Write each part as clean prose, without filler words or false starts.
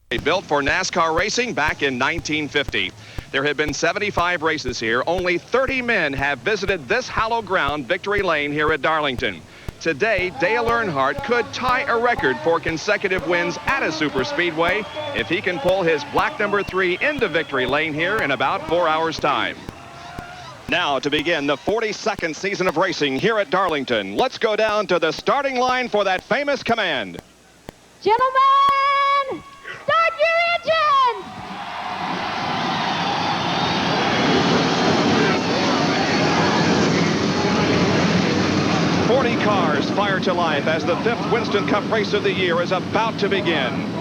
Built for NASCAR racing back in 1950. There have been 75 races here. Only 30 men have visited this hallowed ground, Victory Lane, here at Darlington. Today, Dale Earnhardt could tie a record for consecutive wins at a superspeedway if he can pull his black number 3 into Victory Lane here in about 4 hours' time. Now to begin the 42nd season of racing here at Darlington, let's go down to the starting line for that famous command. Gentlemen, start your engines! "40 cars fire to life as the 5th Winston Cup race of the year is about to begin.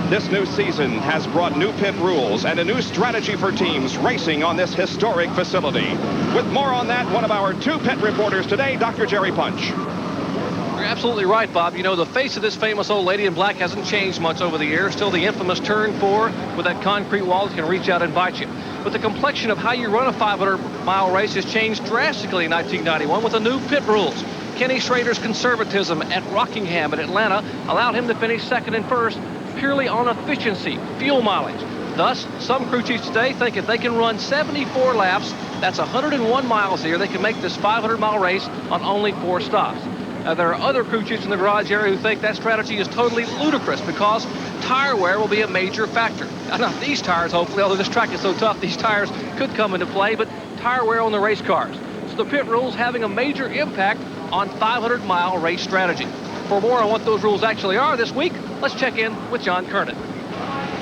This new season has brought new pit rules and a new strategy for teams racing on this historic facility. With more on that, one of our 2 pit reporters today, Dr. Jerry Punch. You're absolutely right, Bob. You know, the face of this famous old lady in black hasn't changed much over the years. Still the infamous turn 4 with that concrete wall that can reach out and bite you. But the complexion of how you run a 500-mile race has changed drastically in 1991 with the new pit rules. Kenny Schrader's conservatism at Rockingham in Atlanta allowed him to finish second and first purely on efficiency, fuel mileage. Thus, some crew chiefs today think if they can run 74 laps, that's 101 miles a year, they can make this 500-mile race on only 4 stops. There are other crew chiefs in the garage area who think that strategy is totally ludicrous because tire wear will be a major factor. Now, not these tires, hopefully, although this track is so tough, these tires could come into play, but tire wear on the race cars. So the pit rules having a major impact on 500-mile race strategy. For more on what those rules actually are this week, let's check in with John Kernan.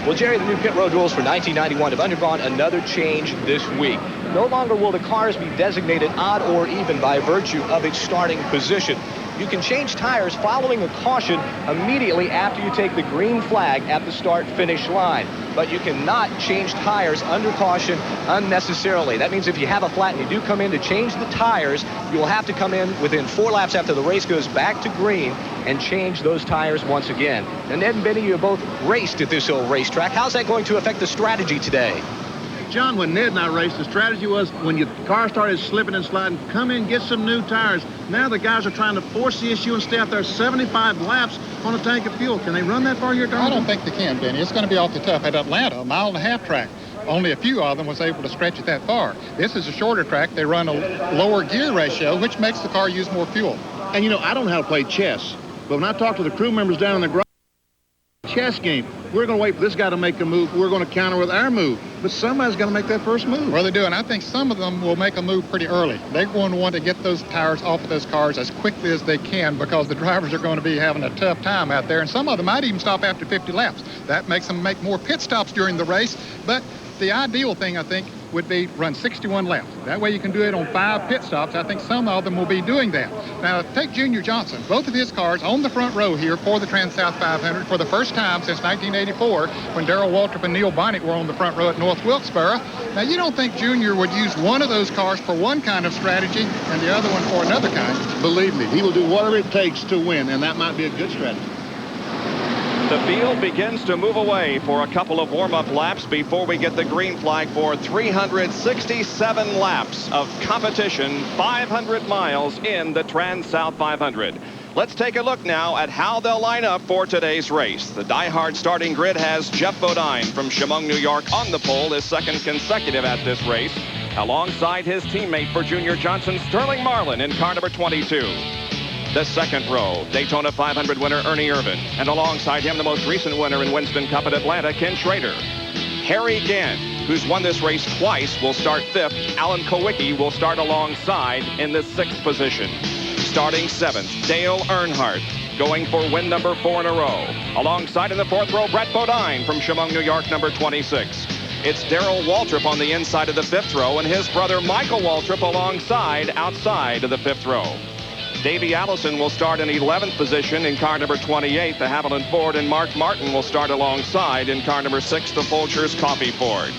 Well, Jerry, the new pit road rules for 1991 have undergone another change this week. No longer will the cars be designated odd or even by virtue of its starting position. You can change tires following a caution immediately after you take the green flag at the start-finish line. But you cannot change tires under caution unnecessarily. That means if you have a flat and you do come in to change the tires, you will have to come in within 4 laps after the race goes back to green and change those tires once again. And Ed and Benny, you both raced at this old racetrack. How's that going to affect the strategy today? John, when Ned and I raced, the strategy was when your car started slipping and sliding, come in, get some new tires. Now the guys are trying to force the issue and stay out there 75 laps on a tank of fuel. Can they run that far here, Darlington? I don't think they can, Benny. It's going to be awfully tough. At Atlanta, a 1.5-mile track, only a few of them was able to stretch it that far. This is a shorter track. They run a lower gear ratio, which makes the car use more fuel. And, you know, I don't know how to play chess, but when I talk to the crew members down in the garage, chess game, we're going to wait for this guy to make a move. We're going to counter with our move. But somebody's going to make that first move. Well, they do, and I think some of them will make a move pretty early. They're going to want to get those tires off of those cars as quickly as they can because the drivers are going to be having a tough time out there, and some of them might even stop after 50 laps. That makes them make more pit stops during the race, but the ideal thing, I think, would be run 61 laps. That way you can do it on 5 pit stops. I think some of them will be doing that. Now, take Junior Johnson. Both of his cars on the front row here for the TranSouth 500 for the first time since 1984 when Darrell Waltrip and Neil Bonnet were on the front row at North Wilkesboro. Now, you don't think Junior would use one of those cars for one kind of strategy and the other one for another kind? Believe me, he will do whatever it takes to win, and that might be a good strategy. The field begins to move away for a couple of warm-up laps before we get the green flag for 367 laps of competition, 500 miles in the TranSouth 500. Let's take a look now at how they'll line up for today's race. The die-hard starting grid has Jeff Bodine from Chemung, New York on the pole, his second consecutive at this race, alongside his teammate for Junior Johnson, Sterling Marlin, in car number 22. The second row, Daytona 500 winner Ernie Irvan, and alongside him the most recent winner in Winston Cup at Atlanta, Ken Schrader. Harry Gant, who's won this race twice, will start 5th. Alan Kowicki will start alongside in the 6th position. Starting 7th, Dale Earnhardt, going for win number 4 in a row. Alongside in the 4th row, Brett Bodine from Chemung, New York, number 26. It's Darrell Waltrip on the inside of the 5th row, and his brother Michael Waltrip alongside outside of the 5th row. Davey Allison will start in 11th position in car number 28, the Haviland Ford, and Mark Martin will start alongside in car number 6, the Folgers Coffee Ford.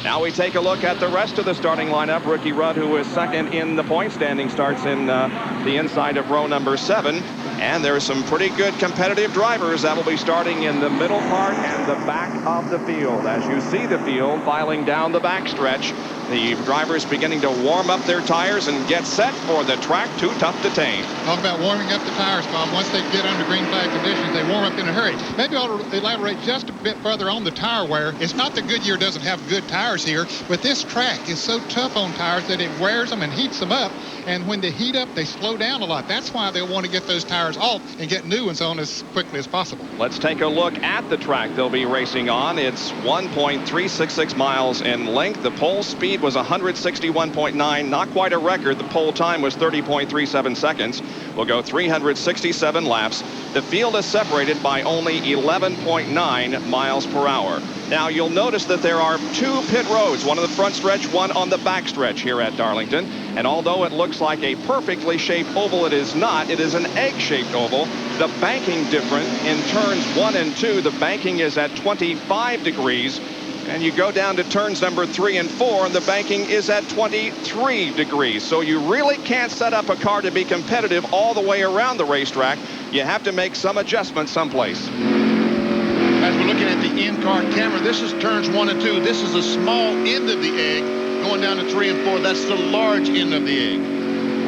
Now we take a look at the rest of the starting lineup. Ricky Rudd, who is second in the point standing, starts in the inside of row number 7. And there are some pretty good competitive drivers that will be starting in the middle part and the back of the field. As you see the field filing down the backstretch, The drivers beginning to warm up their tires and get set for the track too tough to tame. Talk about warming up the tires, Bob. Once they get under green flag conditions, they warm up in a hurry. Maybe I ought to elaborate just a bit further on the tire wear. It's not that Goodyear doesn't have good tires here, but this track is so tough on tires that it wears them and heats them up. And when they heat up, they slow down a lot. That's why they'll want to get those tires off and get new ones on as quickly as possible. Let's take a look at the track they'll be racing on. It's 1.366 miles in length. The pole speed was 161.9, not quite a record. The pole time was 30.37 seconds. We'll go 367 laps. The field is separated by only 11.9 miles per hour. Now, you'll notice that there are two pit roads, one on the front stretch, one on the back stretch here at Darlington. And although it looks like a perfectly shaped oval, it is not. It is an egg-shaped oval. The banking different in turns 1 and 2. The banking is at 25 degrees. And you go down to turns number 3 and 4, and the banking is at 23 degrees. So you really can't set up a car to be competitive all the way around the racetrack. You have to make some adjustments someplace. As we're looking at the in-car camera, this is turns 1 and 2. This is a small end of the egg going down to 3 and 4. That's the large end of the egg.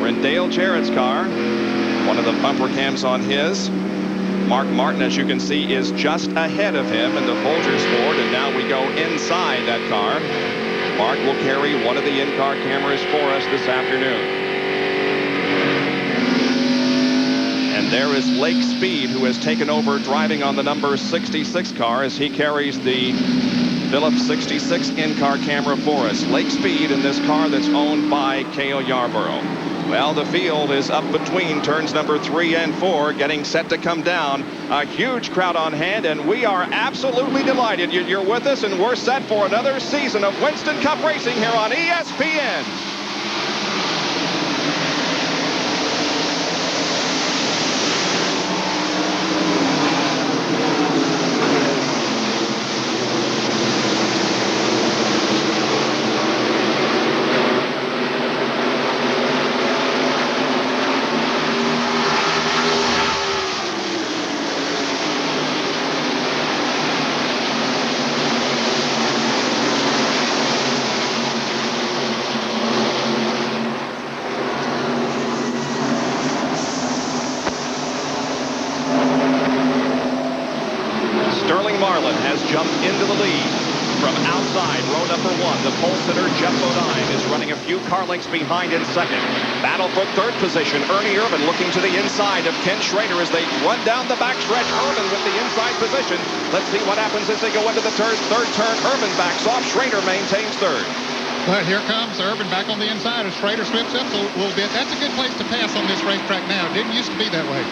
We're in Dale Jarrett's car. One of the bumper cams on his. Mark Martin, as you can see, is just ahead of him in the Folgers Ford, and now we go inside that car. Mark will carry one of the in-car cameras for us this afternoon. And there is Lake Speed, who has taken over driving on the number 66 car as he carries the Phillips 66 in-car camera for us. Lake Speed in this car that's owned by Cale Yarborough. Well, the field is up between turns number 3 and 4, getting set to come down. A huge crowd on hand, and we are absolutely delighted you're with us, and we're set for another season of Winston Cup racing here on ESPN. Jumped into the lead from outside row number 1. The pole sitter Jeff Bodine is running a few car lengths behind in second. Battle for third position. Ernie Irvin looking to the inside of Ken Schrader as they run down the backstretch. Irvin with the inside position. Let's see what happens as they go into the third turn. Irvin backs off. Schrader maintains third. But here comes Irvin back on the inside as Schrader slips up a little bit. That's a good place to pass on this racetrack now. It didn't used to be that way.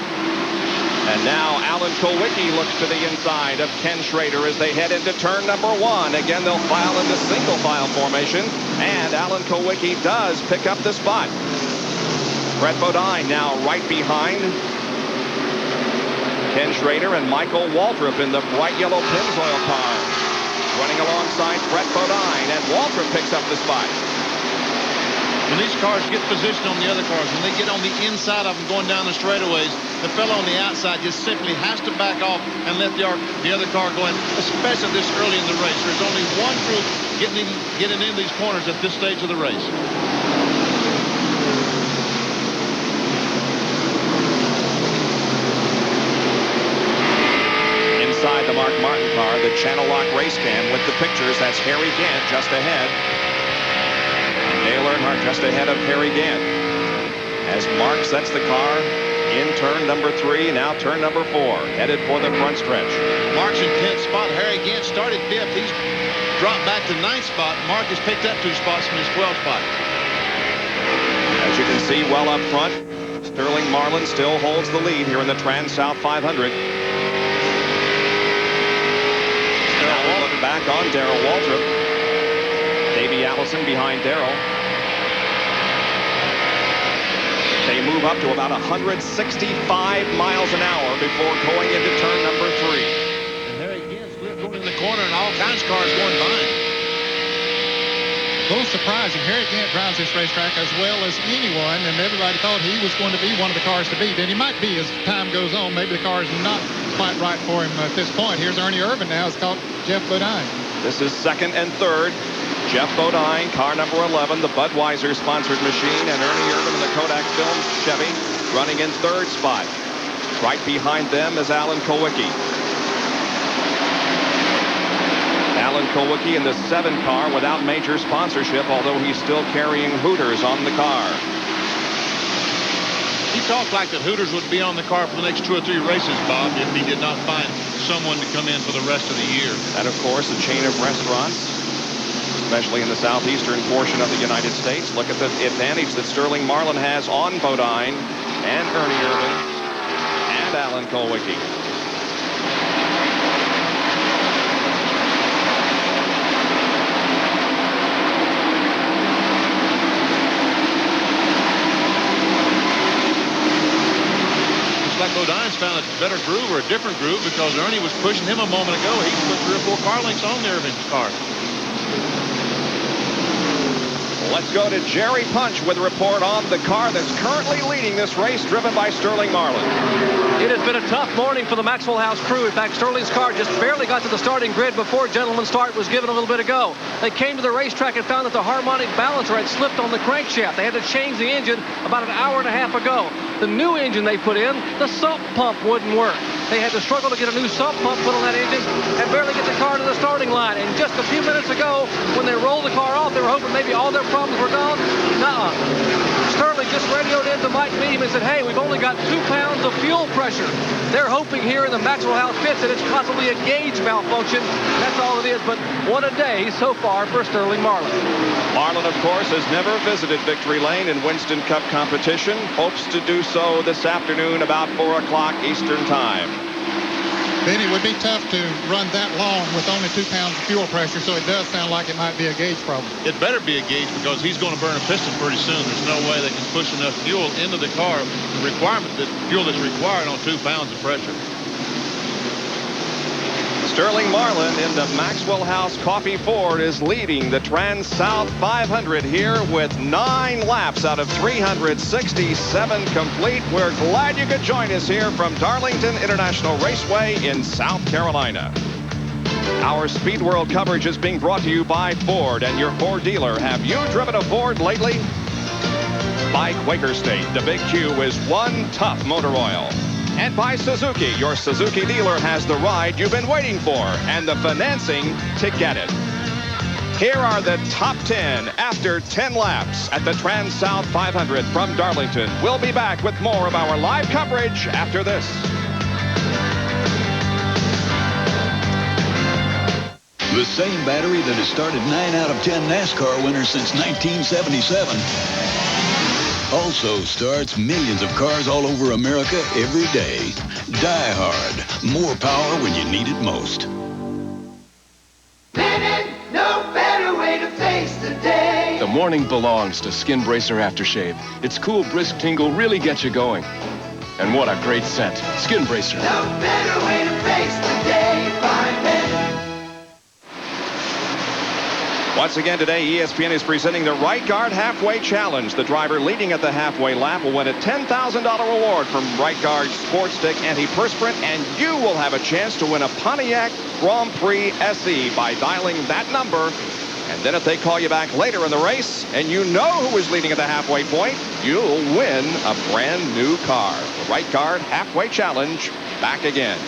And now Alan Kulwicki looks to the inside of Ken Schrader as they head into turn number 1. Again, they'll file into single file formation, and Alan Kulwicki does pick up the spot. Brett Bodine now right behind Ken Schrader and Michael Waltrip in the bright yellow Pennzoil car. Running alongside Brett Bodine, and Waltrip picks up the spot. When these cars get positioned on the other cars, when they get on the inside of them going down the straightaways, the fellow on the outside just simply has to back off and let the other car go in, especially this early in the race. There's only one group getting in these corners at this stage of the race. Inside the Mark Martin car, the Channel Lock race cam with the pictures. That's Harry Gant just ahead. Dale Earnhardt just ahead of Harry Gant as Mark sets the car in turn number 3, now turn number 4, headed for the front stretch. Mark's in 10th spot. Harry Gant started 5th. He's dropped back to 9th spot. Mark has picked up 2 spots from his 12th spot. As you can see, well up front, Sterling Marlin still holds the lead here in the TranSouth 500. Now we'll look back on Darrell Waltrip. Davey Allison behind Darrell. They move up to about 165 miles an hour before going into turn number 3. And there again, split going in the corner and all kinds of cars going by. A little surprising. Harry Gant drives this racetrack as well as anyone, and everybody thought he was going to be one of the cars to beat. And he might be as time goes on. Maybe the car is not quite right for him at this point. Here's Ernie Irvin now. It's called Jeff Bodine. This is second and third. Jeff Bodine, car number 11, the Budweiser-sponsored machine, and Ernie Irvin in the Kodak Film Chevy running in third spot. Right behind them is Alan Kulwicki. Alan Kulwicki in the 7 car without major sponsorship, although he's still carrying Hooters on the car. He talked like that Hooters would be on the car for the next 2 or 3 races, Bob, if he did not find someone to come in for the rest of the year. And, of course, a chain of restaurants, especially in the southeastern portion of the United States. Look at the advantage that Sterling Marlin has on Bodine and Ernie Irvin and Alan Kulwicki. Like Bodine's found a better groove or a different groove because Ernie was pushing him a moment ago. He put 3 or 4 car lengths on the Irvin car. Let's go to Jerry Punch with a report on the car that's currently leading this race, driven by Sterling Marlin. It has been a tough morning for the Maxwell House crew. In fact, Sterling's car just barely got to the starting grid before gentleman's start was given a little bit ago. They came to the racetrack and found that the harmonic balancer had slipped on the crankshaft. They had to change the engine about an hour and a half ago. The new engine they put in, the sump pump wouldn't work. They had to struggle to get a new sump pump put on that engine and barely get the car to the starting line. And just a few minutes ago, when they rolled the car off, they were hoping maybe all their problems were gone. Nuh-uh. Sterling just radioed into Mike Beam and said, hey, we've only got 2 pounds of fuel pressure. They're hoping here in the Maxwell House pits that it's possibly a gauge malfunction. That's all it is, but what a day so far for Sterling Marlin. Marlin, of course, has never visited Victory Lane in Winston Cup competition. Hopes to do so this afternoon about 4 o'clock Eastern Time. Benny, it would be tough to run that long with only 2 pounds of fuel pressure, so it does sound like it might be a gauge problem. It better be a gauge because he's going to burn a piston pretty soon. There's no way they can push enough fuel into the car. The requirement, the fuel that's required on 2 pounds of pressure. Sterling Marlin in the Maxwell House Coffee Ford is leading the TranSouth 500 here with 9 laps out of 367 complete. We're glad you could join us here from Darlington International Raceway in South Carolina. Our Speed World coverage is being brought to you by Ford and your Ford dealer. Have you driven a Ford lately? By Quaker State, the Big Q is one tough motor oil. And by Suzuki, your Suzuki dealer has the ride you've been waiting for and the financing to get it. Here are the top 10 after 10 laps at the TranSouth 500 from Darlington. We'll be back with more of our live coverage after this. The same battery that has started 9 out of 10 NASCAR winners since 1977. Also starts millions of cars all over America every day. Die hard. More power when you need it most. Living, no better way to face the day. The morning belongs to Skin Bracer Aftershave. Its cool, brisk tingle really gets you going. And what a great scent. Skin Bracer. No better way to face the day. Find it. Once again today, ESPN is presenting the Right Guard Halfway Challenge. The driver leading at the halfway lap will win a $10,000 reward from Right Guard Sports Stick Antiperspirant, and you will have a chance to win a Pontiac Grand Prix SE by dialing that number. And then if they call you back later in the race and you know who is leading at the halfway point, you'll win a brand new car. The Right Guard Halfway Challenge back again.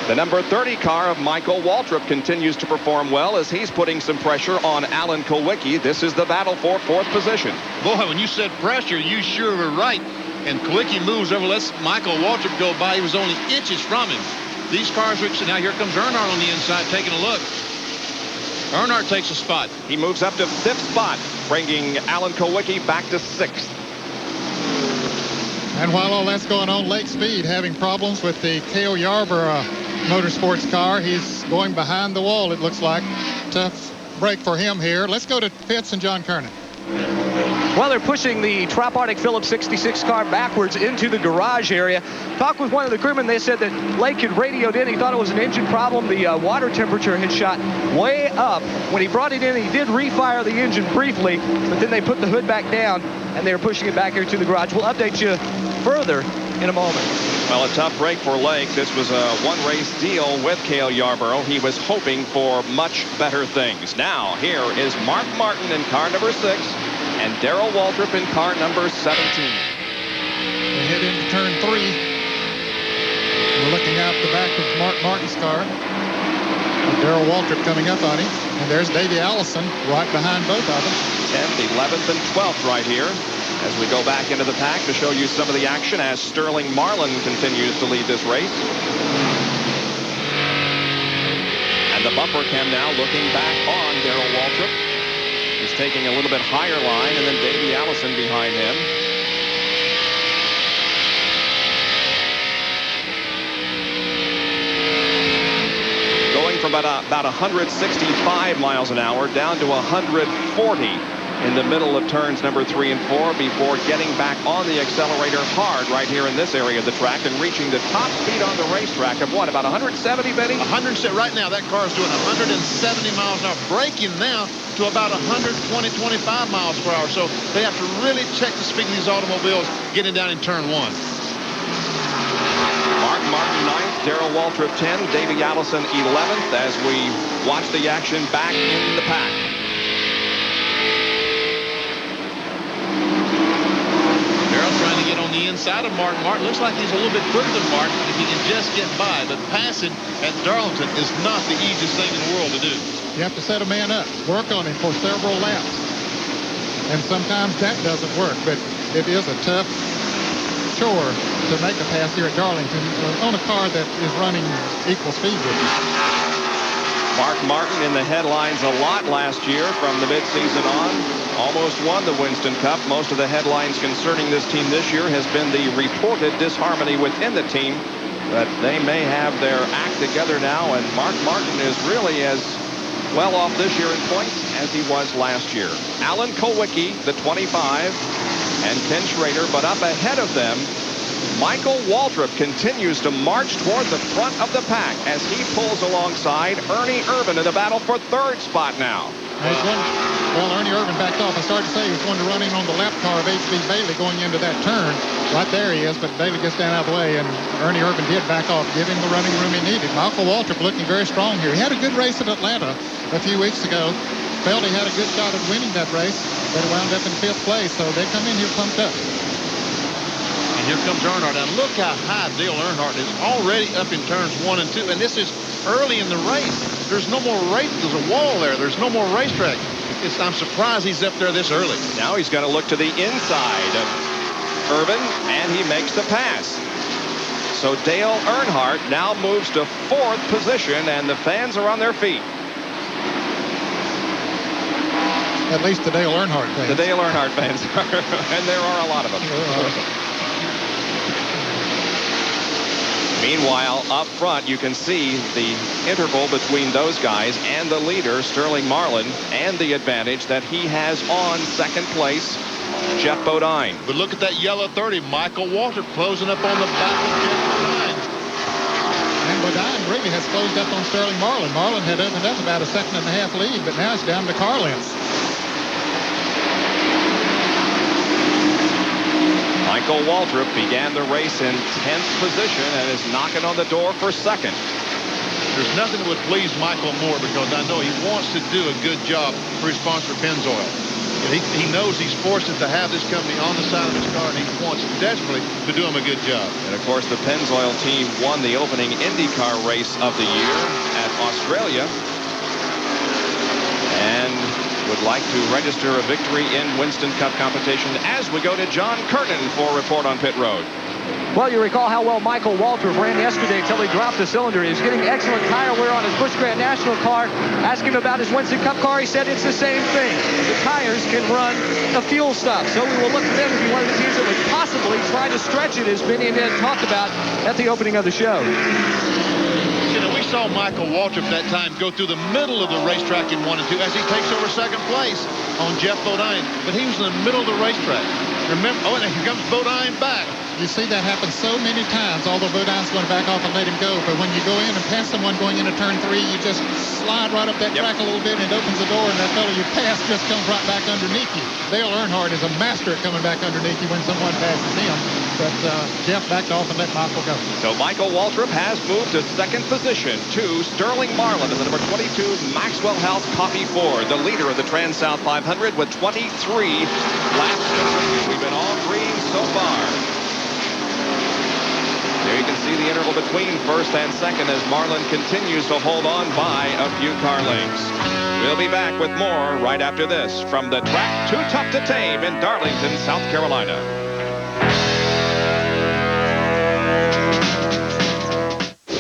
The number 30 car of Michael Waltrip continues to perform well as he's putting some pressure on Alan Kulwicki. This is the battle for 4th position. Boy, when you said pressure, you sure were right. And Kulwicki moves over, lets Michael Waltrip go by. He was only inches from him. These cars are, now here comes Earnhardt on the inside taking a look. Earnhardt takes a spot. He moves up to 5th spot, bringing Alan Kulwicki back to 6th. And while all that's going on, Lake Speed having problems with the Cale Yarborough Motorsports car. He's going behind the wall, it looks like. Tough break for him here. Let's go to Pitts and John Kernan. Well, they're pushing the Trop-Arctic Phillips 66 car backwards into the garage area. Talked with one of the crewmen. They said that Lake had radioed in. He thought it was an engine problem. The water temperature had shot way up. When he brought it in, he did refire the engine briefly, but then they put the hood back down, and they were pushing it back here to the garage. We'll update you further in a moment. Well, a tough break for Lake. This was a one-race deal with Cale Yarborough. He was hoping for much better things. Now, here is Mark Martin in car number 6 and Darrell Waltrip in car number 17. We head into turn 3. We're looking out the back of Mark Martin's car. Darrell Waltrip coming up on him. And there's Davey Allison right behind both of them. 10th, 11th, and 12th right here. As we go back into the pack to show you some of the action as Sterling Marlin continues to lead this race. And the bumper cam now looking back on Darrell Waltrip. He's taking a little bit higher line, and then Davey Allison behind him. Going from about 165 miles an hour down to 140. In the middle of turns number 3 and 4 before getting back on the accelerator hard right here in this area of the track and reaching the top speed on the racetrack of what, about 170, Benny? 170. Right now, that car is doing 170 miles an hour, braking now to about 120-25 miles per hour. So they have to really check the speed of these automobiles getting down in turn 1. Mark Martin 9th, Darrell Waltrip 10th, Davey Allison 11th as we watch the action back in the pack. Trying to get on the inside of Martin. Martin looks like he's a little bit quicker than Martin if he can just get by. But passing at Darlington is not the easiest thing in the world to do. You have to set a man up, work on him for several laps. And sometimes that doesn't work, but it is a tough chore to make a pass here at Darlington on a car that is running equal speed with you. Mark Martin in the headlines a lot last year from the midseason on. Almost won the Winston Cup. Most of the headlines concerning this team this year has been the reported disharmony within the team. But they may have their act together now, and Mark Martin is really as well off this year in points as he was last year. Alan Kulwicki, the 25, and Ken Schrader, but up ahead of them, Michael Waltrip continues to march toward the front of the pack as he pulls alongside Ernie Irvan in the battle for 3rd spot now. Well, Ernie Irvan backed off. I started to say he was going to run in on the lap car of H.B. Bailey going into that turn. Right there he is, but Bailey gets down out of the way, and Ernie Irvan did back off, give him the running room he needed. Michael Waltrip looking very strong here. He had a good race at Atlanta a few weeks ago. Felt he had a good shot at winning that race, but wound up in 5th place, so they come in here pumped up. And here comes Earnhardt. Now look how high Dale Earnhardt is already up in turns 1 and 2. And this is early in the race. There's no more race. There's a wall there. There's no more racetrack. I'm surprised he's up there this early. Now he's going to look to the inside of Irvan, and he makes the pass. So Dale Earnhardt now moves to 4th position, and the fans are on their feet. At least the Dale Earnhardt fans. The Dale Earnhardt fans are, and there are a lot of them. Meanwhile, up front, you can see the interval between those guys and the leader, Sterling Marlin, and the advantage that he has on 2nd place, Jeff Bodine. But look at that yellow 30. Michael Waltrip closing up on the back of Jeff Bodine. And Bodine really has closed up on Sterling Marlin. Marlin had opened up about a 1.5 second lead, but now it's down to car lengths. Michael Waltrip began the race in 10th position and is knocking on the door for 2nd. There's nothing that would please Michael more because I know he wants to do a good job for his sponsor, Pennzoil. He knows he's fortunate to have this company on the side of his car, and he wants desperately to do him a good job. And, of course, the Pennzoil team won the opening IndyCar race of the year at Australia and would like to register a victory in Winston Cup competition as we go to John Kernan for a report on pit road. Well, you recall how well Michael Waltrip ran yesterday until he dropped the cylinder. He was getting excellent tire wear on his Busch Grand National car. Asked him about his Winston Cup car. He said it's the same thing. The tires can run the fuel stop. So we will look for them to be one of the teams that would possibly try to stretch it, as Benny and Ed talked about at the opening of the show. You know, we saw Michael Waltrip that time go through the middle of the racetrack in 1 and 2 as he takes over 2nd place on Jeff Bodine. But he was in the middle of the racetrack. Remember, and here comes Bodine back. You see that happen so many times, although Bodine's going to back off and let him go. But when you go in and pass someone going into turn 3, you just slide right up that track a little bit, and it opens the door, and that fellow you pass just comes right back underneath you. Dale Earnhardt is a master at coming back underneath you when someone passes him. but Jeff backed off and let Michael go. So Michael Waltrip has moved to second position to Sterling Marlin and the number 22 Maxwell House Coffee Ford, the leader of the TranSouth 500 with 23 laps completed. We've been all green so far. There you can see the interval between first and second as Marlin continues to hold on by a few car lengths. We'll be back with more right after this from the track Too Tough to Tame in Darlington, South Carolina.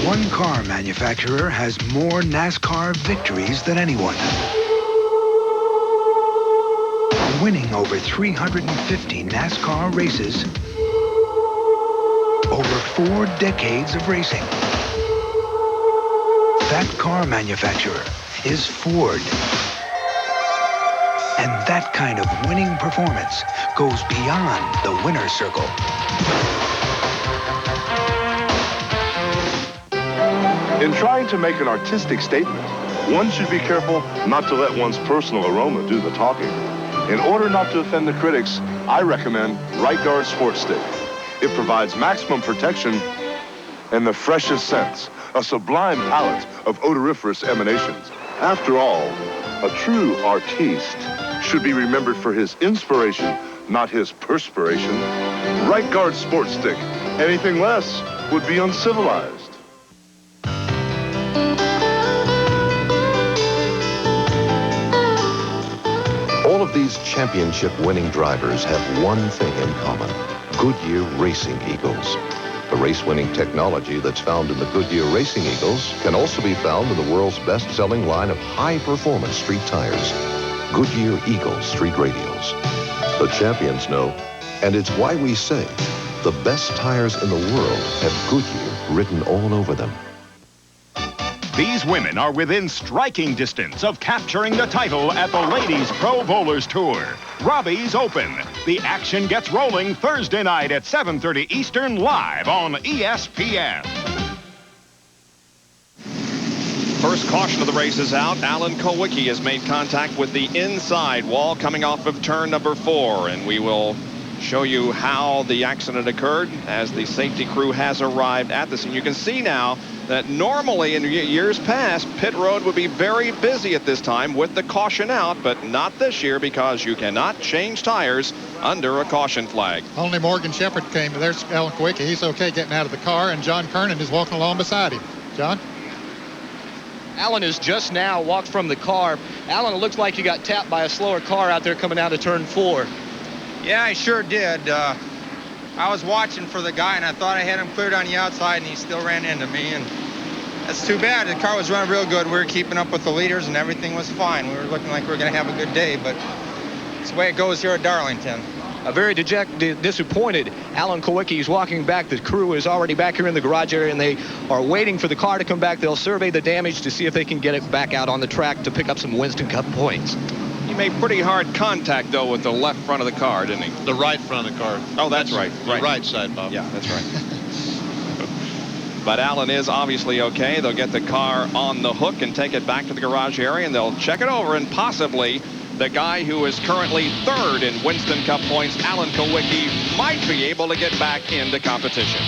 One car manufacturer has more NASCAR victories than anyone. Winning over 350 NASCAR races, over 4 decades of racing. That car manufacturer is Ford. And that kind of winning performance goes beyond the winner's circle. In trying to make an artistic statement, one should be careful not to let one's personal aroma do the talking. In order not to offend the critics, I recommend Right Guard Sports Stick. It provides maximum protection and the freshest scents, a sublime palette of odoriferous emanations. After all, a true artiste should be remembered for his inspiration, not his perspiration. Right Guard Sports Stick. Anything less would be uncivilized. All of these championship-winning drivers have one thing in common: Goodyear Racing Eagles. The race-winning technology that's found in the Goodyear Racing Eagles can also be found in the world's best-selling line of high-performance street tires, Goodyear Eagle Street Radials. The champions know, and it's why we say the best tires in the world have Goodyear written all over them. These women are within striking distance of capturing the title at the Ladies Pro Bowlers Tour. Robbie's Open. The action gets rolling Thursday night at 7:30 Eastern live on ESPN. First caution of the race is out. Alan Kowicki has made contact with the inside wall coming off of turn number 4, and we will show you how the accident occurred as the safety crew has arrived at the scene. You can see now that normally in years past, pit road would be very busy at this time with the caution out, but not this year because you cannot change tires under a caution flag. Only Morgan Shepherd came. There's Alan Kowicki. He's okay getting out of the car, and John Kernan is walking along beside him. John? Alan has just now walked from the car. Alan, it looks like you got tapped by a slower car out there coming out of turn 4. Yeah, I sure did. I was watching for the guy, and I thought I had him cleared on the outside, and he still ran into me, and that's too bad. The car was running real good. We were keeping up with the leaders, and everything was fine. We were looking like we were going to have a good day, but it's the way it goes here at Darlington. A very disappointed Alan Kowicki is walking back. The crew is already back here in the garage area, and they are waiting for the car to come back. They'll survey the damage to see if they can get it back out on the track to pick up some Winston Cup points. He made pretty hard contact, though, with the left front of the car, didn't he? The right front of the car. Oh, that's right. The right side, Bob. Yeah, that's right. But Alan is obviously okay. They'll get the car on the hook and take it back to the garage area, and they'll check it over, and possibly the guy who is currently 3rd in Winston Cup points, Alan Kowicki, might be able to get back into competition.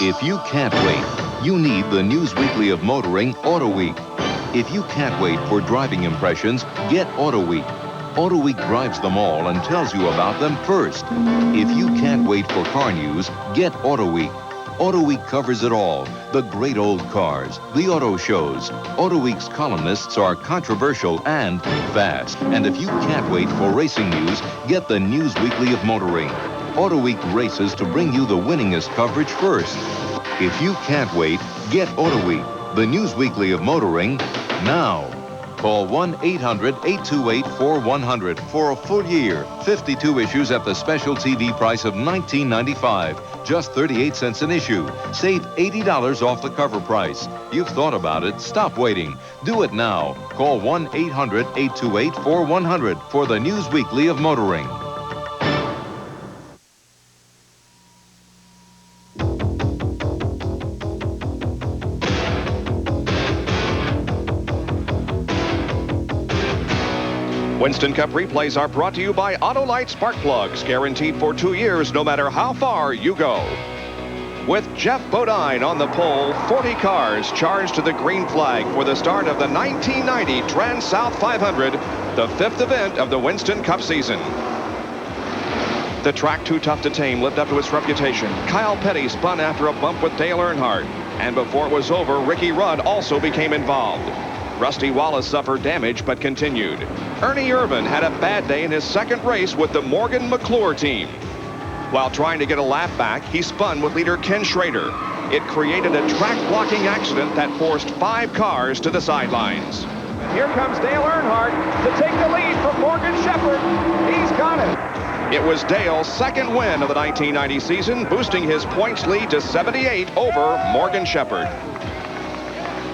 If you can't wait, you need the News Weekly of Motoring Auto Week. If you can't wait for driving impressions, get Auto Week. Auto Week drives them all and tells you about them first. If you can't wait for car news, get Auto Week. Auto Week covers it all. The great old cars, the auto shows. Auto Week's columnists are controversial and fast. And if you can't wait for racing news, get the News Weekly of Motoring. Auto Week races to bring you the winningest coverage first. If you can't wait, get Auto Week, the News Weekly of Motoring, now. Call 1-800-828-4100 for a full year. 52 issues at the special TV price of $19.95. Just 38 cents an issue. Save $80 off the cover price. You've thought about it. Stop waiting. Do it now. Call 1-800-828-4100 for the News Weekly of Motoring. Winston Cup replays are brought to you by Autolite Spark Plugs, guaranteed for 2 years no matter how far you go. With Jeff Bodine on the pole, 40 cars charged to the green flag for the start of the 1990 TranSouth 500, the 5th event of the Winston Cup season. The track, too tough to tame, lived up to its reputation. Kyle Petty spun after a bump with Dale Earnhardt, and before it was over, Ricky Rudd also became involved. Rusty Wallace suffered damage but continued. Ernie Irvan had a bad day in his second race with the Morgan McClure team. While trying to get a lap back, he spun with leader Ken Schrader. It created a track-blocking accident that forced 5 cars to the sidelines. Here comes Dale Earnhardt to take the lead from Morgan Shepherd. He's got it. It was Dale's second win of the 1990 season, boosting his points lead to 78 over Morgan Shepherd.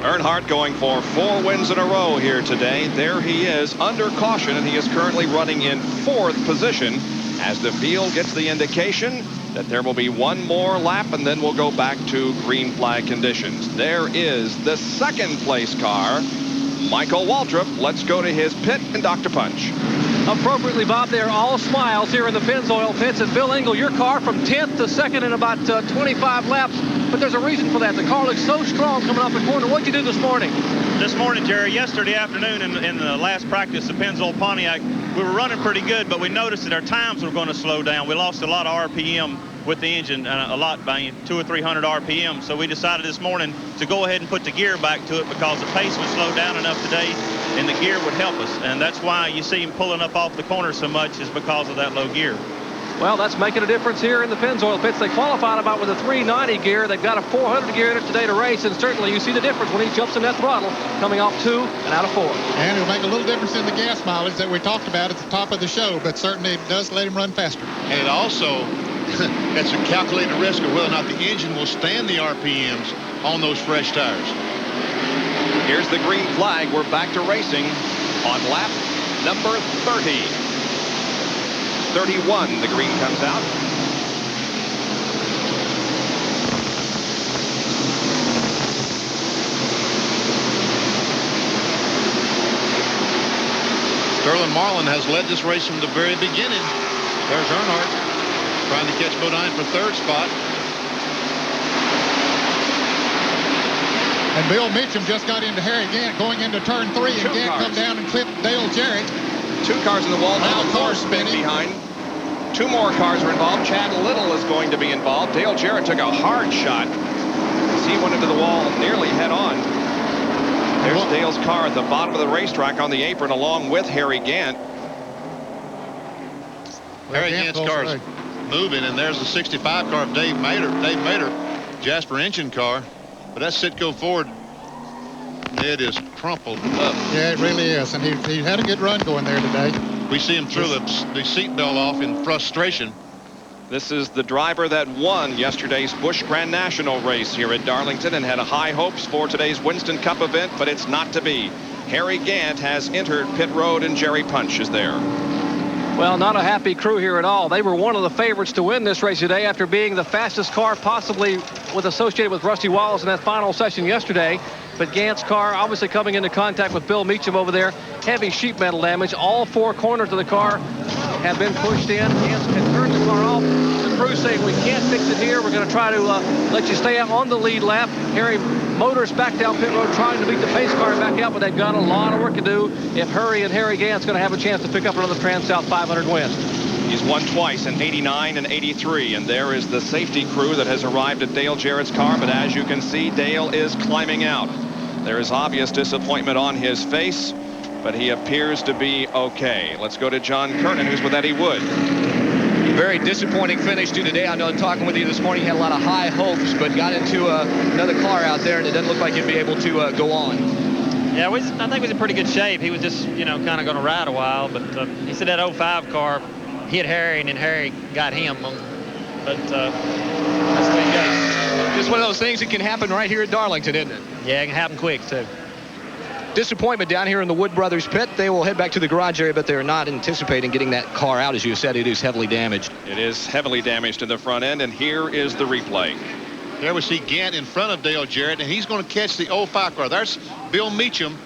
Earnhardt going for 4 wins in a row here today. There he is under caution, and he is currently running in 4th position as the field gets the indication that there will be 1 more lap, and then we'll go back to green flag conditions. There is the 2nd place car, Michael Waltrip. Let's go to his pit and Dr. Punch. Appropriately, Bob, they're all smiles here in the Pennzoil pits. And Bill Engel, your car from 10th to 2nd in about 25 laps. But there's a reason for that. The car looks so strong coming off the corner. What'd you do this morning? This morning, Jerry, yesterday afternoon in the last practice of Pennzoil Pontiac, we were running pretty good, but we noticed that our times were going to slow down. We lost a lot of RPM with the engine, a lot by 200 or 300 RPM. So we decided this morning to go ahead and put the gear back to it because the pace would slow down enough today and the gear would help us. And that's why you see him pulling up off the corner so much, is because of that low gear. Well, that's making a difference here in the Pennzoil pits. They qualified about with a 390 gear. They've got a 400 gear in it today to race, and certainly you see the difference when he jumps in that throttle, coming off 2 and out of 4. And it'll make a little difference in the gas mileage that we talked about at the top of the show, but certainly it does let him run faster. And it also, that's a calculated risk of whether or not the engine will stand the RPMs on those fresh tires. Here's the green flag. We're back to racing on lap number 30. 31, the green comes out. Sterling Marlin has led this race from the very beginning. There's Earnhardt trying to catch Bodine for 3rd spot. And Bill Meacham just got into Harry Gant going into turn 3, and Gant come down and clipped Dale Jarrett. 2 cars in the wall. Now car spinning behind. 2 more cars are involved. Chad Little is going to be involved. Dale Jarrett took a hard shot as he went into the wall nearly head on. There's Dale's car at the bottom of the racetrack on the apron along with Harry Gant. Harry Gant's car is moving, and there's the 65 car of Dave Mater, Jasper engine car. But that Sitco Ford, it is crumpled up. Yeah, it really is. And he had a good run going there today. We see him throw the seat belt off in frustration. This is the driver that won yesterday's Busch Grand National race here at Darlington and had high hopes for today's Winston Cup event, but it's not to be. Harry Gant has entered pit road, and Jerry Punch is there. Well, not a happy crew here at all. They were one of the favorites to win this race today after being the fastest car possibly associated with Rusty Wallace in that final session yesterday. But Gant's car obviously coming into contact with Bill Meacham over there. Heavy sheet metal damage. All 4 corners of the car have been pushed in. Gant had turned the car off. The crew saying, we can't fix it here. We're going to try to let you stay out on the lead lap. Harry motors back down pit road trying to beat the pace car back out, but they've got a lot of work to do if Harry Gant's going to have a chance to pick up another TranSouth 500 win. He's won twice in '89 and '83, and there is the safety crew that has arrived at Dale Jarrett's car, but as you can see, Dale is climbing out. There is obvious disappointment on his face, but he appears to be okay. Let's go to John Kernan, who's with Eddie Wood. Very disappointing finish to today. I know, talking with you this morning, he had a lot of high hopes, but got into another car out there, and it doesn't look like he'd be able to go on. Yeah, I think he was in pretty good shape. He was just, kind of going to ride a while, but he said that 05 car hit Harry, and then Harry got him. But that's the way it goes. Just one of those things that can happen right here at Darlington, isn't it? Yeah, it can happen quick, too. Disappointment down here in the Wood Brothers pit. They will head back to the garage area, but they're not anticipating getting that car out. As you said, it is heavily damaged. It is heavily damaged in the front end, and here is the replay. There we see Gant in front of Dale Jarrett, and he's going to catch the 05 car. There's Bill Meacham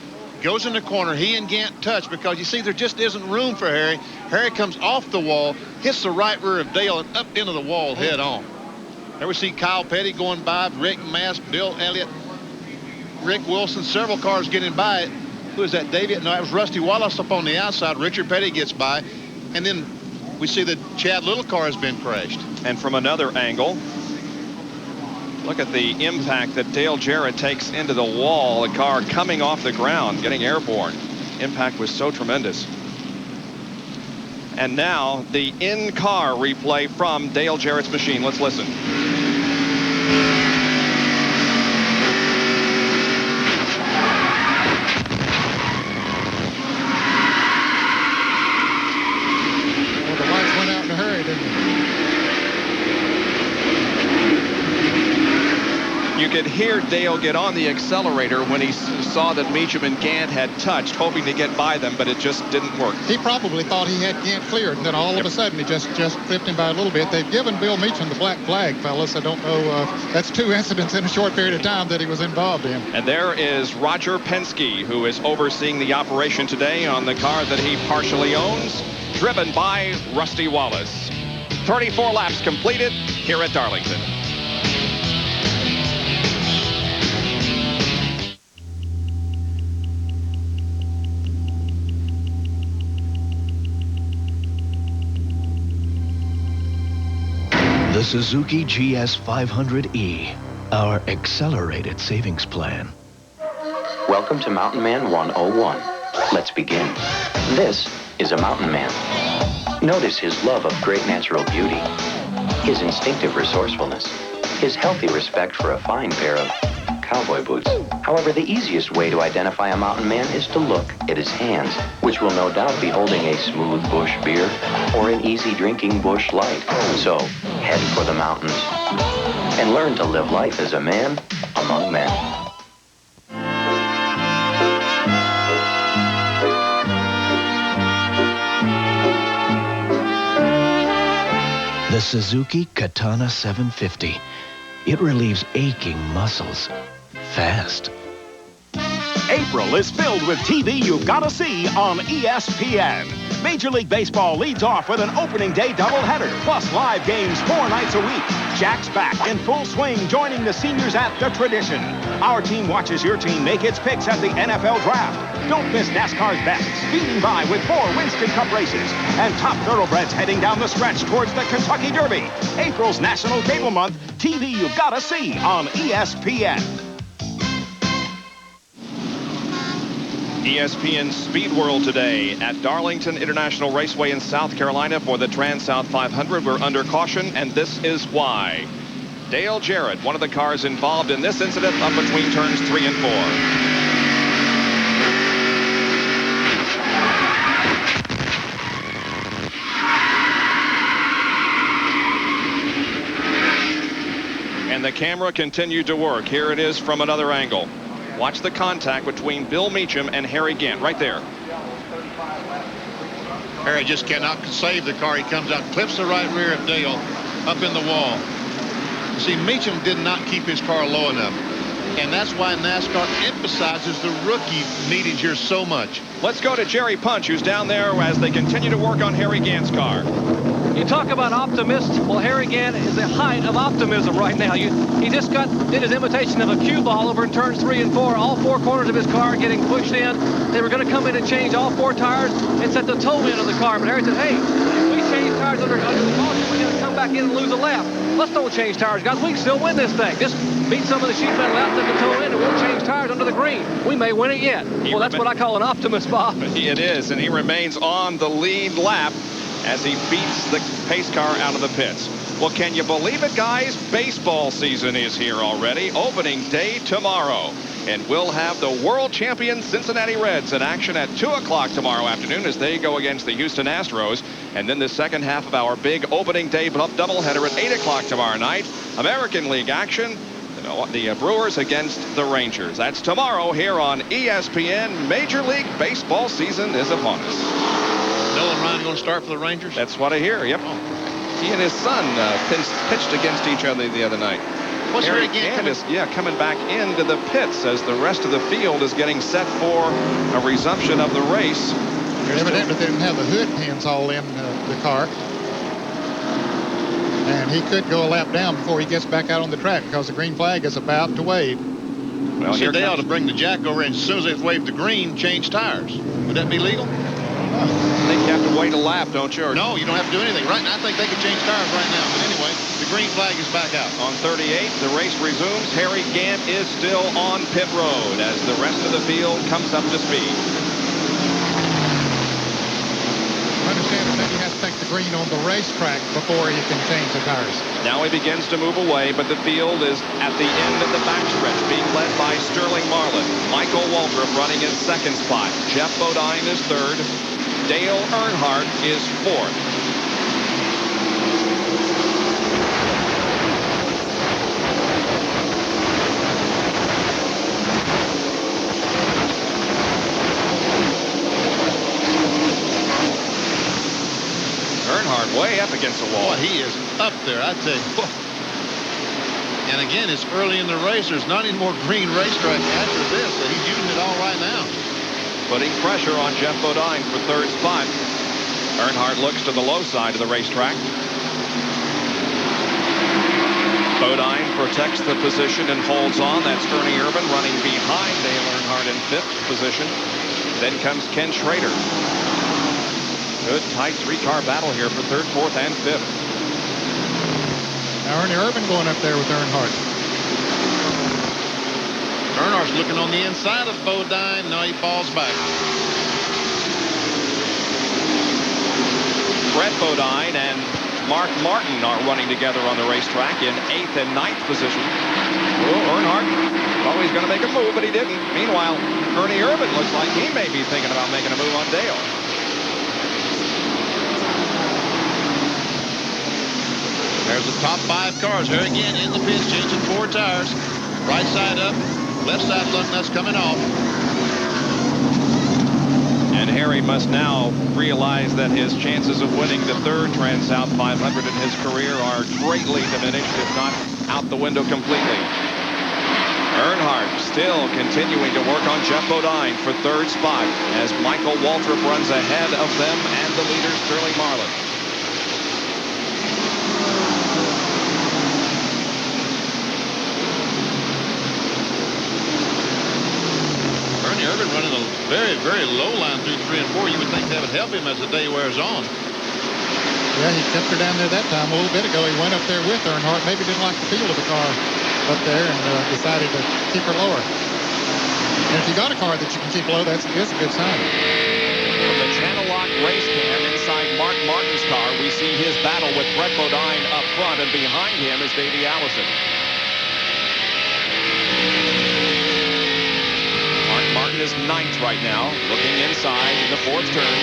goes in the corner. He and Gant touch because you see there just isn't room for Harry. Harry comes off the wall, hits the right rear of Dale and up into the wall head on. There we see Kyle Petty going by, Rick Mast, Bill Elliott, Rick Wilson, several cars getting by. Who is that, David? No, that was Rusty Wallace up on the outside. Richard Petty gets by. And then we see that Chad Little car has been crashed. And from another angle, look at the impact that Dale Jarrett takes into the wall. The car coming off the ground, getting airborne. Impact was so tremendous. And now the in-car replay from Dale Jarrett's machine. Let's listen. You could hear Dale get on the accelerator when he saw that Meacham and Gant had touched, hoping to get by them, but it just didn't work. He probably thought he had Gant cleared, and then all of a sudden he just flipped him by a little bit. They've given Bill Meacham the black flag, fellas. I don't know. That's 2 incidents in a short period of time that he was involved in. And there is Roger Penske, who is overseeing the operation today on the car that he partially owns, driven by Rusty Wallace. 34 laps completed here at Darlington. The Suzuki GS 500E, our accelerated savings plan. Welcome to Mountain Man 101. Let's begin. This is a mountain man. Notice his love of great natural beauty, his instinctive resourcefulness, his healthy respect for a fine pair of cowboy boots. However, the easiest way to identify a mountain man is to look at his hands, which will no doubt be holding a smooth bush beer or an easy drinking bush light. So, head for the mountains and learn to live life as a man among men. The Suzuki Katana 750. It relieves aching muscles fast. April is filled with TV you've got to see on ESPN. Major League Baseball leads off with an opening day doubleheader, plus live games 4 nights a week. Jack's back in full swing, joining the seniors at the Tradition. Our team watches your team make its picks at the NFL Draft. Don't miss NASCAR's best, speeding by with 4 Winston Cup races, and top thoroughbreds heading down the stretch towards the Kentucky Derby. April's National Cable Month, TV you've got to see on ESPN. ESPN Speed World today at Darlington International Raceway in South Carolina for the TranSouth 500. We're under caution, and this is why. Dale Jarrett, one of the cars involved in this incident, up between turns 3 and 4. And the camera continued to work. Here it is from another angle. Watch the contact between Bill Meacham and Harry Gant right there. Harry just cannot save the car. He comes out, clips the right rear of Dale up in the wall. You see, Meacham did not keep his car low enough. And that's why NASCAR emphasizes the rookie meetings here so much. Let's go to Jerry Punch, who's down there as they continue to work on Harry Gant's car. You talk about optimist. Well, Harry Gant is the height of optimism right now. He just did his imitation of a cue ball over in turns 3 and 4. All 4 corners of his car getting pushed in. They were going to come in and change all 4 tires and set the toe end of the car. But Harry said, hey, if we change tires under the caution, we're going to come back in and lose a lap. Let's don't change tires, guys. We can still win this thing. Just beat some of the sheet metal out at the toe end, and we'll change tires under the green. We may win it yet. Well, that's what I call an optimist, Bob. It is, and he remains on the lead lap as he beats the pace car out of the pits. Well, can you believe it, guys? Baseball season is here already. Opening day tomorrow. And we'll have the world champion Cincinnati Reds in action at 2 o'clock tomorrow afternoon as they go against the Houston Astros. And then the second half of our big opening day doubleheader at 8 o'clock tomorrow night. American League action. The Brewers against the Rangers. That's tomorrow here on ESPN. Major League Baseball season is upon us. Nolan Ryan going to start for the Rangers? That's what I hear, yep. He and his son pitched against each other the other night. Harry Gant is coming back into the pits as the rest of the field is getting set for a resumption of the race. Evidently they didn't have the hood pins all in the car. And he could go a lap down before he gets back out on the track because the green flag is about to wave. Well, so they ought to bring the jack over and as soon as they've waved the green, change tires. Would that be legal? I think you have to wait a lap, don't you? No, you don't have to do anything. Right now, I think they could change tires right now. But anyway, the green flag is back out. On 38, the race resumes. Harry Gant is still on pit road as the rest of the field comes up to speed. I understand that he has to take the green on the racetrack before he can change the tires. Now he begins to move away, but the field is at the end of the backstretch, being led by Sterling Marlin. Michael Waltrip running in second spot. Jeff Bodine is third. Dale Earnhardt is fourth. Earnhardt way up against the wall. Boy, he is up there, I tell you. And again, it's early in the race. There's not any more green racetrack after this. So he's using it all right now. Putting pressure on Jeff Bodine for third spot. Earnhardt looks to the low side of the racetrack. Bodine protects the position and holds on. That's Ernie Irvan running behind Dale Earnhardt in fifth position. Then comes Ken Schrader. Good tight three-car battle here for third, fourth, and fifth. Now Ernie Irvan going up there with Earnhardt. Earnhardt's looking on the inside of Bodine. No, he falls back. Brett Bodine and Mark Martin are running together on the racetrack in 8th and 9th position. Oh, Earnhardt thought he was going to make a move, but he didn't. Meanwhile, Ernie Irvan looks like he may be thinking about making a move on Dale. There's the top 5 cars. Here again in the pits, changing 4 tires. Right side up, left side lug nuts coming off. And Harry must now realize that his chances of winning the third TranSouth 500 in his career are greatly diminished, if not out the window completely. Earnhardt still continuing to work on Jeff Bodine for third spot as Michael Waltrip runs ahead of them and the leader Sterling Marlin. Irvan running a very, very low line through 3 and 4. You would think that would help him as the day wears on. Yeah, he kept her down there that time. A little bit ago, he went up there with Earnhardt. Maybe didn't like the feel of the car up there and decided to keep her lower. And if you got a car that you can keep low, that's a good sign. From the channel lock race cam inside Mark Martin's car, we see his battle with Brett Bodine up front, and behind him is Davey Allison. Martin is 9th right now, looking inside in the 4th turn.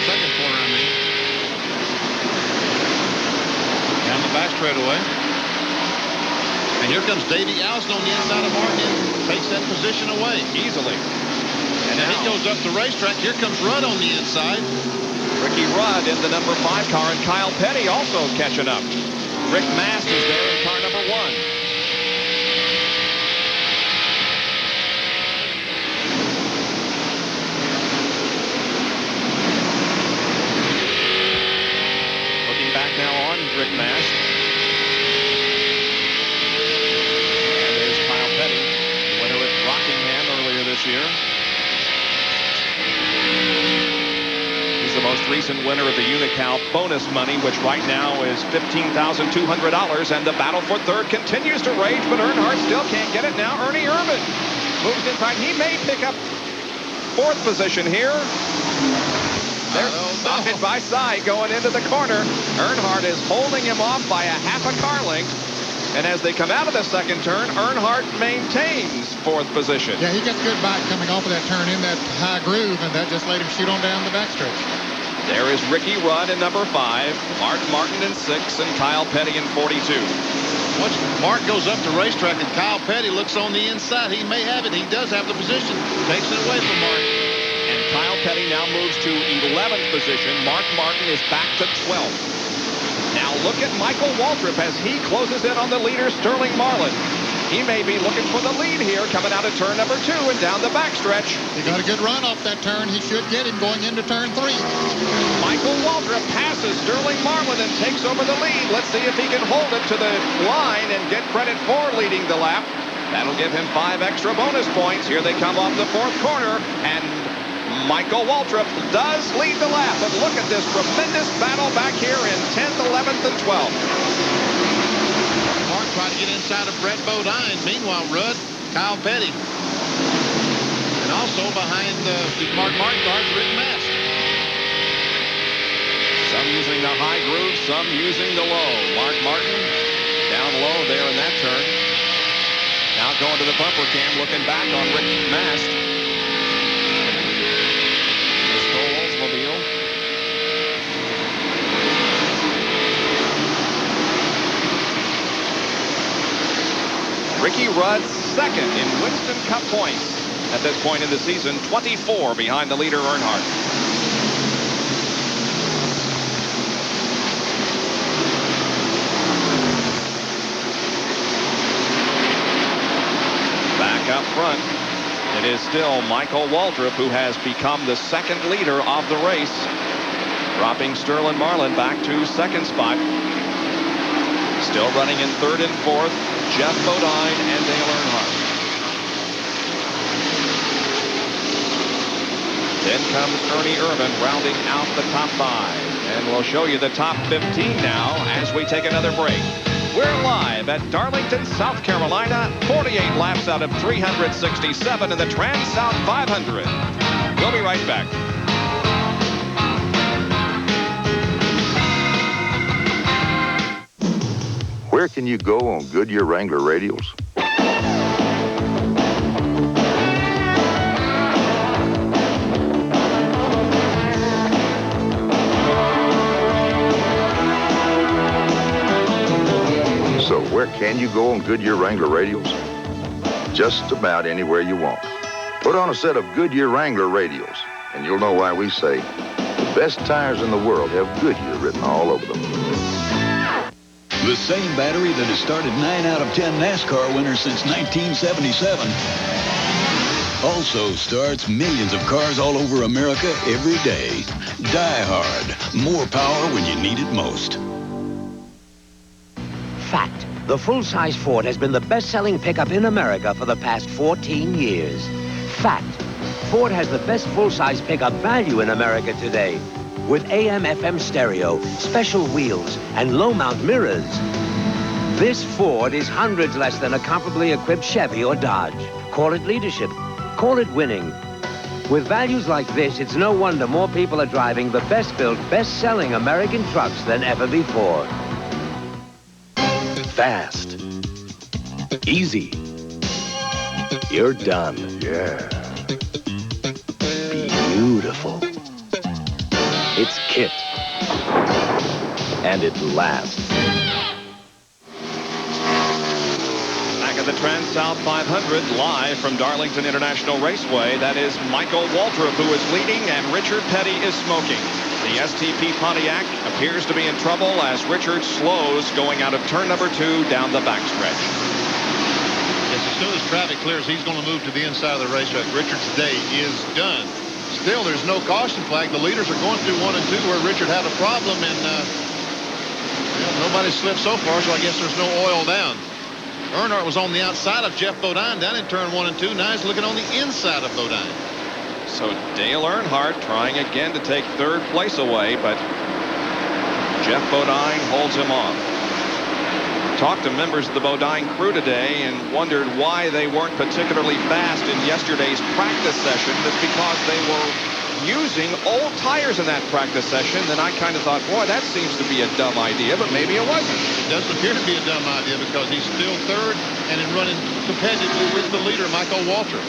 Second corner, I mean. Down the back straightaway. And here comes Davey Allison on the inside of Martin. Takes that position away easily. And now he goes up the racetrack. Here comes Rudd on the inside. Ricky Rudd in the number 5 car, and Kyle Petty also catching up. Rick Mast is there in car number 1. Rick Mast. And there's Kyle Petty, the winner at Rockingham earlier this year. He's the most recent winner of the Unocal bonus money, which right now is $15,200. And the battle for third continues to rage, but Earnhardt still can't get it. Now Ernie Irvan moves inside. He may pick up 4th position here. They're side by side going into the corner. Earnhardt is holding him off by a half a car length. And as they come out of the second turn, Earnhardt maintains 4th position. Yeah, he gets good bite coming off of that turn in that high groove, and that just let him shoot on down the backstretch. There is Ricky Rudd in number 5, Mark Martin in 6, and Kyle Petty in 42. Once Mark goes up the racetrack and Kyle Petty looks on the inside, he may have it. He does have the position. Takes it away from Mark. And Kyle Petty now moves to 11th position. Mark Martin is back to 12th. Now look at Michael Waltrip as he closes in on the leader, Sterling Marlin. He may be looking for the lead here coming out of turn number 2 and down the backstretch. He got a good run off that turn. He should get him going into turn 3. Michael Waltrip passes Sterling Marlin and takes over the lead. Let's see if he can hold it to the line and get credit for leading the lap. That'll give him 5 extra bonus points. Here they come off the 4th corner, and Michael Waltrip does lead the lap. But look at this tremendous battle back here in 10th, 11th, and 12th. Mark tried to get inside of Brett Bodine. Meanwhile, Rudd, Kyle Petty. And also behind Mark Martin's Rick Mast. Some using the high groove, some using the low. Mark Martin down low there in that turn. Now going to the bumper cam, looking back on Rick Mast. The Stoll Oldsmobile. Ricky Rudd second in Winston Cup points at this point in the season, 24 behind the leader Earnhardt. Back up front, it is still Michael Waltrip who has become the second leader of the race, dropping Sterling Marlin back to second spot. Still running in 3rd and 4th, Jeff Bodine and Dale Earnhardt. Then comes Ernie Irvan rounding out the top 5. And we'll show you the top 15 now as we take another break. We're live at Darlington, South Carolina, 48 laps out of 367 in the TranSouth 500. We'll be right back. Where can you go on Goodyear Wrangler radials? So where can you go on Goodyear Wrangler radials? Just about anywhere you want. Put on a set of Goodyear Wrangler radials, and you'll know why we say the best tires in the world have Goodyear written all over them. The same battery that has started 9 out of 10 NASCAR winners since 1977 also starts millions of cars all over America every day. Die hard. More power when you need it most. Fact. The full-size Ford has been the best-selling pickup in America for the past 14 years. Fact. Ford has the best full-size pickup value in America today. With AM/FM stereo, special wheels, and low-mount mirrors. This Ford is hundreds less than a comparably equipped Chevy or Dodge. Call it leadership. Call it winning. With values like this, it's no wonder more people are driving the best-built, best-selling American trucks than ever before. Fast. Easy. You're done. Yeah. Beautiful. It's Kit. And it lasts. Back at the TranSouth 500, live from Darlington International Raceway, that is Michael Waltrip who is leading and Richard Petty is smoking. The STP Pontiac appears to be in trouble as Richard slows going out of turn number 2 down the backstretch. Yes, as soon as traffic clears, he's going to move to the inside of the racetrack. Richard's day is done. Still, there's no caution flag. The leaders are going through 1 and 2 where Richard had a problem, and nobody slipped so far, so I guess there's no oil down. Earnhardt was on the outside of Jeff Bodine down in turn 1 and 2. Now he's looking on the inside of Bodine. So Dale Earnhardt trying again to take 3rd place away, but Jeff Bodine holds him off. Talked to members of the Bodine crew today and wondered why they weren't particularly fast in yesterday's practice session. That's because they were using old tires in that practice session. Then I kind of thought, boy, that seems to be a dumb idea, but maybe it wasn't. It doesn't appear to be a dumb idea because he's still 3rd and in running competitively with the leader, Michael Waltrip.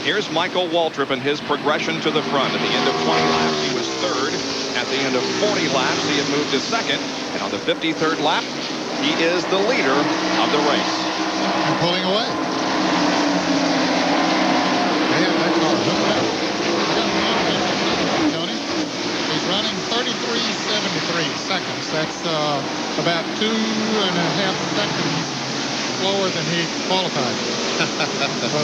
Here's Michael Waltrip and his progression to the front. At the end of 20 laps, he was 3rd. At the end of 40 laps, he had moved to 2nd. And on the 53rd lap, he is the leader of the race. And pulling away. They have that car hooked up. Tony. He's running 33.73 seconds. That's about 2.5 seconds slower than he qualified. So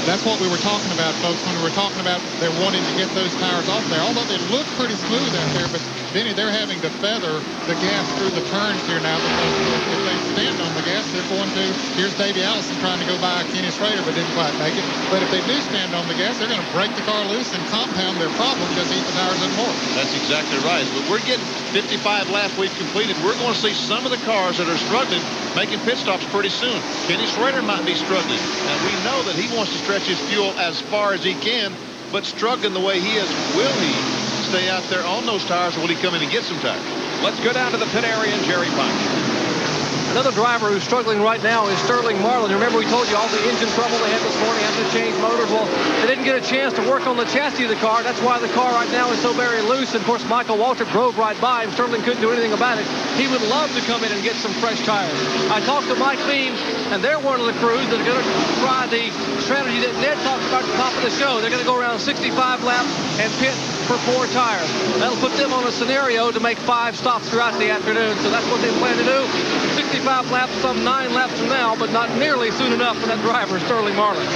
that's what we were talking about, folks, when we were talking about they're wanting to get those tires off there. Although they look pretty smooth out there, but Benny, they're having to feather the gas through the turns here now, because if they stand on the gas, they're going to, here's Davey Allison trying to go by Kenny Schrader, but didn't quite make it. But if they do stand on the gas, they're going to break the car loose and compound their problem, just eat the tires in more. That's exactly right. But we're getting 55 lap week completed. We're going to see some of the cars that are struggling making pit stops pretty soon. Kenny Schrader might be struggling, and we know that he wants to stretch his fuel as far as he can, but struggling the way he is, will he stay out there on those tires, or will he come in and get some tires? Let's go down to the pit area and Jerry Punch. Another driver who's struggling right now is Sterling Marlin. Remember, we told you all the engine trouble they had this morning, having to change motors. Well, they didn't get a chance to work on the chassis of the car. That's why the car right now is so very loose. And of course, Michael Waltrip drove right by him. Sterling couldn't do anything about it. He would love to come in and get some fresh tires. I talked to Mike Beam, and they're one of the crews that are going to try the strategy that Ned talked about at the top of the show. They're going to go around 65 laps and pit for 4 tires. That'll put them on a scenario to make 5 stops throughout the afternoon. So that's what they plan to do. 65 laps, some 9 laps from now, but not nearly soon enough for that driver, Sterling Marlin.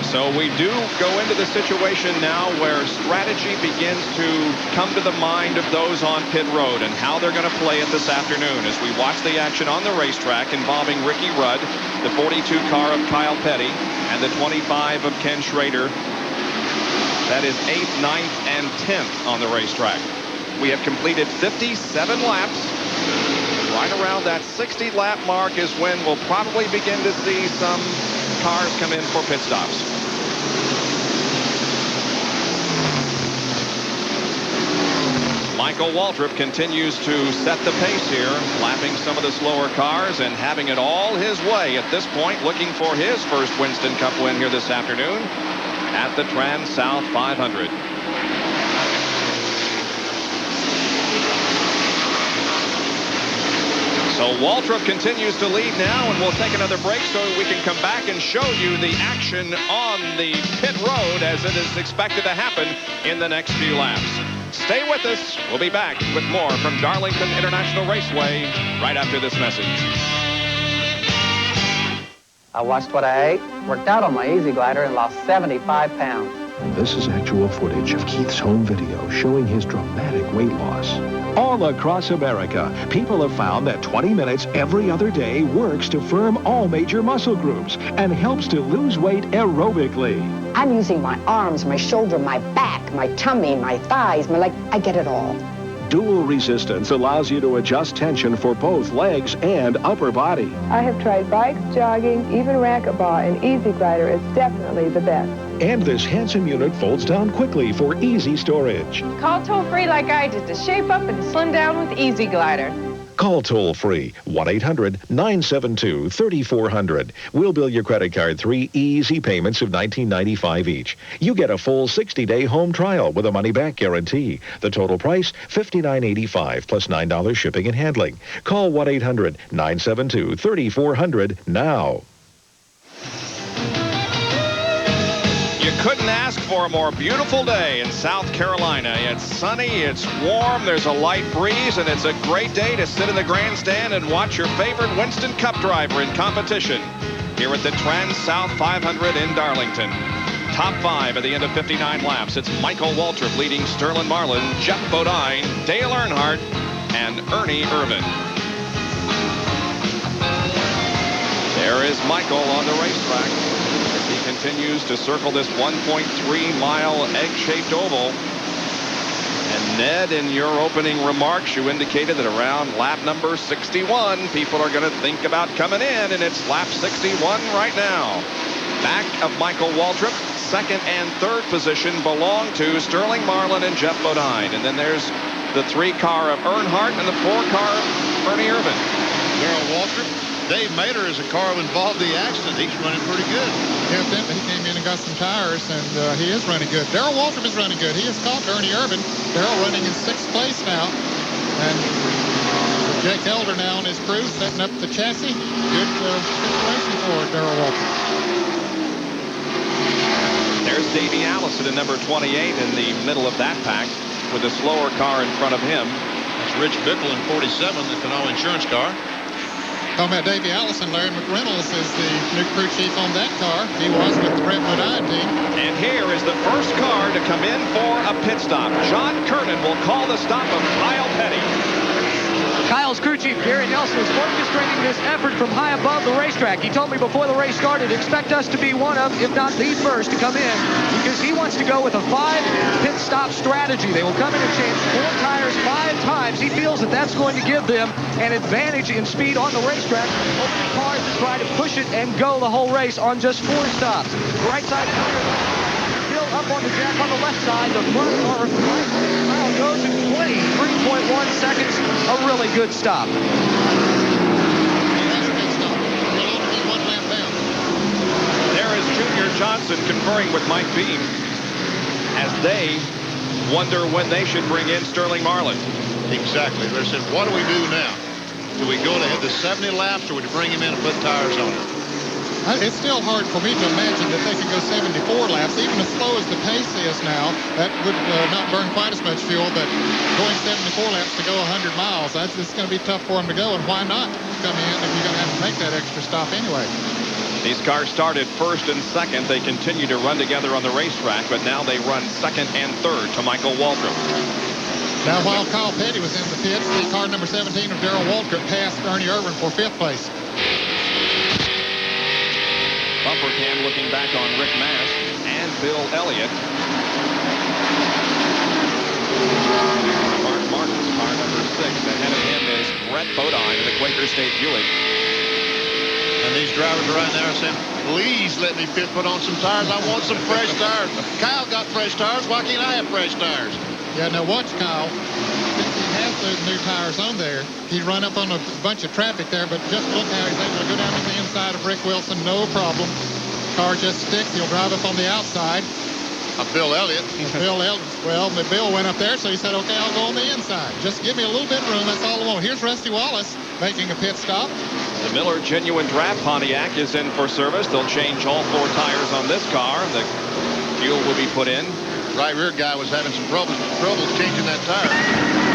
So we do go into the situation now where strategy begins to come to the mind of those on pit road and how they're going to play it this afternoon as we watch the action on the racetrack involving Ricky Rudd, the 42 car of Kyle Petty, and the 25 of Ken Schrader. That is 8th, 9th, and 10th on the racetrack. We have completed 57 laps. Right around that 60-lap mark is when we'll probably begin to see some cars come in for pit stops. Michael Waltrip continues to set the pace here, lapping some of the slower cars and having it all his way at this point, looking for his first Winston Cup win here this afternoon at the TranSouth 500. So Waltrip continues to lead now, and we'll take another break so we can come back and show you the action on the pit road as it is expected to happen in the next few laps. Stay with us. We'll be back with more from Darlington International Raceway right after this message. I watched what I ate, worked out on my Easy Glider, and lost 75 pounds. This is actual footage of Keith's home video showing his dramatic weight loss. All across America, people have found that 20 minutes every other day works to firm all major muscle groups and helps to lose weight aerobically. I'm using my arms, my shoulder, my back, my tummy, my thighs, my leg. I get it all. Dual resistance allows you to adjust tension for both legs and upper body. I have tried bikes, jogging, even racquetball, and Easy Glider is definitely the best. And this handsome unit folds down quickly for easy storage. Call toll-free like I did to shape up and slim down with Easy Glider. Call toll-free 1-800-972-3400. We'll bill your credit card 3 easy payments of $19.95 each. You get a full 60-day home trial with a money-back guarantee. The total price, $59.85 plus $9 shipping and handling. Call 1-800-972-3400 now. You couldn't ask for a more beautiful day in South Carolina. It's sunny, it's warm, there's a light breeze, and it's a great day to sit in the grandstand and watch your favorite Winston Cup driver in competition here at the TranSouth 500 in Darlington. Top 5 at the end of 59 laps. It's Michael Waltrip leading Sterling Marlin, Jeff Bodine, Dale Earnhardt, and Ernie Irvan. There is Michael on the racetrack. He continues to circle this 1.3-mile egg-shaped oval. And Ned, in your opening remarks, you indicated that around lap number 61, people are going to think about coming in, and it's lap 61 right now. Back of Michael Waltrip, second and third position belong to Sterling Marlin and Jeff Bodine. And then there's the 3-car of Earnhardt and the 4-car of Ernie Irvan. Darrell Waltrip. Dave Mater is a car involved in the accident. He's running pretty good. Yeah, he came in and got some tires, and he is running good. Darrell Waltrip is running good. He has caught Ernie Irvan. Darrell running in 6th place now. And Jake Elder now on his crew setting up the chassis. Good situation for Darrell Waltrip. There's Davey Allison in number 28 in the middle of that pack with a slower car in front of him. Rich Bickle in 47, the Kanawha Insurance car. Talking about Davey Allison, Larry McReynolds is the new crew chief on that car. He was with the Brett Bodine team. And here is the first car to come in for a pit stop. John Kernan will call the stop of Kyle Petty. Kyle's crew chief, Gary Nelson, is orchestrating this effort from high above the racetrack. He told me before the race started, expect us to be one of, if not the first, to come in, because he wants to go with a 5 pit stop strategy. They will come in and change 4 tires 5 times. He feels that that's going to give them an advantage in speed on the racetrack over the cars to try to push it and go the whole race on just 4 stops. The right side tire still up on the jack on the left side. The front car Kyle goes in 23.1 seconds. A really good stop. There is Junior Johnson conferring with Mike Beam as they wonder when they should bring in Sterling Marlin. Exactly. They said, what do we do now? Do we go ahead to 70 laps, or would we bring him in and put tires on it? It's still hard for me to imagine that they can go 74 laps, even as slow as the pace is now. That would not burn quite as much fuel, but going 74 laps to go 100 miles, it's going to be tough for them to go, and why not come in if you're going to have to make that extra stop anyway? These cars started first and second. They continue to run together on the racetrack, but now they run second and third to Michael Waltrip. Now, while Kyle Petty was in the pits, the car number 17 of Darrell Waltrip passed Ernie Irvin for 5th place. Bumper cam looking back on Rick Mast and Bill Elliott. Mark Martin's car number 6. Ahead of him is Brett Bodine in the Quaker State Buick. And these drivers right now are saying, please let me put on some tires. I want some fresh tires. Kyle got fresh tires. Why can't I have fresh tires? Yeah, now watch Kyle. Since he has those new tires on there, he run up on a bunch of traffic there, but just look how he's able to go down to the inside of Rick Wilson, no problem. Car just sticks. He'll drive up on the outside. Bill Elliott. Well, Bill went up there, so he said, okay, I'll go on the inside. Just give me a little bit of room. That's all I want. Here's Rusty Wallace making a pit stop. The Miller Genuine Draft Pontiac is in for service. They'll change all 4 tires on this car. The fuel will be put in. Right rear guy was having some trouble changing that tire.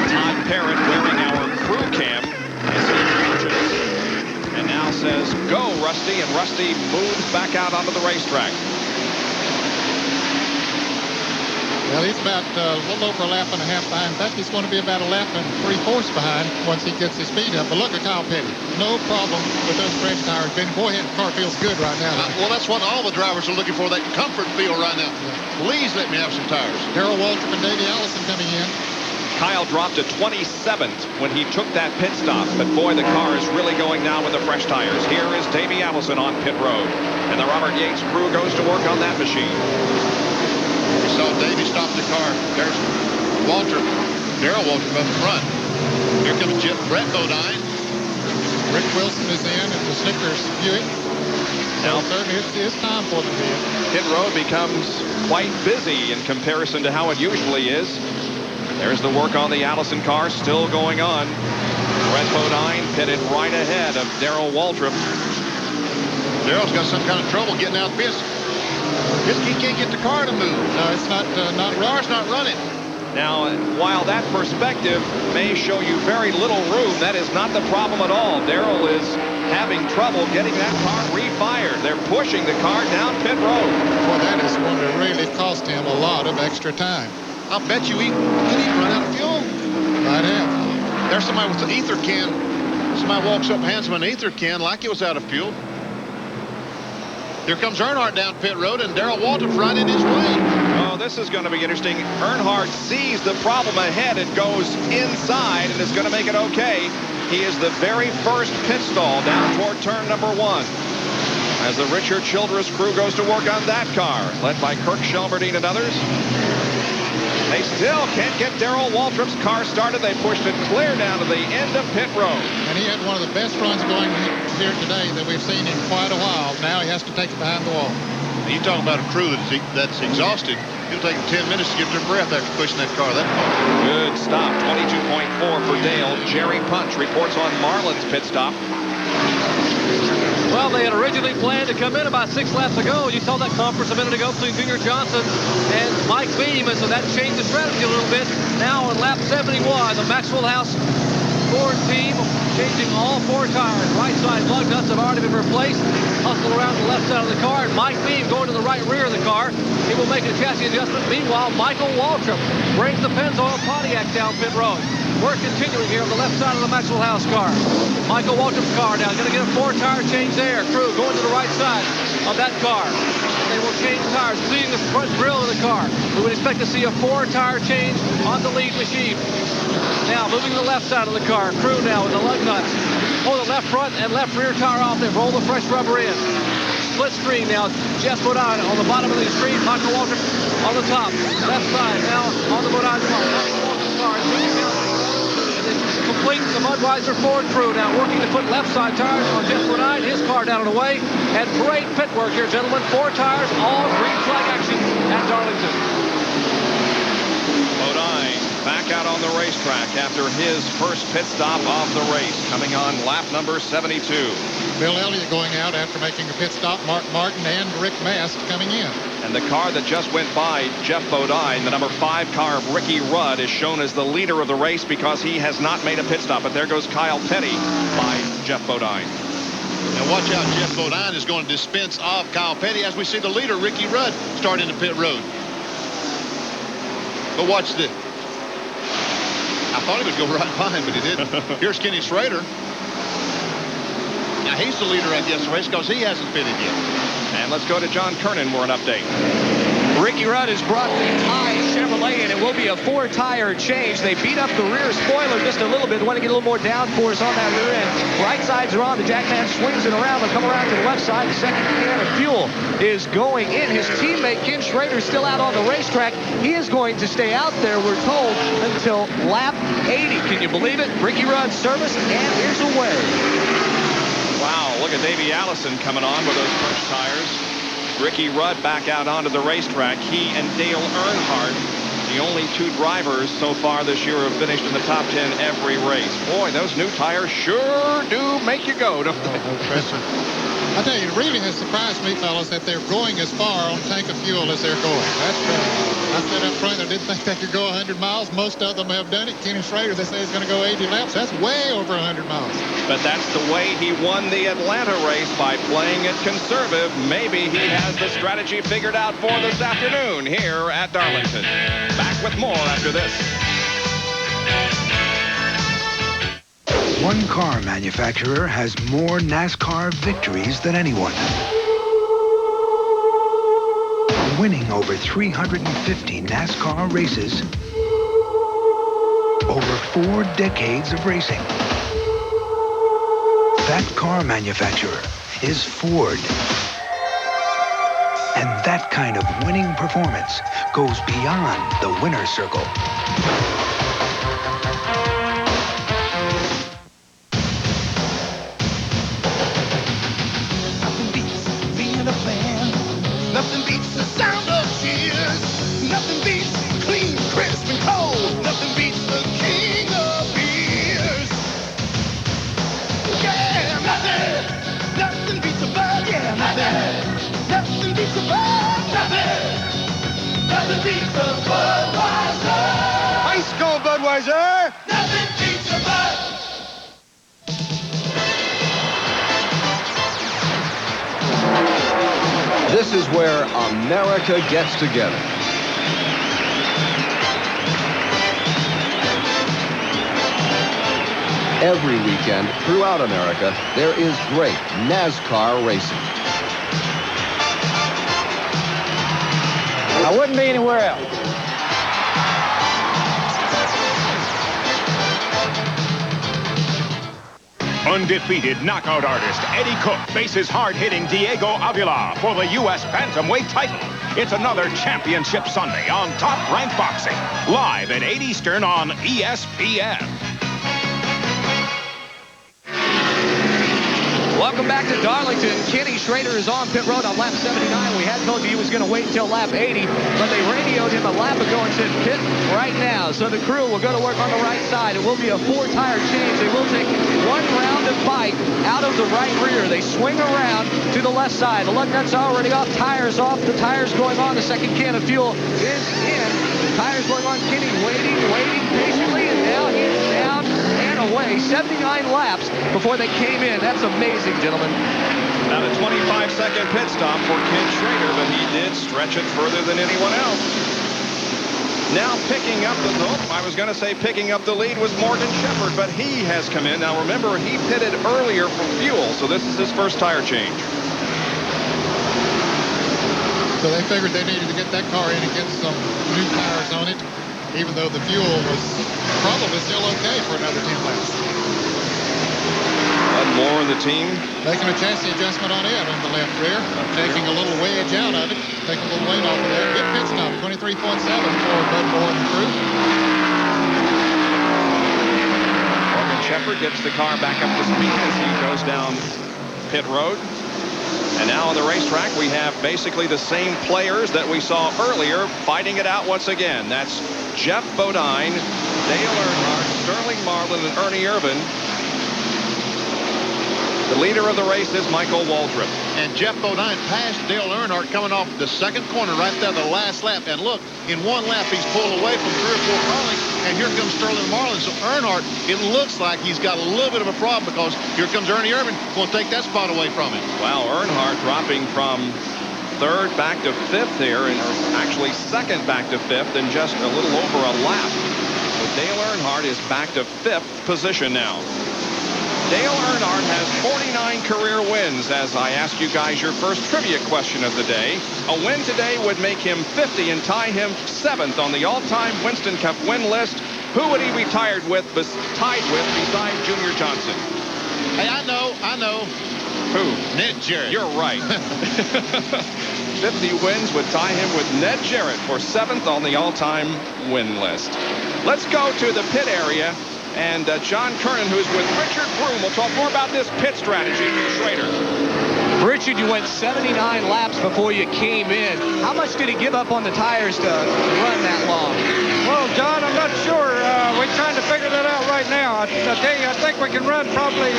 Todd Parrott, wearing our crew cam, as he changes. And now says, go, Rusty. And Rusty moves back out onto the racetrack. Well, he's about a little over a lap and a half behind. In fact, he's going to be about a lap and 3/4 behind once he gets his speed up. But look at Kyle Petty. No problem with those fresh tires. Ben, go ahead. The car feels good right now. Well, that's what all the drivers are looking for, that comfort feel right now. Please let me have some tires. Darrell Waltrip and Davey Allison coming in. Kyle dropped to 27th when he took that pit stop. But, boy, the car is really going now with the fresh tires. Here is Davey Allison on pit road. And the Robert Yates crew goes to work on that machine. We saw Davey stop the car. There's Waltrip, Darrell Waltrip up front. Here comes Brett Bodine. Rick Wilson is in at the Snickers Buick. Now, certainly it's time for them to be in. Pit road becomes quite busy in comparison to how it usually is. There's the work on the Allison car still going on. Brett Bodine pitted right ahead of Darrell Waltrip. Darrell's got some kind of trouble getting out of pits. He can't get the car to move. No, it's not the car's not running. Now, while that perspective may show you very little room, that is not the problem at all. Darrell is having trouble getting that car refired. They're pushing the car down pit road. Well, that is going to really cost him a lot of extra time. I'll bet you he run out of fuel. Might have. There's somebody with an ether can. Somebody walks up and hands him an ether can like it was out of fuel. Here comes Earnhardt down pit road, and Darrell Waltrip's right in his way. Oh, this is going to be interesting. Earnhardt sees the problem ahead and goes inside, and is going to make it okay. He is the very first pit stall down toward turn number 1. As the Richard Childress crew goes to work on that car, led by Kirk Shelmerdine and others. They still can't get Darrell Waltrip's car started. They pushed it clear down to the end of pit road. And he had one of the best runs going here today that we've seen in quite a while. Now he has to take it behind the wall. You talking about a crew that's exhausted. It'll take them 10 minutes to get their breath after pushing that car that far. Good stop. 22.4 for Dale. Jerry Punch reports on Marlin's pit stop. Well, they had originally planned to come in about 6 laps ago. You saw that conference a minute ago between Junior Johnson and Mike Beam, and so that changed the strategy a little bit. Now in lap 71, the Maxwell House Ford team changing all 4 tires. Right side lug nuts have already been replaced. Hustle around the left side of the car, and Mike Beam going to the right rear of the car. He will make a chassis adjustment. Meanwhile, Michael Waltrip brings the Pennzoil Pontiac down pit road. We're continuing here on the left side of the Maxwell House car. Michael Waltrip's car now going to get a 4-tire change there. Crew going to the right side of that car. They will change tires, including the front grille of the car. We would expect to see a 4-tire change on the lead machine. Now moving to the left side of the car. Crew now with the lug nuts. Pull the left front and left rear tire off. They roll the fresh rubber in. Split screen now. Jeff Bodine on the bottom of the screen. Michael Waltrip on the top. Left side now on the Bodine car. Michael Waltrip's car. Complete the Budweiser Ford crew now working to put left side tires on Jeff Bodine. His car down and away. And great pit work here, gentlemen. 4 tires, all green flag action at Darlington. Bodine back out on the racetrack after his first pit stop of the race, coming on lap number 72. Bill Elliott going out after making a pit stop. Mark Martin and Rick Mast coming in. And the car that just went by Jeff Bodine, the number 5 car of Ricky Rudd, is shown as the leader of the race because he has not made a pit stop. But there goes Kyle Petty by Jeff Bodine. Now watch out, Jeff Bodine is going to dispense off Kyle Petty as we see the leader, Ricky Rudd, start into pit road. But watch this. I thought he would go right by him, but he didn't. Here's Kenny Schrader. Now he's the leader at this race because he hasn't pitted yet. And let's go to John Kernan for an update. Ricky Rudd has brought the Thai Chevrolet, and it will be a 4-tire change. They beat up the rear spoiler just a little bit. Want to get a little more downforce on that rear end. Right sides are on. The jackman swings it around. They'll come around to the left side. The second can of fuel is going in. His teammate, Ken Schrader, is still out on the racetrack. He is going to stay out there, we're told, until lap 80. Can you believe it? Ricky Rudd service, and here's away. Wow, look at Davey Allison coming on with those fresh tires. Ricky Rudd back out onto the racetrack. He and Dale Earnhardt, the only 2 drivers so far this year, have finished in the top 10 every race. Boy, those new tires sure do make you go, don't they? I tell you, it really has surprised me, fellas, that they're going as far on tank of fuel as they're going. That's I said up front, I didn't think they could go 100 miles. Most of them have done it. Kenny Schrader, they say, is going to go 80 laps. That's way over 100 miles. But that's the way he won the Atlanta race, by playing it conservative. Maybe he has the strategy figured out for this afternoon here at Darlington. Back with more after this. One car manufacturer has more NASCAR victories than anyone. Winning over 350 NASCAR races. Over 4 decades of racing. That car manufacturer is Ford. And that kind of winning performance goes beyond the winner's circle. Nothing beats the sound of cheers. Nothing beats clean, crisp, and cold. Nothing beats the king of beers. Yeah, nothing. Nothing beats a bud. Yeah, nothing. Nothing beats a bud. Nothing. Nothing beats a Budweiser. Ice cold Budweiser. Nothing beats a bud. This is where America gets together. Every weekend throughout America, there is great NASCAR racing. I wouldn't be anywhere else. Undefeated knockout artist Eddie Cook faces hard-hitting Diego Avila for the U.S. Bantamweight title. It's another Championship Sunday on Top Rank Boxing, live at 8 Eastern on ESPN. Welcome Welcome back to Darlington. Kenny Schrader is on pit road on lap 79. We had told you he was going to wait until lap 80, but they radioed him a lap ago and said pit right now. So the crew will go to work on the right side. It will be a 4-tire change. They will take 1 round of bite out of the right rear. They swing around to the left side. The lug nuts are already off, tires off. The tires going on. The second can of fuel is in. The tires going on. Kenny waiting patiently, and now he's down and away. 79 laps before they came in. That's amazing, gentlemen. About a 25-second pit stop for Ken Schrader, but he did stretch it further than anyone else. Now picking up picking up the lead was Morgan Shepherd, but he has come in. Now remember, he pitted earlier for fuel, so this is his first tire change. So they figured they needed to get that car in and get some new tires on it, even though the fuel was probably still okay for another 10 laps. Bud Moore and the team making a chassis adjustment on it on the left rear, taking a little wedge out of it, taking a little weight off of there. Good pit stop, 23.7 for Bud Moore and the crew. Morgan Shepherd gets the car back up to speed as he goes down pit road. And now on the racetrack, we have basically the same players that we saw earlier fighting it out once again. That's Jeff Bodine, Dale Earnhardt, Sterling Marlin, and Ernie Irvan. The leader of the race is Michael Waltrip. And Jeff Bodine passed Dale Earnhardt coming off the second corner right there, the last lap. And look, in one lap, he's pulled away from 3 or 4 cars, and here comes Sterling Marlin. So Earnhardt, it looks like he's got a little bit of a problem because here comes Ernie Irvan, going to take that spot away from him. Wow, Earnhardt dropping from 3rd back to 5th here, and actually 2nd back to 5th in just a little over a lap. So Dale Earnhardt is back to 5th position now. Dale Earnhardt has 49 career wins. As I ask you guys your first trivia question of the day, a win today would make him 50 and tie him 7th on the all-time Winston Cup win list. Who would he be tied with besides Junior Johnson? Hey, I know. Who? Ned Jarrett. You're right. 50 wins would tie him with Ned Jarrett for 7th on the all-time win list. Let's go to the pit area. And John Kernan, who's with Richard Broom, will talk more about this pit strategy for Schrader. Richard, you went 79 laps before you came in. How much did he give up on the tires to run that long? Well, John, I'm not sure. We're trying to figure that out right now. I tell you, I think we can run probably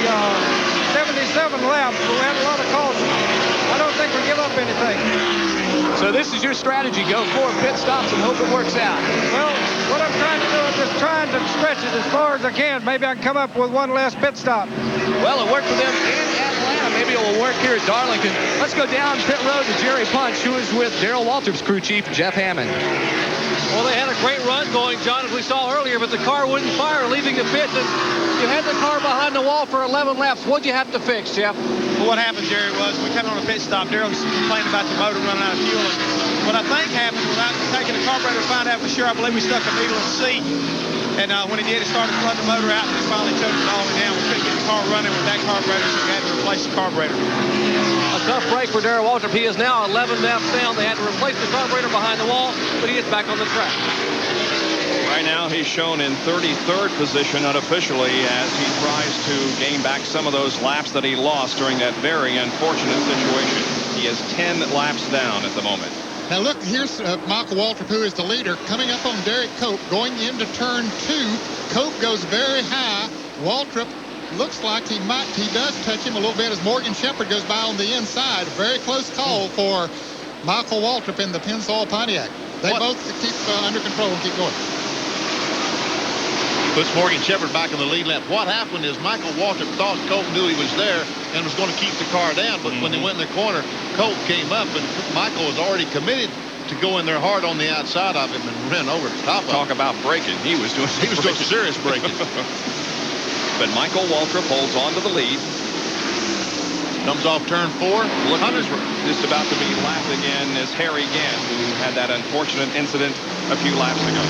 77 laps. We had a lot of caution. I don't think we give up anything. So this is your strategy. Go 4 pit stops and hope it works out. Well, what I'm trying to do is just trying to stretch it as far as I can. Maybe I can come up with 1 last pit stop. Well, it worked for them in Atlanta. Maybe it will work here at Darlington. Let's go down pit road to Jerry Punch, who is with Darrell Waltrip's crew chief, Jeff Hammond. Well, they had a great run going, John, as we saw earlier, but the car wouldn't fire leaving the pit. You had the car behind the wall for 11 laps. What'd you have to fix, Jeff? Well, what happened, Jerry, was we came on a pit stop. Darrell was complaining about the motor running out of fuel. And what I think happened, without taking the carburetor to find out for sure, I believe we stuck a needle in the seat. And when he did, it started flooding the motor out, and we finally choked it all the way down. We couldn't get the car running with that carburetor, so we had to replace the carburetor. A tough break for Darrell Waltrip. He is now 11 laps down. They had to replace the carburetor behind the wall, but he is back on the track. Right now, he's shown in 33rd position unofficially as he tries to gain back some of those laps that he lost during that very unfortunate situation. He is 10 laps down at the moment. Now look, here's Michael Waltrip, who is the leader, coming up on Derek Cope, going into turn 2. Cope goes very high. Waltrip looks like he does touch him a little bit as Morgan Shepherd goes by on the inside. Very close call for Michael Waltrip in the Pennzoil Pontiac. They both keep under control and keep going. Puts Morgan Shepherd back in the lead lap. What happened is Michael Waltrip thought Colt knew he was there and was going to keep the car down, but when they went in the corner, Colt came up, and Michael was already committed to go in there hard on the outside of him and ran over the top of him. Talk about braking. He was doing serious braking. But Michael Waltrip holds on to the lead. Comes off turn 4. Hunter's just about to be lapped again as Harry Gant, who had that unfortunate incident a few laps ago.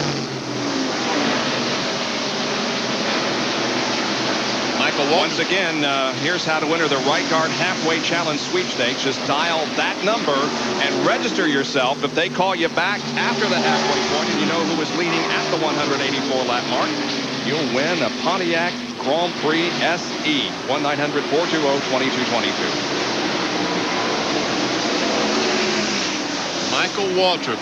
Once again, here's how to enter the Right Guard Halfway Challenge sweepstakes. Just dial that number and register yourself. If they call you back after the halfway point and you know who is leading at the 184 lap mark, you'll win a Pontiac Grand Prix SE. 1-900-420-2222. Michael Waltrip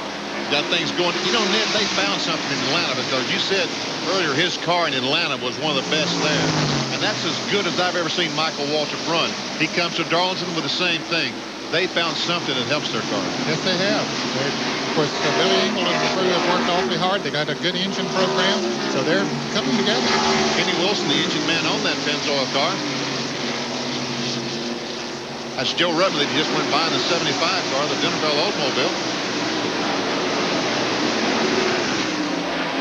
got things going. You know, Ned, they found something in Atlanta, because you said earlier his car in Atlanta was one of the best there. And that's as good as I've ever seen Michael Waltrip run. He comes to Darlington with the same thing. They found something that helps their car. Yes, they have. Of course, Billy Engel and the crew have worked awfully hard. They got a good engine program, so they're coming together. Kenny Wilson, the engine man on that Pennzoil car. That's Joe Rutledge. He just went by in the 75 car, the Denver Oldsmobile.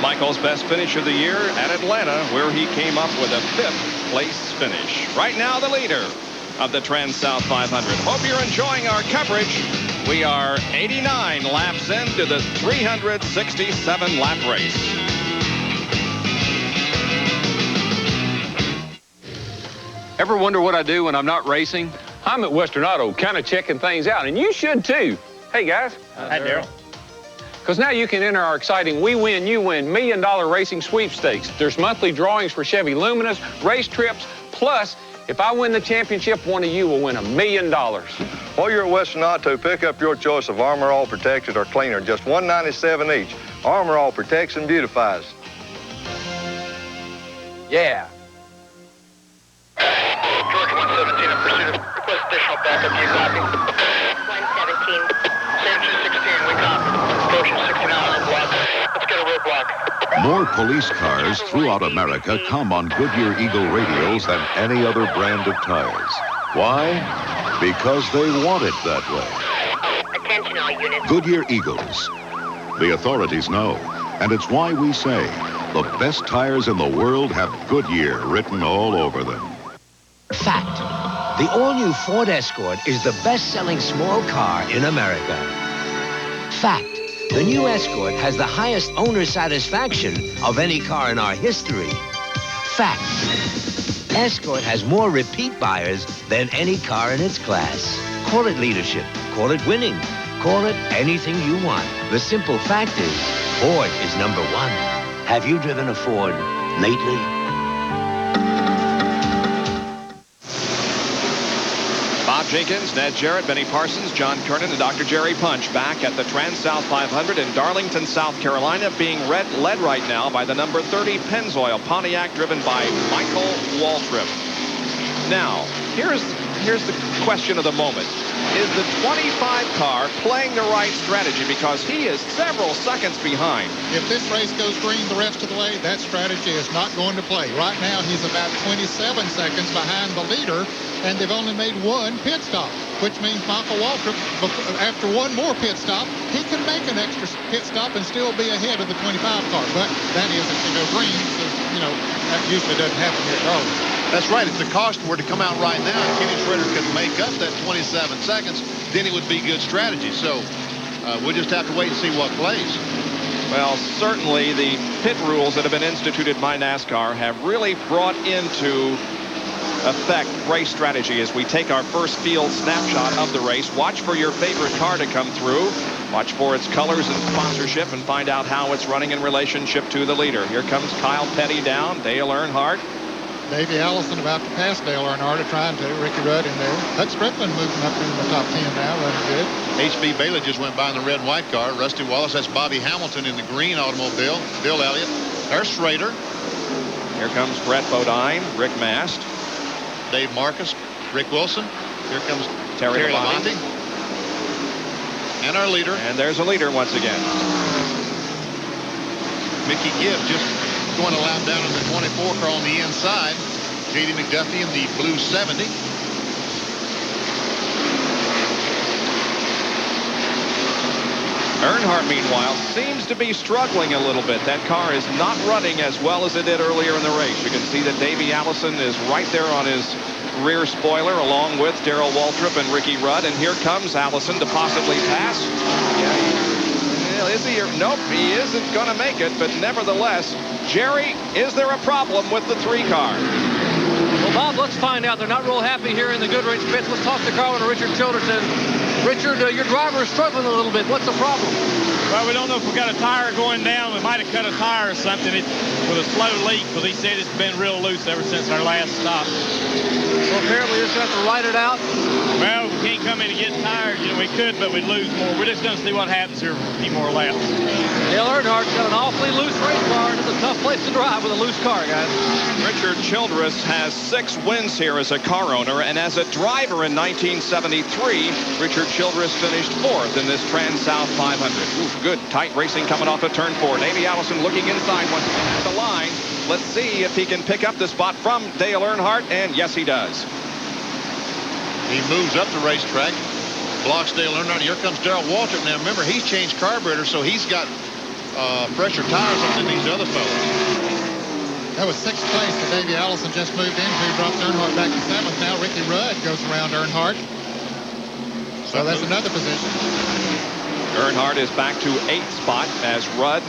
Michael's best finish of the year at Atlanta, where he came up with a 5th place finish. Right now, the leader of the TranSouth 500. Hope you're enjoying our coverage. We are 89 laps into the 367 lap race. Ever wonder what I do when I'm not racing? I'm at Western Auto, kind of checking things out, and you should too. Hey guys. Hi, Daryl. Because now you can enter our exciting We Win, You Win $1 million racing sweepstakes. There's monthly drawings for Chevy Luminas, race trips, plus if I win the championship, one of you will win $1 million. While you're at Western Auto, pick up your choice of Armor All Protected or Cleaner, just $197 each. Armor All protects and beautifies. Yeah. George 117 in pursuit of request additional backup. Do you copy? 117. San 216, we copy. Approaching 69 on the block. Let's get a roadblock. More police cars throughout America come on Goodyear Eagle radials than any other brand of tires. Why? Because they want it that way. Attention all units. Goodyear Eagles. The authorities know, and it's why we say the best tires in the world have Goodyear written all over them. Fact. The all-new Ford Escort is the best-selling small car in America. Fact. The new Escort has the highest owner satisfaction of any car in our history. Fact. Escort has more repeat buyers than any car in its class. Call it leadership. Call it winning. Call it anything you want. The simple fact is, Ford is #1. Have you driven a Ford lately? Bob Jenkins, Ned Jarrett, Benny Parsons, John Kernan, and Dr. Jerry Punch back at the TranSouth 500 in Darlington, South Carolina, being led right now by the number 30 Pennzoil Pontiac, driven by Michael Waltrip. Now, here's the question of the moment. Is the 25 car playing the right strategy? Because he is several seconds behind. If this race goes green the rest of the way, that strategy is not going to play. Right now, he's about 27 seconds behind the leader, and they've only made one pit stop, which means Michael Waltrip, after one more pit stop, he can make an extra pit stop and still be ahead of the 25 car. But that is if they go green, so, you know, that usually doesn't happen here at Darlington. That's right. If the caution were to come out right now and Kenny Schrader could make up that 27 seconds, then it would be good strategy. So we'll just have to wait and see what plays. Well, certainly the pit rules that have been instituted by NASCAR have really brought into effect race strategy as we take our first field snapshot of the race. Watch for your favorite car to come through. Watch for its colors and sponsorship and find out how it's running in relationship to the leader. Here comes Kyle Petty down, Dale Earnhardt. Davey Allison about to pass Dale Earnhardt, trying to. Ricky Rudd in there. Hut Strickland moving up into the top 10 now, running good. H.B. Bailey just went by in the red and white car. Rusty Wallace, that's Bobby Hamilton in the green automobile. Bill Elliott, there's Schrader. Here comes Brett Bodine, Rick Mast. Dave Marcus, Rick Wilson. Here comes Terry Labonte. And our leader. And there's a leader once again. Mickey Gibb just going to lap down in the 24 car on the inside. J.D. McDuffie in the blue 70. Earnhardt, meanwhile, seems to be struggling a little bit. That car is not running as well as it did earlier in the race. You can see that Davey Allison is right there on his rear spoiler, along with Darrell Waltrip and Ricky Rudd. And here comes Allison to possibly pass. Is he? Nope, he isn't going to make it. But nevertheless, Jerry, is there a problem with the 3 car? Well, Bob, let's find out. They're not real happy here in the Goodrich pits. Let's talk to Carl and Richard Childerton. Richard, your driver is struggling a little bit. What's the problem? Well, we don't know if we got a tire going down. We might have cut a tire or something with a slow leak, because he said it's been real loose ever since our last stop. So apparently we're just going to have to ride it out. Well, we can't come in and get tires. You know, we could, but we'd lose more. We're just going to see what happens here for a few more laps. Dale Earnhardt's got an awfully loose race car, and it's a tough place to drive with a loose car, guys. Richard Childress has 6 wins here as a car owner, and as a driver in 1973, Richard Childress finished 4th in this TranSouth 500. Ooh, good, tight racing coming off of turn 4. Davey Allison looking inside once again at the line. Let's see if he can pick up the spot from Dale Earnhardt, and yes, he does. He moves up the racetrack, blocks Dale Earnhardt. Here comes Darrell Waltrip. Now, remember, he's changed carburetor, so he's got fresher tires than these other fellows. That was 6th place that Davey Allison just moved into, drops Earnhardt back to 7th. Now Ricky Rudd goes around Earnhardt. So that's another position. Earnhardt is back to 8th spot as Rudd.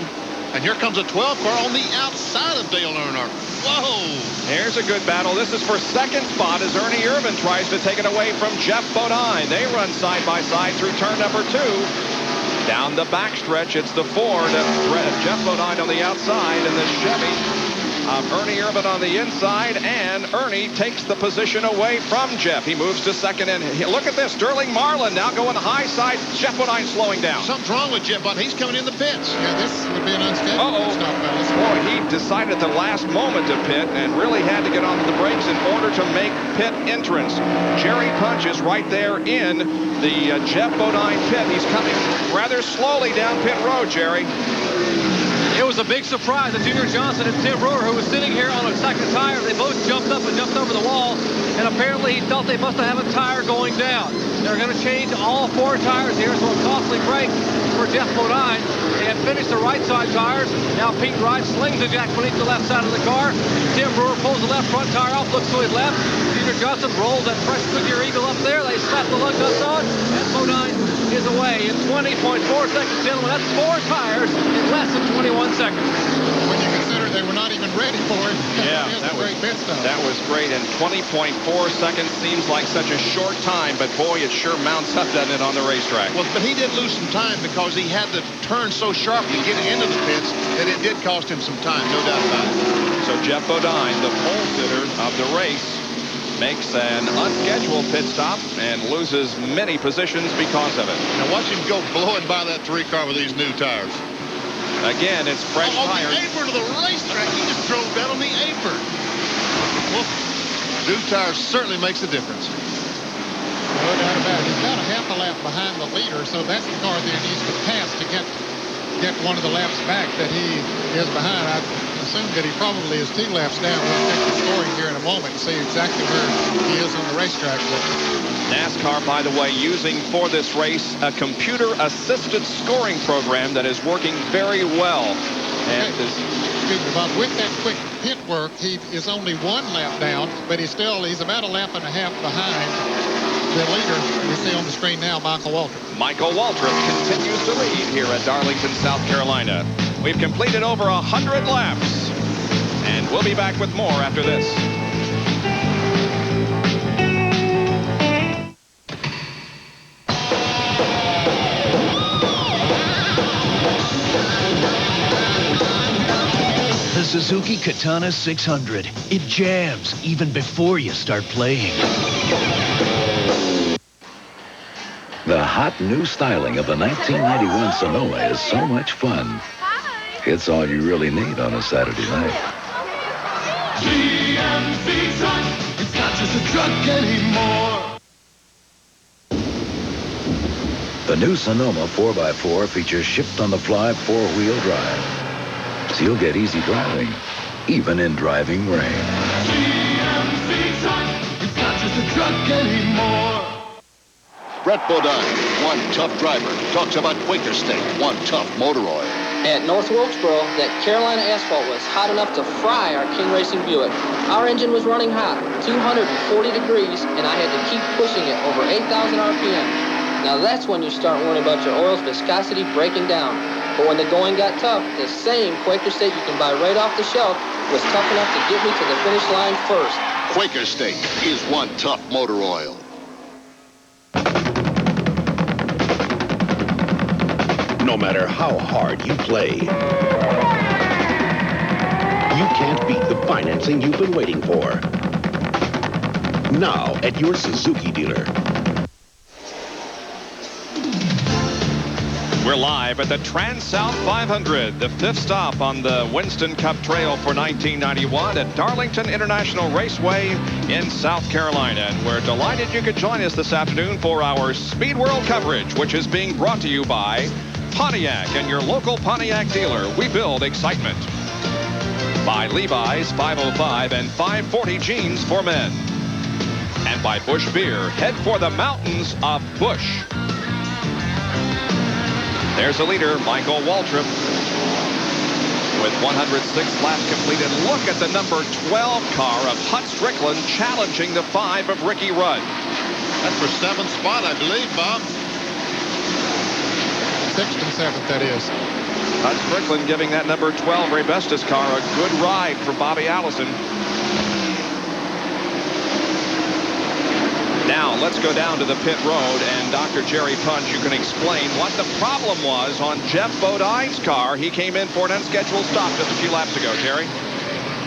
And here comes a 12 car on the outside of Dale Earnhardt. Whoa! Here's a good battle. This is for 2nd spot as Ernie Irvin tries to take it away from Jeff Bodine. They run side by side through turn number 2. Down the backstretch, it's the Ford of Jeff Bodine on the outside and the Chevy of Ernie Irvin on the inside, and Ernie takes the position away from Jeff. He moves to 2nd, and look at this. Sterling Marlin now going high side. Jeff Bodine slowing down. Something's wrong with Jeff Bodine. He's coming in the pits. Yeah, this would be an unscheduled stop, fellas. Boy, he decided at the last moment to pit and really had to get onto the brakes in order to make pit entrance. Jerry Punch is right there in the Jeff Bodine pit. He's coming rather slowly down pit road, Jerry. It was a big surprise that Junior Johnson and Tim Brewer, who was sitting here on a 2nd tire, they both jumped up and jumped over the wall, and apparently he thought they must have a tire going down. They're going to change all 4 tires here, so a costly break for Jeff Bodine. They had finished the right side tires. Now Pete Wright slings the jack beneath the left side of the car. Tim Brewer pulls the left front tire off, looks to his left. Junior Johnson rolls that fresh Goodyear Eagle up there. They slap the lug nuts on, and Bodine is away in 20.4 seconds, gentlemen. That's 4 tires in less than 21 seconds. When you consider they were not even ready for it. Yeah, that was great pit stop. That was great, and 20.4 seconds seems like such a short time, but boy, it sure mounts up, doesn't it, on the racetrack? Well, but he did lose some time because he had to turn so sharply to get into the pits that it did cost him some time, no doubt about it. So Jeff Bodine, the pole sitter of the race, makes an unscheduled pit stop and loses many positions because of it. Now watch him go blowing by that 3 car with these new tires. Again, it's fresh tires. On the apron of the racetrack, he just drove down on the apron. Well, new tires certainly makes a difference. No doubt about it. He's about a half a lap behind the leader, so that's the car that he needs to pass to get one of the laps back that he is behind. I assume that he probably is 2 laps down. We'll check the scoring here in a moment and see exactly where he is on the racetrack. NASCAR, by the way, using for this race a computer-assisted scoring program that is working very well. And excuse me, Bob, with that quick pit work, he is only 1 lap down, but he's about a lap and a half behind the leader we see on the screen now, Michael Waltrip. Michael Waltrip continues to lead here at Darlington, South Carolina. We've completed over 100 laps, and we'll be back with more after this. The Suzuki Katana 600. It jams even before you start playing. The hot new styling of the 1991 Sonoma is so much fun. It's all you really need on a Saturday night. GMC truck, it's not just a truck anymore. The new Sonoma 4x4 features shift-on-the-fly 4-wheel drive. So you'll get easy driving, even in driving rain. GMC truck, it's not just a truck anymore. Brett Bodine, one tough driver, talks about Quaker State, one tough motor oil. At North Wilkesboro, that Carolina asphalt was hot enough to fry our King Racing Buick. Our engine was running hot, 240 degrees, and I had to keep pushing it over 8,000 RPM. Now that's when you start worrying about your oil's viscosity breaking down. But when the going got tough, the same Quaker State you can buy right off the shelf was tough enough to get me to the finish line first. Quaker State is one tough motor oil. No matter how hard you play, you can't beat the financing you've been waiting for. Now at your Suzuki dealer. We're live at the TranSouth 500, the fifth stop on the Winston Cup Trail for 1991 at Darlington International Raceway in South Carolina. And we're delighted you could join us this afternoon for our Speed World coverage, which is being brought to you by Pontiac and your local Pontiac dealer. We build excitement. By Levi's 505 and 540 jeans for men. And by Busch Beer. Head for the mountains of Busch. There's the leader, Michael Waltrip, with 106 laps completed. Look at the number 12 car of Hut Strickland challenging the 5 of Ricky Rudd. That's for 7th spot, I believe, Bob. 6th and 7th, that is. Hut Strickland giving that number 12 Ray Bestis car a good ride for Bobby Allison. Now, let's go down to the pit road, and Dr. Jerry Punch, you can explain what the problem was on Jeff Bodine's car. He came in for an unscheduled stop just a few laps ago, Terry.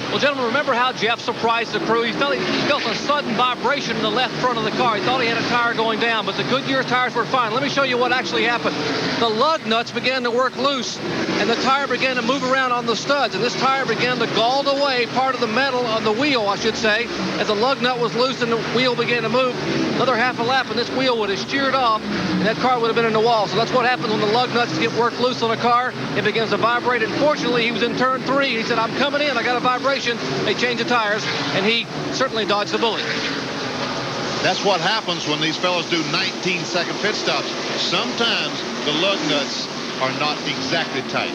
Well, gentlemen, remember how Jeff surprised the crew? He felt a sudden vibration in the left front of the car. He thought he had a tire going down, but the Goodyear tires were fine. Let me show you what actually happened. The lug nuts began to work loose, and the tire began to move around on the studs, and this tire began to gall away part of the metal of the wheel, I should say, as the lug nut was loose and the wheel began to move. Another half a lap, and this wheel would have sheared off, and that car would have been in the wall. So that's what happens when the lug nuts get worked loose on a car. It begins to vibrate. And fortunately, he was in turn 3. He said, I'm coming in. I got a vibration. They changed the tires, and he certainly dodged the bullet. That's what happens when these fellows do 19-second pit stops. Sometimes the lug nuts are not exactly tight.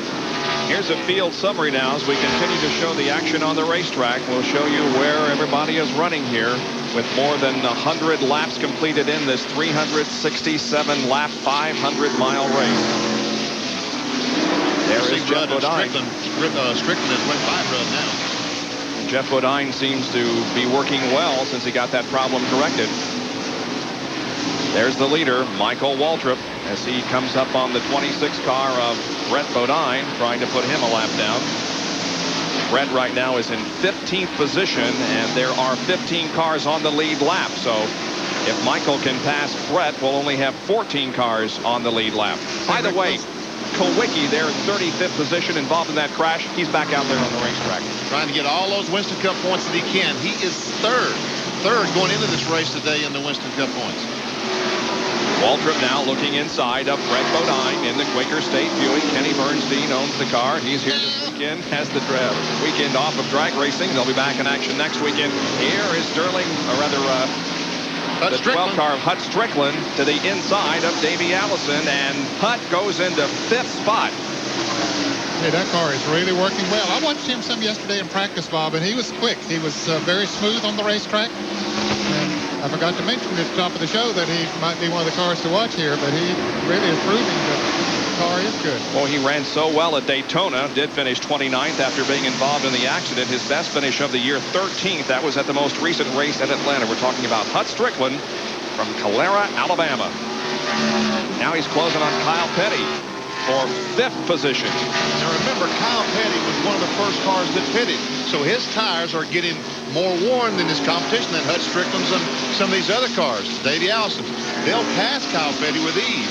Here's a field summary now as we continue to show the action on the racetrack. We'll show you where everybody is running here with more than 100 laps completed in this 367-lap, 500-mile race. There is Jeff Bodine. Strickland has went by Rudd now. Jeff Bodine seems to be working well since he got that problem corrected. There's the leader, Michael Waltrip, as he comes up on the 26 car of Brett Bodine, trying to put him a lap down. Brett right now is in 15th position, and there are 15 cars on the lead lap. So if Michael can pass Brett, we'll only have 14 cars on the lead lap. By the way, Kowicki there in 35th position, involved in that crash. He's back out there on the racetrack. Trying to get all those Winston Cup points that he can. He is third going into this race today in the Winston Cup points. Waltrip now looking inside of Brett Bodine in the Quaker State Buick. Kenny Bernstein owns the car. He's here this weekend, has the weekend off of drag racing. They'll be back in action next weekend. Here is the 12 car of Hut Strickland to the inside of Davey Allison, and Hut goes into 5th spot. Hey, that car is really working well. I watched him some yesterday in practice, Bob, and he was quick. He was very smooth on the racetrack. And I forgot to mention at the top of the show that he might be one of the cars to watch here, but he really is proving that the car is good. Well, he ran so well at Daytona, did finish 29th after being involved in the accident. His best finish of the year, 13th. That was at the most recent race at Atlanta. We're talking about Hut Strickland from Calera, Alabama. Now he's closing on Kyle Petty for 5th position. Now remember, Kyle Petty was one of the first cars that pitted, so his tires are getting more worn than his competition than Hut Strickland's and some of these other cars. Davey Allison, they'll pass Kyle Petty with ease.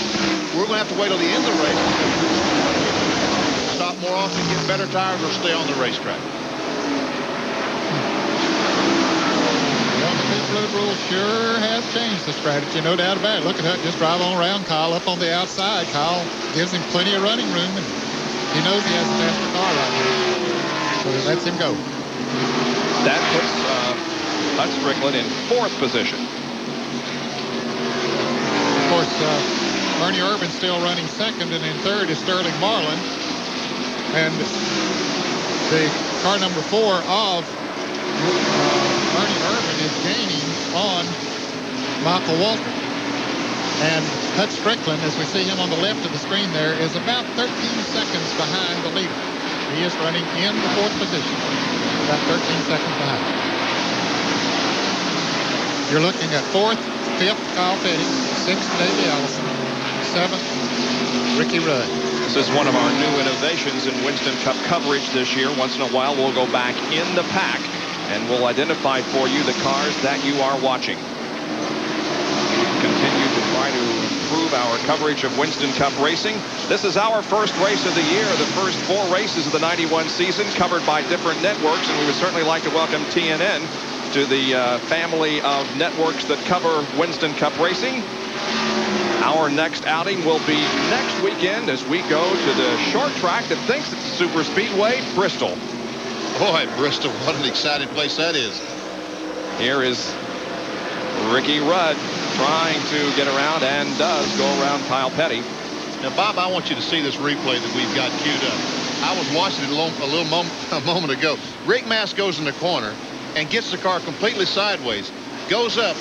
We're going to have to wait till the end of the race. Stop more often, get better tires, or stay on the racetrack. Well, the pit road rule sure has changed the strategy, no doubt about it. Look at Hut just drive on around Kyle up on the outside. Kyle gives him plenty of running room, and he knows he has a faster car right now. So he lets him go. That puts Hut Strickland in 4th position. Of course, Bernie Urban's still running 2nd, and in 3rd is Sterling Marlin. And the car number 4 of Bernie Urban is gaining on Michael Waltrip. And Hut Strickland, as we see him on the left of the screen there, is about 13 seconds behind the leader. He is running in the 4th position, about 13 seconds behind. You're looking at 4th, 5th, Kyle Petty, 6th, Davey Allison, 7th, Ricky Rudd. This is one of our new innovations in Winston Cup coverage this year. Once in a while, we'll go back in the pack and we'll identify for you the cars that you are watching. We continue to try to improve our coverage of Winston Cup racing. This is our first race of the year, the first 4 races of the 91 season, covered by different networks, and we would certainly like to welcome TNN to the family of networks that cover Winston Cup racing. Our next outing will be next weekend as we go to the short track that thinks it's super speedway, Bristol. Boy, Bristol, what an exciting place that is. Here is Ricky Rudd trying to get around and does go around Kyle Petty. Now, Bob, I want you to see this replay that we've got queued up. I was watching it a moment ago. Rick Mast goes in the corner and gets the car completely sideways, goes up,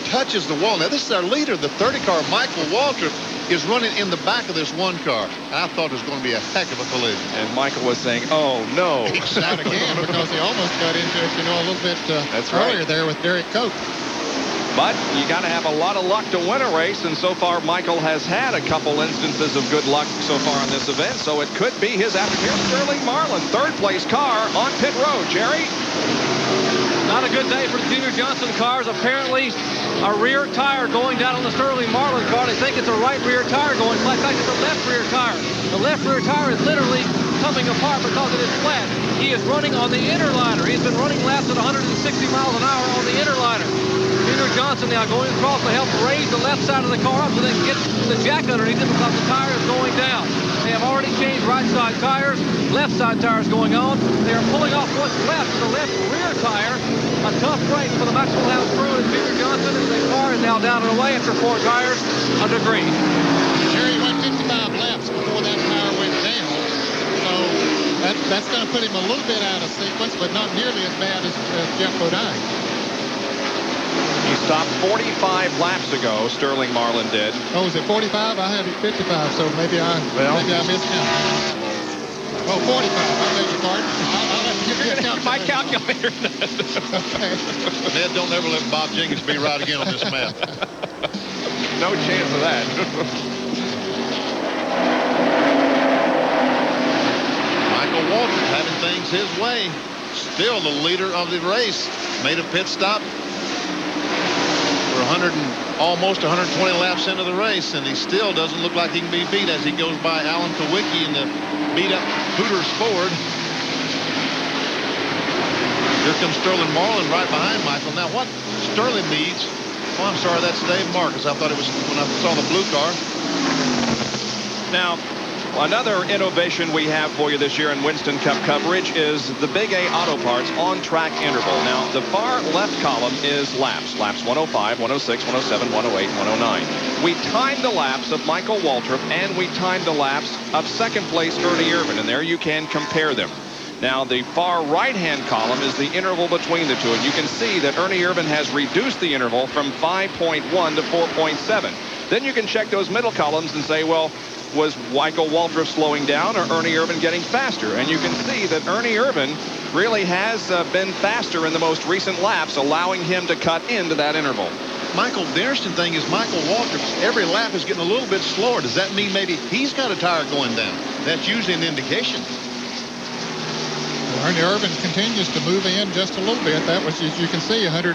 touches the wall. Now, this is our leader, the 30 car, Michael Waltrip, is running in the back of this one car. I thought it was going to be a heck of a collision. And Michael was saying, oh, no. Not again, because he almost got into it, a little bit earlier there with Derek Cope. But you got to have a lot of luck to win a race, and so far Michael has had a couple instances of good luck so far in this event, so it could be his afternoon. Here's Sterling Marlin, third place car on pit road. Jerry? Not a good day for the Junior Johnson cars. Apparently, a rear tire going down on the Sterling Marlin car. They think it's a right rear tire going flat. In fact, it's a left rear tire. The left rear tire is literally coming apart because it is flat. He is running on the inner liner. He's been running laps at 160 miles an hour on the inner liner. Junior Johnson now going across to help raise the left side of the car up so they can get the jack underneath it because the tire is going down. They have already changed right side tires, left side tires going on. They are pulling off what's left of the left rear tire. A tough break for the Maxwell House crew and Junior Johnson as the car is now down and away after 4 tires under green. Jerry went 55 laps before that tire went down. So that's going to put him a little bit out of sequence, but not nearly as bad as Jeff Bodine. He stopped 45 laps ago, Sterling Marlin did. Oh, was it 45? I had it 55, so maybe I missed count. Oh, 45. I beg your pardon. I'll have to give you a calculator. My calculator. Okay. Ned, don't ever let Bob Jenkins be right again on this map. No chance of that. Michael Waltrip having things his way. Still the leader of the race. Made a pit stop. 120 laps into the race, and he still doesn't look like he can be beat as he goes by Alan Kowicki in the beat-up Hooters Ford. Here comes Sterling Marlin right behind Michael. Now, what Sterling needs... Oh, I'm sorry, that's Dave Marcus. I thought it was when I saw the blue car. Now, another innovation we have for you this year in Winston Cup coverage is the Big A Auto Parts on-track interval. Now, the far left column is laps. Laps 105, 106, 107, 108, 109. We timed the laps of Michael Waltrip, and we timed the laps of second place Ernie Irvin, and there you can compare them. Now, the far right-hand column is the interval between the two, and you can see that Ernie Irvin has reduced the interval from 5.1 to 4.7. Then you can check those middle columns and say, well, was Michael Waltrip slowing down or Ernie Irvin getting faster? And you can see that Ernie Irvin really has been faster in the most recent laps, allowing him to cut into that interval. Michael, the interesting thing is Michael Waltrip, every lap is getting a little bit slower. Does that mean maybe he's got a tire going down? That's usually an indication. Well, Ernie Irvin continues to move in just a little bit. That was, as you can see, lap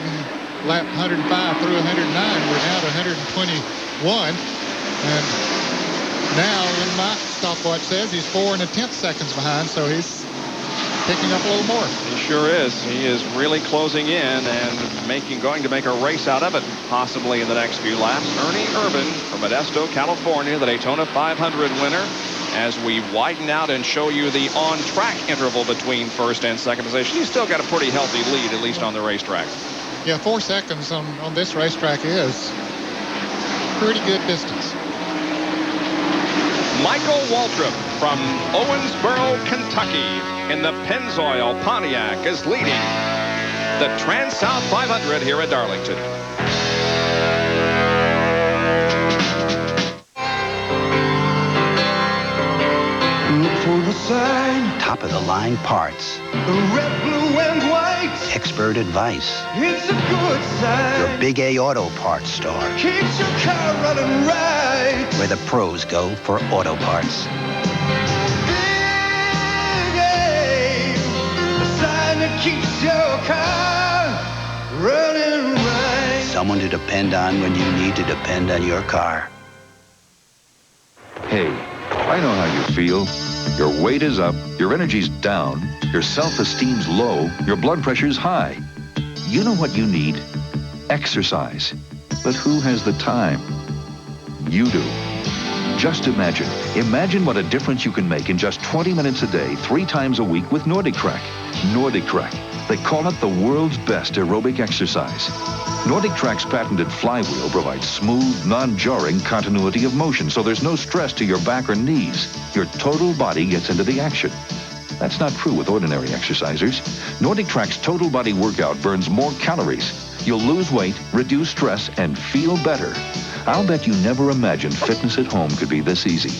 105 through 109. We're now to 121. And now, in my stopwatch says he's 4 1/10 seconds behind, so he's picking up a little more. He sure is. He is really closing in and going to make a race out of it, possibly in the next few laps. Ernie Irvin from Modesto, California, the Daytona 500 winner. As we widen out and show you the on-track interval between first and second position, he's still got a pretty healthy lead, at least on the racetrack. Yeah, 4 seconds on this racetrack is pretty good distance. Michael Waltrip from Owensboro, Kentucky, in the Pennzoil Pontiac is leading the TranSouth 500 here at Darlington. Look for the sign. Top-of-the-line parts. Red, blue, and white. Expert advice. It's a good sign. Your Big A Auto Parts store. Keeps your car running right. Where the pros go for auto parts. Big A, the sign that keeps your car running right. Someone to depend on when you need to depend on your car. Hey, I know how you feel. Your weight is up, your energy's down, your self-esteem's low, your blood pressure's high. You know what you need? Exercise. But who has the time? You do. Just imagine what a difference you can make in just 20 minutes a day, 3 times a week with NordicTrack. NordicTrack. They call it the world's best aerobic exercise. NordicTrack's patented flywheel provides smooth, non-jarring continuity of motion, so there's no stress to your back or knees. Your total body gets into the action. That's not true with ordinary exercisers. NordicTrack's total body workout burns more calories. You'll lose weight, reduce stress, and feel better. I'll bet you never imagined fitness at home could be this easy.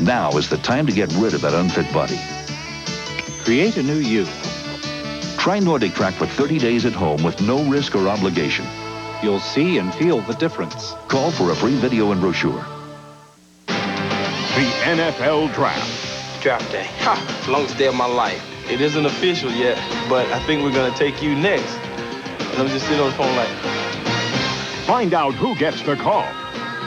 Now is the time to get rid of that unfit body. Create a new you. Try NordicTrack for 30 days at home with no risk or obligation. You'll see and feel the difference. Call for a free video and brochure. The NFL Draft. Draft day. Longest day of my life. It isn't official yet, but I think we're going to take you next. And I'm just sitting on the phone like... Find out who gets the call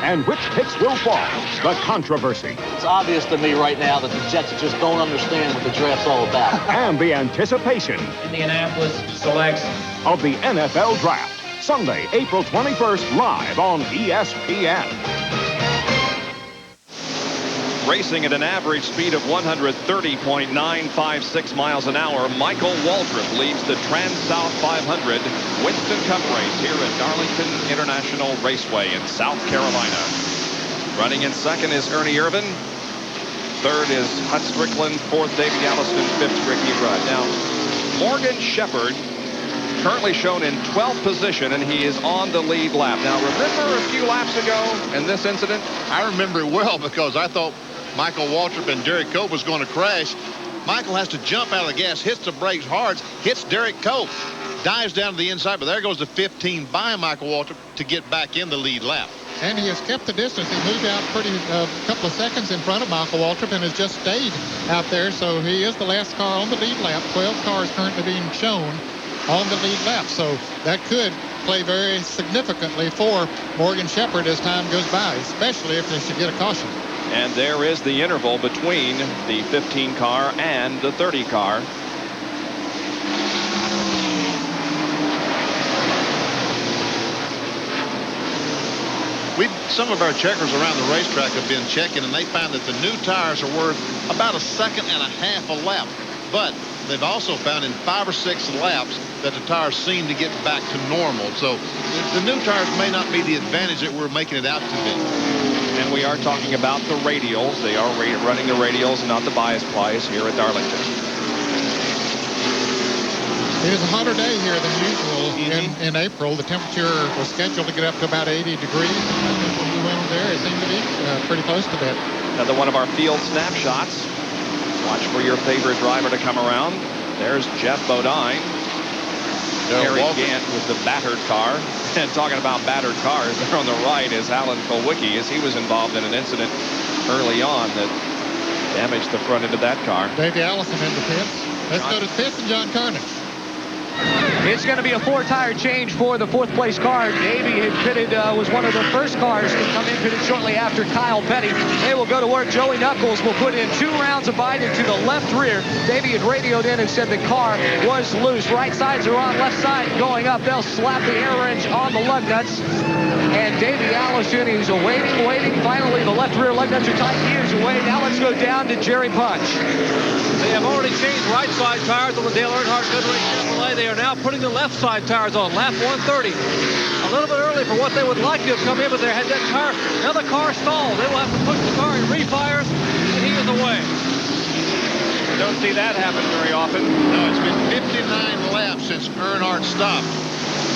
and which picks will fall. The controversy. It's obvious to me right now that the Jets just don't understand what the draft's all about. And the anticipation. Indianapolis selects of the NFL Draft. Sunday, April 21st, live on ESPN. Racing at an average speed of 130.956 miles an hour, Michael Waltrip leads the TranSouth 500 Winston Cup race here at Darlington International Raceway in South Carolina. Running in second is Ernie Irvin. Third is Hut Strickland. Fourth, Davey Allison. Fifth, Ricky Rudd. Now, Morgan Shepherd currently shown in 12th position, and he is on the lead lap. Now, remember a few laps ago in this incident? I remember it well because I thought Michael Waltrip and Derek Cope was going to crash. Michael has to jump out of the gas, hits the brakes hard, hits Derek Cope, dives down to the inside, but there goes the 15 by Michael Waltrip to get back in the lead lap. And he has kept the distance. He moved out a couple of seconds in front of Michael Waltrip and has just stayed out there. So he is the last car on the lead lap. 12 cars currently being shown on the lead lap. So that could play very significantly for Morgan Shepherd as time goes by, especially if they should get a caution. And there is the interval between the 15 car and the 30 car. Some of our checkers around the racetrack have been checking, and they found that the new tires are worth about 1.5 seconds a lap. But they've also found in 5 or 6 laps that the tires seem to get back to normal. So the new tires may not be the advantage that we're making it out to be. And we are talking about the radials. They are running the radials and not the bias plies here at Darlington. It is a hotter day here than usual in April. The temperature was scheduled to get up to about 80 degrees. When we went there, it seemed to be pretty close to that. Another one of our field snapshots. Watch for your favorite driver to come around. There's Jeff Bodine. Harry Gant with the battered car. And talking about battered cars, there on the right is Alan Kulwicki, as he was involved in an incident early on that damaged the front end of that car. Davey Allison in the pits. Let's go to pits and John Carney. It's going to be a 4-tire change for the 4th place car. Davey had pitted, was one of the first cars to come in, pitted shortly after Kyle Petty. They will go to work. Joey Knuckles will put in 2 rounds of Biden to the left rear. Davey had radioed in and said the car was loose. Right sides are on, left side going up. They'll slap the air wrench on the lug nuts. And Davey Allison, he's waiting. Finally, the left rear lug nuts are tight. He is away. Now let's go down to Jerry Punch. They have already changed right side tires on the Dale Earnhardt Goodrich Chevrolet. They are now putting the left side tires on, lap 130. A little bit early for what they would like to have come in, but they had that tire. Now the car stalled. They will have to push the car. He refires, and he is away. You don't see that happen very often. No, it's been 59 laps since Earnhardt stopped.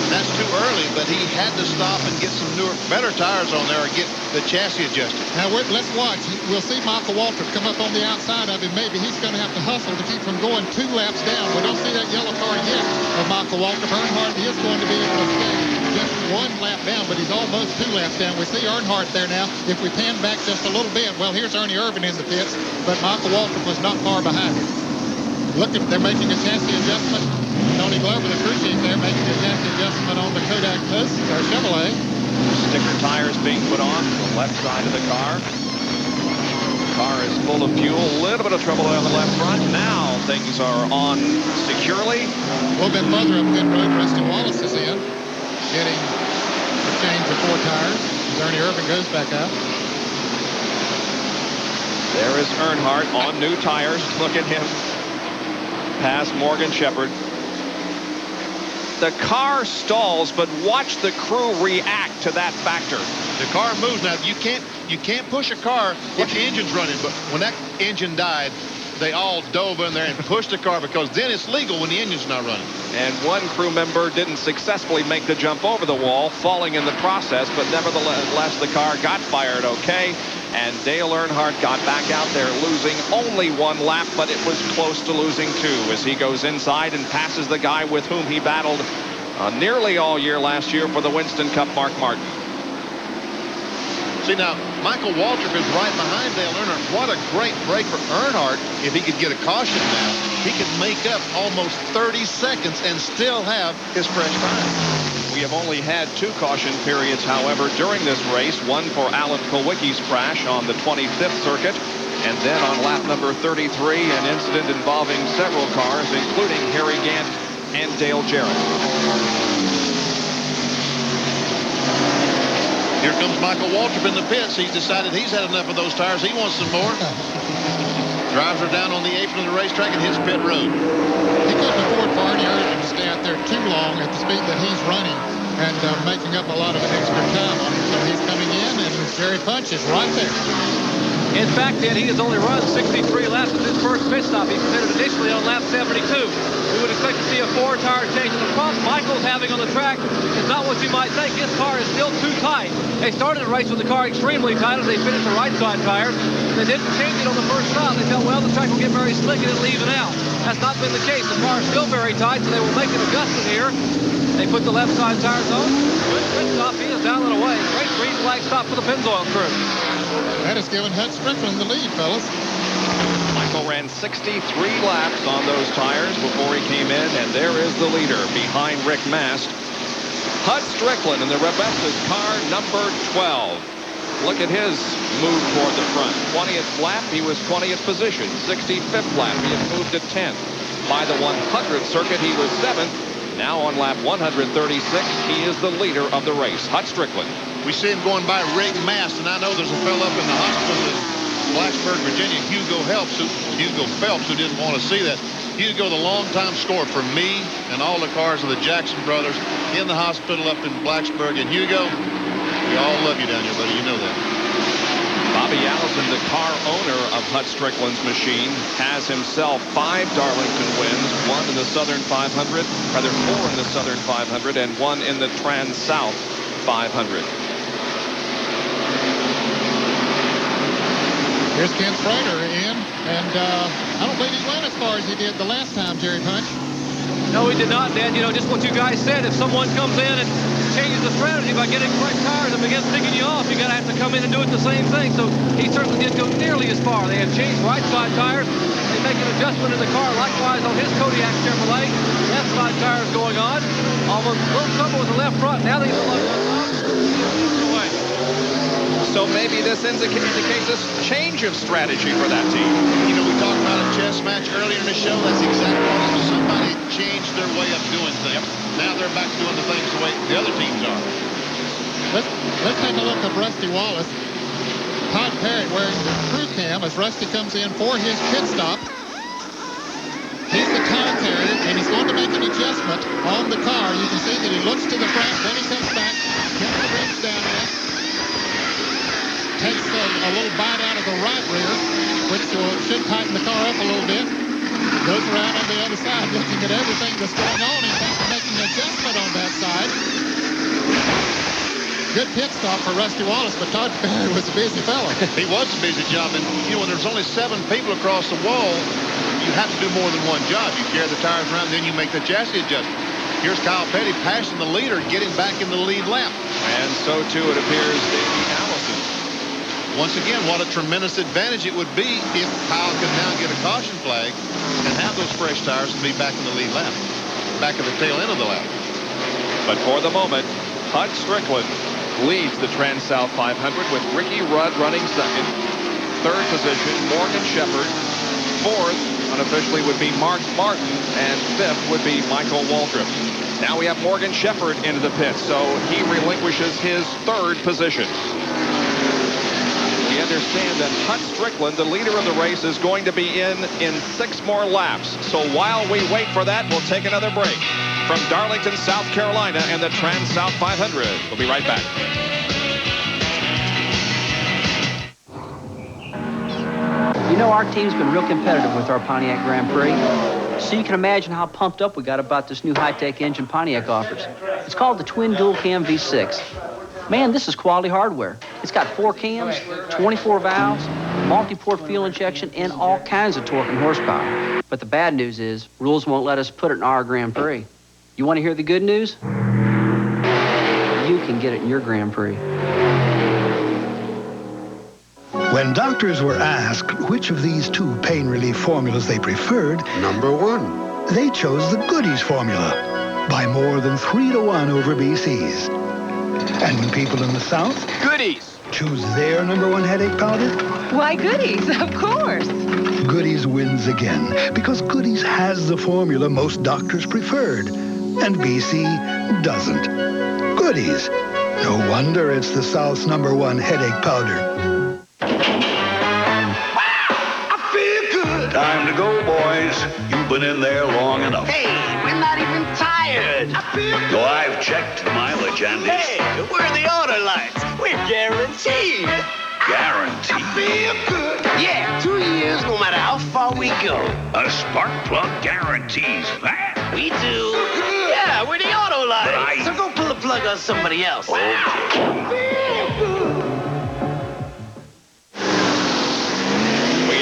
That's too early, but he had to stop and get some newer, better tires on there or get the chassis adjusted. Now, let's watch. We'll see Michael Waltrip come up on the outside of him. Maybe he's going to have to hustle to keep from going 2 laps down. We don't see that yellow car yet of Michael Waltrip. Earnhardt is going to be able to stay just 1 lap down, but he's almost 2 laps down. We see Earnhardt there now. If we pan back just a little bit, well, here's Ernie Irvin in the pits, but Michael Waltrip was not far behind him. Look, they're making a chassis adjustment. Tony Glover, the crew chief there, making a chassis adjustment on the Kodak Post, or Chevrolet. Sticker tires being put on the left side of the car. The car is full of fuel. A little bit of trouble on the left front. Now things are on securely. A little bit further up pit road, Rusty Wallace is in, getting a change of 4 tires. As Ernie Irvin goes back out. There is Earnhardt on new tires. Look at him. Past Morgan Shepherd. The car stalls, but watch the crew react to that factor. The car moves. Now, you can't push a car if the engine's running, but when that engine died, they all dove in there and pushed the car because then it's legal when the engine's not running. And one crew member didn't successfully make the jump over the wall, falling in the process, but nevertheless the car got fired okay. And Dale Earnhardt got back out there, losing only 1 lap, but it was close to losing 2 as he goes inside and passes the guy with whom he battled nearly all year last year for the Winston Cup, Mark Martin. See, now, Michael Waltrip is right behind Dale Earnhardt. What a great break for Earnhardt. If he could get a caution now, he could make up almost 30 seconds and still have his fresh tire. We have only had 2 caution periods, however, during this race. One for Alan Kulwicki's crash on the 25th circuit, and then on lap number 33, an incident involving several cars, including Harry Gant and Dale Jarrett. Here comes Michael Waltrip in the pits. He's decided he's had enough of those tires. He wants some more. Drives her down on the apron of the racetrack and hits pit road. He couldn't afford for Ernie Irvin to stay out there too long at the speed that he's running and making up a lot of extra time on him. So he's coming in, and Jerry Punch is right there. In fact, Ed, he has only run 63 laps at his first pit stop. He committed initially on lap 72. We would expect to see a 4-tire change. And the problem Michael's having on the track is not what you might think. His car is still too tight. They started the race with the car extremely tight as they finished the right side tires. They didn't change it on the first stop. They felt, well, the track will get very slick and it'll even out. That's not been the case. The car is still very tight, so they will make an adjustment here. They put the left side tires on. Good pit stop. He is down and away. Great green flag stop for the Pennzoil crew. That has given Hut Strickland the lead, fellas. Michael ran 63 laps on those tires before he came in, and there is the leader behind Rick Mast. Hut Strickland in the Rebessa's car number 12. Look at his move toward the front. 20th lap, he was 20th position. 65th lap, he had moved to 10th. By the 100th circuit, he was 7th. Now on lap 136, he is the leader of the race, Hut Strickland. We see him going by Rick Mast, and I know there's a fellow up in the hospital in Blacksburg, Virginia, Hugo Phelps, who didn't want to see that. Hugo, the longtime scorer for me and all the cars of the Jackson brothers in the hospital up in Blacksburg. And Hugo, we all love you down here, buddy. You know that. Bobby Allison, the car owner of Hut Strickland's machine, has himself 5 Darlington wins, 1 in the Southern 500, rather 4 in the Southern 500, and 1 in the TranSouth 500. Here's Ken Sprader in, and I don't believe he went as far as he did the last time, Jerry Punch. No, he did not, Dad. You know, just what you guys said. If someone comes in and changes the strategy by getting fresh tires and begins picking you off, you got to have to come in and do it the same thing. So he certainly didn't go nearly as far. They had changed right side tires. They make an adjustment in the car. Likewise on his Kodiak Chevrolet, left side tires going on. Almost a little trouble with the left front. Now they look away. So maybe this indicates a change of strategy for that team. You know, we talked about a chess match earlier in the show. That's exactly what it was. Somebody changed their way of doing things. Now they're back to doing the things the way the other teams are. Let's take a look at Rusty Wallace. Todd Perry wearing the crew cam as Rusty comes in for his pit stop. He's the tire carrier, and he's going to make an adjustment on the car. You can see that he looks to the front, then he comes back, gets the brakes down there, takes a little bite out of the right rear, which should tighten the car up a little bit. Goes around on the other side looking at everything that's going on. In fact, making an adjustment on that side. good pit stop for Rusty Wallace, but Todd Perry was a busy fellow. He was a busy job, and when there's only 7 people across the wall, you have to do more than one job. You carry the tires around, then you make the chassis adjustment. Here's Kyle Petty passing the leader, getting back in the lead lap. And so, too, it appears Davey Allison. Once again, what a tremendous advantage it would be if Kyle could now get a caution flag and have those fresh tires and be back in the lead lap, back at the tail end of the lap. But for the moment, Hud Strickland leads the TranSouth 500 with Ricky Rudd running second. Third position, Morgan Shepherd. Fourth, unofficially, would be Mark Martin, and fifth would be Michael Waltrip. Now we have Morgan Shepherd into the pit, so he relinquishes his third position. We understand that Hud Strickland, the leader of the race, is going to be in 6 more laps. So while we wait for that, we'll take another break. From Darlington, South Carolina, and the TranSouth 500. We'll be right back. You know, our team's been real competitive with our Pontiac Grand Prix. So you can imagine how pumped up we got about this new high-tech engine Pontiac offers. It's called the Twin Dual Cam V6. Man, this is quality hardware. It's got 4 cams, 24 valves, multi-port fuel injection, and all kinds of torque and horsepower. But the bad news is, rules won't let us put it in our Grand Prix. You want to hear the good news? You can get it in your Grand Prix. When doctors were asked which of these 2 pain relief formulas they preferred, number 1, they chose the Goodies formula by more than 3-to-1 over BC's. And when people in the South Goodies choose their number 1 headache powder, why, Goodies, of course. Goodies wins again because Goodies has the formula most doctors preferred, and BC doesn't. Goodies. No wonder it's the South's number 1 headache powder. Time to go, boys. You've been in there long enough. Hey, we're not even tired. I feel So I've checked the mileage, and it's... Hey, we're the auto lights. We're guaranteed. guaranteed. I feel good. Yeah, 2 years, no matter how far we go. A spark plug guarantees that. We do. Yeah, we're the auto lights. So go pull a plug on somebody else. We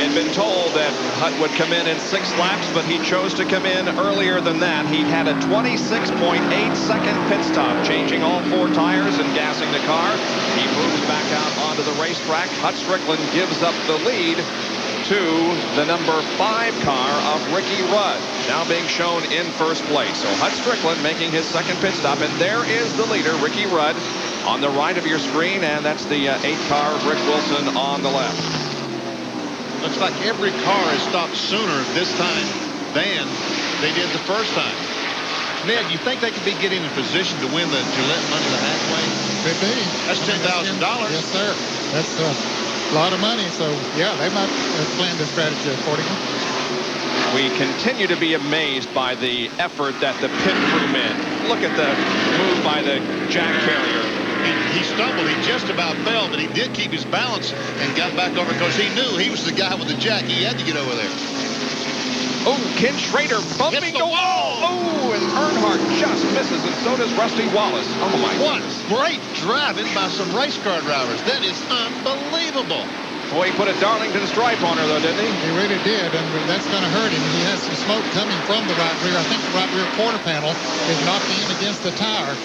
had been told that Hut would come in 6 laps, but he chose to come in earlier than that. He had a 26.8-second pit stop, changing all 4 tires and gassing the car. He moves back out onto the racetrack. Hut Strickland gives up the lead to the number 5 car of Ricky Rudd, now being shown in first place. So Hut Strickland making his second pit stop, and there is the leader, Ricky Rudd, on the right of your screen, and that's the 8 car of Rick Wilson on the left. Looks like every car has stopped sooner this time than they did the first time. Ned, you think they could be getting in position to win the Gillette Money the Halfway? Could be. That's $10,000. Yes, sir. That's a lot of money. So, yeah, they might plan the strategy accordingly. We continue to be amazed by the effort that the pit crew men. Look at the move by the jack carrier. He stumbled. He just about fell, but he did keep his balance and got back over because he knew he was the guy with the jack. He had to get over there. Oh, Ken Schrader bumping the wall. Oh, and Earnhardt just misses, and so does Rusty Wallace. Oh, my What goodness. great driving by some race car drivers. That is unbelievable. Boy, he put a Darlington stripe on her, though, didn't he? He really did, and that's going to hurt him. He has some smoke coming from the right rear. I think the right rear quarter panel is knocked in against the tire.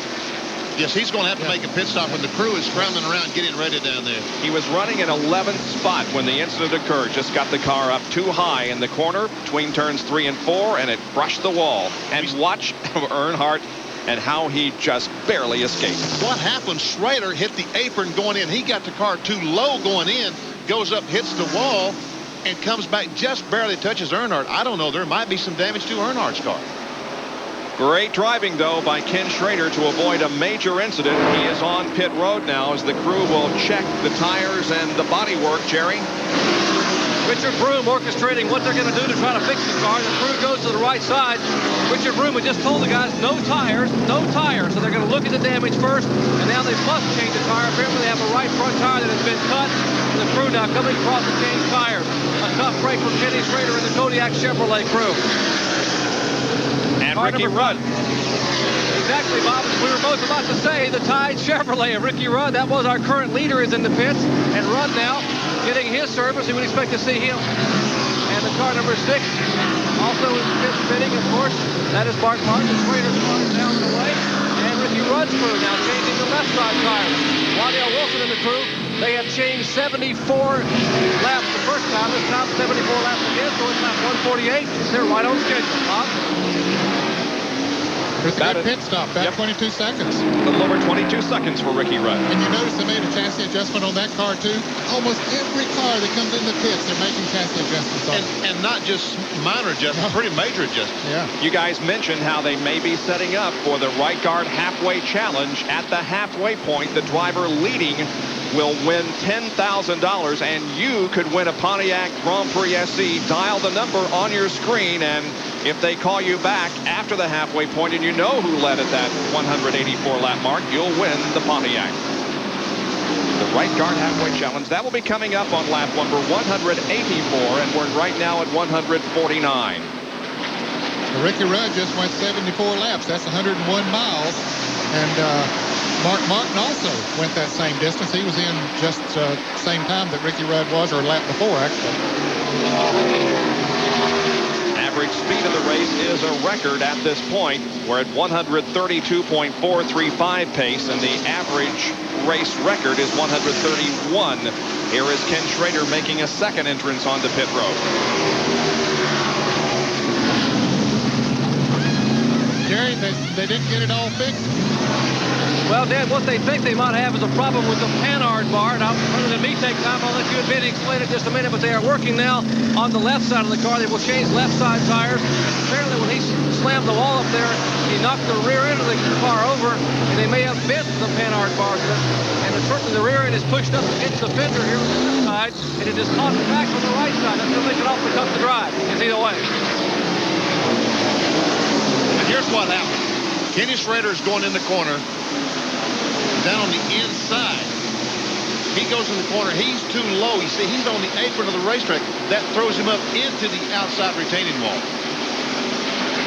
Yes, he's going to have to make a pit stop when the crew is scrambling around getting ready down there. He was running in 11th spot when the incident occurred. Just got the car up too high in the corner between turns 3 and 4, and it brushed the wall. And watch Earnhardt and how he just barely escaped. What happened? Schrader hit the apron going in. He got the car too low going in, goes up, hits the wall, and comes back, just barely touches Earnhardt. I don't know. There might be some damage to Earnhardt's car. Great driving, though, by Ken Schrader to avoid a major incident. He is on pit road now as the crew will check the tires and the bodywork, Jerry. Richard Broom orchestrating what they're going to do to try to fix the car. The crew goes to the right side. Richard Broom had just told the guys no tires, no tires. So they're going to look at the damage first, and now they must change the tire. Apparently they have a right front tire that has been cut, and the crew now coming across to change tires. A tough break for Kenny Schrader and the Kodiak Chevrolet crew. And Ricky Rudd. Exactly, Bob. As we were both about to say, the Tide Chevrolet of Ricky Rudd, that was our current leader, is in the pits. And Rudd now getting his service. You would expect to see him. And the car number 6 also in the pits fitting, of course. That is Bart Martin. The Schrader's car is down the way. And Ricky Rudd's crew now changing the left side tires. Waddell Wilson and the crew, they have changed 74 laps the first time. This time 74 laps again, so it's lap 148. They're right on schedule, Bob. It's a good pit stop, about 22 seconds. A little over 22 seconds for Ricky Rudd. And you notice they made a chassis adjustment on that car, too. Almost every car that comes in the pits, they're making chassis adjustments on. And not just minor adjustments, pretty major adjustments. Yeah. You guys mentioned how they may be setting up for the right guard halfway challenge. At the halfway point, the driver leading will win $10,000, and you could win a Pontiac Grand Prix SC. Dial the number on your screen, and if they call you back after the halfway point and you know who led at that 184 lap mark, you'll win the Pontiac. The right guard halfway challenge, that will be coming up on lap number 184, and we're right now at 149. Ricky Rudd just went 74 laps. That's 101 miles. And Mark Martin also went that same distance. He was in just the same time that Ricky Rudd was, or a lap before, actually. Average speed of the race is a record at this point. We're at 132.435 pace, and the average race record is 131. Here is Ken Schrader making a second entrance onto pit road. Jerry, they didn't get it all fixed. Well, Dan, what they think they might have is a problem with the Panhard bar. Now, rather than me take time, I'll let you and Vinny explain it in just a minute, but they are working now on the left side of the car. They will change left side tires. Apparently, when he slammed the wall up there, he knocked the rear end of the car over, and they may have bent the Panhard bars. And certainly the rear end is pushed up against the fender here on the left side, and it is caught back on the right side. That's going to make it awfully tough to drive. It's either way. And here's what happened. Kenny Schrader is going in the corner. Down on the inside, he goes in the corner. He's too low. You see, he's on the apron of the racetrack. That throws him up into the outside retaining wall.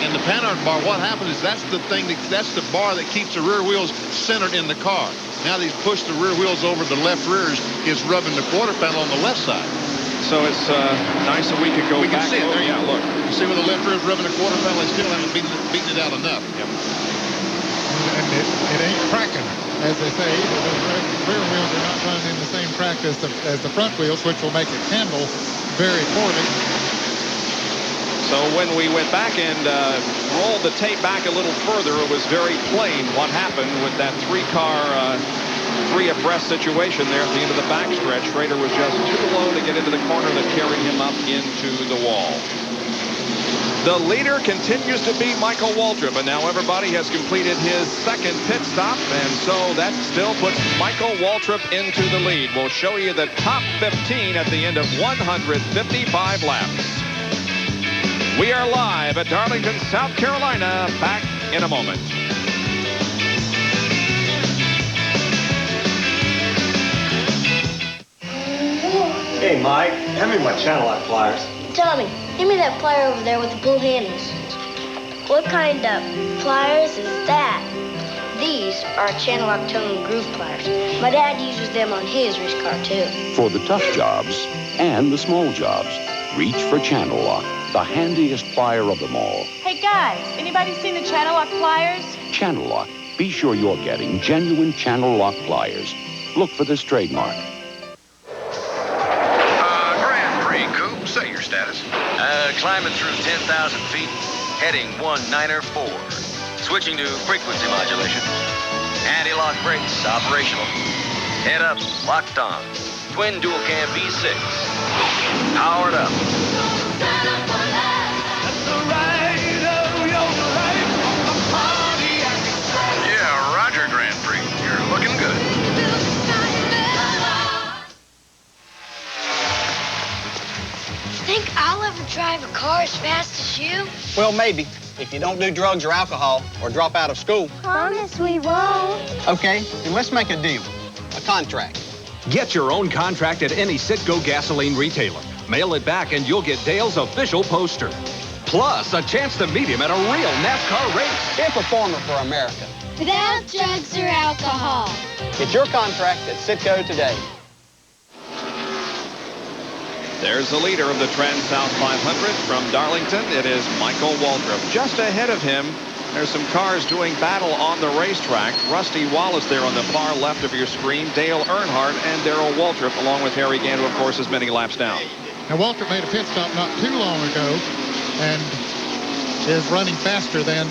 And the Panhard bar, what happens is that's the bar that keeps the rear wheels centered in the car. Now that he's pushed the rear wheels over, the left rear is rubbing the quarter panel on the left side. So it's nice that we could go back. We can see it. There yeah, look. You see where the left rear is rubbing the quarter panel? They still haven't beaten it out enough. Yep. And it ain't cracking. As they say, the rear wheels are not running in the same track as the front wheels, which will make it handle very poorly. So when we went back and rolled the tape back a little further, it was very plain what happened with that three abreast situation there at the end of the backstretch. Schrader was just too low to get into the corner that carried him up into the wall. The leader continues to be Michael Waltrip, and now everybody has completed his second pit stop, and so that still puts Michael Waltrip into the lead. We'll show you the top 15 at the end of 155 laps. We are live at Darlington, South Carolina. Back in a moment. Hey, Mike, hand me my channel lock pliers. Tommy, give me that plier over there with the blue handles. What kind of pliers is that? These are channel lock tone and groove pliers. My dad uses them on his race car, too. For the tough jobs and the small jobs, reach for Channel Lock, the handiest plier of them all. Hey, guys, anybody seen the channel lock pliers? Channel Lock. Be sure you're getting genuine Channel Lock pliers. Look for this trademark. Grand Prix, Coop. Say your status. Climbing through 10,000 feet, heading 194. Switching to frequency modulation. Anti-lock brakes operational. Head up, locked on. Twin dual cam V6. Powered up. Yeah, Roger, Grand Prix. You're looking good. Think I'll ever drive a car as fast as you? Well, maybe. If you don't do drugs or alcohol or drop out of school. Promise we won't. Okay, then let's make a deal. A contract. Get your own contract at any Citgo gasoline retailer. Mail it back and you'll get Dale's official poster. Plus, a chance to meet him at a real NASCAR race. Be a performer for America. Without drugs or alcohol. Get your contract at Citgo today. There's the leader of the TranSouth 500 from Darlington. It is Michael Waltrip. Just ahead of him, there's some cars doing battle on the racetrack. Rusty Wallace there on the far left of your screen. Dale Earnhardt and Darrell Waltrip, along with Harry Gant, who, of course, is many laps down. Now, Waltrip made a pit stop not too long ago and is running faster than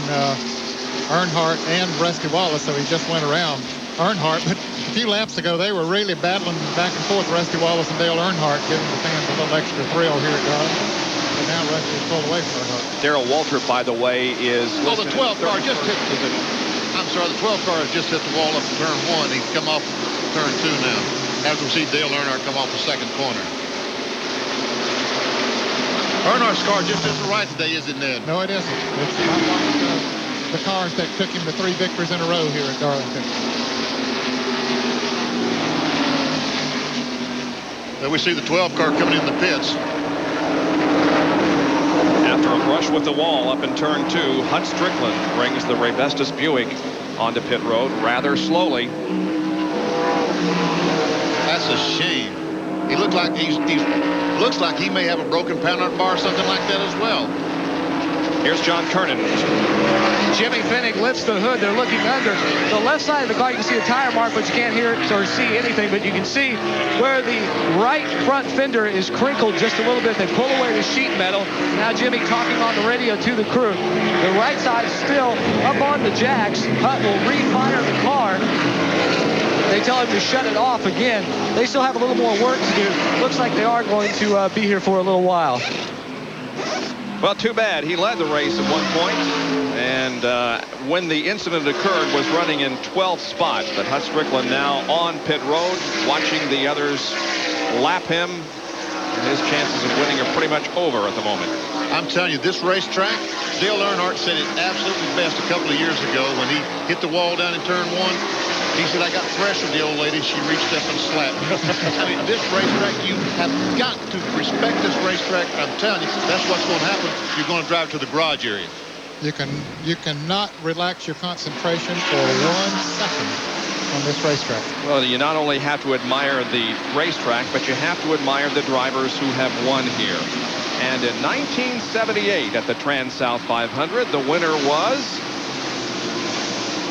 Earnhardt and Rusty Wallace, so he just went around Earnhardt. But a few laps ago, they were really battling back and forth, Rusty Wallace and Dale Earnhardt, giving the fans a little extra thrill here at Darlington. But now Rusty is pulled away from Earnhardt. Darrell Waltrip, by the way, is... Well, the 12 car just hit... I'm sorry, the 12 car has just hit the wall up in turn 1. He's come off turn 2 now. As we see Dale Earnhardt come off the second corner. Earnhardt's car just isn't right today, is it, Ned? No, it isn't. It's not one of the cars that took him to 3 victories in a row here at Darlington. There we see the 12 car coming in the pits. After a brush with the wall up in turn 2, Hut Strickland brings the Ray Vestas Buick onto pit road rather slowly. That's a shame. He looked like looks like he may have a broken pound bar or something like that as well. Here's John Kernan. Jimmy Finnick lifts the hood. They're looking under the left side of the car. You can see a tire mark, but you can't hear it or see anything. But you can see where the right front fender is crinkled just a little bit. They pull away the sheet metal. Now Jimmy talking on the radio to the crew. The right side is still up on the jacks. Hut will refire the car. They tell him to shut it off again. They still have a little more work to do. Looks like they are going to be here for a little while. Well, too bad. He led the race at one point, and when the incident occurred was running in 12th spot. But Hut Strickland now on pit road, watching the others lap him. And his chances of winning are pretty much over at the moment. I'm telling you, this racetrack, Dale Earnhardt said it absolutely best a couple of years ago when he hit the wall down in turn 1. He said, I got fresh with the old lady. She reached up and slapped me. I mean, this racetrack, you have got to respect this racetrack. I'm telling you, that's what's going to happen. You're going to drive to the garage area. You cannot relax your concentration for 1 second on this racetrack. Well, you not only have to admire the racetrack, but you have to admire the drivers who have won here. And in 1978 at the TranSouth 500, the winner was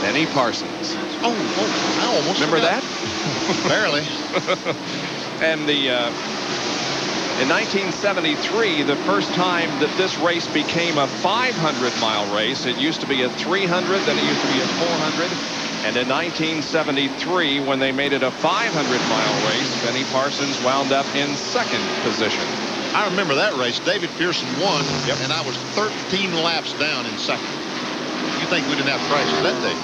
Benny Parsons. I almost remember forgot. that? Barely. And in 1973, the first time that this race became a 500-mile race. It used to be a 300, then it used to be a 400. And in 1973, when they made it a 500-mile race, Benny Parsons wound up in second position. I remember that race. David Pearson won, and I was 13 laps down in second. You think we didn't have prices that day?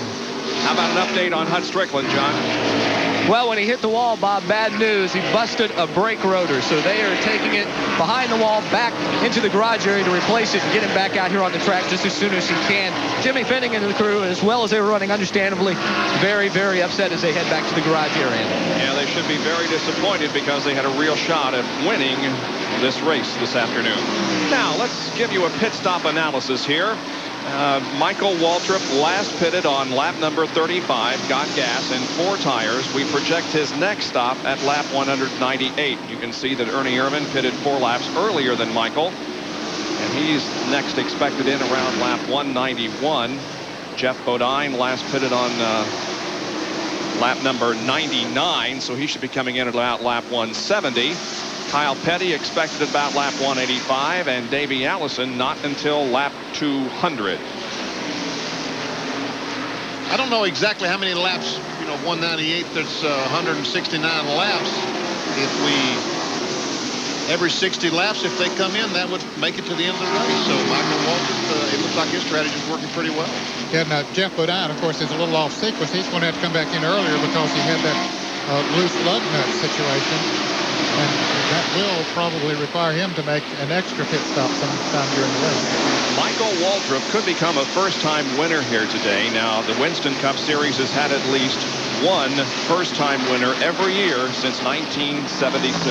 How about an update on Hut Strickland, John? Well, when he hit the wall, Bob, bad news. He busted a brake rotor, so they are taking it behind the wall back into the garage area to replace it and get him back out here on the track just as soon as he can. Jimmy Finning and the crew, as well as they were running, understandably, very, very upset as they head back to the garage area. Yeah, they should be very disappointed because they had a real shot at winning this race this afternoon. Now, let's give you a pit stop analysis here. Michael Waltrip last pitted on lap number 35, got gas and 4 tires. We project his next stop at lap 198. You can see that Ernie Ehrman pitted 4 laps earlier than Michael, and he's next expected in around lap 191. Jeff Bodine last pitted on lap number 99, so he should be coming in at about lap 170. Kyle Petty expected at about lap 185, and Davey Allison not until lap 200. I don't know exactly how many laps, 198, there's 169 laps. If every 60 laps, if they come in, that would make it to the end of the race. So Michael Waltrip, it looks like his strategy is working pretty well. Yeah, now Jeff Bodine, of course, is a little off sequence. He's going to have to come back in earlier because he had that loose lug nut situation. And that will probably require him to make an extra pit stop sometime during the race. Michael Waltrip could become a first-time winner here today. Now, the Winston Cup Series has had at least one first-time winner every year since 1976.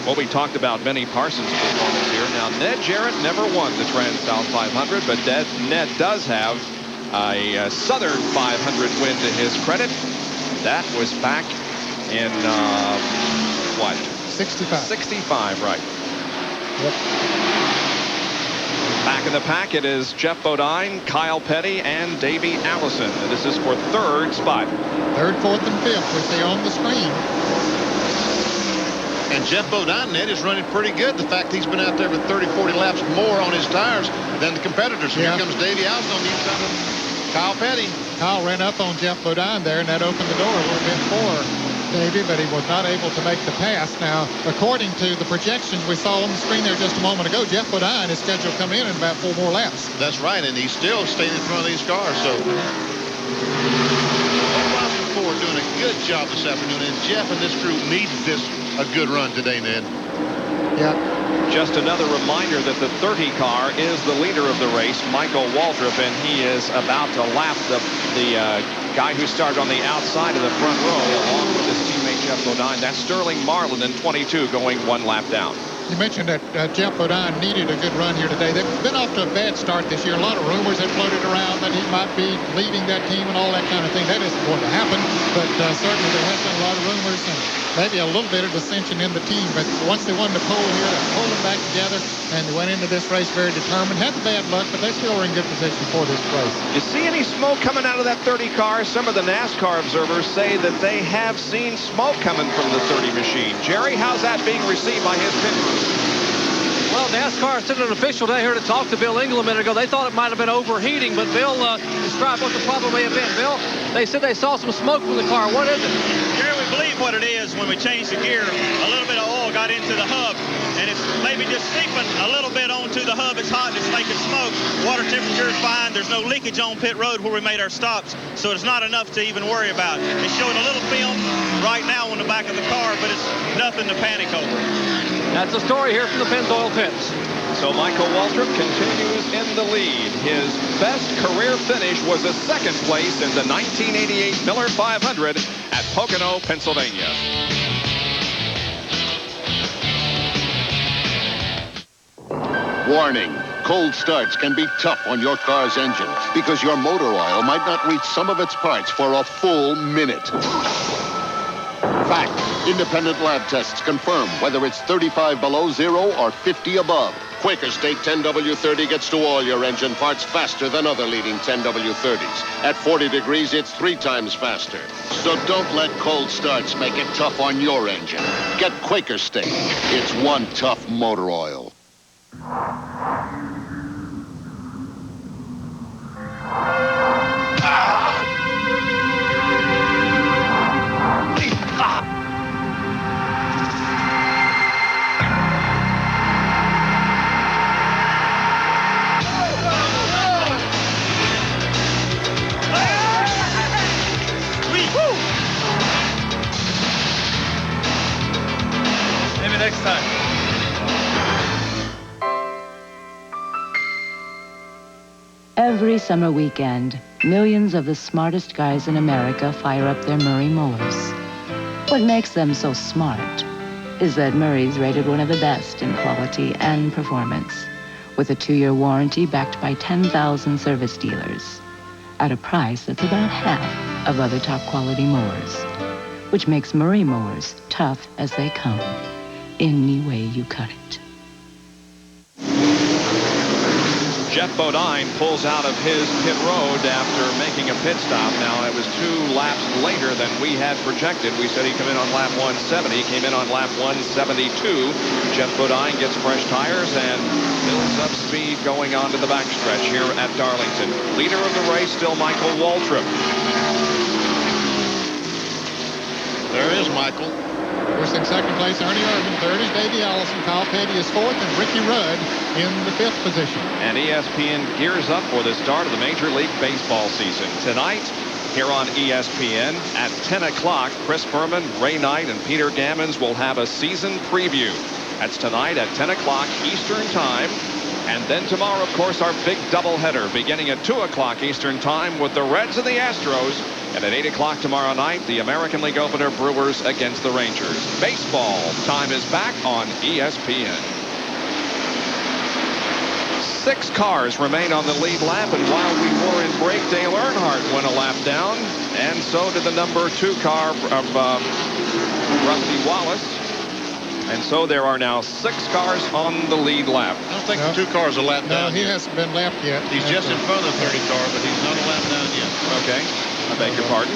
Well, we talked about Benny Parsons' performance here. Now, Ned Jarrett never won the TranSouth 500, but Ned does have a Southern 500 win to his credit. That was back in, what? 65. 65, right. Yep. Back in the pack, it is Jeff Bodine, Kyle Petty, and Davey Allison. This is for third spot. Third, fourth, and fifth, we see on the screen. And Jeff Bodine, Ned, is running pretty good. The fact he's been out there with 30, 40 laps more on his tires than the competitors. Yeah. Here comes Davey Allison on the inside of Kyle Petty. Kyle ran up on Jeff Bodine there, and that opened the door a little bit for Davey, but he was not able to make the pass. Now, according to the projections we saw on the screen there just a moment ago, Jeff Bodine is scheduled to come in about 4 more laps. That's right, and he's still staying in front of these cars. So, Ford doing a good job this afternoon, and Jeff and this crew needs this a good run today, Ned. Yeah. Just another reminder that the 30 car is the leader of the race, Michael Waltrip, and he is about to lap the guy who started on the outside of the front row along with his teammate Jeff Bodine. That's Sterling Marlin in 22 going 1 lap down. You mentioned that Jeff Bodine needed a good run here today. They've been off to a bad start this year. A lot of rumors have floated around that he might be leaving that team and all that kind of thing. That isn't going to happen, but certainly there has been a lot of rumors and maybe a little bit of dissension in the team. But once they won the pole here, they pulled them back together, and they went into this race very determined. Had the bad luck, but they still are in good position for this race. You see any smoke coming out of that 30 car? Some of the NASCAR observers say that they have seen smoke coming from the 30 machine. Jerry, how's that being received by his pit crew? Well, NASCAR sent an official down here to talk to Bill Engel a minute ago. They thought it might have been overheating, but Bill described what the problem may have been. Bill, they said they saw some smoke from the car. What is it? Gary, we believe what it is. When we changed the gear, a little bit of oil got into the hub, and it's maybe just seeping a little bit onto the hub. It's hot and it's making smoke. Water temperature is fine. There's no leakage on pit road where we made our stops, so it's not enough to even worry about. It's showing a little film right now on the back of the car, but it's nothing to panic over. That's the story here from the Pennzoil pits. So Michael Waltrip continues in the lead. His best career finish was a second place in the 1988 Miller 500 at Pocono, Pennsylvania. Warning, cold starts can be tough on your car's engine because your motor oil might not reach some of its parts for a full minute. Fact, independent lab tests confirm whether it's 35 below zero or 50 above. Quaker State 10W30 gets to all your engine parts faster than other leading 10W30s. At 40 degrees, it's 3 times faster. So don't let cold starts make it tough on your engine. Get Quaker State. It's one tough motor oil. Maybe next time. Every summer weekend, millions of the smartest guys in America fire up their Murray mowers. What makes them so smart is that Murray's rated one of the best in quality and performance, with a 2-year warranty backed by 10,000 service dealers at a price that's about half of other top quality mowers, which makes Murray mowers tough as they come, any way you cut it. Jeff Bodine pulls out of his pit road after making a pit stop. Now, it was 2 laps later than we had projected. We said he'd come in on lap 170. He came in on lap 172. Jeff Bodine gets fresh tires and builds up speed going on to the backstretch here at Darlington. Leader of the race still Michael Waltrip. There is Michael. First and second place, Ernie Irvin. Third is Davey Allison. Kyle Petty is fourth, and Ricky Rudd in the 5th position. And ESPN gears up for the start of the Major League Baseball season. Tonight, here on ESPN at 10 o'clock, Chris Berman, Ray Knight, and Peter Gammons will have a season preview. That's tonight at 10 o'clock Eastern Time. And then tomorrow, of course, our big doubleheader beginning at 2 o'clock Eastern Time with the Reds and the Astros And at 8 o'clock tomorrow night, the American League opener, Brewers against the Rangers. Baseball time is back on ESPN. 6 cars remain on the lead lap, and while we were in break, Dale Earnhardt went a lap down, and so did the number 2 car of Rusty Wallace. And so there are now 6 cars on the lead lap. I don't think the 2 cars are lapped down. No, he hasn't been lapped yet. He's just in front of the 30 car, but he's not a lap down yet. Okay, I beg your pardon.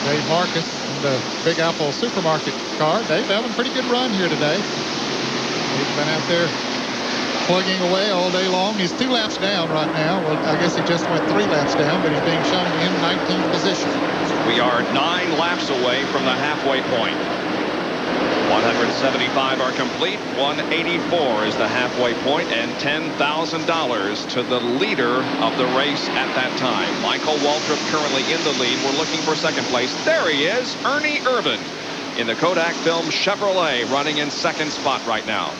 Dave Marcus in the Big Apple Supermarket car. Dave having a pretty good run here today. He's been out there plugging away all day long. He's 2 laps down right now. Well, I guess he just went 3 laps down, but he's being shown in 19th position. We are 9 laps away from the halfway point. 175 are complete. 184 is the halfway point, and $10,000 to the leader of the race at that time. Michael Waltrip currently in the lead. We're looking for second place. There he is, Ernie Irvan, in the Kodak Film Chevrolet, running in second spot right now.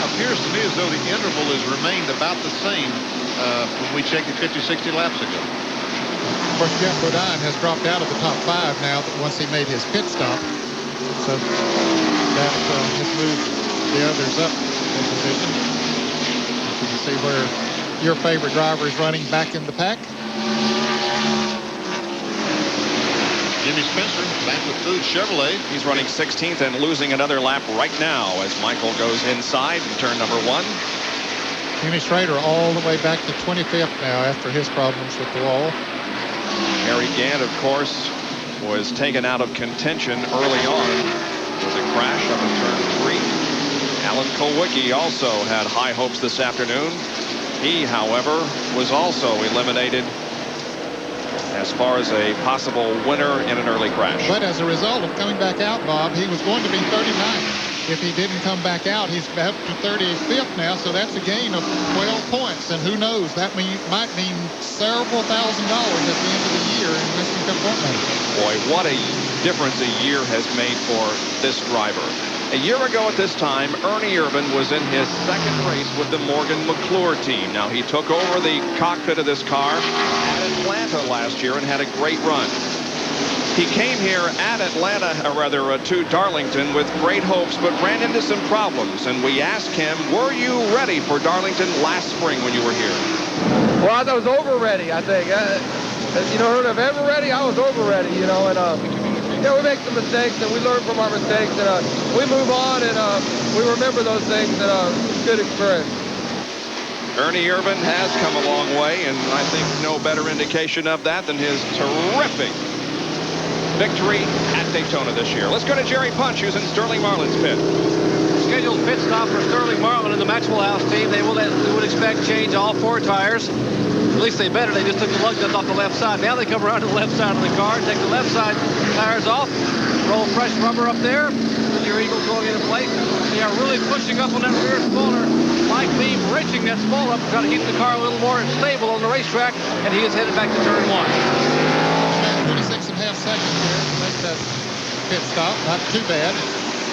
It appears to me as though the interval has remained about the same when we checked it 50, 60 laps ago. Of course, Jeff Bodine has dropped out of the top 5 now once he made his pit stop. So that has moved the others up in position. You can see where your favorite driver is running back in the pack. Jimmy Spencer, Banquet Foods Chevrolet. He's running 16th and losing another lap right now as Michael goes inside in turn number 1. Jimmy Schrader all the way back to 25th now after his problems with the wall. Harry Gant, of course, was taken out of contention early on with a crash up in turn 3. Alan Kulwicki also had high hopes this afternoon. He, however, was also eliminated as far as a possible winner in an early crash. But as a result of coming back out, Bob, he was going to be 39th. If he didn't come back out, he's up to 35th now, so that's a gain of 12 points. And who knows, that might mean several $1,000s at the end of the year in Winston Cup point money. Boy, what a difference a year has made for this driver. A year ago at this time, Ernie Irvan was in his second race with the Morgan McClure team. Now, he took over the cockpit of this car at Atlanta last year and had a great run. He came here at Atlanta, or rather to Darlington, with great hopes, but ran into some problems. And we asked him, were you ready for Darlington last spring when you were here? Well, I was over ready, I think. You know, heard of ever ready? I was over ready, you know, and yeah, we make some mistakes and we learn from our mistakes and we move on and we remember those things and it's a good experience. Ernie Irvan has come a long way, and I think no better indication of that than his terrific victory at Daytona this year. Let's go to Jerry Punch, who's in Sterling Marlin's pit. Scheduled pit stop for Sterling Marlin and the Maxwell House team. They would expect change all 4 tires. At least they better. They just took the lug nuts off the left side. Now they come around to the left side of the car, take the left side tires off, roll fresh rubber up there. With your Eagles going into place. They are really pushing up on that rear spoiler. Mike Beam wrenching that spoiler up to try to keep the car a little more stable on the racetrack, and he is headed back to turn 1. 26.5 seconds there to make that pit stop. Not too bad,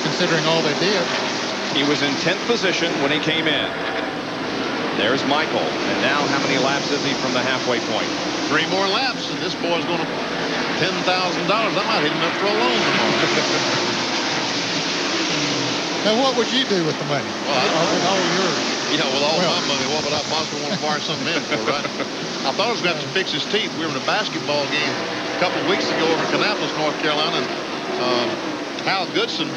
considering all they did. He was in 10th position when he came in. There's Michael. And now how many laps is he from the halfway point? 3 more laps, and this boy's going to $10,000. I might hit him up for a loan tomorrow. Now, what would you do with the money? Well, with all yours? Yeah, with all my money, what would I possibly want to borrow something in for, right? I thought I was going to have to fix his teeth. We were in a basketball game a couple of weeks ago over in Kannapolis, North Carolina, and Hal Goodson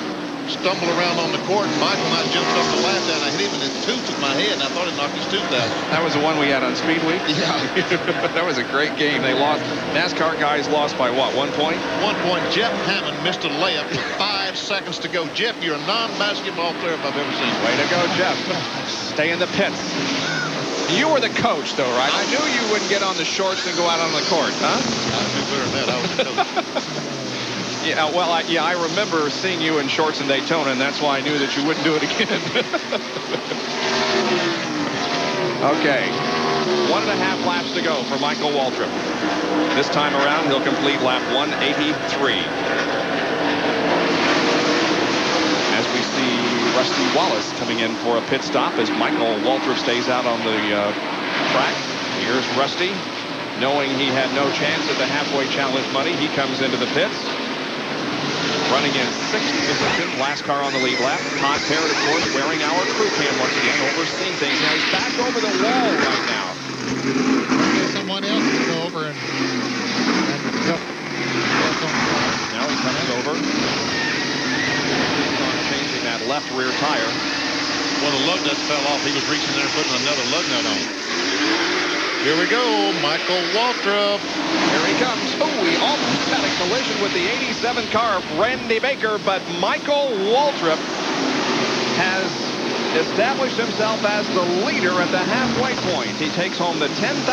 stumbled around on the court, and Michael and I jumped up the lap down. I hit him in his tooth with my head, and I thought it knocked his tooth out. That was the one we had on Speed Week? Yeah. That was a great game. They lost. NASCAR guys lost by what, 1 point? 1 point. Jeff Hammond missed a layup with 5 seconds to go. Jeff, you're a non-basketball player if I've ever seen. Way to go, Jeff. Stay in the pits. You were the coach, though, right? I knew you wouldn't get on the shorts and go out on the court, huh? I knew better than that. I was the coach. Yeah, well, I remember seeing you in shorts in Daytona, and that's why I knew that you wouldn't do it again. Okay, 1.5 laps to go for Michael Waltrip. This time around, he'll complete lap 183. As we see Rusty Wallace coming in for a pit stop as Michael Waltrip stays out on the track. Here's Rusty. Knowing he had no chance at the halfway challenge money, he comes into the pits. Running in 6th position, last car on the lead lap. Todd Parrott, of course, wearing our crew cam once again, overseeing things. Now he's back over the wall right now. Someone else to go over and help. Now he comes over. He's on changing that left rear tire. Well, the lug nuts fell off. He was reaching there and putting another lug nut on. Here we go, Michael Waltrip. Here he comes. Oh, he almost had a collision with the 87 car of Randy Baker, but Michael Waltrip has established himself as the leader at the halfway point. He takes home the $10,000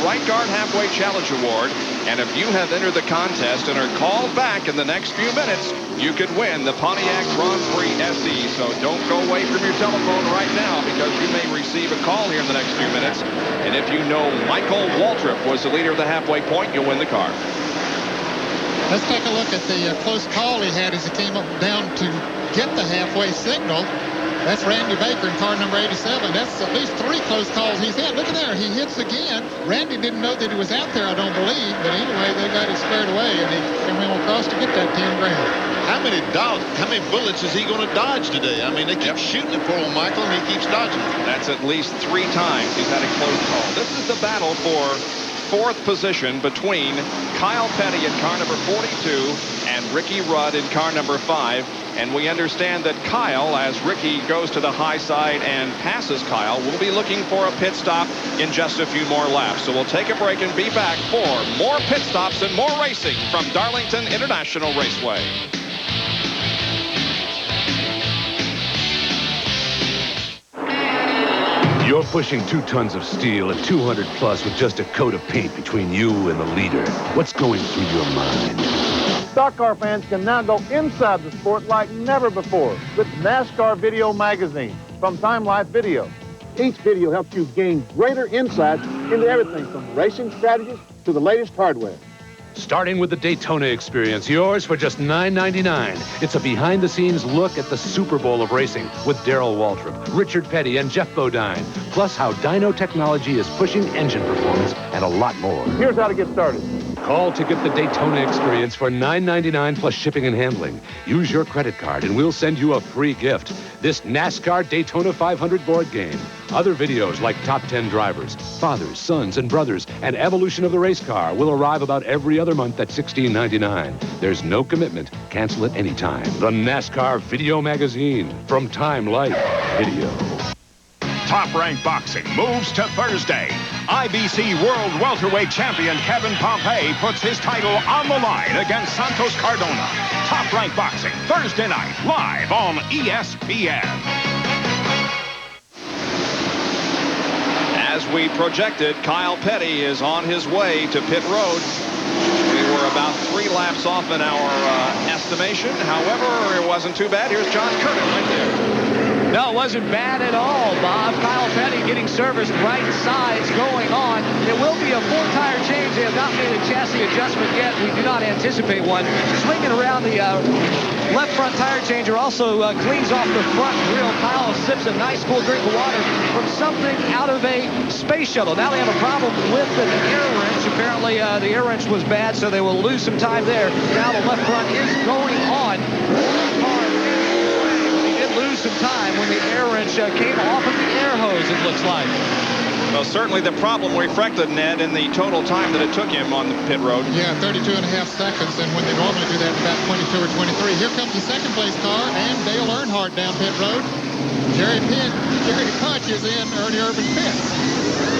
Right Guard Halfway Challenge Award, and if you have entered the contest and are called back in the next few minutes, you could win the Pontiac Grand Prix SE. So don't go away from your telephone right now, because you may receive a call here in the next few minutes. And if you know Michael Waltrip was the leader of the halfway point, you'll win the car. Let's take a look at the close call he had as he came up down to get the halfway signal. That's Randy Baker in car number 87. That's at least 3 close calls he's had. Look at there. He hits again. Randy didn't know that he was out there, I don't believe. But anyway, they got it squared away, and he went across to get that 10 grand. How many bullets is he going to dodge today? I mean, they keep shooting at poor old Michael, and he keeps dodging. That's at least 3 times he's had a close call. This is the battle for 4th position between Kyle Petty in car number 42 and Ricky Rudd in car number 5. And we understand that Kyle, as Ricky goes to the high side and passes Kyle, will be looking for a pit stop in just a few more laps. So we'll take a break and be back for more pit stops and more racing from Darlington International Raceway. You're pushing 2 tons of steel at 200 plus with just a coat of paint between you and the leader. What's going through your mind? Stock car fans can now go inside the sport like never before with NASCAR Video Magazine from Time Life Video. Each video helps you gain greater insights into everything from racing strategies to the latest hardware. Starting with the Daytona experience, yours for just $9.99. It's a behind-the-scenes look at the Super Bowl of racing with Darrell Waltrip, Richard Petty, and Jeff Bodine. Plus how dyno technology is pushing engine performance and a lot more. Here's how to get started. Call to get the Daytona experience for $9.99 plus shipping and handling. Use your credit card and we'll send you a free gift. This NASCAR Daytona 500 board game. Other videos like Top 10 Drivers, Fathers, Sons, and Brothers, and Evolution of the Race Car will arrive about every other month at $16.99. There's no commitment. Cancel at any time. The NASCAR Video Magazine from Time Life Video. Top Rank Boxing moves to Thursday. IBC World Welterweight Champion Kevin Pompey puts his title on the line against Santos Cardona. Top Rank Boxing, Thursday night, live on ESPN. As we projected, Kyle Petty is on his way to pit road. We were about 3 laps off in our estimation. However, it wasn't too bad. Here's John Curtin right there. No, it wasn't bad at all, Bob. Kyle Petty getting serviced, right sides going on. It will be a 4-tire change. They have not made a chassis adjustment yet. We do not anticipate one. Swinging around the left front tire changer also cleans off the front grill. Kyle sips a nice cool drink of water from something out of a space shuttle. Now they have a problem with the air wrench. Apparently the air wrench was bad, so they will lose some time there. Now the left front is going on. Lose some time when the air wrench came off of the air hose, it looks like. Well, certainly the problem reflected, Ned, in the total time that it took him on the pit road. Yeah, 32 and a half seconds, and when they normally do that, about 22 or 23. Here comes the second place car, and Dale Earnhardt down pit road. Jerry Punch is in Ernie Irvin's pits.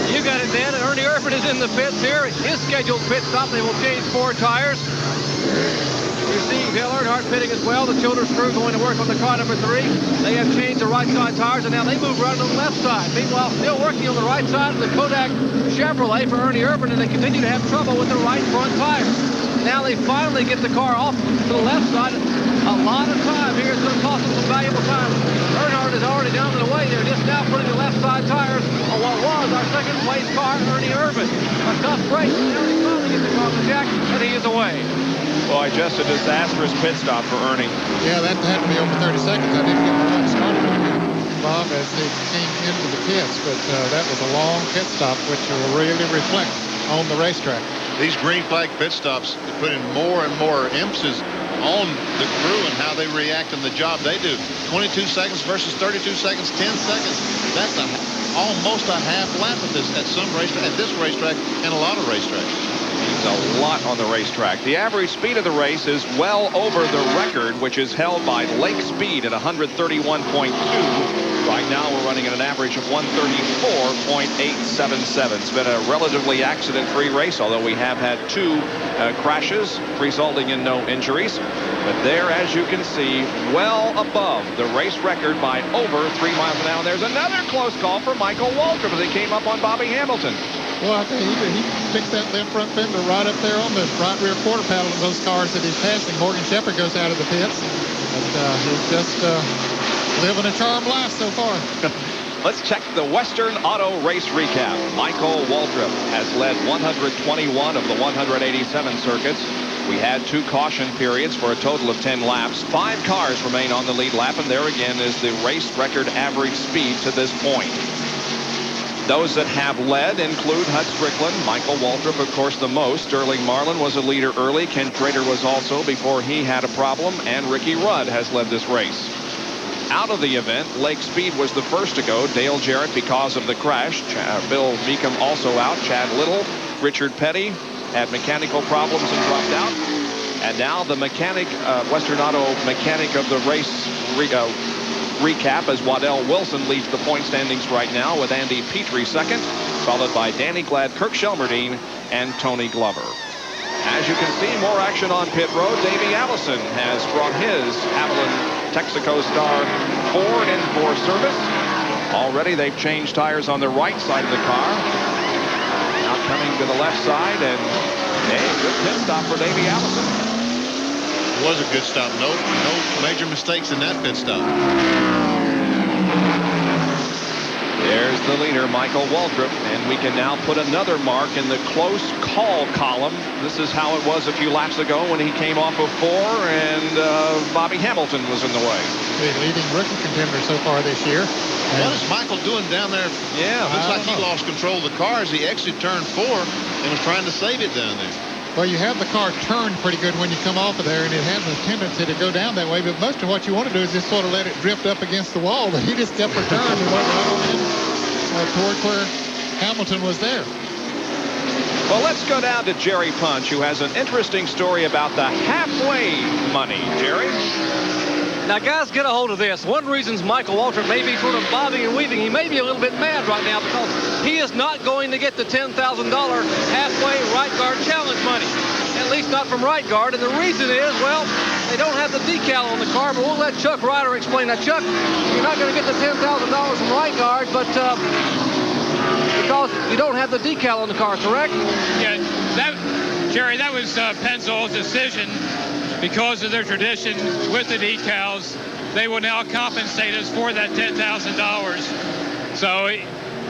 You got it, Ned. Ernie Irvin is in the pits here. His scheduled pit stop, they will change 4 tires. You're seeing Dale Earnhardt pitting as well. The Childers crew going to work on the car number 3. They have changed the right side tires, and now they move around to the left side. Meanwhile, still working on the right side of the Kodak Chevrolet for Ernie Irvin, and they continue to have trouble with the right front tires. Now they finally get the car off to the left side. A lot of time here is going to cost them some valuable time. Earnhardt is already down to the way. They're just now putting the left side tires on what was our second place car, Ernie Irvin. A tough race. Now he finally gets the car on the jack, and he is away. Boy, just a disastrous pit stop for Ernie. Yeah, that had to be over 30 seconds. I didn't get the run started out as they came into the pits, but that was a long pit stop, which will really reflect on the racetrack. These green flag pit stops put in more and more emphasis on the crew and how they react in the job they do. 22 seconds versus 32 seconds, 10 seconds. That's almost a half lap at some racetrack, at this racetrack, and a lot of racetracks. A lot on the racetrack. The average speed of the race is well over the record, which is held by Lake Speed at 131.2. Right now, we're running at an average of 134.877. It's been a relatively accident-free race, although we have had 2 crashes resulting in no injuries. But there, as you can see, well above the race record by over 3 miles an hour. There's another close call for Michael Waltrip as he came up on Bobby Hamilton. Well, I tell you, he sticks that left front fender right up there on the right rear quarter panel of those cars that he's passing. Morgan Shepherd goes out of the pits. But he's just living a charmed life so far. Let's check the Western Auto Race recap. Michael Waltrip has led 121 of the 187 circuits. We had 2 caution periods for a total of 10 laps. 5 cars remain on the lead lap, and there again is the race record average speed to this point. Those that have led include Hud Strickland, Michael Waltrip, of course, the most. Sterling Marlin was a leader early. Ken Trader was also before he had a problem, and Ricky Rudd has led this race. Out of the event, Lake Speed was the first to go. Dale Jarrett because of the crash. Bill Meekum also out. Chad Little, Richard Petty had mechanical problems and dropped out. And now the mechanic, Western Auto mechanic of the race recap as Waddell Wilson leads the point standings right now with Andy Petrie second, followed by Danny Glad, Kirk Shelmerdine, and Tony Glover. As you can see, more action on pit road. Davey Allison has brought his Avalon Texaco Star Ford in for service. Already they've changed tires on the right side of the car. Now coming to the left side, and a good pit stop for Davey Allison. It was a good stop. No major mistakes in that pit stop. There's the leader, Michael Waltrip, and we can now put another mark in the close call column. This is how it was a few laps ago when he came off of 4 and Bobby Hamilton was in the way. The leading rookie contender so far this year. What is Michael doing down there? Yeah, looks like he lost control of the car as he exited turn 4 and was trying to save it down there. Well, you have the car turned pretty good when you come off of there, and it has a tendency to go down that way. But most of what you want to do is just sort of let it drift up against the wall. But he just kept returned and went right on in toward where Hamilton was there. Well, let's go down to Jerry Punch, who has an interesting story about the halfway money. Jerry? Now, guys, get a hold of this. One reason Michael Waltrip may be sort of bobbing and weaving. He may be a little bit mad right now because he is not going to get the $10,000 halfway right guard challenge money. At least not from right guard. And the reason is, well, they don't have the decal on the car, but we'll let Chuck Ryder explain that. Chuck, you're not going to get the $10,000 from right guard, but because you don't have the decal on the car, correct? Yeah, Jerry, that was Pennzoil's decision. Because of their tradition with the decals, they will now compensate us for that $10,000. So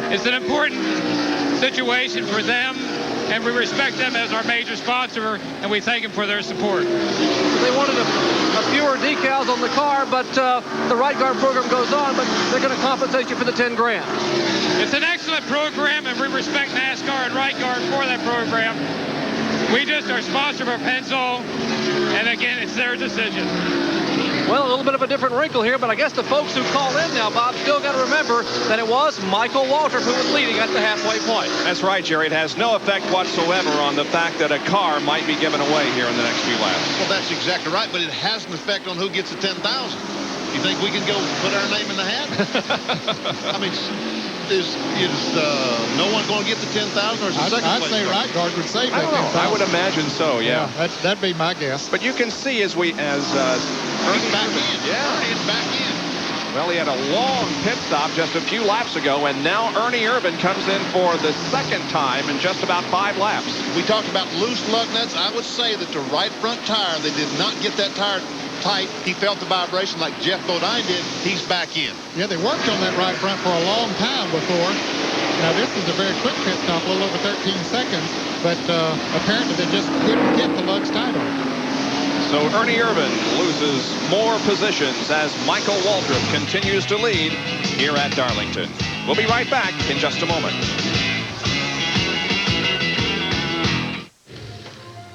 it's an important situation for them, and we respect them as our major sponsor, and we thank them for their support. They wanted a fewer decals on the car, but the right guard program goes on, but they're going to compensate you for the 10 grand. It's an excellent program, and we respect NASCAR and right guard for that program. We just are sponsored by Pennzoil, and again, it's their decision. Well, a little bit of a different wrinkle here, but I guess the folks who call in now, Bob, still got to remember that it was Michael Waltrip who was leading at the halfway point. That's right, Jerry. It has no effect whatsoever on the fact that a car might be given away here in the next few laps. Well, that's exactly right, but it has an effect on who gets the $10,000. You think we can go put our name in the hat? I mean, is no one going to get the $10,000, or is the second place? I'd say right guard would save that $10,000. I would imagine so, yeah. That'd be my guess. But you can see as Ernie back in. Yeah, he's back in. Well, he had a long pit stop just a few laps ago, and now Ernie Irvan comes in for the second time in just about 5 laps. We talked about loose lug nuts. I would say that the right front tire, they did not get that tire tight. He felt the vibration like Jeff Bodine did. He's back in. Yeah, they worked on that right front for a long time before. Now, this is a very quick pit stop, a little over 13 seconds, but apparently they just couldn't get the lugs tight on. So Ernie Irvan loses more positions as Michael Waltrip continues to lead here at Darlington. We'll be right back in just a moment.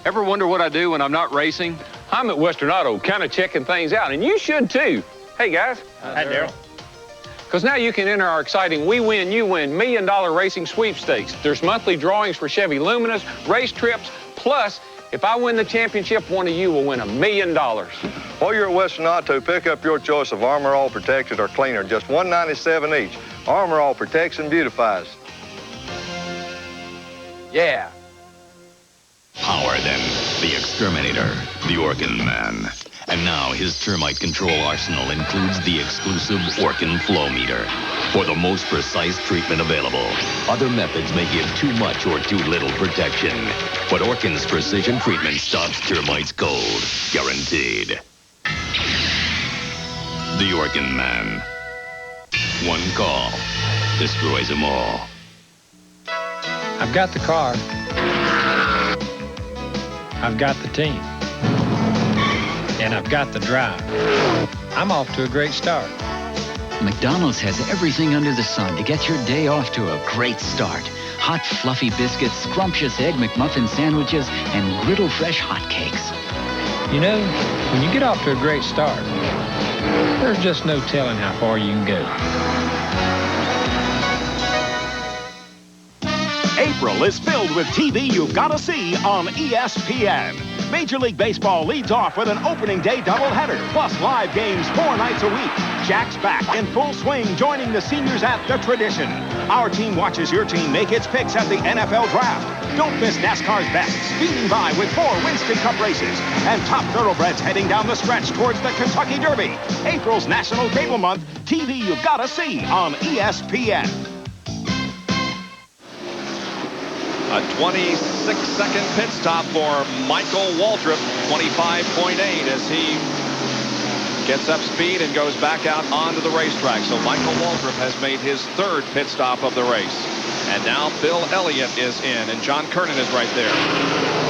Ever wonder what I do when I'm not racing? I'm at Western Auto, kind of checking things out, and you should too. Hey guys. Hi, Daryl. Because now you can enter our exciting We Win, You Win $1 Million Racing Sweepstakes. There's monthly drawings for Chevy Luminas, race trips, plus, if I win the championship, one of you will win $1 million. While you're at Western Auto, pick up your choice of Armor All Protected or Cleaner, just $197 each. Armor All protects and beautifies. Yeah. Power than the Exterminator, the Orkin Man. And now his termite control arsenal includes the exclusive Orkin Flow Meter for the most precise treatment available. Other methods may give too much or too little protection, but Orkin's precision treatment stops termites cold, guaranteed. The Orkin Man. One call destroys them all. I've got the car. I've got the team. And I've got the drive. I'm off to a great start. McDonald's has everything under the sun to get your day off to a great start. Hot, fluffy biscuits, scrumptious Egg McMuffin sandwiches, and griddle fresh hotcakes. You know, when you get off to a great start, there's just no telling how far you can go. April is filled with TV you've got to see on ESPN. Major League Baseball leads off with an opening day doubleheader, plus live games 4 nights a week. Jack's back in full swing, joining the seniors at the Tradition. Our team watches your team make its picks at the NFL Draft. Don't miss NASCAR's best, speeding by with 4 Winston Cup races, and top thoroughbreds heading down the stretch towards the Kentucky Derby. April's National Cable Month, TV you've got to see on ESPN. A 26-second pit stop for Michael Waltrip, 25.8 as he gets up speed and goes back out onto the racetrack. So Michael Waltrip has made his 3rd pit stop of the race. And now Bill Elliott is in, and John Kernan is right there.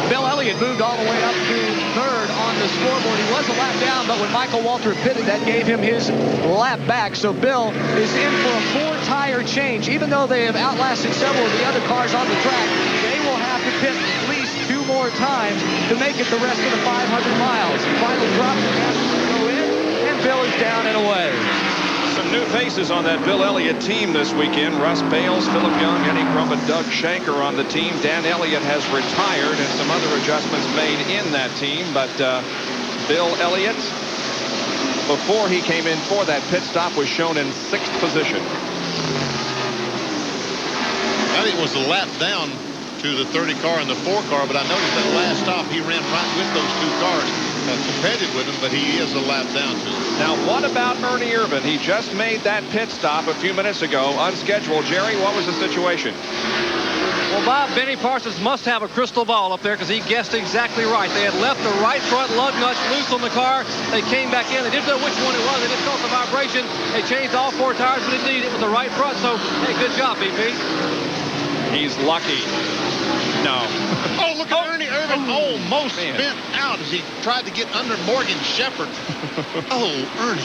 Bill Elliott moved all the way up to 3rd on the scoreboard. He was a lap down, but when Michael Waltrip pitted, that gave him his lap back. So Bill is in for a 4-tire change. Even though they have outlasted several of the other cars on the track, they will have to pit at least 2 more times to make it the rest of the 500 miles. Final drop, the gas will go in, and Bill is down and away. Some new faces on that Bill Elliott team this weekend. Russ Bales, Philip Young, Eddie Crump, and Doug Shanker on the team. Dan Elliott has retired, and some other adjustments made in that team. But Bill Elliott, before he came in for that pit stop, was shown in 6th position. I think it was a lap down to the 30 car and the 4 car, but I noticed that last stop he ran right with those 2 cars. Competed with him, but he is a lap down to him. Now, what about Ernie Irvan? He just made that pit stop a few minutes ago, unscheduled. Jerry, what was the situation? Well, Bob, Benny Parsons must have a crystal ball up there because he guessed exactly right. They had left the right front lug nuts loose on the car. They came back in. They didn't know which one it was. They just felt the vibration. They changed all 4 tires, but indeed it was the right front. So, hey, good job, BP. He's lucky. No. Oh, look at Ernie Irvan almost spent out as he tried to get under Morgan Shepherd. Oh, Ernie.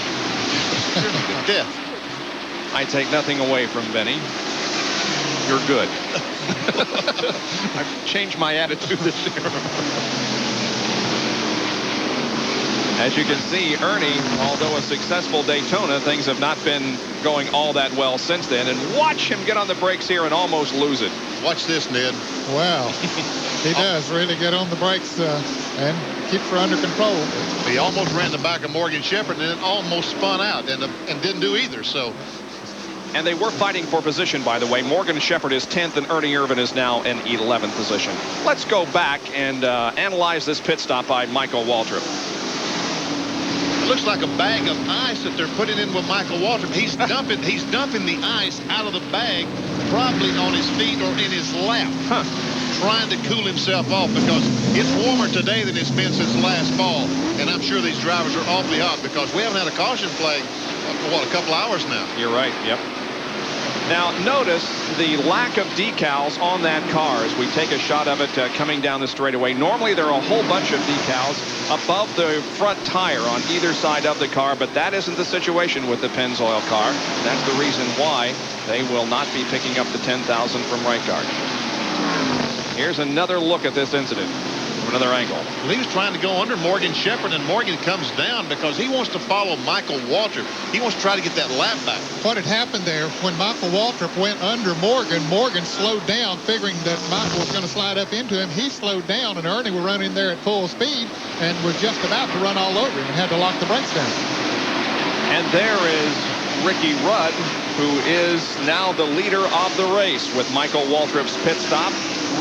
Good death. I take nothing away from Benny. You're good. I've changed my attitude this year. As you can see, Ernie, although a successful Daytona, things have not been going all that well since then. And watch him get on the brakes here and almost lose it. Watch this, Ned. Well, he does really get on the brakes and keep her under control. He almost ran the back of Morgan Shepherd and then almost spun out and didn't do either. So. And they were fighting for position, by the way. Morgan Shepherd is 10th, and Ernie Irvan is now in 11th position. Let's go back and analyze this pit stop by Michael Waltrip. It looks like a bag of ice that they're putting in with Michael Waltrip. He's dumping the ice out of the bag, probably on his feet or in his lap, trying to cool himself off because it's warmer today than it's been since last fall. And I'm sure these drivers are awfully hot because we haven't had a caution flag for, what, a couple hours now. You're right, yep. Now, notice the lack of decals on that car as we take a shot of it coming down the straightaway. Normally, there are a whole bunch of decals above the front tire on either side of the car, but that isn't the situation with the Pennzoil car. That's the reason why they will not be picking up the $10,000 from right guard. Here's another look at this incident from another angle. Well, he was trying to go under Morgan Shepherd, and Morgan comes down because he wants to follow Michael Waltrip. He wants to try to get that lap back. What had happened there, when Michael Waltrip went under Morgan, Morgan slowed down, figuring that Michael was going to slide up into him. He slowed down, and Ernie was running there at full speed and was just about to run all over him and had to lock the brakes down. And there is Ricky Rudd, who is now the leader of the race with Michael Waltrip's pit stop.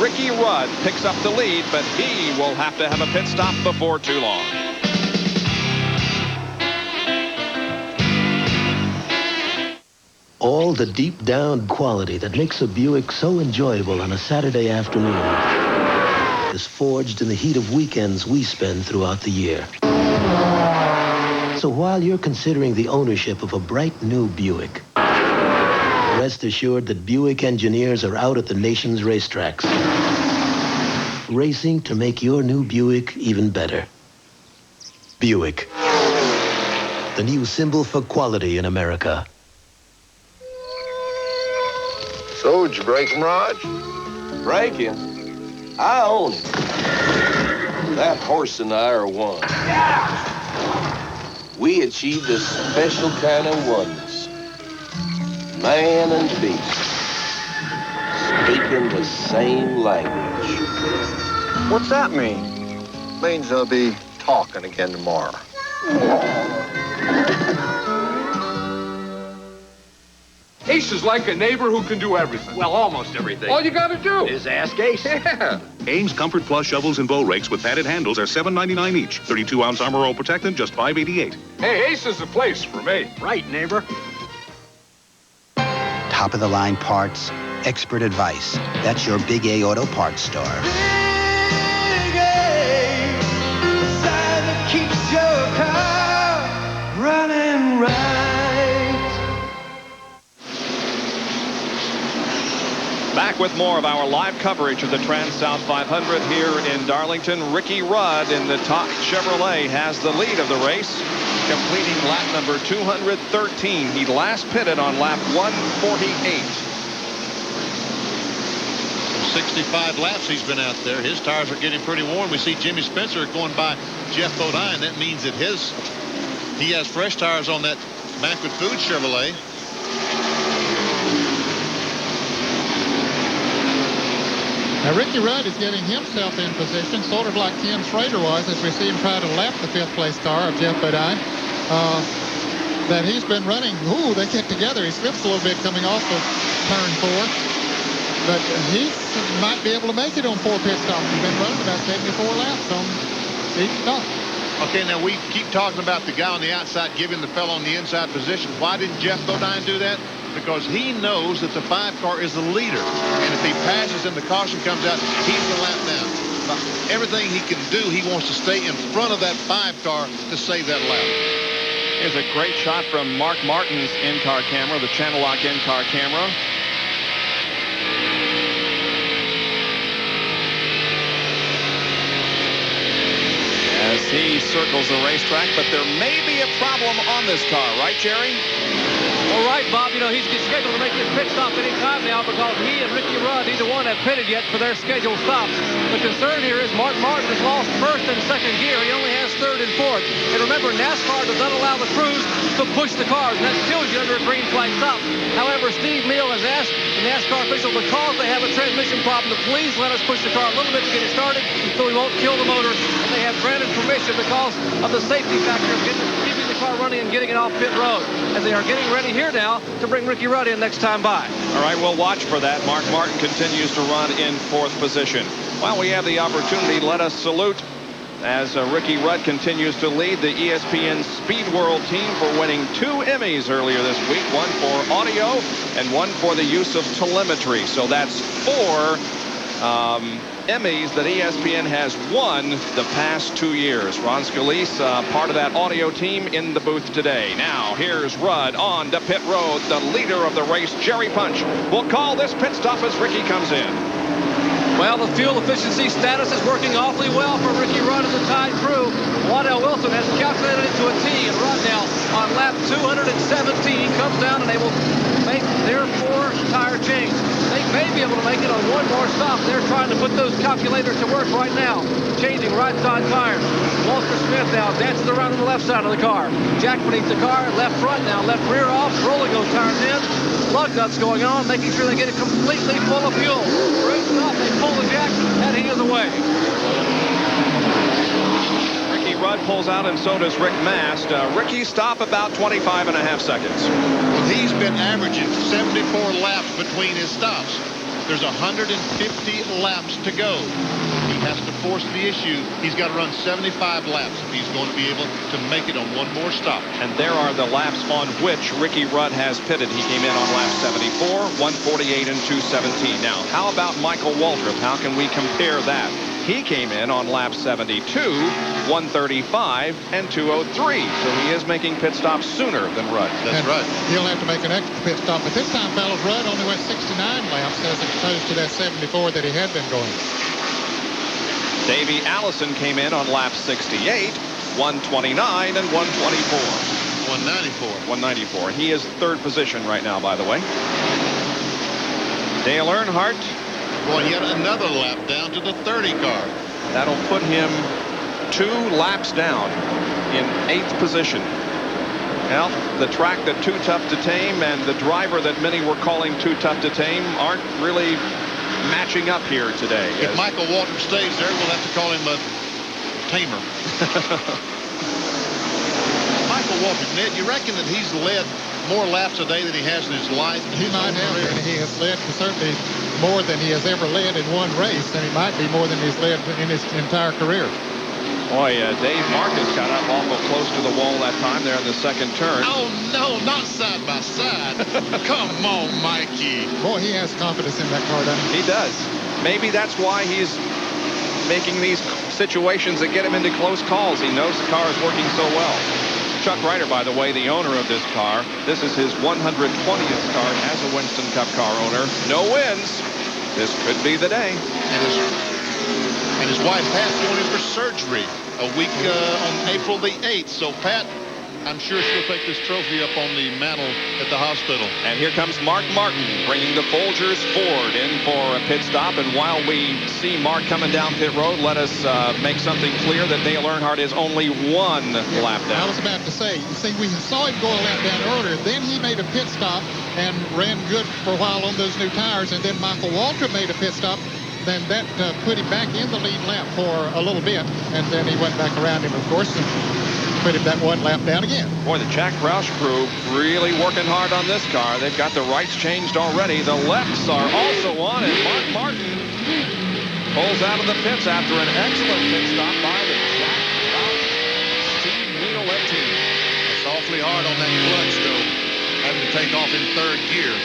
Ricky Rudd picks up the lead, but he will have to have a pit stop before too long. All the deep down quality that makes a Buick so enjoyable on a Saturday afternoon is forged in the heat of weekends we spend throughout the year. So while you're considering the ownership of a bright new Buick, rest assured that Buick engineers are out at the nation's racetracks, racing to make your new Buick even better. Buick, the new symbol for quality in America. So, did you break him, Raj? Break him? I own him. That horse and I are one. We achieved a special kind of oneness. Man and beast, speaking the same language. What's that mean? Means they'll be talking again tomorrow. Ace is like a neighbor who can do everything. Well, almost everything. All you gotta do is ask Ace. Yeah. Ames Comfort Plus shovels and bow rakes with padded handles are $7.99 each. 32-ounce Armor All Protectant, just $5.88. Hey, Ace is the place for me. Right, neighbor. Top-of-the-line parts, expert advice. That's your Big A Auto Parts store. Big A, the sign that keeps your car running right. Back with more of our live coverage of the TranSouth 500 here in Darlington. Ricky Rudd in the top Chevrolet has the lead of the race, completing lap number 213. He last pitted on lap 148. 65 laps he's been out there. His tires are getting pretty warm. We see Jimmy Spencer going by Jeff Bodine. That means that he has fresh tires on that Banquet Foods Chevrolet. Now, Ricky Rudd is getting himself in position, sort of like Ken Schrader was, as we see him try to lap the fifth-place car of Jeff Bodine. That he's been running. Ooh, they get together. He slips a little bit coming off of turn 4. But he might be able to make it on 4 pit stops. He's been running about 74 laps on each stop. Okay, now we keep talking about the guy on the outside giving the fellow on the inside position. Why didn't Jeff Bodine do that? Because he knows that the 5 car is the leader. And if he passes and the caution comes out, he's the lap down. But everything he can do, he wants to stay in front of that 5 car to save that lap. Here's a great shot from Mark Martin's in-car camera, the Channel Lock in-car camera. As he circles the racetrack, but there may be a problem on this car, right, Jerry? Well, right, Bob. You know, he's scheduled to make his pit stop any time now because he and Ricky Rudd, neither one have pitted yet for their scheduled stops. The concern here is Mark Martin has lost first and second gear. He only has third and fourth. And remember, NASCAR does not allow the crews to push the cars, and that kills you under a green flag stop. However, Steve Meal has asked the NASCAR official, because they have a transmission problem, to please let us push the car a little bit to get it started so we won't kill the motor. And they have granted permission because of the safety factor of keeping the car running and getting it off pit road. As they are getting ready here now to bring Ricky Rudd in next time by. All right, we'll watch for that. Mark Martin continues to run in 4th position. While we have the opportunity, let us salute as Ricky Rudd continues to lead the ESPN Speed World team for winning 2 Emmys earlier this week, one for audio and one for the use of telemetry. So that's 4 Emmys that ESPN has won the past 2 years. Ron Scalise, part of that audio team, in the booth today. Now, here's Rudd on to pit road. The leader of the race, Jerry Punch, will call this pit stop as Ricky comes in. Well, the fuel efficiency status is working awfully well for Ricky Rudd and the Tide crew. Waddell Wilson has calculated it to a T, and Rudd now on lap 217 comes down and able to make their 4-tire change. They may be able to make it on one more stop. They're trying to put those calculators to work right now, changing right side tires. Walter Smith now dances around on the left side of the car. Jack beneath the car, left front now, left rear off, rolling those tires in. Lug nuts going on, making sure they get it completely full of fuel. Brakes off, they pull the jack, and he is away. Ricky Rudd pulls out, and so does Rick Mast. Ricky's stop about 25.5 seconds. Well, he's been averaging 74 laps between his stops. There's 150 laps to go. He has to force the issue. He's got to run 75 laps if he's going to be able to make it on one more stop. And there are the laps on which Ricky Rudd has pitted. He came in on lap 74, 148, and 217. Now, how about Michael Waltrip? How can we compare that? He came in on lap 72, 135, and 203. So he is making pit stops sooner than Rudd. That's right. He'll have to make an extra pit stop. But this time, fellas, Rudd only went 69 laps as opposed to that 74 that he had been going. Davey Allison came in on lap 68, 129, and 124. 194. 194. He is third position right now, by the way. Dale Earnhardt. Boy, yet another lap down to the 30 car. That'll put him 2 laps down in 8th position. Well, the track that Too Tough to Tame and the driver that many were calling Too Tough to Tame aren't really matching up here today. If Michael Waltrip stays there, we'll have to call him a tamer. Michael Waltrip, Ned, you reckon that he's led more laps a day than he has in his life? He might have, and he has led certainly more than he has ever led in one race, and he might be more than he's led in his entire career. Boy, Dave Marcus got up awful close to the wall that time there in the second turn. Oh, no, not side by side. Come on, Mikey. Boy, he has confidence in that car, doesn't he? He does. Maybe that's why he's making these situations that get him into close calls. He knows the car is working so well. Chuck Ryder, by the way, the owner of this car. This is his 120th start as a Winston Cup car owner. No wins. This could be the day. And his wife, Pat's going in for surgery a week on April the 8th. So, Pat, I'm sure she'll take this trophy up on the mantle at the hospital. And here comes Mark Martin bringing the Folgers Ford in for a pit stop. And while we see Mark coming down pit road, let us make something clear that Dale Earnhardt is only 1 lap down. I was about to say, you see, we saw him go a lap down earlier. Then he made a pit stop and ran good for a while on those new tires. And then Michael Waltrip made a pit stop. Then that put him back in the lead lap for a little bit. And then he went back around him, of course, and put him that 1 lap down again. Boy, the Jack Roush crew really working hard on this car. They've got the rights changed already. The lefts are also on, and Mark Martin pulls out of the pits after an excellent pit stop by the Jack Roush Steve Wheel left team. It's awfully hard on that clutch, though, having to take off in 3rd gear.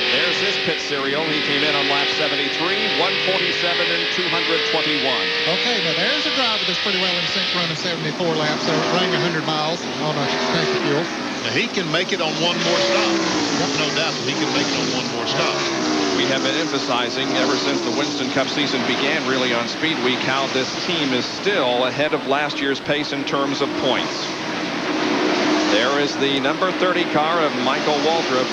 There's his pit serial. He came in on lap 73, 147, and 221. Okay, now there's a driver that's pretty well in sync running 74 laps, so running 100 miles on a tank of fuel. Now, he can make it on 1 more stop. Yep. No doubt that he can make it on 1 more stop. We have been emphasizing ever since the Winston Cup season began really on Speed Week how this team is still ahead of last year's pace in terms of points. There is the number 30 car of Michael Waltrip.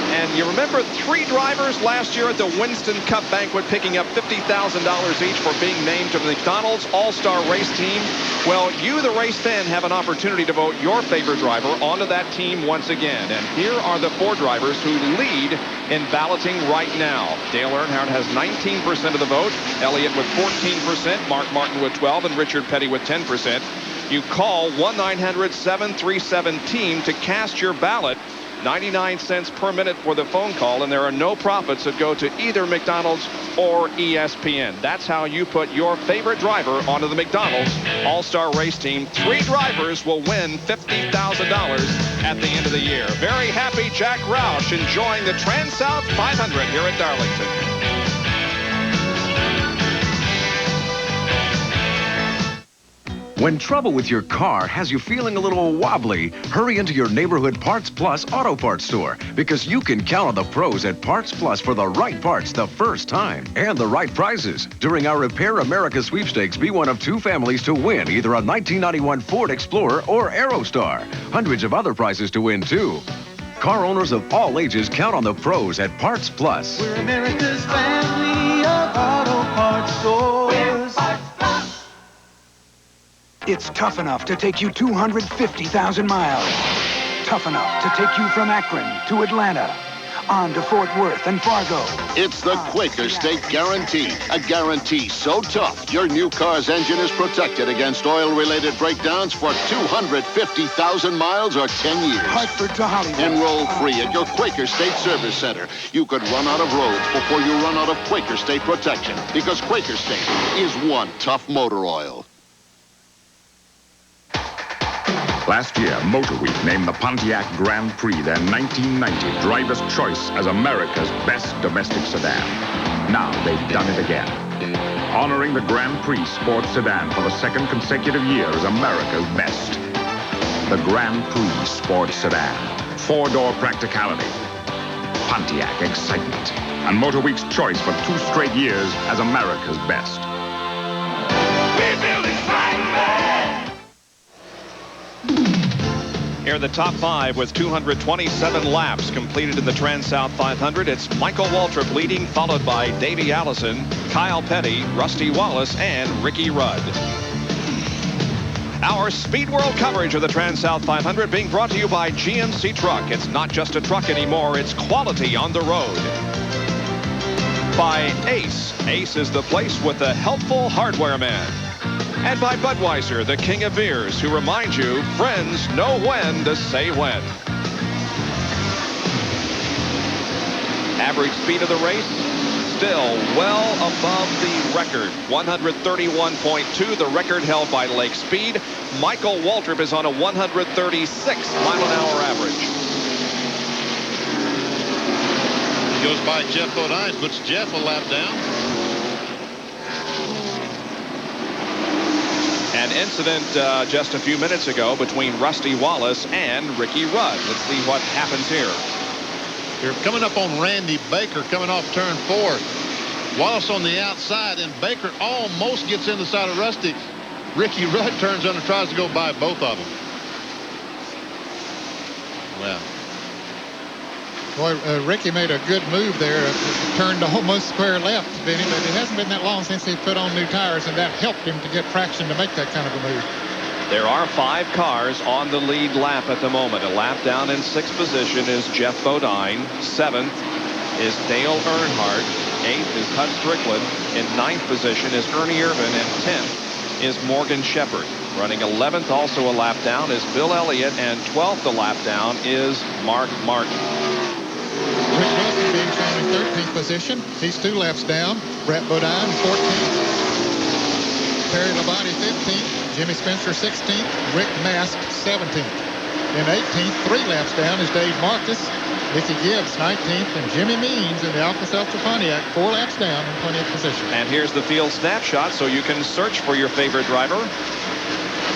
And you remember 3 drivers last year at the Winston Cup banquet picking up $50,000 each for being named to the McDonald's All-Star Race Team? Well, you, the race fan, have an opportunity to vote your favorite driver onto that team once again. And here are the 4 drivers who lead in balloting right now. Dale Earnhardt has 19% of the vote, Elliott with 14%, Mark Martin with 12%, and Richard Petty with 10%. You call 1-900-737-TEAM to cast your ballot. 99 cents per minute for the phone call, and there are no profits that go to either McDonald's or ESPN. That's how you put your favorite driver onto the McDonald's All-Star Race Team. 3 drivers will win $50,000 at the end of the year. Very happy Jack Roush enjoying the TranSouth 500 here at Darlington. When trouble with your car has you feeling a little wobbly, hurry into your neighborhood Parts Plus Auto Parts store, because you can count on the pros at Parts Plus for the right parts the first time and the right prices. During our Repair America sweepstakes, be one of 2 families to win either a 1991 Ford Explorer or Aerostar. Hundreds of other prizes to win, too. Car owners of all ages count on the pros at Parts Plus. We're America's family of auto parts stores. It's tough enough to take you 250,000 miles. Tough enough to take you from Akron to Atlanta, on to Fort Worth and Fargo. It's the Quaker State Guarantee. A guarantee so tough, your new car's engine is protected against oil-related breakdowns for 250,000 miles or 10 years. Hartford to Hollywood. Enroll free at your Quaker State Service Center. You could run out of roads before you run out of Quaker State protection, because Quaker State is one tough motor oil. Last year, Motor Week named the Pontiac Grand Prix their 1990 Driver's Choice as America's best domestic sedan. Now they've done it again, honoring the Grand Prix sports sedan for the 2nd consecutive year as America's best. The Grand Prix sports sedan. 4-door practicality. Pontiac excitement. And Motor Week's choice for 2 straight years as America's best. We're building fine. Here are the top 5 with 227 laps completed in the TranSouth 500. It's Michael Waltrip leading, followed by Davey Allison, Kyle Petty, Rusty Wallace, and Ricky Rudd. Our Speed World coverage of the TranSouth 500 being brought to you by GMC Truck. It's not just a truck anymore, it's quality on the road. By Ace. Ace is the place with the helpful hardware man. And by Budweiser, the king of beers, who reminds you, friends know when to say when. Average speed of the race, still well above the record. 131.2, the record held by Lake Speed. Michael Waltrip is on a 136 mile an hour average. He goes by Jeff Bodine, puts Jeff a lap down. An incident just a few minutes ago between Rusty Wallace and Ricky Rudd. Let's see what happens here. They're coming up on Randy Baker coming off turn 4. Wallace on the outside, and Baker almost gets in the side of Rusty. Ricky Rudd turns on and tries to go by both of them. Well. Boy, Ricky made a good move there. Turned almost square left, Benny, but it hasn't been that long since he put on new tires, and that helped him to get traction to make that kind of a move. There are 5 cars on the lead lap at the moment. A lap down in 6th position is Jeff Bodine. 7th is Dale Earnhardt. 8th is Hut Strickland. In 9th position is Ernie Irvin, and 10th is Morgan Shepherd. Running 11th, also a lap down, is Bill Elliott, and 12th a lap down is Mark Martin. Rick Wilson being shown in 13th position. He's 2 laps down. Brett Bodine, 14th. Terry Labonte, 15th. Jimmy Spencer, 16th. Rick Mask, 17th. In 18th, 3 laps down, is Dave Marcus. Mickey Gibbs, 19th. And Jimmy Means in the Alka-Seltzer Pontiac, 4 laps down in 20th position. And here's the field snapshot, so you can search for your favorite driver.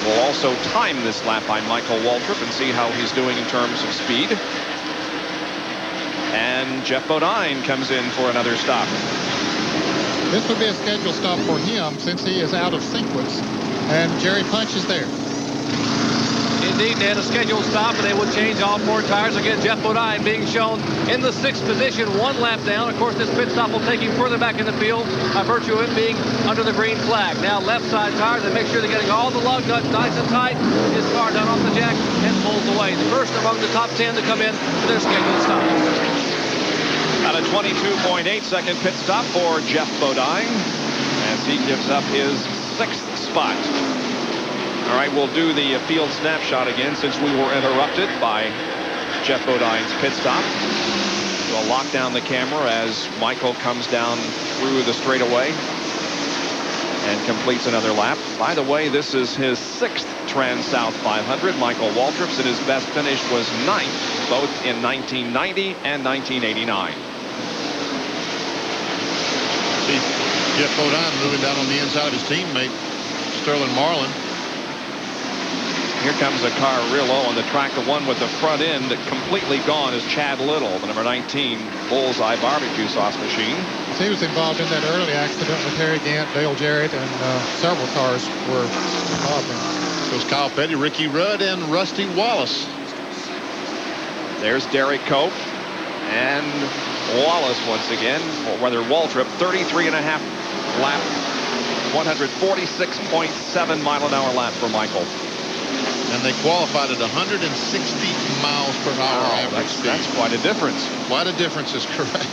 We'll also time this lap by Michael Waltrip and see how he's doing in terms of speed. And Jeff Bodine comes in for another stop. This would be a scheduled stop for him since he is out of sequence. And Jerry Punch is there. Indeed, they had a scheduled stop, and they would change all 4 tires. Again, Jeff Bodine being shown in the 6th position, 1 lap down. Of course, this pit stop will take him further back in the field by virtue of it being under the green flag. Now, left side tires, and make sure they're getting all the lug nuts nice and tight. His car down off the jack and pulls away. The first among the top 10 to come in for their scheduled stop. At a 22.8-second pit stop for Jeff Bodine as he gives up his 6th spot. All right, we'll do the field snapshot again since we were interrupted by Jeff Bodine's pit stop. We'll lock down the camera as Michael comes down through the straightaway and completes another lap. By the way, this is his 6th TranSouth 500. Michael Waltrip's, and his best finish was 9th, both in 1990 and 1989. See Jeff Bodine moving down on the inside of his teammate, Sterling Marlin. Here comes a car real low on the track. The one with the front end completely gone is Chad Little, the number 19 Bullseye barbecue sauce machine. He was involved in that early accident with Harry Gant, Dale Jarrett, and several cars were involved in it. So it's Kyle Petty, Ricky Rudd, and Rusty Wallace. There's Derek Cope and Wallace once again, or rather Waltrip, 33.5 lap, 146.7 mile-an-hour lap for Michael. And they qualified at 160 miles per hour average speed. That's quite a difference. Quite a difference is correct.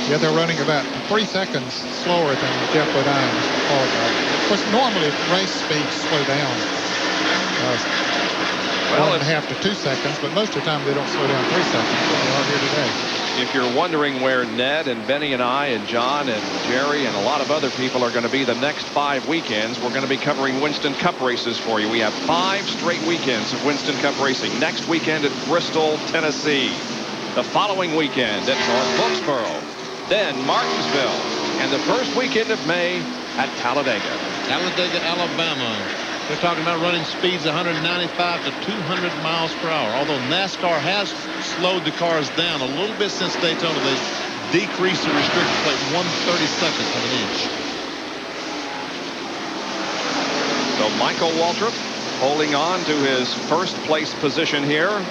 Yeah, they're running about 3 seconds slower than Jeff Bodine. Of course, normally race speeds slow down. 1.5 to 2 seconds, but most of the time they don't slow down 3 seconds. But they are here today. If you're wondering where Ned and Benny and I and John and Jerry and a lot of other people are going to be the next 5 weekends, we're going to be covering Winston Cup races for you. We have 5 straight weekends of Winston Cup racing. Next weekend at Bristol, Tennessee. The following weekend at North Wilkesboro. Then Martinsville. And the first weekend of May at Talladega. Talladega, Alabama. They're talking about running speeds 195 to 200 miles per hour. Although NASCAR has slowed the cars down a little bit since Daytona. They decreased the restricted plate 1/32 of an inch. So Michael Waltrip holding on to his first place position here.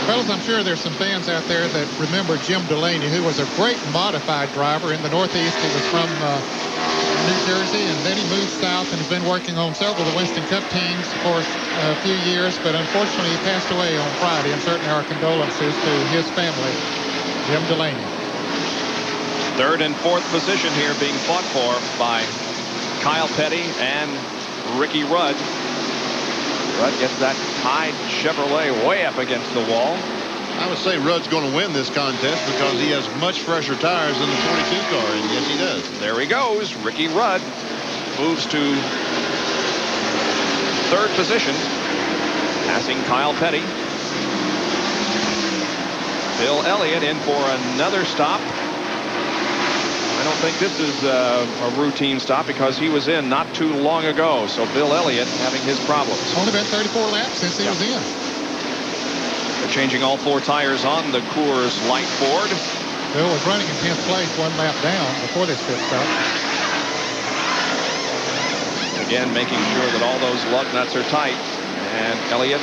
Fellas, I'm sure there's some fans out there that remember Jim Delaney, who was a great modified driver in the Northeast. He was from New Jersey, and then he moved south and has been working on several of the Winston Cup teams for a few years, but unfortunately he passed away on Friday, and certainly our condolences to his family, Jim Delaney. Third and fourth position here being fought for by Kyle Petty and Ricky Rudd. Rudd gets that Tide Chevrolet way up against the wall. I would say Rudd's going to win this contest because he has much fresher tires than the 42 car, and yes, he does. There he goes. Ricky Rudd moves to third position, passing Kyle Petty. Bill Elliott in for another stop. I don't think this is a routine stop because he was in not too long ago. So Bill Elliott having his problems. Only been 34 laps since he was in. They're changing all 4 tires on the Coors Light Ford. Bill was running in 10th place, 1 lap down before this pit stop. Again, making sure that all those lug nuts are tight. And Elliott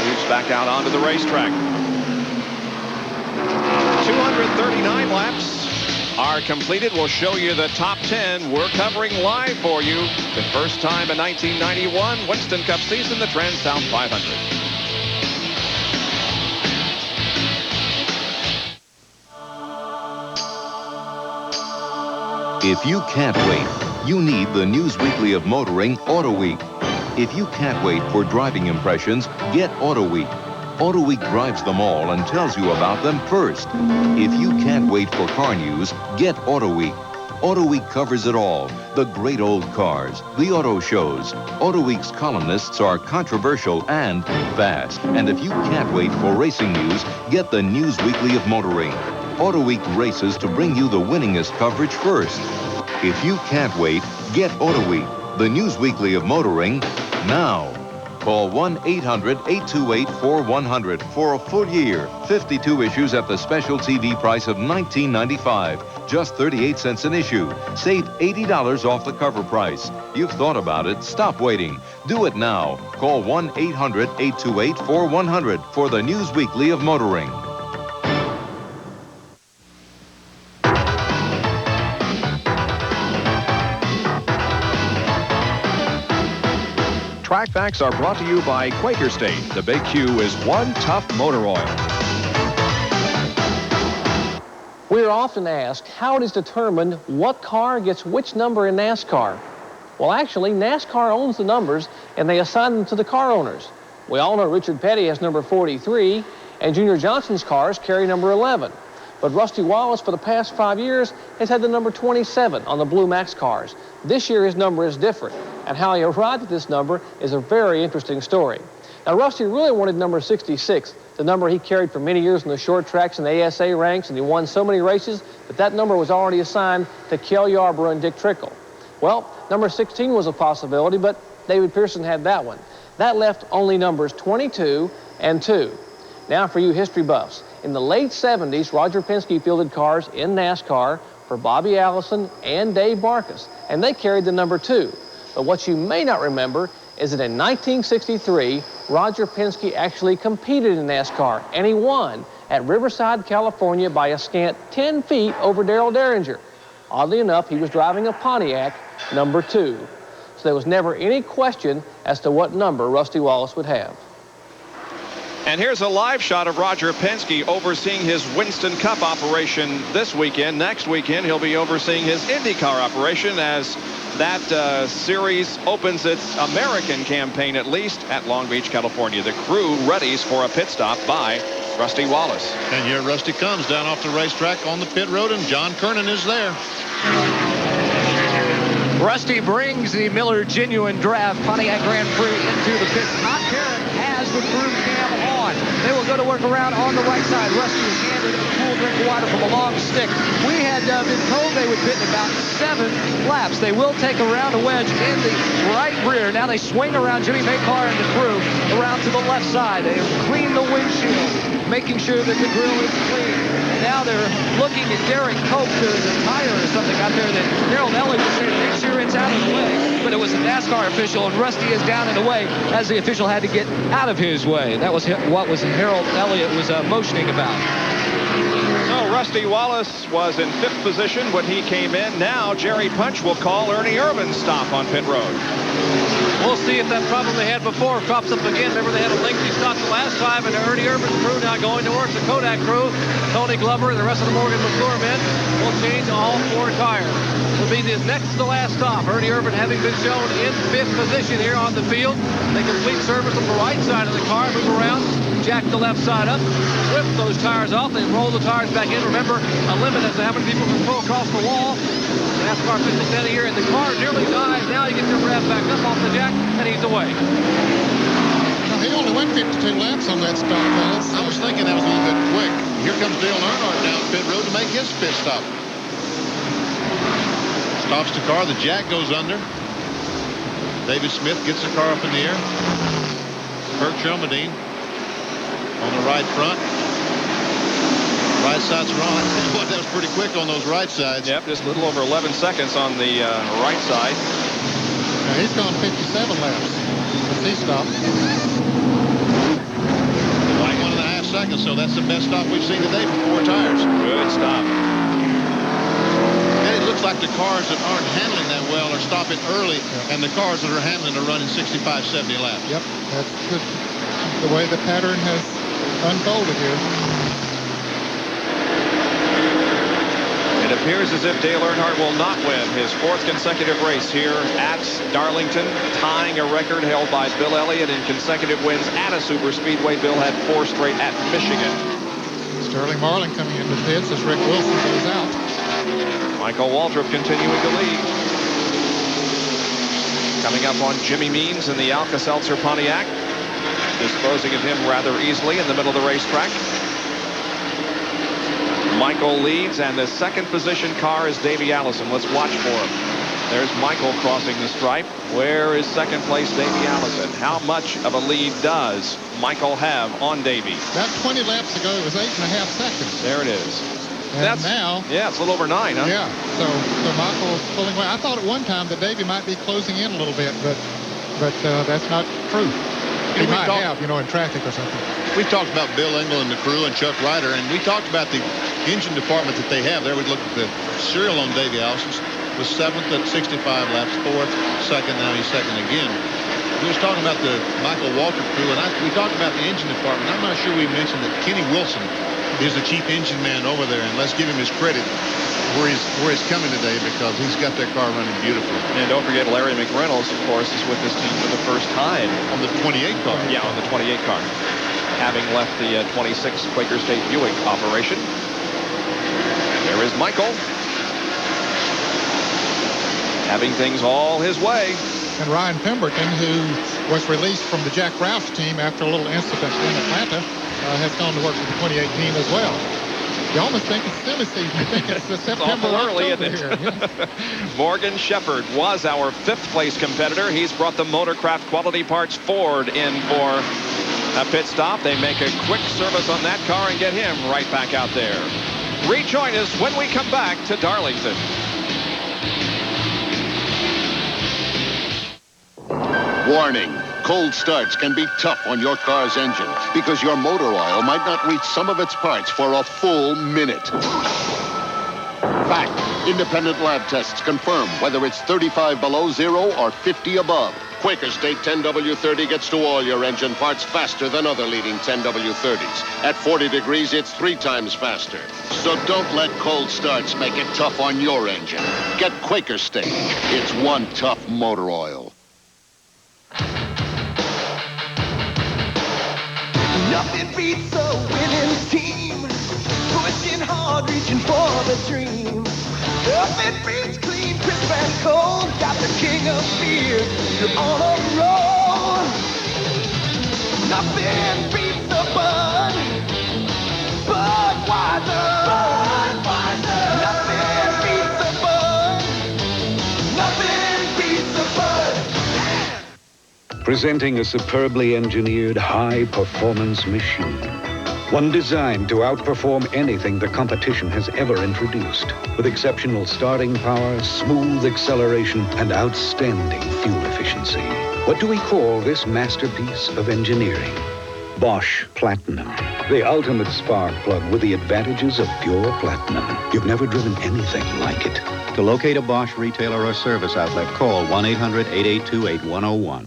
moves back out onto the racetrack. 239 laps are completed. We'll show you the top 10 we're covering live for you. The first time in 1991 Winston Cup season, the TranSouth 500. If you can't wait, you need the News Weekly of Motoring Auto Week. If you can't wait for driving impressions, get Auto Week. Auto Week drives them all and tells you about them first. If you can't wait for car news, get Auto Week. Auto Week covers it all. The great old cars, the auto shows. Auto Week's columnists are controversial and fast. And if you can't wait for racing news, get the News Weekly of Motoring. Auto Week races to bring you the winningest coverage first. If you can't wait, get Auto Week, the News Weekly of Motoring, now. Call 1-800-828-4100 for a full year. 52 issues at the special TV price of $19.95. Just 38 cents an issue. Save $80 off the cover price. You've thought about it. Stop waiting. Do it now. Call 1-800-828-4100 for the News Weekly of Motoring. Track Facts are brought to you by Quaker State. The Big Q is one tough motor oil. We're often asked how it is determined what car gets which number in NASCAR. Well, actually, NASCAR owns the numbers, and they assign them to the car owners. We all know Richard Petty has number 43, and Junior Johnson's cars carry number 11. But Rusty Wallace, for the past 5 years, has had the number 27 on the Blue Max cars. This year, his number is different, and how he arrived at this number is a very interesting story. Now, Rusty really wanted number 66 the number he carried for many years in the short tracks and the ASA ranks, and he won so many races, but that number was already assigned to Kel Yarborough and Dick Trickle. Well, number 16 was a possibility, but David Pearson had that one. That left only numbers 22 and 2. Now for you history buffs. In the late 70s, Roger Penske fielded cars in NASCAR for Bobby Allison and Dave Marcus, and they carried the number 2. But what you may not remember is that in 1963, Roger Penske actually competed in NASCAR, and he won at Riverside, California by a scant 10 feet over Darrell Derringer. Oddly enough, he was driving a Pontiac number 2. So there was never any question as to what number Rusty Wallace would have. And here's a live shot of Roger Penske overseeing his Winston Cup operation this weekend. Next weekend, he'll be overseeing his IndyCar operation as that series opens its American campaign, at least, at Long Beach, California. The crew readies for a pit stop by Rusty Wallace. And here Rusty comes down off the racetrack on the pit road, and John Kernan is there. Rusty brings the Miller Genuine Draft Pontiac Grand Prix into the pits. Todd Perrin has the crew cam on. They will go to work around on the right side. Rusty is handed a cool drink of water from a long stick. We had been told they would pit in about 7 laps. They will take a round of wedge in the right rear. Now they swing around Jimmy Maycar and the crew around to the left side. They clean the windshield, making sure that the grill is clean. Now they're looking at Derek Cope. There's a tire or something out there that Harold Elliott was saying, make sure it's out of the way. But it was a NASCAR official, and Rusty is down in the way as the official had to get out of his way. That was what was Harold Elliott was motioning about. So Rusty Wallace was in 5th position when he came in. Now Jerry Punch will call Ernie Irvin's stop on pit road. We'll see if that problem they had before crops up again. Remember, they had a lengthy stop the last time, and Ernie Irvin's crew now going to work. The Kodak crew, Tony Glover and the rest of the Morgan McClure men will change all 4 tires. Will be the next to the last stop. Ernie Irvin having been shown in 5th position here on the field. They complete service on the right side of the car, move around, jack the left side up, rip those tires off, and roll the tires back in. Remember, a limit as to how many people can pull across the wall. NASCAR official standing here, and the car nearly dies. Now he gets the rev back up off the jack, and he's away. Now, he only went 52 laps on that stop, fellas. I was thinking that was a little bit quick. Here comes Dale Earnhardt down pit road to make his pit stop. Stops the car. The jack goes under. David Smith gets the car up in the air. Kurt Shelmadine on the right front. Right side's wrong. Boy, that was pretty quick on those right sides. Yep, just a little over 11 seconds on the right side. Now he's gone 57 laps since he stopped. 1.5 seconds, so that's the best stop we've seen today for 4 tires. Good stop. And it looks like the cars that aren't handling that well are stopping early, and the cars that are handling are running 65, 70 laps. Yep, that's the way the pattern has unfolded here. It appears as if Dale Earnhardt will not win his 4th consecutive race here at Darlington, tying a record held by Bill Elliott in consecutive wins at a superspeedway. Bill had 4 straight at Michigan. Sterling Marlin coming into the pits as Rick Wilson goes out. Michael Waltrip continuing to lead. Coming up on Jimmy Means in the Alka-Seltzer Pontiac, disposing of him rather easily in the middle of the racetrack. Michael leads, and the 2nd position car is Davey Allison. Let's watch for him. There's Michael crossing the stripe. Where is 2nd place Davey Allison? How much of a lead does Michael have on Davey? That 20 laps ago, it was 8.5 seconds. There it is. And that's now, yeah, it's a little over 9, huh? Yeah. So Michael's pulling away. I thought at one time that Davey might be closing in a little bit, but that's not true. He might have, in traffic or something. We talked about Bill Engel and the crew and Chuck Ryder, and we talked about the engine department that they have there. We looked at the serial on Davey Allison. Was 7th at 65 laps, 4th, 2nd, now he's 2nd again. We was talking about the Michael Waltrip crew, and we talked about the engine department. I'm not sure we mentioned that Kenny Wilson is the chief engine man over there, and let's give him his credit where he's coming today, because he's got that car running beautifully. And don't forget Larry McReynolds, of course, is with this team for the first time. On the 28 car. Yeah, on the 28 car. Having left the 26 Quaker State Buick operation. There is Michael. Having things all his way. And Ryan Pemberton, who was released from the Jack Roush team after a little incident in Atlanta, has gone to work with the 28 team as well. You almost think it's silly season. You think it's the September early, October isn't it? here. Yes. Morgan Shepherd was our 5th place competitor. He's brought the Motorcraft Quality Parts Ford in for a pit stop. They make a quick service on that car and get him right back out there. Rejoin us when we come back to Darlington. Warning. Cold starts can be tough on your car's engine because your motor oil might not reach some of its parts for a full minute. Fact. Independent lab tests confirm whether it's 35 below zero or 50 above. Quaker State 10W30 gets to all your engine parts faster than other leading 10W30s. At 40 degrees, it's 3 times faster. So don't let cold starts make it tough on your engine. Get Quaker State. It's one tough motor oil. Nothing beats a winning team, pushing hard, reaching for the dream. Nothing beats clean, crisp and cold. Got the king of beer, you're on a roll. Nothing beats the Bud, Budweiser. Nothing beats the Bud, nothing beats the Bud. Presenting a superbly engineered high-performance machine. One designed to outperform anything the competition has ever introduced. With exceptional starting power, smooth acceleration, and outstanding fuel efficiency. What do we call this masterpiece of engineering? Bosch Platinum. The ultimate spark plug with the advantages of pure platinum. You've never driven anything like it. To locate a Bosch retailer or service outlet, call 1-800-882-8101.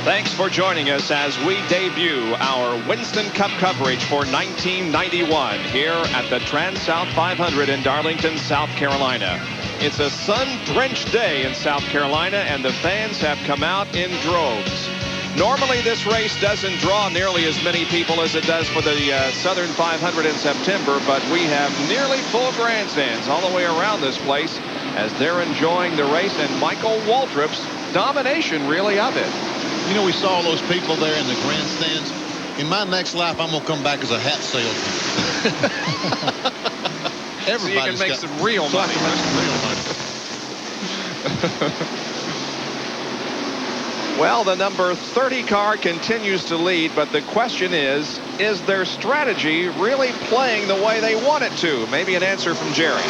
Thanks for joining us as we debut our Winston Cup coverage for 1991 here at the TranSouth 500 in Darlington, South Carolina. It's a sun-drenched day in South Carolina, and the fans have come out in droves. Normally, this race doesn't draw nearly as many people as it does for the Southern 500 in September, but we have nearly full grandstands all the way around this place as they're enjoying the race, and Michael Waltrip's domination, really, of it. You know, we saw all those people there in the grandstands. In my next life, I'm going to come back as a hat salesman. So you can make some real money. Well, the number 30 car continues to lead, but the question is their strategy really playing the way they want it to? Maybe an answer from Jerry.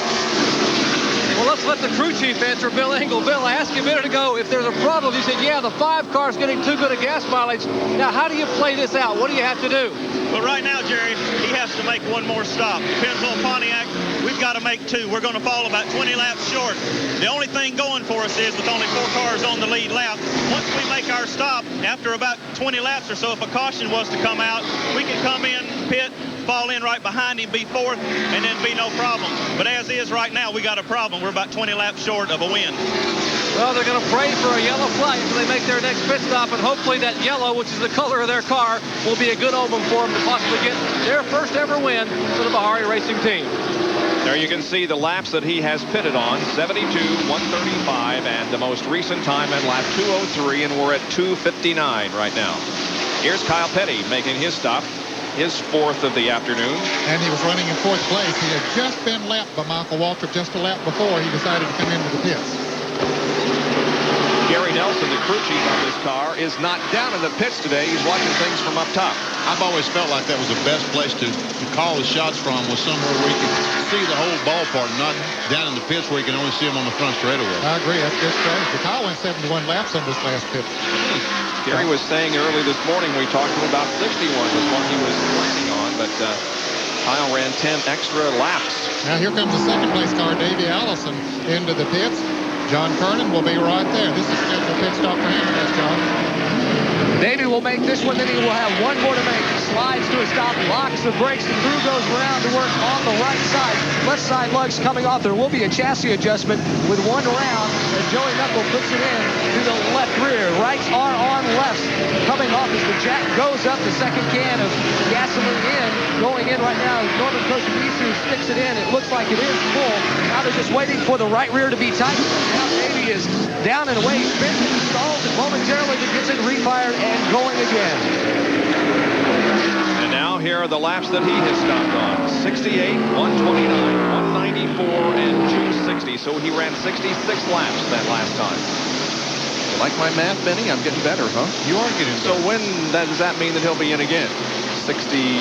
Well, let's let the crew chief answer. Bill Engel. Bill, I asked you a minute ago if there's a problem. You said, yeah, the 5 car's getting too good a gas mileage. Now, how do you play this out? What do you have to do? Well, right now, Jerry, he has to make one more stop. Depends on Pontiac. We've got to make 2. We're going to fall about 20 laps short. The only thing going for us is with only 4 cars on the lead lap, once we make our stop, after about 20 laps or so, if a caution was to come out, we can come in, pit, fall in right behind him, be 4th, and then be no problem. But as is right now, we got a problem. We're about 20 laps short of a win. Well, they're going to pray for a yellow flag until they make their next pit stop, and hopefully that yellow, which is the color of their car, will be a good omen for them to possibly get their first ever win for the Bahari Racing Team. There you can see the laps that he has pitted on, 72, 135, and the most recent time at lap 203, and we're at 259 right now. Here's Kyle Petty making his stop, his 4th of the afternoon. And he was running in 4th place. He had just been lapped by Michael Waltrip just a lap before he decided to come into the pits. Gary Nelson, the crew chief on this car, is not down in the pits today. He's watching things from up top. I've always felt like that was the best place to call the shots from, was somewhere where you can see the whole ballpark, not down in the pits where you can only see them on the front straightaway. I agree. That's good strategy. Kyle went 71 laps on this last pit. Gary was saying early this morning, we talked to him about 61 was what he was planning on, but Kyle ran 10 extra laps. Now here comes the 2nd place car, Davey Allison, into the pits. John Kernan will be right there. This is scheduled pit stop for him. Yes, John. Davey will make this one, then he will have one more to make. He slides to a stop, locks the brakes, the crew goes around to work on the right side. Left side lugs coming off. There will be a chassis adjustment with 1 round and Joey Knuckle puts it in to the left rear. Rights are on lefts. Coming off as the jack goes up, the second can of gasoline in. Going in right now, Norman Koshimitsu sticks it in. It looks like it is full. Now they're just waiting for the right rear to be tightened. Now Davey is down and away, spins and stalls it momentarily, but gets it refired and going again. And now here are the laps that he has stopped on. 68, 129, 194, and 260. So he ran 66 laps that last time. You like my math, Benny? I'm getting better, huh? You are getting better. So when does that mean that he'll be in again? 60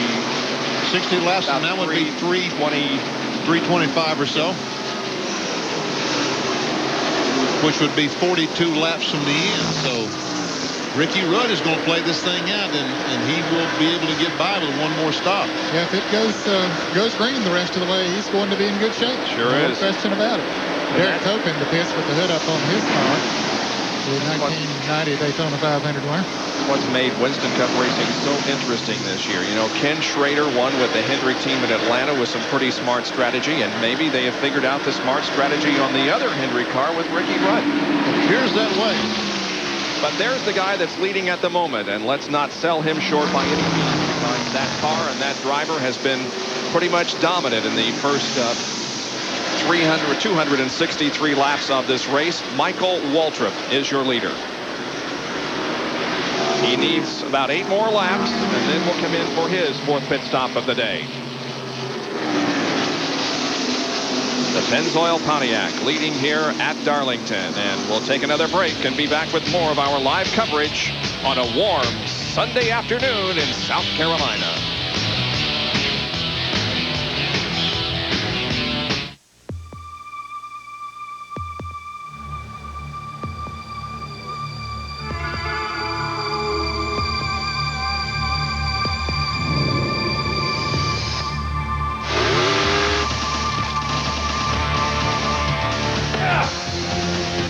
laps, and that would be 325 or so. Which would be 42 laps from the end. So Ricky Rudd is going to play this thing out, and he will be able to get by with one more stop. Yeah, if it goes green the rest of the way, he's going to be in good shape. Sure no is. question about it. Derek Cope in the pits with the hood up on his car. The 1990 Daytona 500 winner. What's made Winston Cup racing so interesting this year? You know, Ken Schrader won with the Hendrick team at Atlanta with some pretty smart strategy, and maybe they have figured out the smart strategy on the other Hendrick car with Ricky Rudd. It appears that way. But there's the guy that's leading at the moment, and let's not sell him short by any means, because that car and that driver has been pretty much dominant in the first 263 laps of this race. Michael Waltrip is your leader. He needs about 8 more laps, and then will come in for his 4th pit stop of the day. The Pennzoil Pontiac leading here at Darlington, and we'll take another break and be back with more of our live coverage on a warm Sunday afternoon in South Carolina.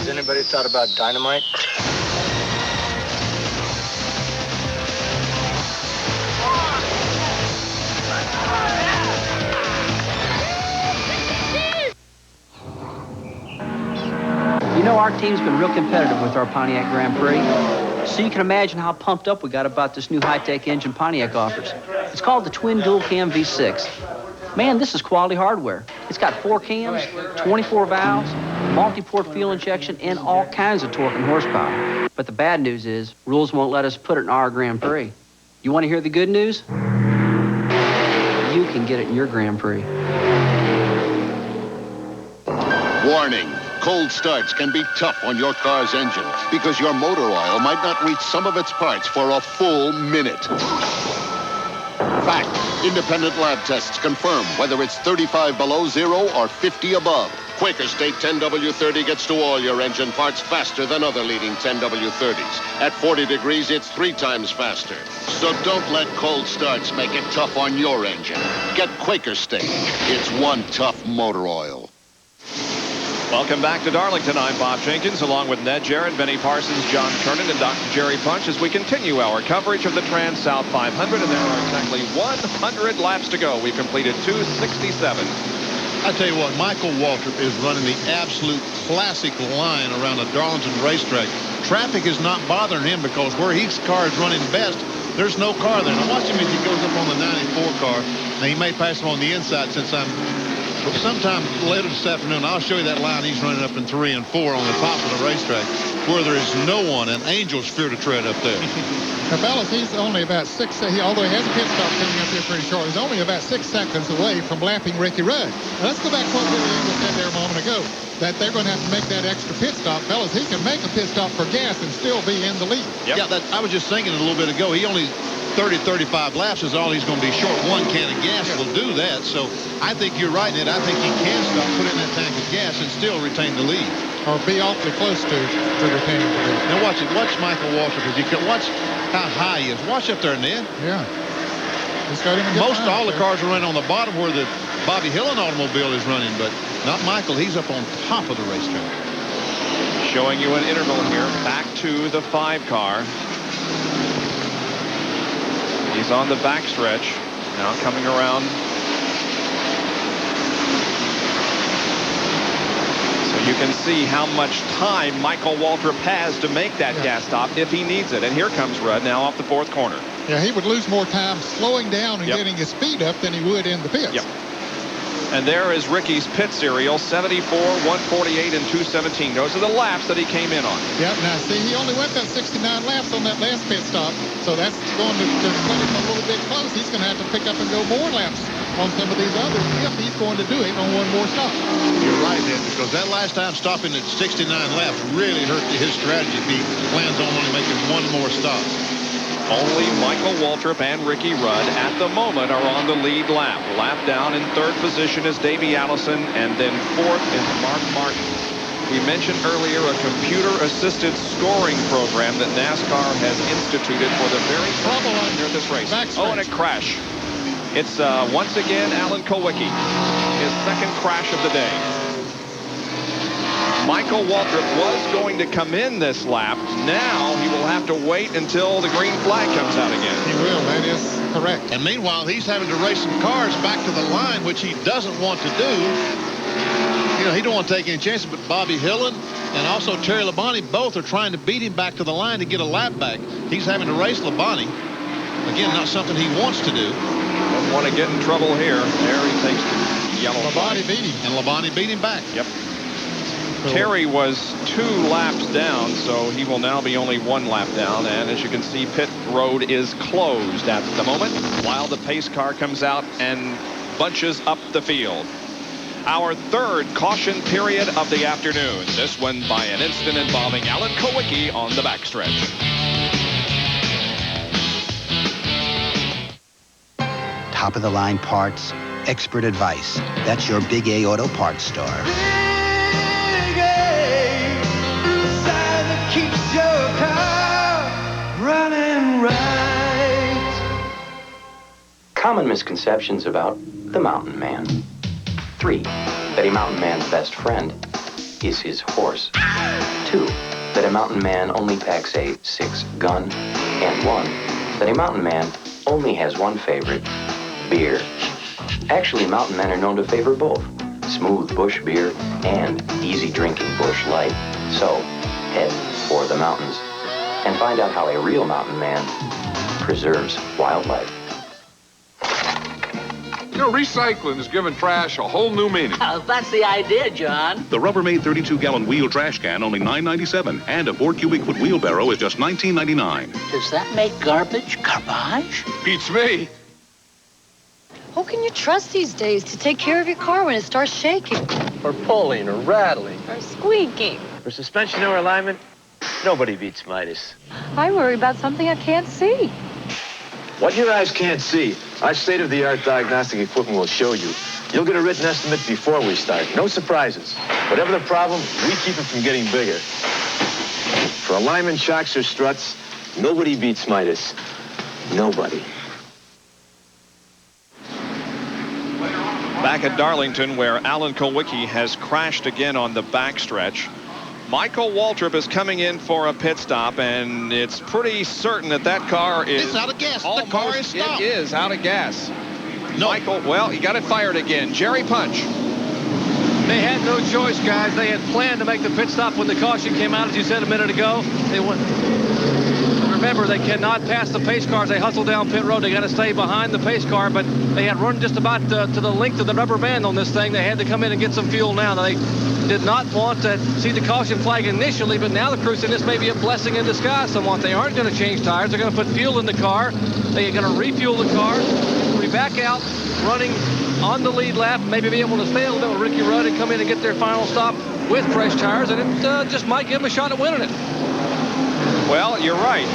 Anybody thought about dynamite? You know, our team's been real competitive with our Pontiac Grand Prix. So you can imagine how pumped up we got about this new high-tech engine Pontiac offers. It's called the Twin Dual Cam V6. Man, this is quality hardware. It's got 4 cams, 24 valves, multi-port fuel injection, and all kinds of torque and horsepower. But the bad news is, rules won't let us put it in our Grand Prix. You want to hear the good news? You can get it in your Grand Prix. Warning. Cold starts can be tough on your car's engine because your motor oil might not reach some of its parts for a full minute. Fact. Independent lab tests confirm whether it's 35 below zero or 50 above. Quaker State 10W30 gets to all your engine parts faster than other leading 10W30s. At 40 degrees, it's 3 times faster. So don't let cold starts make it tough on your engine. Get Quaker State. It's one tough motor oil. Welcome back to Darlington. I'm Bob Jenkins, along with Ned Jarrett, Benny Parsons, John Kernan, and Dr. Jerry Punch as we continue our coverage of the TranSouth 500, and there are exactly 100 laps to go. We've completed 267. I tell you what, Michael Waltrip is running the absolute classic line around the Darlington racetrack. Traffic is not bothering him because where his car is running best, there's no car there. Now watch him as he goes up on the 94 car. Now he may pass him on the inside since but sometime later this afternoon, I'll show you that line he's running up in 3 and 4 on the top of the racetrack where there is no one, and angels fear to tread up there. Now, fellas, he's only about 6, although he has a pit stop coming up here pretty short, he's only about 6 seconds away from lapping Ricky Rudd. Now, let's go back to what Billy Engel said there a moment ago, that they're going to have to make that extra pit stop. Fellas, he can make a pit stop for gas and still be in the lead. Yep. Yeah, I was just thinking a little bit ago, he only 30-35 laps is all he's going to be short. 1 can of gas will do that. So I think you're right, Ned. I think he can stop, put in that tank of gas, and still retain the lead. Or be awfully close to retaining the lead. Now watch it. Watch Michael Waltrip as he can. Watch how high he is. Watch up there, Ned. Yeah. Most all the cars are running on the bottom where the Bobby Hillen automobile is running, but not Michael. He's up on top of the racetrack. Showing you an interval here. Back to the 5 car. He's on the backstretch. Now coming around. So You can see how much time Michael Waltrip has to make that gas stop if he needs it. And here comes Rudd now off the fourth corner. Yeah, he would lose more time slowing down and getting his speed up than he would in the pits. Yep. And there is Ricky's pit serial, 74, 148, and 217. Those are the laps that he came in on. Yep, now see, he only went that 69 laps on that last pit stop, so that's going to cut him a little bit close. He's going to have to pick up and go more laps on some of these others if he's going to do it on one more stop. You're right, Ed, because that last time stopping at 69 laps really hurt his strategy if he plans on only making one more stop. Only Michael Waltrip and Ricky Rudd at the moment are on the lead lap. Lap down in third position is Davey Allison, and then fourth is Mark Martin. We mentioned earlier a computer-assisted scoring program that NASCAR has instituted for the very trouble under this race. Oh, and a crash. It's once again Alan Kulwicki, his second crash of the day. Michael Waltrip was going to come in this lap. Now he will have to wait until the green flag comes out again. He will. That is correct. And meanwhile, he's having to race some cars back to the line, which he doesn't want to do. You know, he don't want to take any chances, but Bobby Hillin and also Terry Labonte both are trying to beat him back to the line to get a lap back. He's having to race Labonte. Again, not something he wants to do. Doesn't want to get in trouble here. There he takes the yellow flag. Labonte beat him. And Labonte beat him back. Yep. Terry was 2 laps down, so he will now be only 1 lap down. And as you can see, pit road is closed at the moment while the pace car comes out and bunches up the field. Our third caution period of the afternoon. This one by an incident involving Alan Kulwicki on the backstretch. Top of the line parts, expert advice. That's your Big A Auto Parts store. Keeps your car running right. Common misconceptions about the Mountain Man. 3, that a Mountain Man's best friend is his horse. 2, that a Mountain Man only packs a 6 gun. And 1, that a Mountain Man only has one favorite, beer. Actually, Mountain Men are known to favor both smooth bush beer and easy drinking bush light. So, head for the mountains and find out how a real mountain man preserves wildlife. You know, recycling has given trash a whole new meaning. That's the idea, John. The Rubbermaid 32-gallon wheel trash can, only $9.97, and a 4 cubic foot wheelbarrow is just $19.99. Does that make garbage garbage? Beats me. Who can you trust these days to take care of your car when it starts shaking? Or pulling, or rattling. Or squeaking. For suspension or alignment, nobody beats Midas. I worry about something I can't see. What your eyes can't see, our state-of-the-art diagnostic equipment will show you. You'll get a written estimate before we start. No surprises. Whatever the problem, we keep it from getting bigger. For alignment, shocks, or struts, nobody beats Midas. Nobody. Back at Darlington, where Alan Kulwicki has crashed again on the backstretch. Michael Waltrip is coming in for a pit stop, and it's pretty certain that that car is... It's out of gas. Almost, the car is stopped. It is out of gas. No. Michael, well, he got it fired again. Jerry Punch. They had no choice, guys. They had planned to make the pit stop when the caution came out, as you said a minute ago. They went... Remember, they cannot pass the pace cars. They hustle down pit road. They got to stay behind the pace car, but they had run just about to the length of the rubber band on this thing. They had to come in and get some fuel now. They did not want to see the caution flag initially, but now the crew said this may be a blessing in disguise somewhat. They aren't going to change tires. They're going to put fuel in the car. They're going to refuel the car. We'll be back out running on the lead lap, maybe be able to stay a little bit with Ricky Rudd and come in and get their final stop with fresh tires, and it just might give them a shot at winning it. Well, you're right.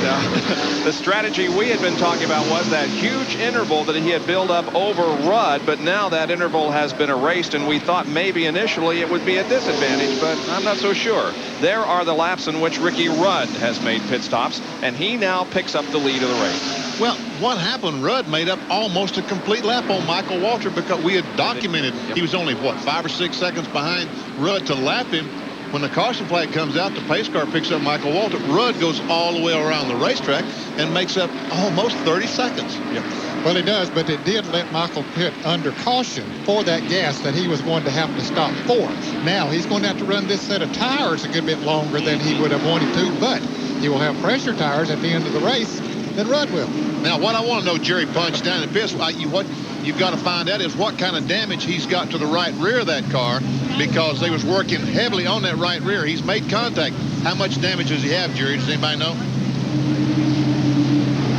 The strategy we had been talking about was that huge interval that he had built up over Rudd, but now that interval has been erased, and we thought maybe initially it would be a disadvantage, but I'm not so sure. There are the laps in which Ricky Rudd has made pit stops, and he now picks up the lead of the race. Well, what happened? Rudd made up almost a complete lap on Michael Waltrip because we had documented he was only, what, 5 or 6 seconds behind Rudd to lap him. When the caution flag comes out, the pace car picks up Michael Waltrip. Rudd goes all the way around the racetrack and makes up almost 30 seconds. Yep. Well, he does, but it did let Michael pit under caution for that gas that he was going to have to stop for. Now, he's going to have to run this set of tires a good bit longer than he would have wanted to, but he will have fresher tires at the end of the race than Rudd will. Now, what I want to know, Jerry Punch, down in pits, what you've got to find out is what kind of damage he's got to the right rear of that car, because they was working heavily on that right rear. He's made contact. How much damage does he have, Jerry? Does anybody know?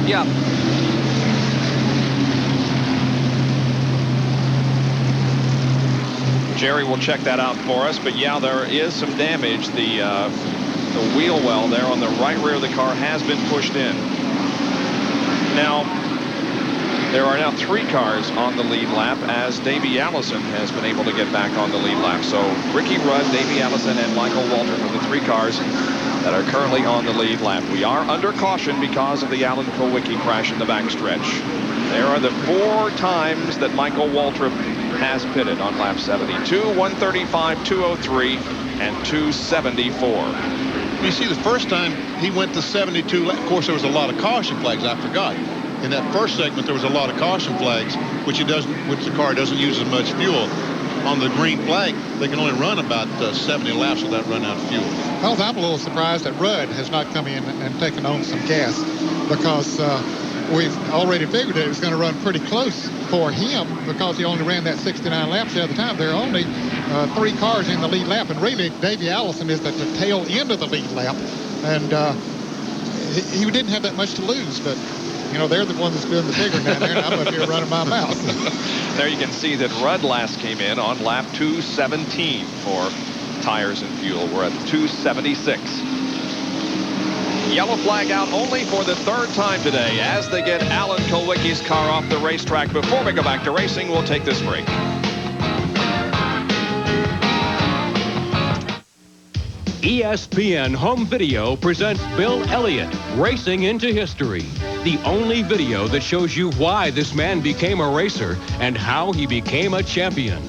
Yeah. Jerry will check that out for us, but yeah, there is some damage. The wheel well there on the right rear of the car has been pushed in. Now, there are now 3 cars on the lead lap, as Davey Allison has been able to get back on the lead lap. So Ricky Rudd, Davey Allison, and Michael Walter are the 3 cars that are currently on the lead lap. We are under caution because of the Alan Kulwicki crash in the backstretch. There are the 4 times that Michael Waltrip has pitted on lap 72, 135, 203, and 274. You see, the first time he went to 72, of course, there was a lot of caution flags. I forgot. In that first segment, there was a lot of caution flags, which the car doesn't use as much fuel. On the green flag, they can only run about 70 laps without running out of fuel. Well, I'm a little surprised that Rudd has not come in and taken on some gas, because we've already figured that it was going to run pretty close for him, because he only ran that 69 laps the other time. There are only 3 cars in the lead lap, and really Davey Allison is at the tail end of the lead lap, and he didn't have that much to lose, but you know, they're the ones that's doing the bigger down there, and I'm up here running my mouth. There you can see that Rudd last came in on lap 217 for tires and fuel. We're at 276. Yellow flag out only for the 3rd time today as they get Alan Kulwicki's car off the racetrack. Before we go back to racing, we'll take this break. ESPN Home Video presents Bill Elliott, Racing into History. The only video that shows you why this man became a racer and how he became a champion.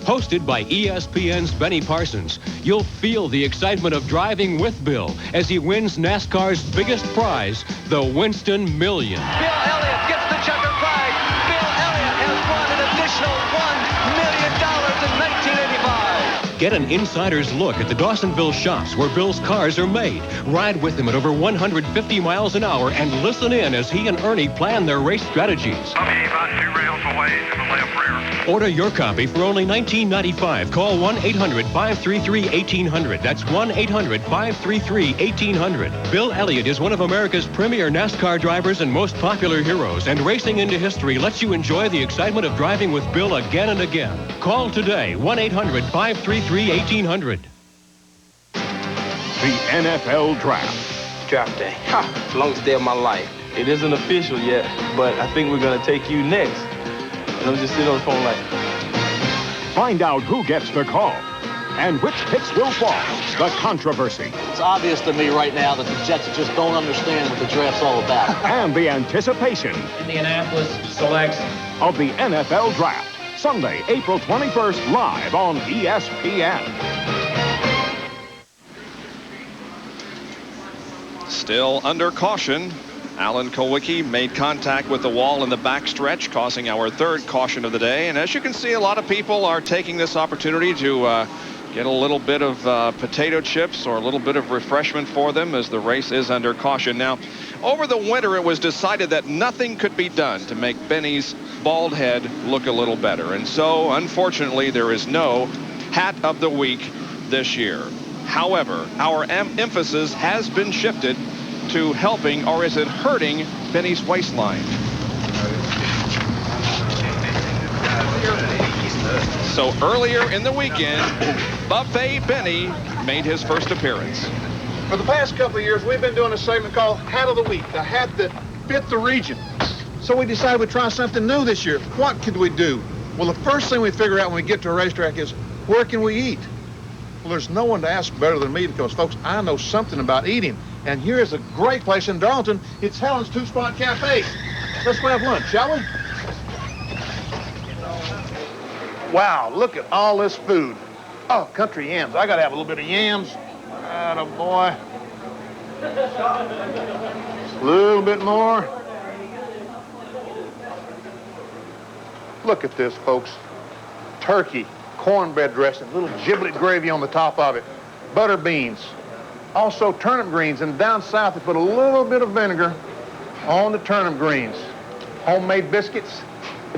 Hosted by ESPN's Benny Parsons, you'll feel the excitement of driving with Bill as he wins NASCAR's biggest prize, the Winston Million. Bill Elliott gets the checker flag. Bill Elliott has won an additional $1 million in 1985. Get an insider's look at the Dawsonville shops where Bill's cars are made. Ride with him at over 150 miles an hour and listen in as he and Ernie plan their race strategies. I'll be about 2 rails away to the left rear. Order your copy for only $19.95. Call 1-800-533-1800. That's 1-800-533-1800. Bill Elliott is one of America's premier NASCAR drivers and most popular heroes, and Racing into History lets you enjoy the excitement of driving with Bill again and again. Call today, 1-800-533-1800. The NFL Draft. Draft day. Longest day of my life. It isn't official yet, but I think we're going to take you next. And I'm just sitting on the phone like... Find out who gets the call and which picks will fall. The controversy. It's obvious to me right now that the Jets just don't understand what the draft's all about. And the anticipation. Indianapolis selects of the NFL Draft. Sunday, April 21st, live on ESPN. Still under caution. Alan Kulwicki made contact with the wall in the backstretch, causing our 3rd caution of the day. And as you can see, a lot of people are taking this opportunity to get a little bit of potato chips or a little bit of refreshment for them as the race is under caution. Now, over the winter, it was decided that nothing could be done to make Benny's bald head look a little better. And so, unfortunately, there is no Hat of the Week this year. However, our emphasis has been shifted to helping, or is it hurting, Benny's waistline? So earlier in the weekend, Buffet Benny made his first appearance. For the past couple of years, we've been doing a segment called Hat of the Week, the hat that fit the region. So we decided we'd try something new this year. What could we do? Well, the first thing we figure out when we get to a racetrack is, where can we eat? Well, there's no one to ask better than me, because, folks, I know something about eating. And here's a great place in Darlington. It's Helen's Two-Spot Cafe. Let's go have lunch, shall we? Wow, look at all this food. Oh, country yams. I got to have a little bit of yams. Atta boy. A little bit more. Look at this, folks. Turkey, cornbread dressing, little giblet gravy on the top of it, butter beans, also turnip greens, and down south they put a little bit of vinegar on the turnip greens, homemade biscuits,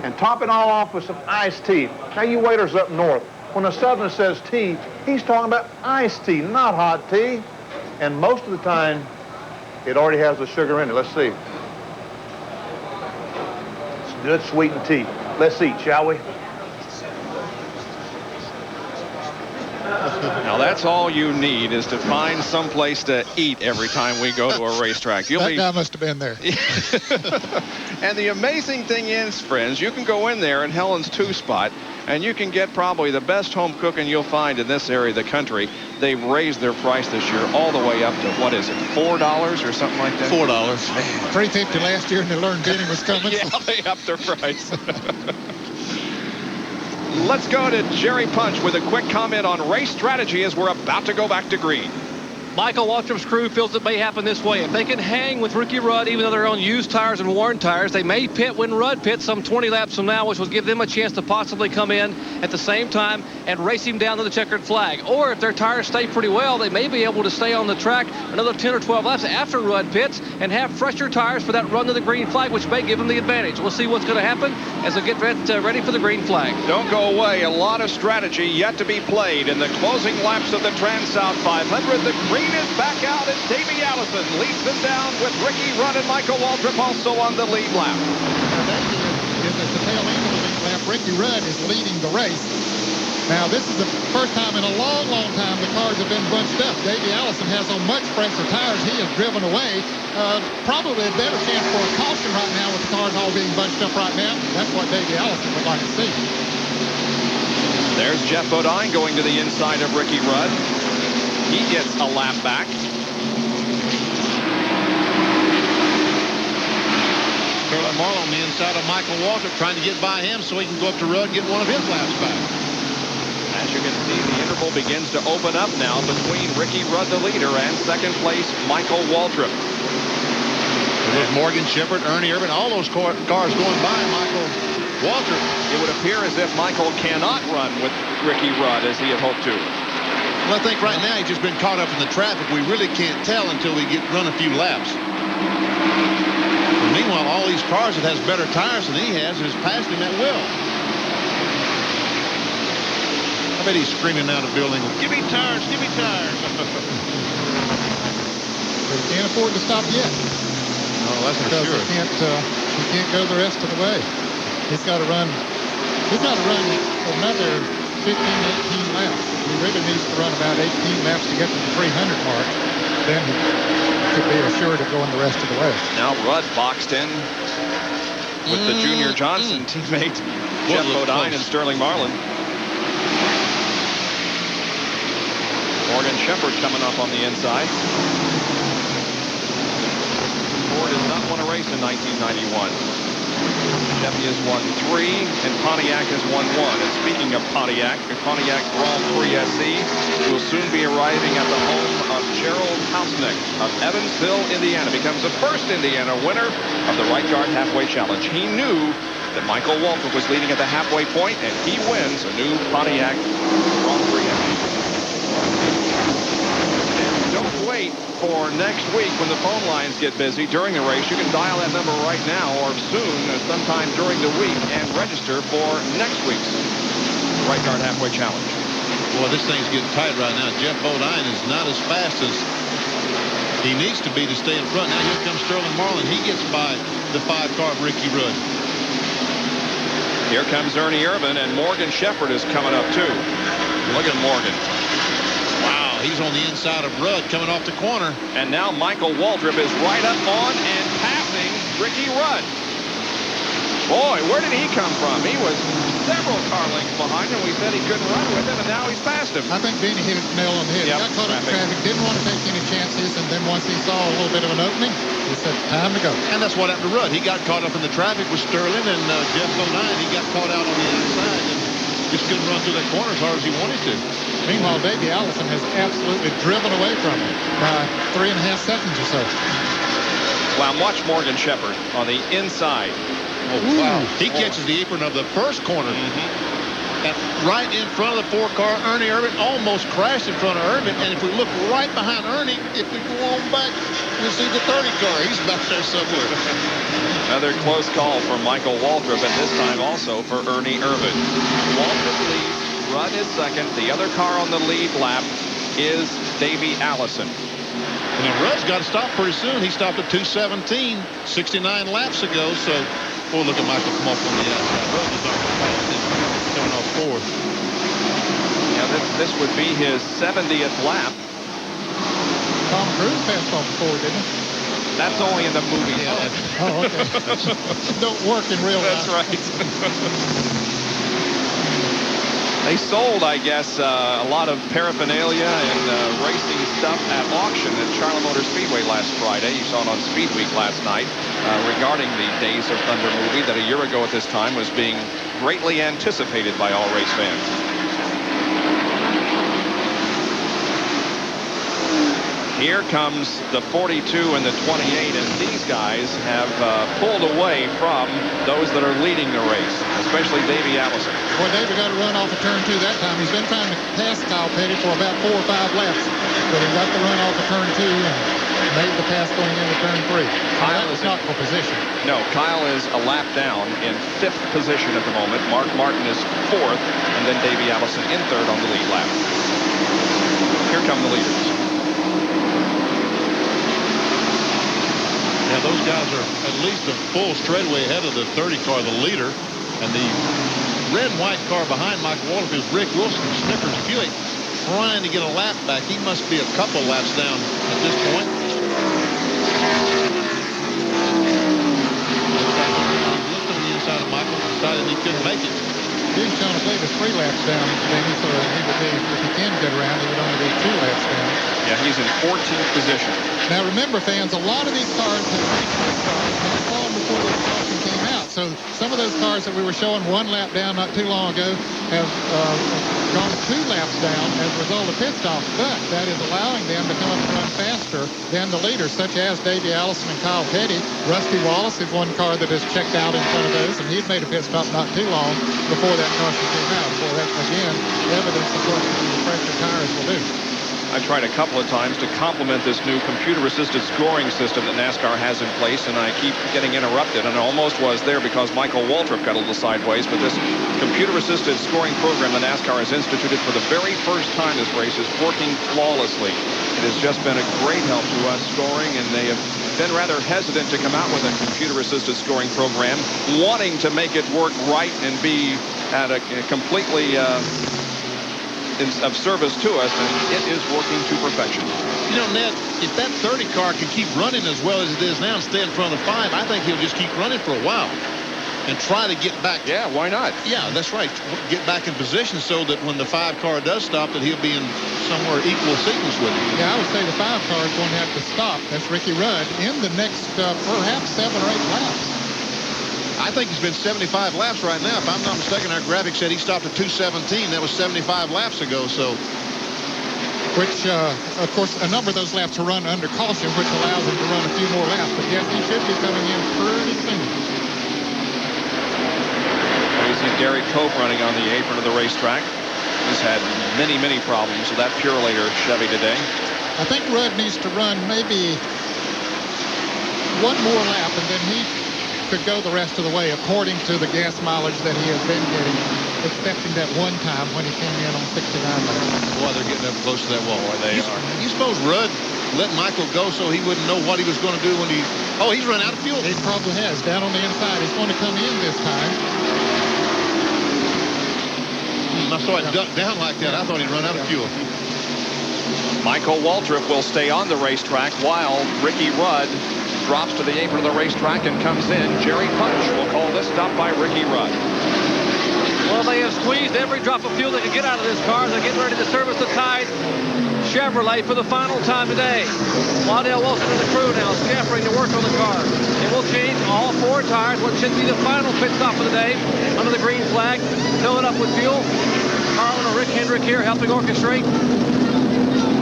and top it all off with some iced tea. Now, you waiters up north, when a southerner says tea, he's talking about iced tea, not hot tea. And most of the time, it already has the sugar in it. Let's see. It's good sweetened tea. Let's eat, shall we? Now, that's all you need is to find some place to eat every time we go to a racetrack. That guy must have been there. And the amazing thing is, friends, you can go in there in Helen's 2 spot, and you can get probably the best home cooking you'll find in this area of the country. They've raised their price this year all the way up to, what is it, $4 or something like that? $4. $3.50 last year, and they learned Benny was coming. Yeah, they upped their price. Let's go to Jerry Punch with a quick comment on race strategy as we're about to go back to green. Michael Waltrip's crew feels it may happen this way. If they can hang with Ricky Rudd, even though they're on used tires and worn tires, they may pit when Rudd pits some 20 laps from now, which will give them a chance to possibly come in at the same time and race him down to the checkered flag. Or if their tires stay pretty well, they may be able to stay on the track another 10 or 12 laps after Rudd pits and have fresher tires for that run to the green flag, which may give them the advantage. We'll see what's going to happen as they get ready for the green flag. Don't go away. A lot of strategy yet to be played in the closing laps of the TranSouth 500. The green is back out, and Davey Allison leads them down with Ricky Rudd and Michael Waltrip also on the lead lap. Now that is at the tail end of the lead lap. Ricky Rudd is leading the race. Now, this is the first time in a long, long time the cars have been bunched up. Davey Allison has on much fresher tires. He has driven away. Probably a better chance for a caution right now with the cars all being bunched up right now. That's what Davey Allison would like to see. There's Jeff Bodine going to the inside of Ricky Rudd. He gets a lap back. Sterling Marlin on the inside of Michael Waltrip trying to get by him so he can go up to Rudd and get one of his laps back. As you can see, the interval begins to open up now between Ricky Rudd, the leader, and second place Michael Waltrip. There's Morgan Shepherd, Ernie Irvin, all those cars going by Michael Waltrip. It would appear as if Michael cannot run with Ricky Rudd as he had hoped to. Well, I think right now he's just been caught up in the traffic. We really can't tell until we run a few laps. And meanwhile, all these cars that has better tires than he has is passing him at will. I bet he's screaming out of the building, "Give me tires, give me tires." But he can't afford to stop yet. No, that's for because sure. He can't go the rest of the way. He's got to run another 15, 18 laps. He really needs to run about 18 laps to get to the 300 mark. Then he could be assured of going the rest of the way. Now Rudd boxed in with the Junior Johnson teammate, Jeff Bodine and Sterling Marlin. Morgan Shepherd coming up on the inside. Ford has not won a race in 1991. Chevy has won 3, and Pontiac has won 1. And speaking of Pontiac, the Pontiac Grand Prix SC will soon be arriving at the home of Gerald Hausnick of Evansville, Indiana. Becomes the first Indiana winner of the Right Guard Halfway Challenge. He knew that Michael Waltrip was leading at the halfway point, and he wins a new Pontiac Grand Prix SC. Don't wait for next week when the phone lines get busy during the race. You can dial that number right now or soon, sometime during the week, and register for next week's Right Guard Halfway Challenge. Boy, this thing's getting tight right now. Jeff Bodine is not as fast as he needs to be to stay in front. Now here comes Sterling Marlin. He gets by the 5-car of Ricky Rudd. Here comes Ernie Irvin, and Morgan Shepherd is coming up too. Look at Morgan. Wow, he's on the inside of Rudd coming off the corner. And now Michael Waltrip is right up on and passing Ricky Rudd. Boy, where did he come from? He was several car lengths behind him. We said he couldn't run with him, and now he's passed him. I think Benny hit the nail on the head. He got caught up in traffic, didn't want to take any chances, and then once he saw a little bit of an opening, he said, time to go. And that's what happened to Rudd. He got caught up in the traffic with Sterling and Jeff Bodine. He got caught out on the outside and just couldn't run through that corner as hard as he wanted to. Meanwhile, Davey Allison has absolutely driven away from him by 3.5 seconds or so. Wow, watch Morgan Shepherd on the inside. Oh, wow. He catches the apron of the first corner. And right in front of the 4-car, Ernie Irvin almost crashed in front of Irvin. And if we look right behind Ernie, if we go on back, you'll see the 30-car. He's back there somewhere. Another close call for Michael Waltrip, and this time also for Ernie Irvin. Waltrip leads, Rudd is second. The other car on the lead lap is Davey Allison. And Rudd's got to stop pretty soon. He stopped at 2:17, 69 laps ago. So we'll look at Michael come off on the outside. Rudd was not going to pass him, coming off fourth. Yeah, this would be his 70th lap. Tom Cruise passed off before, didn't he? That's only in the movie. Yeah, oh, okay. Don't work in real life. That's right. They sold, I guess, a lot of paraphernalia and racing stuff at auction at Charlotte Motor Speedway last Friday. You saw it on Speed Week last night regarding the Days of Thunder movie that a year ago at this time was being greatly anticipated by all race fans. Here comes the 42 and the 28, and these guys have pulled away from those that are leading the race, especially Davey Allison. Boy, Davey got to run off of turn 2 that time. He's been trying to pass Kyle Petty for about 4 or 5 laps, but he got the run off of turn 2 and made the pass going into turn 3. Kyle is not for position. No, Kyle is a lap down in 5th position at the moment. Mark Martin is 4th, and then Davey Allison in 3rd on the lead lap. Here come the leaders. Now those guys are at least a full straightaway ahead of the 30 car, the leader. And the red and white car behind Michael Waltrip is Rick Wilson from Snickers Buick, trying to get a lap back. He must be a couple laps down at this point. He looked on the inside of Michael, decided he couldn't make it. He's going to believe it's 3 laps down, Danny, so he would be, if he can get around, he would only be 2 laps down. Yeah, he's in 14th position. Now remember, fans, a lot of these cars have raced these cars long before the caution came out. So some of those cars that we were showing 1 lap down not too long ago have gone 2 laps down as a result of pit stops. But that is allowing them to come up and run faster than the leaders, such as Davey Allison and Kyle Petty. Rusty Wallace is one car that has checked out in front of those, and he'd made a pit stop not too long before that caution came out. So that's, again, evidence of what the pressure tires will do. I tried a couple of times to complement this new computer-assisted scoring system that NASCAR has in place, and I keep getting interrupted, and I almost was there because Michael Waltrip got a little sideways, but this computer-assisted scoring program that NASCAR has instituted for the very first time this race is working flawlessly. It has just been a great help to us scoring, and they have been rather hesitant to come out with a computer-assisted scoring program, wanting to make it work right and be at a completely of service to us, and it is working to perfection. You know, Ned, if that 30 car can keep running as well as it is now and stay in front of the 5, I think he'll just keep running for a while and try to get back. Yeah, why not? Yeah, that's right. Get back in position so that when the 5 car does stop, that he'll be in somewhere equal sequence with him. Yeah, I would say the 5 car is going to have to stop. That's Ricky Rudd in the next perhaps 7 or 8 laps. I think he's been 75 laps right now. If I'm not mistaken, our graphic said he stopped at 2:17. That was 75 laps ago. So, which, of course, a number of those laps are run under caution, which allows him to run a few more laps. But yes, he should be coming in pretty soon. You see Derek Cope running on the apron of the racetrack. He's had many, many problems with that Purelator Chevy today. I think Rudd needs to run maybe 1 more lap, and then he could go the rest of the way according to the gas mileage that he has been getting, excepting that one time when he came in on 69 laps. Boy, they're getting up close to that wall. Boy, they are. You suppose Rudd let Michael go so he wouldn't know what he was going to do when he... Oh, he's run out of fuel. He probably has. Down on the inside. He's going to come in this time. I saw it duck down like that. I thought he'd run out of fuel. Michael Waltrip will stay on the racetrack while Ricky Rudd drops to the apron of the racetrack and comes in. Jerry Punch will call this stop by Ricky Rudd. Well, they have squeezed every drop of fuel they can get out of this car. They're getting ready to service the Tide Chevrolet for the final time today. Waddell Wilson and the crew now scampering to work on the car. They will change all 4 tires, what should be the final pit stop of the day, under the green flag. Fill it up with fuel. Carl and Rick Hendrick here helping orchestrate.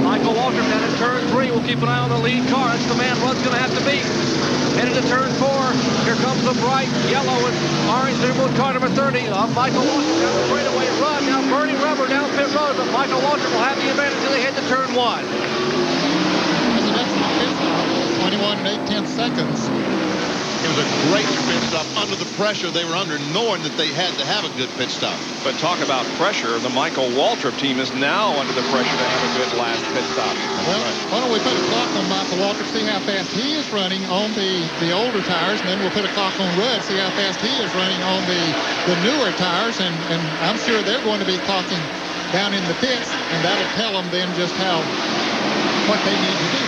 Mike Michael Waltrip down in turn 3. We'll keep an eye on the lead car. That's the man Rudd's going to have to beat. Headed to turn 4. Here comes the bright yellow and orange numeral car number 30 of Michael Waltrip down the straightaway. Rudd now burning rubber down pit road, but Michael Waltrip will have the advantage as they head to turn 1. That's an excellent pit stop. 21 and 8/10 seconds. It was a great pit stop under the pressure they were under, knowing that they had to have a good pit stop. But talk about pressure. The Michael Waltrip team is now under the pressure to have a good last pit stop. Well, why don't we put a clock on Michael Waltrip, see how fast he is running on the older tires, and then we'll put a clock on Rudd, see how fast he is running on the newer tires, and I'm sure they're going to be clocking down in the pits, and that'll tell them then just what they need to do.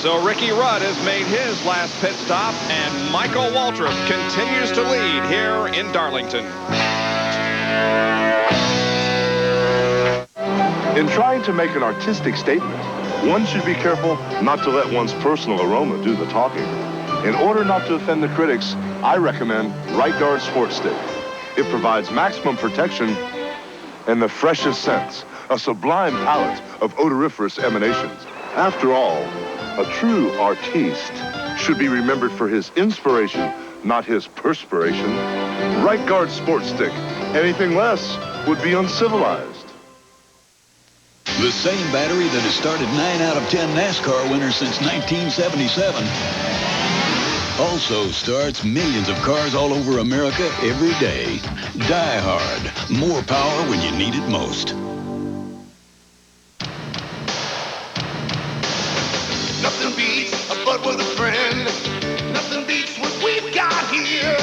So Ricky Rudd has made his last pit stop, and Michael Waltrip continues to lead here in Darlington. In trying to make an artistic statement, one should be careful not to let one's personal aroma do the talking. In order not to offend the critics, I recommend Right Guard Sport Stick. It provides maximum protection and the freshest scents, a sublime palette of odoriferous emanations. After all, a true artiste should be remembered for his inspiration, not his perspiration. Right Guard Sport Stick. Anything less would be uncivilized. The same battery that has started 9 out of 10 NASCAR winners since 1977 also starts millions of cars all over America every day. Die Hard. More power when you need it most. Nothing beats a bud with a friend. Nothing beats what we've got here.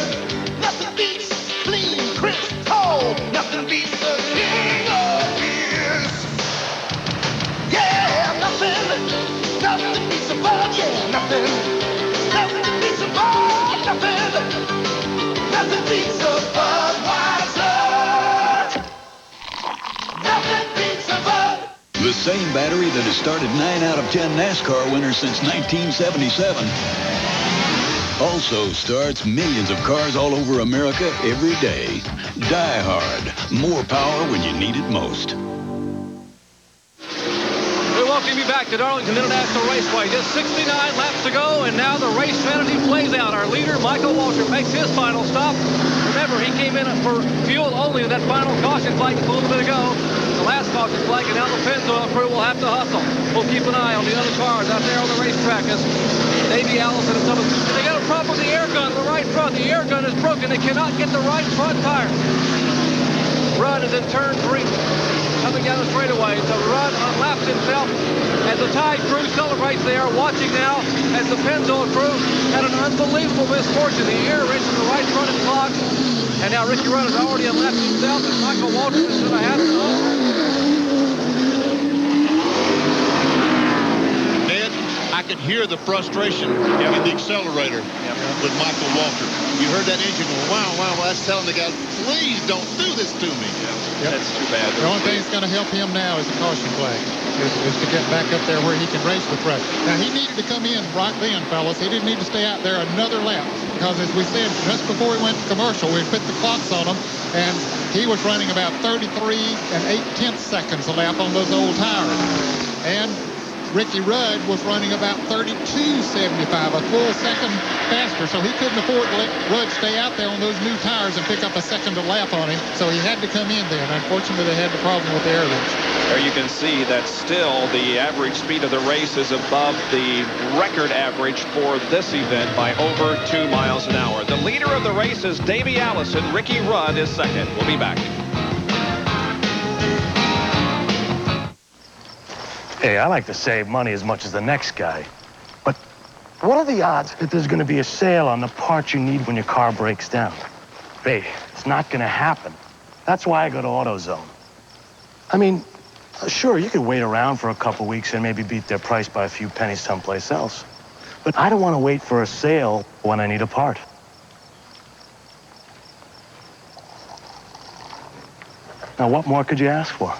Nothing beats clean, crisp, cold. Nothing beats the king of beers. Yeah, nothing beats a bud. Yeah, nothing beats a bud. Nothing beats a Budweiser. Nothing beats a bud. The same battery that has started 9 out of 10 NASCAR winners since 1977 also starts millions of cars all over America every day. Die Hard. More power when you need it most. We welcome you back to Darlington International Raceway. Just 69 laps to go, and now the race strategy plays out. Our leader, Michael Waltrip, makes his final stop. Remember, he came in for fuel only in that final caution flag just a little bit ago. The last caution flag, and now the Pennzoil crew will have to hustle. We'll keep an eye on the other cars out there on the racetrack as Davey Allison and some of them. They got a problem with the air gun in the right front. The air gun is broken. They cannot get the right front tire. Rudd is in turn 3. Coming down the straightaway. So Rudd unlaps himself as the Tide crew celebrates. They are watching now as the Pennzoil crew had an unbelievable misfortune. The air wrench in the right front is clogged. And now Ricky Rudd has already unlapped himself, and Michael Waltrip is going to have to. Ned, I could hear the frustration in the accelerator with Michael Waltrip. You heard that engine go, wow, wow, wow. That's telling the guys, please don't do this to me. That's too bad. The only thing that's going to help him now is the caution flag, is to get back up there where he can race the pressure. Now, he needed to come in right then, fellas. He didn't need to stay out there another lap because, as we said, just before we went to commercial, we put the clocks on him, and he was running about 33 and 8/10 seconds a lap on those old tires. And Ricky Rudd was running about 32.75, a full second faster, so he couldn't afford to let Rudd stay out there on those new tires and pick up a second a lap on him, so he had to come in then. Unfortunately, they had the problem with the air wrench. There you can see that still the average speed of the race is above the record average for this event by over 2 miles an hour. The leader of the race is Davey Allison. Ricky Rudd is second. We'll be back. Hey, I like to save money as much as the next guy. But what are the odds that there's going to be a sale on the parts you need when your car breaks down? Hey, it's not going to happen. That's why I go to AutoZone. I mean, sure, you could wait around for a couple weeks and maybe beat their price by a few pennies someplace else. But I don't want to wait for a sale when I need a part. Now, what more could you ask for?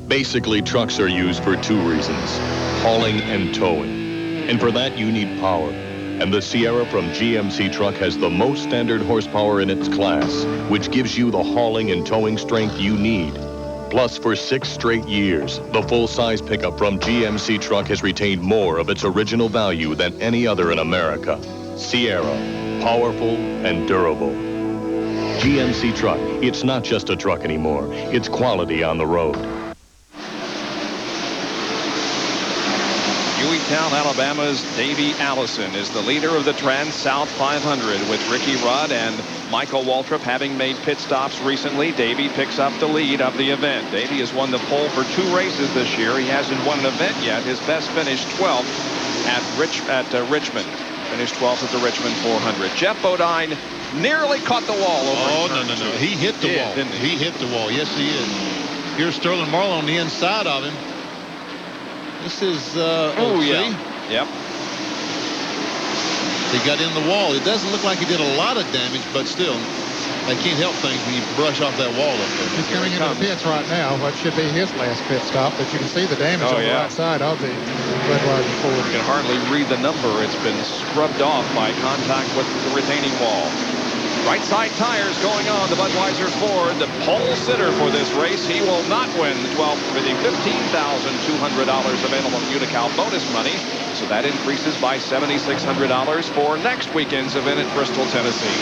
Basically, trucks are used for 2 reasons, hauling and towing. And for that, you need power. And the Sierra from GMC Truck has the most standard horsepower in its class, which gives you the hauling and towing strength you need. Plus, for 6 straight years, the full-size pickup from GMC Truck has retained more of its original value than any other in America. Sierra, powerful and durable. GMC Truck, it's not just a truck anymore. It's quality on the road. Hueytown, Alabama's Davey Allison is the leader of the TranSouth 500 with Ricky Rudd and Michael Waltrip having made pit stops recently. Davey picks up the lead of the event. Davey has won the pole for 2 races this year. He hasn't won an event yet. His best finish 12th at Richmond. Finished 12th at the Richmond 400. Jeff Bodine nearly caught the wall over. No. He hit the wall. Didn't he? He hit the wall. Yes, he is. Here's Sterling Marlowe on the inside of him. This is, yeah. Yep. He got in the wall. It doesn't look like he did a lot of damage, but still, they can't help things when you brush off that wall up there. He's coming into the pits right now, what should be his last pit stop, but you can see the damage on the right side of the Budweiser Ford. You can hardly read the number. It's been scrubbed off by contact with the retaining wall. Right side tires going on the Budweiser Ford. The pole sitter for this race. He will not win the $15,200 available Unocal bonus money. So that increases by $7,600 for next weekend's event at Bristol, Tennessee.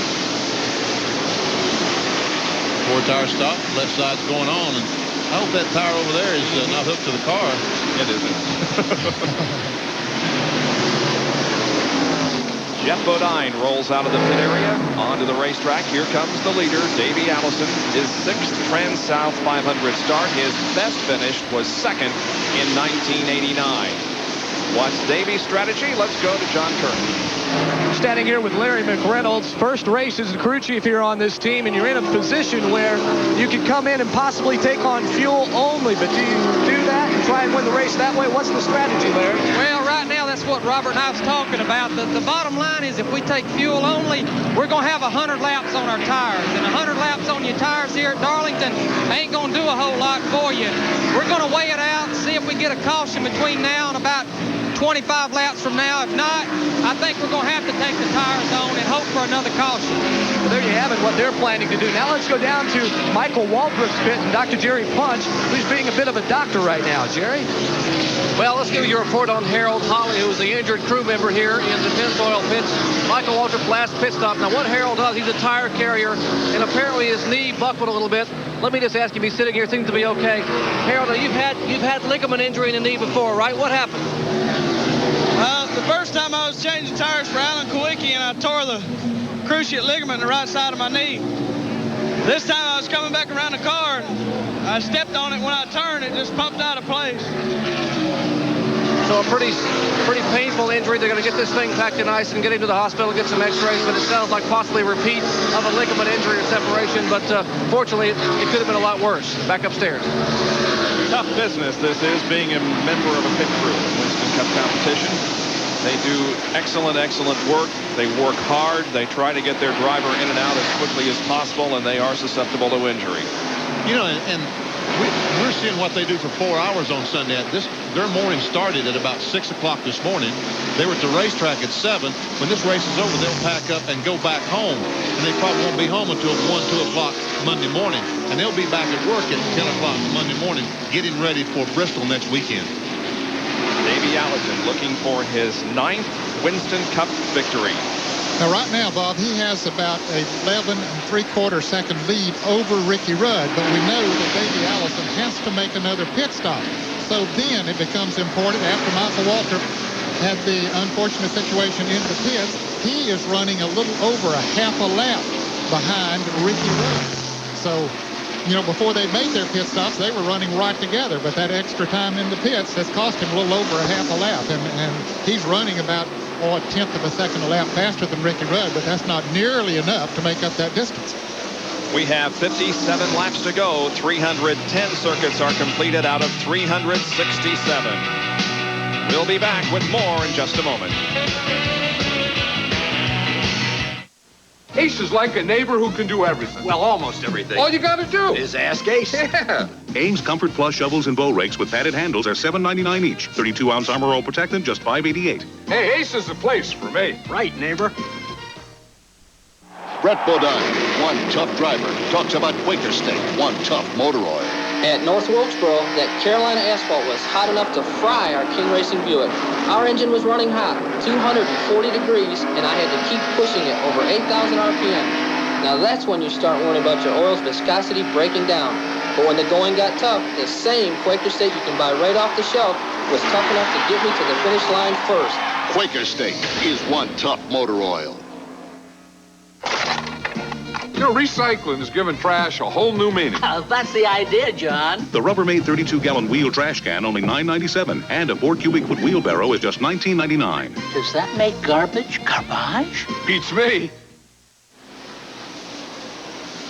4-tire stop. Left side's going on. And I hope that tire over there is not hooked to the car. It isn't. Jeff Bodine rolls out of the pit area onto the racetrack. Here comes the leader, Davey Allison, his 6th TranSouth 500 start. His best finish was 2nd in 1989. What's Davey's strategy? Let's go to John Curtin. Standing here with Larry McReynolds. First race as the crew chief here on this team, and you're in a position where you could come in and possibly take on fuel only, but do you do that and try and win the race that way? What's the strategy, Larry? Well, right now, that's what Robert and I was talking about. The bottom line is if we take fuel only, we're going to have 100 laps on our tires, and 100 laps on your tires here at Darlington ain't going to do a whole lot for you. We're going to weigh it out and see if we get a caution between now and about 25 laps from now. If not, I think we're going to have to take the tires on and hope for another caution. Well, there you have it, what they're planning to do. Now let's go down to Michael Waltrip's pit and Dr. Jerry Punch, who's being a bit of a doctor right now. Jerry? Well, let's give you a report on Harold Holly, who is the injured crew member here in the Pennzoil pits. Michael Waltrip last pit stop. Now, what Harold does, he's a tire carrier, and apparently his knee buckled a little bit. Let me just ask you, he's sitting here, seems to be okay. Harold, you've had ligament injury in the knee before, right? What happened? The first time I was changing tires for Alan Kowicki, and I tore the cruciate ligament in the right side of my knee. This time I was coming back around the car, and I stepped on it when I turned. It just popped out of place. So a pretty painful injury. They're going to get this thing packed in ice and get him to the hospital, get some x-rays, but it sounds like possibly a repeat of a ligament injury or separation, but fortunately it could have been a lot worse. Back upstairs. Tough business this is, being a member of a pit crew in Winston Cup competition. They do excellent work. They work hard. They try to get their driver in and out as quickly as possible, and they are susceptible to injury. You know, and we're seeing what they do for 4 hours on Sunday. Their morning started at about 6 o'clock this morning. They were at the racetrack at 7. When this race is over, they'll pack up and go back home. And they probably won't be home until 1, 2 o'clock Monday morning. And they'll be back at work at 10 o'clock Monday morning, getting ready for Bristol next weekend. Davey Allison looking for his 9th Winston Cup victory. Now, right now, Bob, he has about a 11 3/4 second lead over Ricky Rudd, but we know that Davey Allison has to make another pit stop. So then it becomes important, after Michael Waltrip had the unfortunate situation in the pits, he is running a little over a half a lap behind Ricky Rudd. So, you know, before they made their pit stops, they were running right together, but that extra time in the pits has cost him a little over a half a lap, and he's running about a 1/10 of a second a lap faster than Ricky Rudd, but that's not nearly enough to make up that distance. We have 57 laps to go. 310 circuits are completed out of 367. We'll be back with more in just a moment. Ace is like a neighbor who can do everything. Well, almost everything. All you gotta do is ask Ace. Yeah. Ames Comfort Plus shovels and bow rakes with padded handles are $7.99 each. 32-ounce Armor All Protectant, just $5.88. Hey, Ace is the place for me. Right, neighbor. Brett Bodine, one tough driver, talks about Quaker Steak, one tough motor oil. At North Wilkesboro, that Carolina asphalt was hot enough to fry our King Racing Buick. Our engine was running hot, 240 degrees, and I had to keep pushing it over 8,000 RPM. Now that's when you start worrying about your oil's viscosity breaking down. But when the going got tough, the same Quaker State you can buy right off the shelf was tough enough to get me to the finish line first. Quaker State is one tough motor oil. You know, recycling is giving trash a whole new meaning. That's the idea, John. The Rubbermaid 32-gallon wheel trash can, only $9.97, and a 4 cubic foot wheelbarrow is just $19.99. Does that make garbage garbage? Beats me.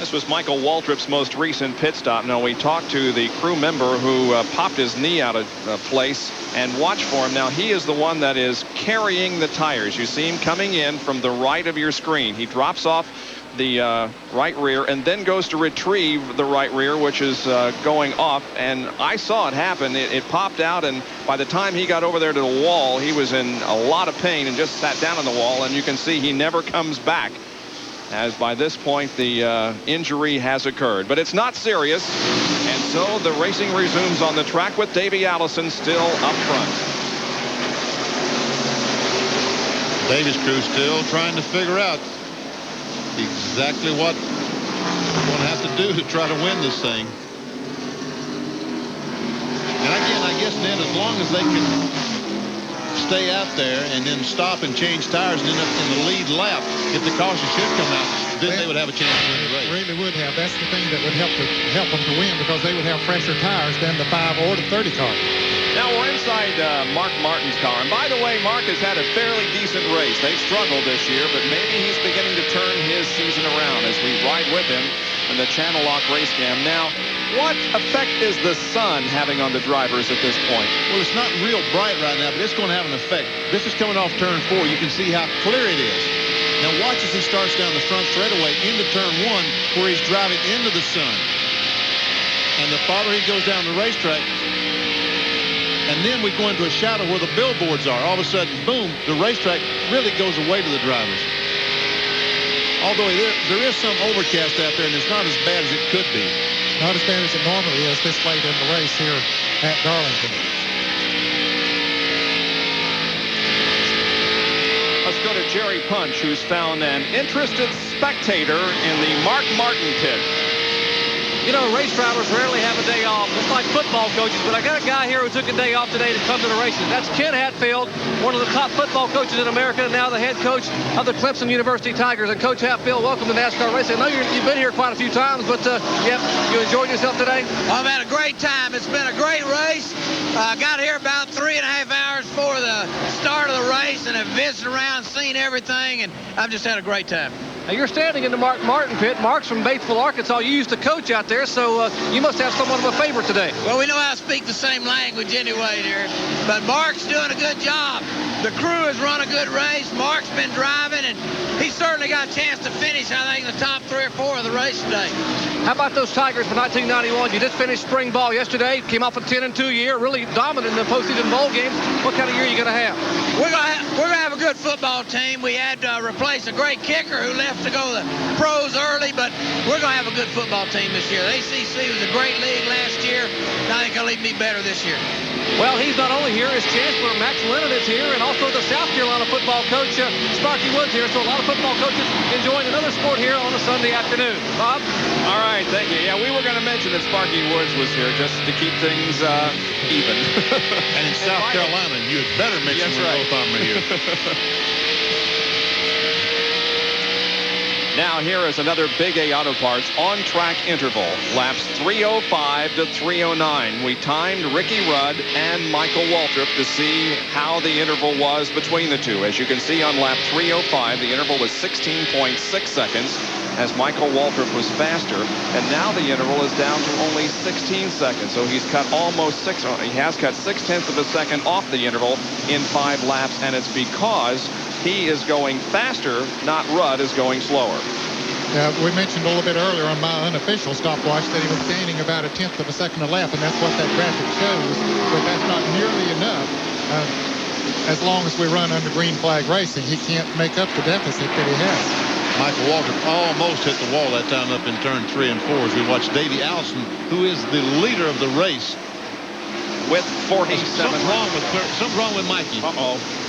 This was Michael Waltrip's most recent pit stop. Now, we talked to the crew member who popped his knee out of place, and watch for him. Now, he is the one that is carrying the tires. You see him coming in from the right of your screen. He drops off the right rear and then goes to retrieve the right rear, which is going off, and I saw it happen. It popped out, and by the time he got over there to the wall, he was in a lot of pain and just sat down on the wall, and you can see he never comes back, as by this point the injury has occurred. But it's not serious, and so the racing resumes on the track with Davey Allison still up front. Davis crew still trying to figure out exactly what we're going to have to do to try to win this thing. And again, I guess then as long as they can stay out there and then stop and change tires and end up in the lead lap, if the caution should come out, then they would have a chance to win the race. Really would have. That's the thing that would help them to win, because they would have fresher tires than the 5 or the 30 car. Now we're inside Mark Martin's car. And by the way, Mark has had a fairly decent race. They've struggled this year, but maybe he's beginning to turn his season around as we ride with him in the Channel Lock race cam. Now, what effect is the sun having on the drivers at this point? Well, it's not real bright right now, but it's going to have an effect. This is coming off turn 4. You can see how clear it is. Now watch as he starts down the front straightaway into turn 1, where he's driving into the sun. And the farther he goes down the racetrack, and then we go into a shadow where the billboards are. All of a sudden, boom, the racetrack really goes away to the drivers. Although there is some overcast out there, and it's not as bad as it could be. Not as bad as it normally is this late in the race here at Darlington. Let's go to Jerry Punch, who's found an interested spectator in the Mark Martin pit. You know, race drivers rarely have a day off, just like football coaches, but I got a guy here who took a day off today to come to the races. That's Ken Hatfield, one of the top football coaches in America, and now the head coach of the Clemson University Tigers. And Coach Hatfield, welcome to NASCAR racing. I know you've been here quite a few times, but you enjoyed yourself today? I've had a great time. It's been a great race. I got here about 3.5 hours before the start of the race, and have visited around, seen everything, and I've just had a great time. Now you're standing in the Mark Martin pit. Mark's from Batesville, Arkansas. You used to coach out there, so you must have somewhat of a favorite today. Well, we know how to speak the same language anyway here, but Mark's doing a good job. The crew has run a good race. Mark's been driving, and he certainly got a chance to finish, I think, in the top 3 or 4 of the race today. How about those Tigers for 1991? You just finished spring ball yesterday. Came off a 10-2 year, really dominant in the postseason bowl games. What kind of year are you going to have? We're gonna have a good football team. We had to replace a great kicker who left to go to the pros early, but we're going to have a good football team this year. The ACC was a great league last year, and I think it'll even be better this year. Well, he's not only here, his chancellor, Max Lennon, is here, and also the South Carolina football coach, Sparky Woods, here. So a lot of football coaches enjoying another sport here on a Sunday afternoon. Bob? All right, thank you. Yeah, we were going to mention that Sparky Woods was here just to keep things even. And in South Carolina, you had better mention both of them are here. Now here is another Big A Auto Parts on-track interval. Laps 3:05 to 3:09. We timed Ricky Rudd and Michael Waltrip to see how the interval was between the two. As you can see on lap 3:05, the interval was 16.6 seconds as Michael Waltrip was faster. And now the interval is down to only 16 seconds. So he's cut he has cut 0.6 of a second off the interval in 5 laps. And it's because he is going faster, not Rudd is going slower. We mentioned a little bit earlier on my unofficial stopwatch that he was gaining about 1/10 of a second a lap, and that's what that graphic shows. But that's not nearly enough. As long as we run under green flag racing, he can't make up the deficit that he has. Michael Waltrip almost hit the wall that time up in turn 3 and 4 as we watch Davey Allison, who is the leader of the race, with 47. Something wrong with Mikey.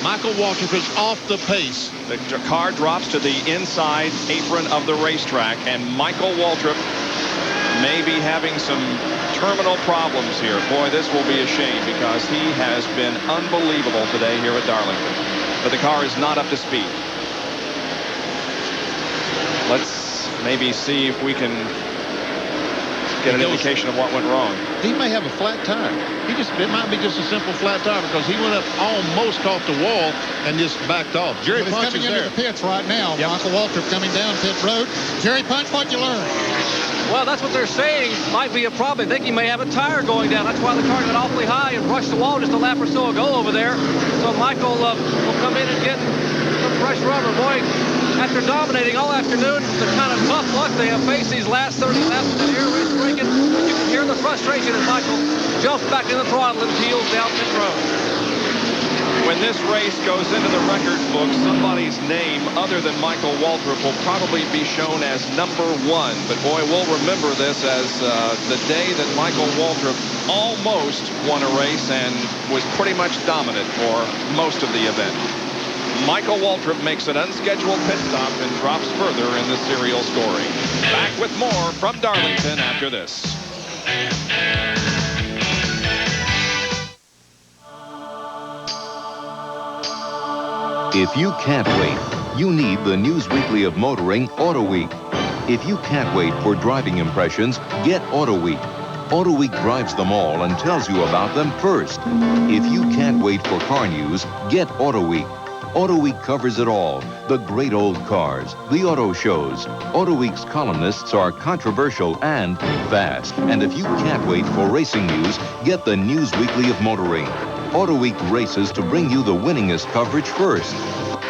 Michael Waltrip is off the pace. The car drops to the inside apron of the racetrack, and Michael Waltrip may be having some terminal problems here. Boy, this will be a shame because he has been unbelievable today here at Darlington. But the car is not up to speed. Let's maybe see if we can get an indication of what went wrong. He may have a flat tire. It might be just a simple flat tire because he went up almost off the wall and just backed off. Jerry Punch is coming into the pits right now. Yep. Michael Waltrip coming down pit road. Jerry Punch, what'd you learn? Well, that's what they're saying might be a problem. They think he may have a tire going down. That's why the car got awfully high and brushed the wall just a lap or so ago over there. So Michael will come in and get some fresh rubber. Boy, after dominating all afternoon, the kind of tough luck they have faced these last 30 laps with the air race braking, you can hear the frustration as Michael jumps back in the throttle and peels down pit road. When this race goes into the record book, somebody's name other than Michael Waltrip will probably be shown as number 1. But boy, we'll remember this as the day that Michael Waltrip almost won a race and was pretty much dominant for most of the event. Michael Waltrip makes an unscheduled pit stop and drops further in the serial scoring. Back with more from Darlington after this. If you can't wait, you need the News Weekly of Motoring Auto Week. If you can't wait for driving impressions, get Auto Week. Auto Week drives them all and tells you about them first. If you can't wait for car news, get Auto Week. Auto Week covers it all. The great old cars, the auto shows. Auto Week's columnists are controversial and fast. And if you can't wait for racing news, get the News Weekly of Motoring. Auto Week races to bring you the winningest coverage first.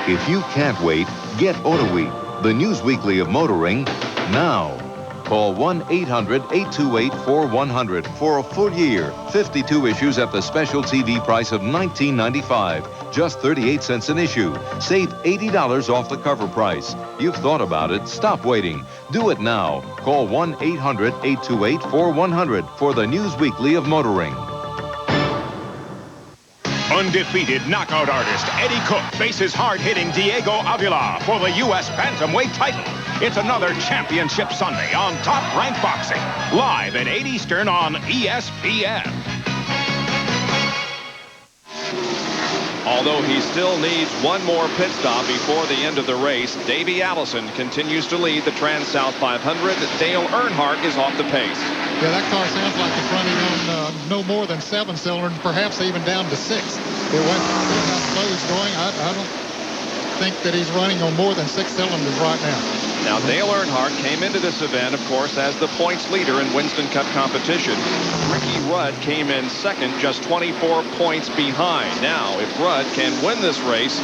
If you can't wait, get Auto Week, the News Weekly of Motoring, now. Call 1-800-828-4100 for a full year. 52 issues at the special TV price of $19.95. Just 38 cents an issue. Save $80 off the cover price. You've thought about it. Stop waiting. Do it now. Call 1-800-828-4100 for the News Weekly of Motoring. Undefeated knockout artist Eddie Cook faces hard-hitting Diego Avila for the U.S. Bantamweight title. It's another championship Sunday on Top Rank Boxing, live at 8 Eastern on ESPN. Although he still needs one more pit stop before the end of the race, Davey Allison continues to lead the TranSouth 500. Dale Earnhardt is off the pace. Yeah, that car sounds like it's running on no more than 7 cylinders, perhaps even down to 6. It went how slow he's going. I don't think that he's running on more than 6 cylinders right now. Now, Dale Earnhardt came into this event, of course, as the points leader in Winston Cup competition. Ricky Rudd came in second, just 24 points behind. Now, if Rudd can win this race,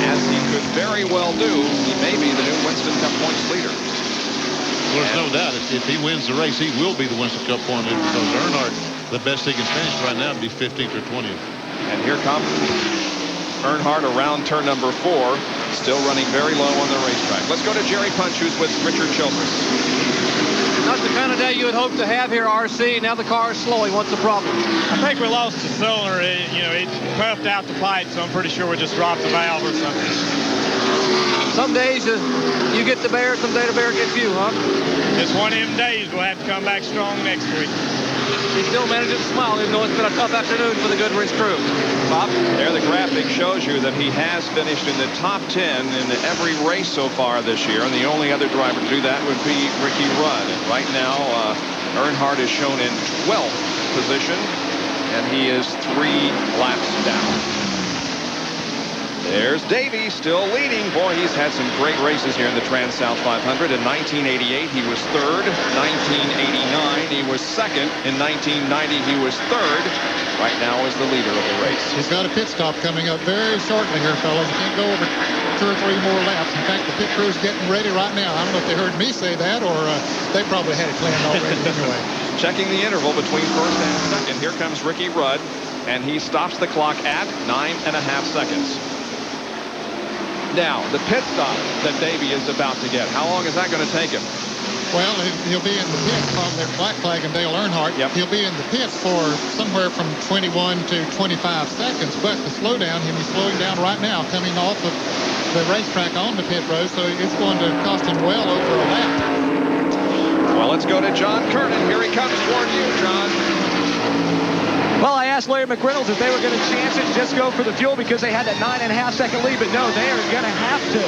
as he could very well do, he may be the new Winston Cup points leader. Well, there's no doubt if he wins the race, he will be the Winston Cup point leader because Earnhardt, the best he can finish right now would be 15th or 20th. And here comes Earnhardt around turn number 4, still running very low on the racetrack. Let's go to Jerry Punch, who's with Richard Childress. Not the kind of day you would hope to have here, RC. Now the car is slowing. What's the problem? I think we lost the cylinder. It puffed out the pipe, so I'm pretty sure we just dropped the valve or something. Some days you get the bear, some day the bear gets you, huh? It's one of them days. We'll have to come back strong next week. He still manages to smile, even though it's been a tough afternoon for the Goodrich crew. Bob? There, the graphic shows you that he has finished in the top 10 in every race so far this year, and the only other driver to do that would be Ricky Rudd. And right now, Earnhardt is shown in 12th position, and he is 3 laps down. There's Davey still leading. Boy, he's had some great races here in the TranSouth 500. In 1988, he was 3rd. 1989, he was 2nd. In 1990, he was 3rd. Right now is the leader of the race. He's got a pit stop coming up very shortly here, fellas. He can't go over 2 or 3 more laps. In fact, the pit crew's getting ready right now. I don't know if they heard me say that or they probably had it planned already anyway. Checking the interval between 1st and 2nd. Here comes Ricky Rudd, and he stops the clock at 9.5 seconds. Now, the pit stop that Davey is about to get, how long is that going to take him? Well, he'll be in the pits from their Black Flag and Dale Earnhardt. Yep. He'll be in the pits for somewhere from 21 to 25 seconds. But the slowdown, he'll be slowing down right now, coming off of the racetrack on the pit road. So it's going to cost him well over a lap. Well, let's go to John Kernan. Here he comes toward you, John. Well, I asked Larry McReynolds if they were going to chance it and just go for the fuel because they had that 9.5-second lead. But no, they are going to have to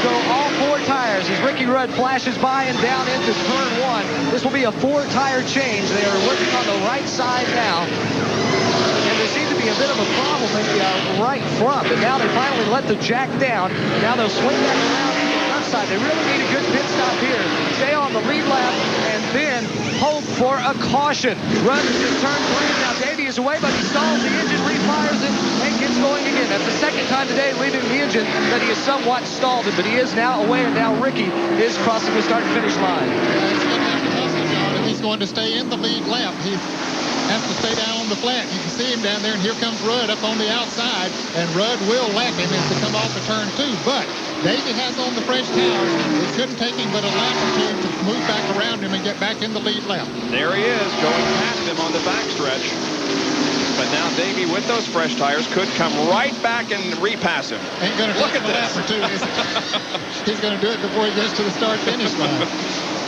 go all 4 tires as Ricky Rudd flashes by and down into turn 1. This will be a 4-tire change. They are working on the right side now. And there seems to be a bit of a problem in the right front. But now they finally let the jack down. Now they'll swing back around to the left side. They really need a good pit stop here. Stay on the lead lap and then hope for a caution. Rudd is turn 3. Now Davey is away, but he stalls the engine, refires it, and gets going again. That's the second time today leaving the engine that he has somewhat stalled it, but he is now away, and now Ricky is crossing the start-finish line. He's going to have to hustle, John, if he's going to stay in the lead lap. He has to stay down on the flat. You can see him down there, and here comes Rudd up on the outside, and Rudd will lap him as they come off of turn 2, but Davey has on the fresh tires. It shouldn't take him but a lap or 2 to move back around him and get back in the lead lap. There he is, going past him on the backstretch. But now Davey, with those fresh tires, could come right back and repass him. Ain't going to take him a lap or 2, is he? He's going to do it before he gets to the start-finish line.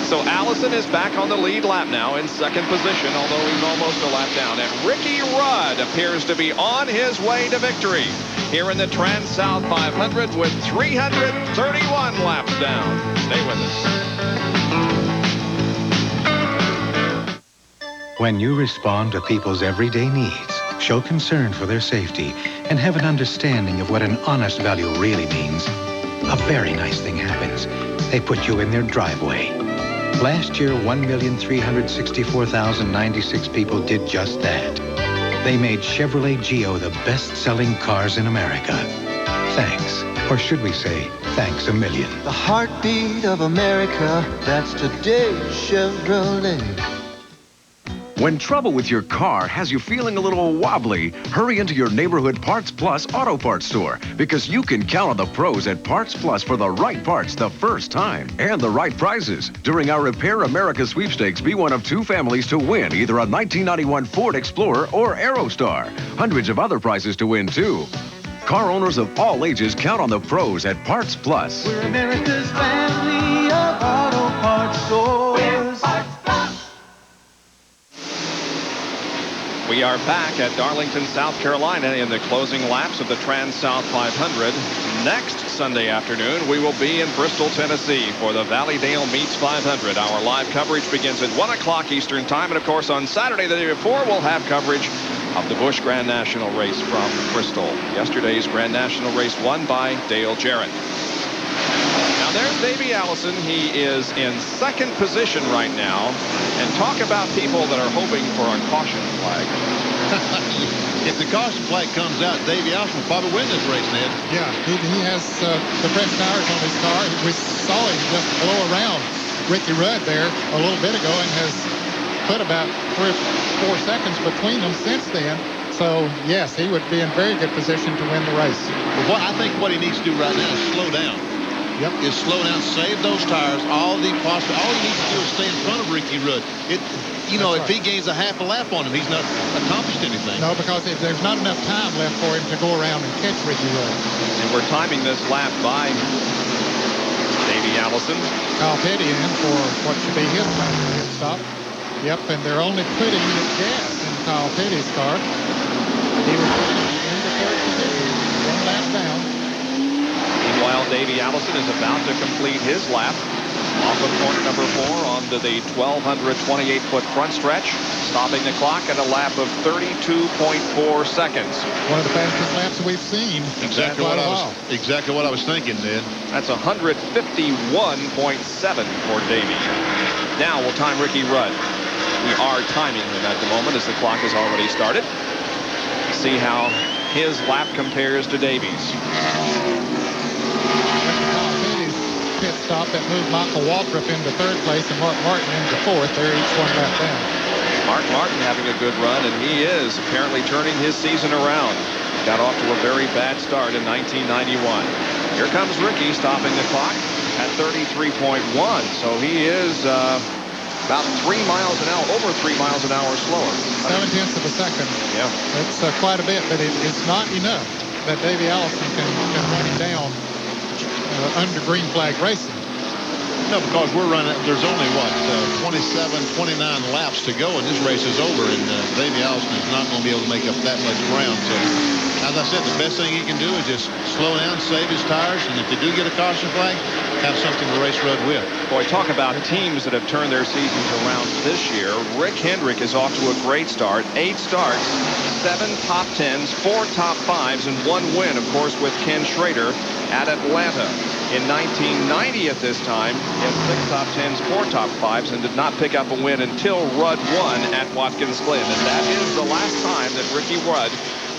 So Allison is back on the lead lap now in second position, although he's almost a lap down. And Ricky Rudd appears to be on his way to victory here in the TranSouth 500 with 331 laps down. Stay with us. When you respond to people's everyday needs, show concern for their safety, and have an understanding of what an honest value really means, a very nice thing happens. They put you in their driveway. Last year, 1,364,096 people did just that. They made Chevrolet Geo the best-selling cars in America. Thanks. Or should we say, thanks a million. The heartbeat of America, that's today's Chevrolet. When trouble with your car has you feeling a little wobbly, hurry into your neighborhood Parts Plus Auto Parts store because you can count on the pros at Parts Plus for the right parts the first time and the right prices. During our Repair America sweepstakes, be one of 2 families to win either a 1991 Ford Explorer or Aerostar. Hundreds of other prizes to win, too. Car owners of all ages count on the pros at Parts Plus. We're America's family of auto parts stores. We are back at Darlington, South Carolina in the closing laps of the TranSouth 500. Next Sunday afternoon, we will be in Bristol, Tennessee for the Valleydale Meets 500. Our live coverage begins at 1 o'clock Eastern Time. And, of course, on Saturday, the day before, we'll have coverage of the Busch Grand National race from Bristol. Yesterday's Grand National race won by Dale Jarrett. Now, there's Davey Allison. He is in second position right now. And talk about people that are hoping for a caution flag. If the caution flag comes out, Davey Allison will probably win this race, Ned. Yeah, he has the fresh tires on his car. We saw him just blow around Ricky Rudd there a little bit ago and has put about 3 or 4 seconds between them since then. So, yes, he would be in very good position to win the race. Well, I think what he needs to do right now is slow down. Yep. Is slow down, save those tires. All he needs to do is stay in front of Ricky Rudd. If he gains a half a lap on him, he's not accomplished anything. No, because there's not enough time left for him to go around and catch Ricky Rudd. And we're timing this lap by Davey Allison. Kyle Petty in for what should be his last pit stop. Yep, and they're only putting the gas in Kyle Petty's car. He was in the third position, 1 lap down. Meanwhile, Davey Allison is about to complete his lap off of corner number 4 onto the 1,228-foot front stretch, stopping the clock at a lap of 32.4 seconds. One of the fastest laps we've seen. Exactly what I was thinking, Ned. That's 151.7 for Davey. Now we'll time Ricky Rudd. We are timing him at the moment as the clock has already started. See how his lap compares to Davey's. Pit stop that moved Michael Waltrip into 3rd place and Mark Martin into 4th. They're each 1 lap down. Mark Martin having a good run, and he is apparently turning his season around. Got off to a very bad start in 1991. Here comes Ricky stopping the clock at 33.1. So he is about 3 miles an hour, over 3 miles an hour slower. 0.7 of a second. Yeah. That's quite a bit, but it's not enough that Davey Allison can run him down under green flag racing. No, because we're running, there's only, 27, 29 laps to go, and this race is over, and Davey Allison is not going to be able to make up that much ground. So, as I said, the best thing he can do is just slow down, save his tires, and if they do get a caution flag, have something to race Rudd with. Boy, talk about teams that have turned their seasons around this year. Rick Hendrick is off to a great start. 8 starts, 7 top 10s, 4 top 5s, and 1 win, of course, with Ken Schrader at Atlanta. In 1990 at this time, he had 6 top 10s, 4 top 5s, and did not pick up a win until Rudd won at Watkins Glen. And that is the last time that Ricky Rudd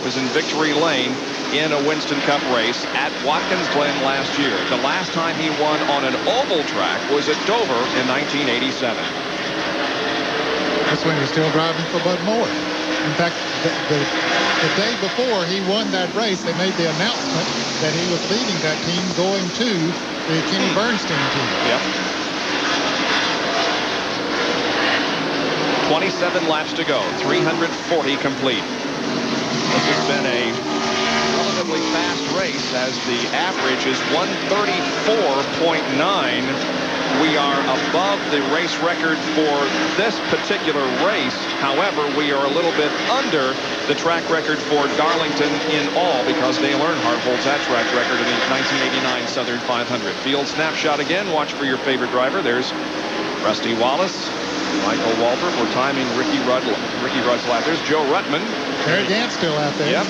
was in victory lane in a Winston Cup race at Watkins Glen last year. The last time he won on an oval track was at Dover in 1987. That's when he was still driving for Bud Moore. In fact, the day before he won that race, they made the announcement that he was leading that team going to the Kenny Bernstein team. Yep. 27 laps to go, 340 complete. This has been a relatively fast race as the average is 134.9. We are above the race record for this particular race. However, we are a little bit under the track record for Darlington in all because Dale Earnhardt holds that track record in the 1989 Southern 500. Field snapshot again. Watch for your favorite driver. There's Rusty Wallace, Michael Waltrip. We're timing Ricky Rudd's lap. There's Joe Ruttman. Terry Gant still out there. Yep.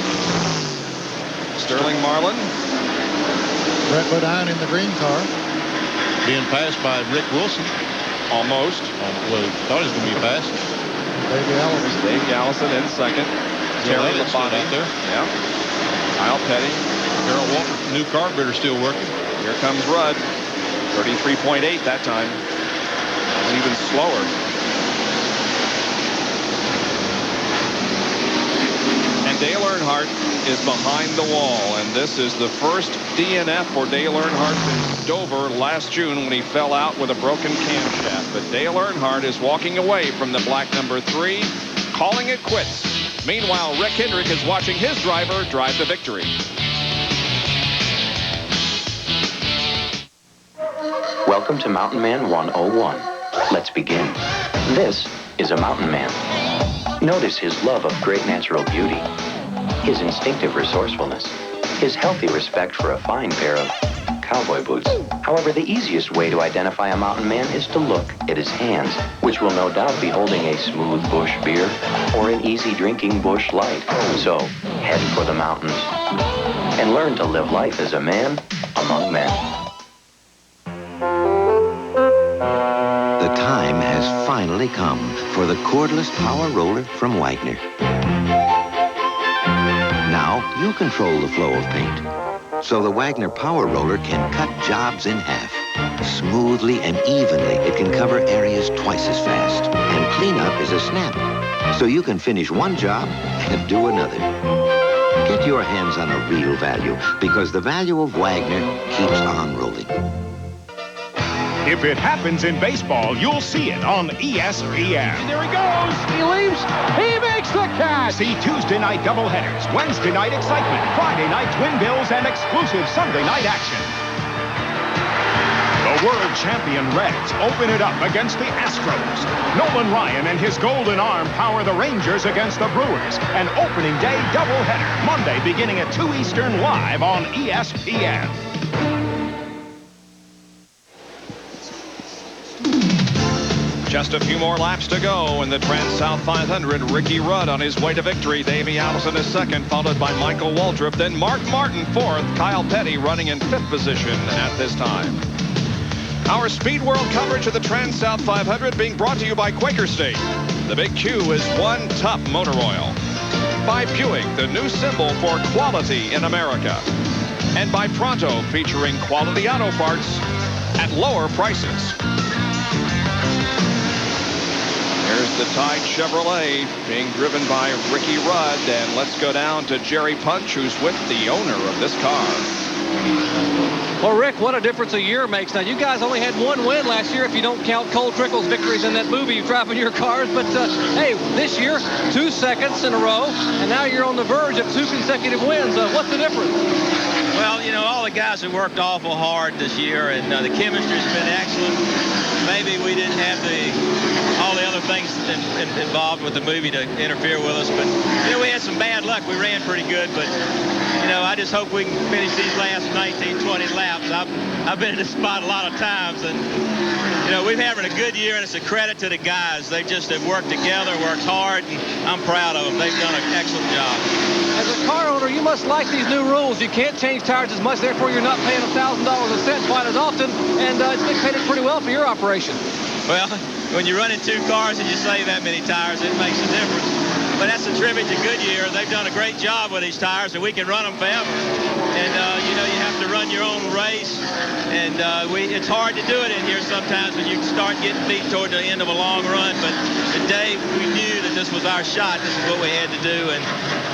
Sterling Marlin. Brett Bodine in the green car. Being passed by Rick Wilson. Almost. Well, he thought he was going to be passed. Davey Allison in second. Terry Labonte out there. Yeah. Kyle Petty. Darrell Walker, new carburetor still working. Here comes Rudd. 33.8 that time. And even slower. And Dale Earnhardt is behind the wall, and this is the first DNF for Dale Earnhardt since Dover last June when he fell out with a broken camshaft. But Dale Earnhardt is walking away from the black number 3, calling it quits. Meanwhile, Rick Hendrick is watching his driver drive to victory. Welcome to Mountain Man 101. Let's begin. This is a mountain man. Notice his love of great natural beauty, his instinctive resourcefulness, his healthy respect for a fine pair of cowboy boots. However, the easiest way to identify a mountain man is to look at his hands, which will no doubt be holding a smooth bush beer or an easy drinking bush light. So, head for the mountains and learn to live life as a man among men. The time has finally come for the cordless power roller from Wagner. Now you control the flow of paint. So the Wagner power roller can cut jobs in half. Smoothly and evenly, it can cover areas twice as fast. And cleanup is a snap. So you can finish one job and do another. Get your hands on a real value, because the value of Wagner keeps on rolling. If it happens in baseball, you'll see it on ESPN. There he goes. He leaps. He makes the catch. See Tuesday night doubleheaders, Wednesday night excitement, Friday night twin bills, and exclusive Sunday night action. The world champion Reds open it up against the Astros. Nolan Ryan and his golden arm power the Rangers against the Brewers. An opening day doubleheader, Monday beginning at 2 Eastern live on ESPN. Just a few more laps to go in the TranSouth 500. Ricky Rudd on his way to victory. Davey Allison is second, followed by Michael Waltrip. Then Mark Martin fourth. Kyle Petty running in 5th position at this time. Our Speed World coverage of the TranSouth 500 being brought to you by Quaker State. The Big Q is one tough motor oil. By Buick, the new symbol for quality in America. And by Pronto, featuring quality auto parts at lower prices. Here's the Tide Chevrolet being driven by Ricky Rudd. And let's go down to Jerry Punch, who's with the owner of this car. Well, Rick, what a difference a year makes. Now, you guys only had one win last year if you don't count Cole Trickle's victories in that movie driving your cars. But, hey, this year, 2 seconds in a row, and now you're on the verge of 2 consecutive wins. What's the difference? Well, you know, all the guys have worked awful hard this year, and the chemistry's been excellent. Maybe we didn't have all the other things involved with the movie to interfere with us, but, you know, we had some bad luck. We ran pretty good, but, you know, I just hope we can finish these last 19, 20 laps. I've been in this spot a lot of times, and, you know, we've having a good year, and it's a credit to the guys. They just have worked together, worked hard, and I'm proud of them. They've done an excellent job. As a car owner, you must like these new rules. You can't change tires as much, therefore you're not paying $1,000 a set quite as often, and it's dictated pretty well for your operation. Well, when you're running 2 cars and you save that many tires, it makes a difference. But that's a tribute to Goodyear. They've done a great job with these tires, and we can run them forever. And, you know, you have to run your own race. And it's hard to do it in here sometimes when you start getting beat toward the end of a long run. But today we knew that this was our shot. This is what we had to do. And,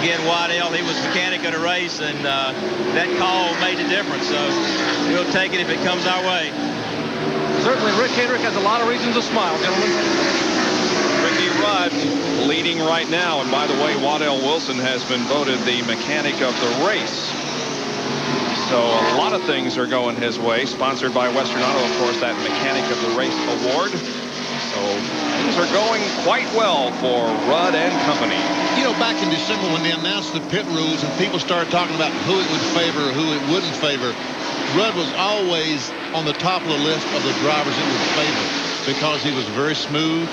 again, Waddell, he was mechanic of the race, and that call made the difference. So we'll take it if it comes our way. Certainly, Rick Hendrick has a lot of reasons to smile, gentlemen. Ricky Rudd leading right now. And by the way, Waddell Wilson has been voted the mechanic of the race. So a lot of things are going his way. Sponsored by Western Auto, of course, that mechanic of the race award. So things are going quite well for Rudd and company. You know, back in December when they announced the pit rules and people started talking about who it would favor, who it wouldn't favor, Rudd was always on the top of the list of the drivers it would favor because he was very smooth,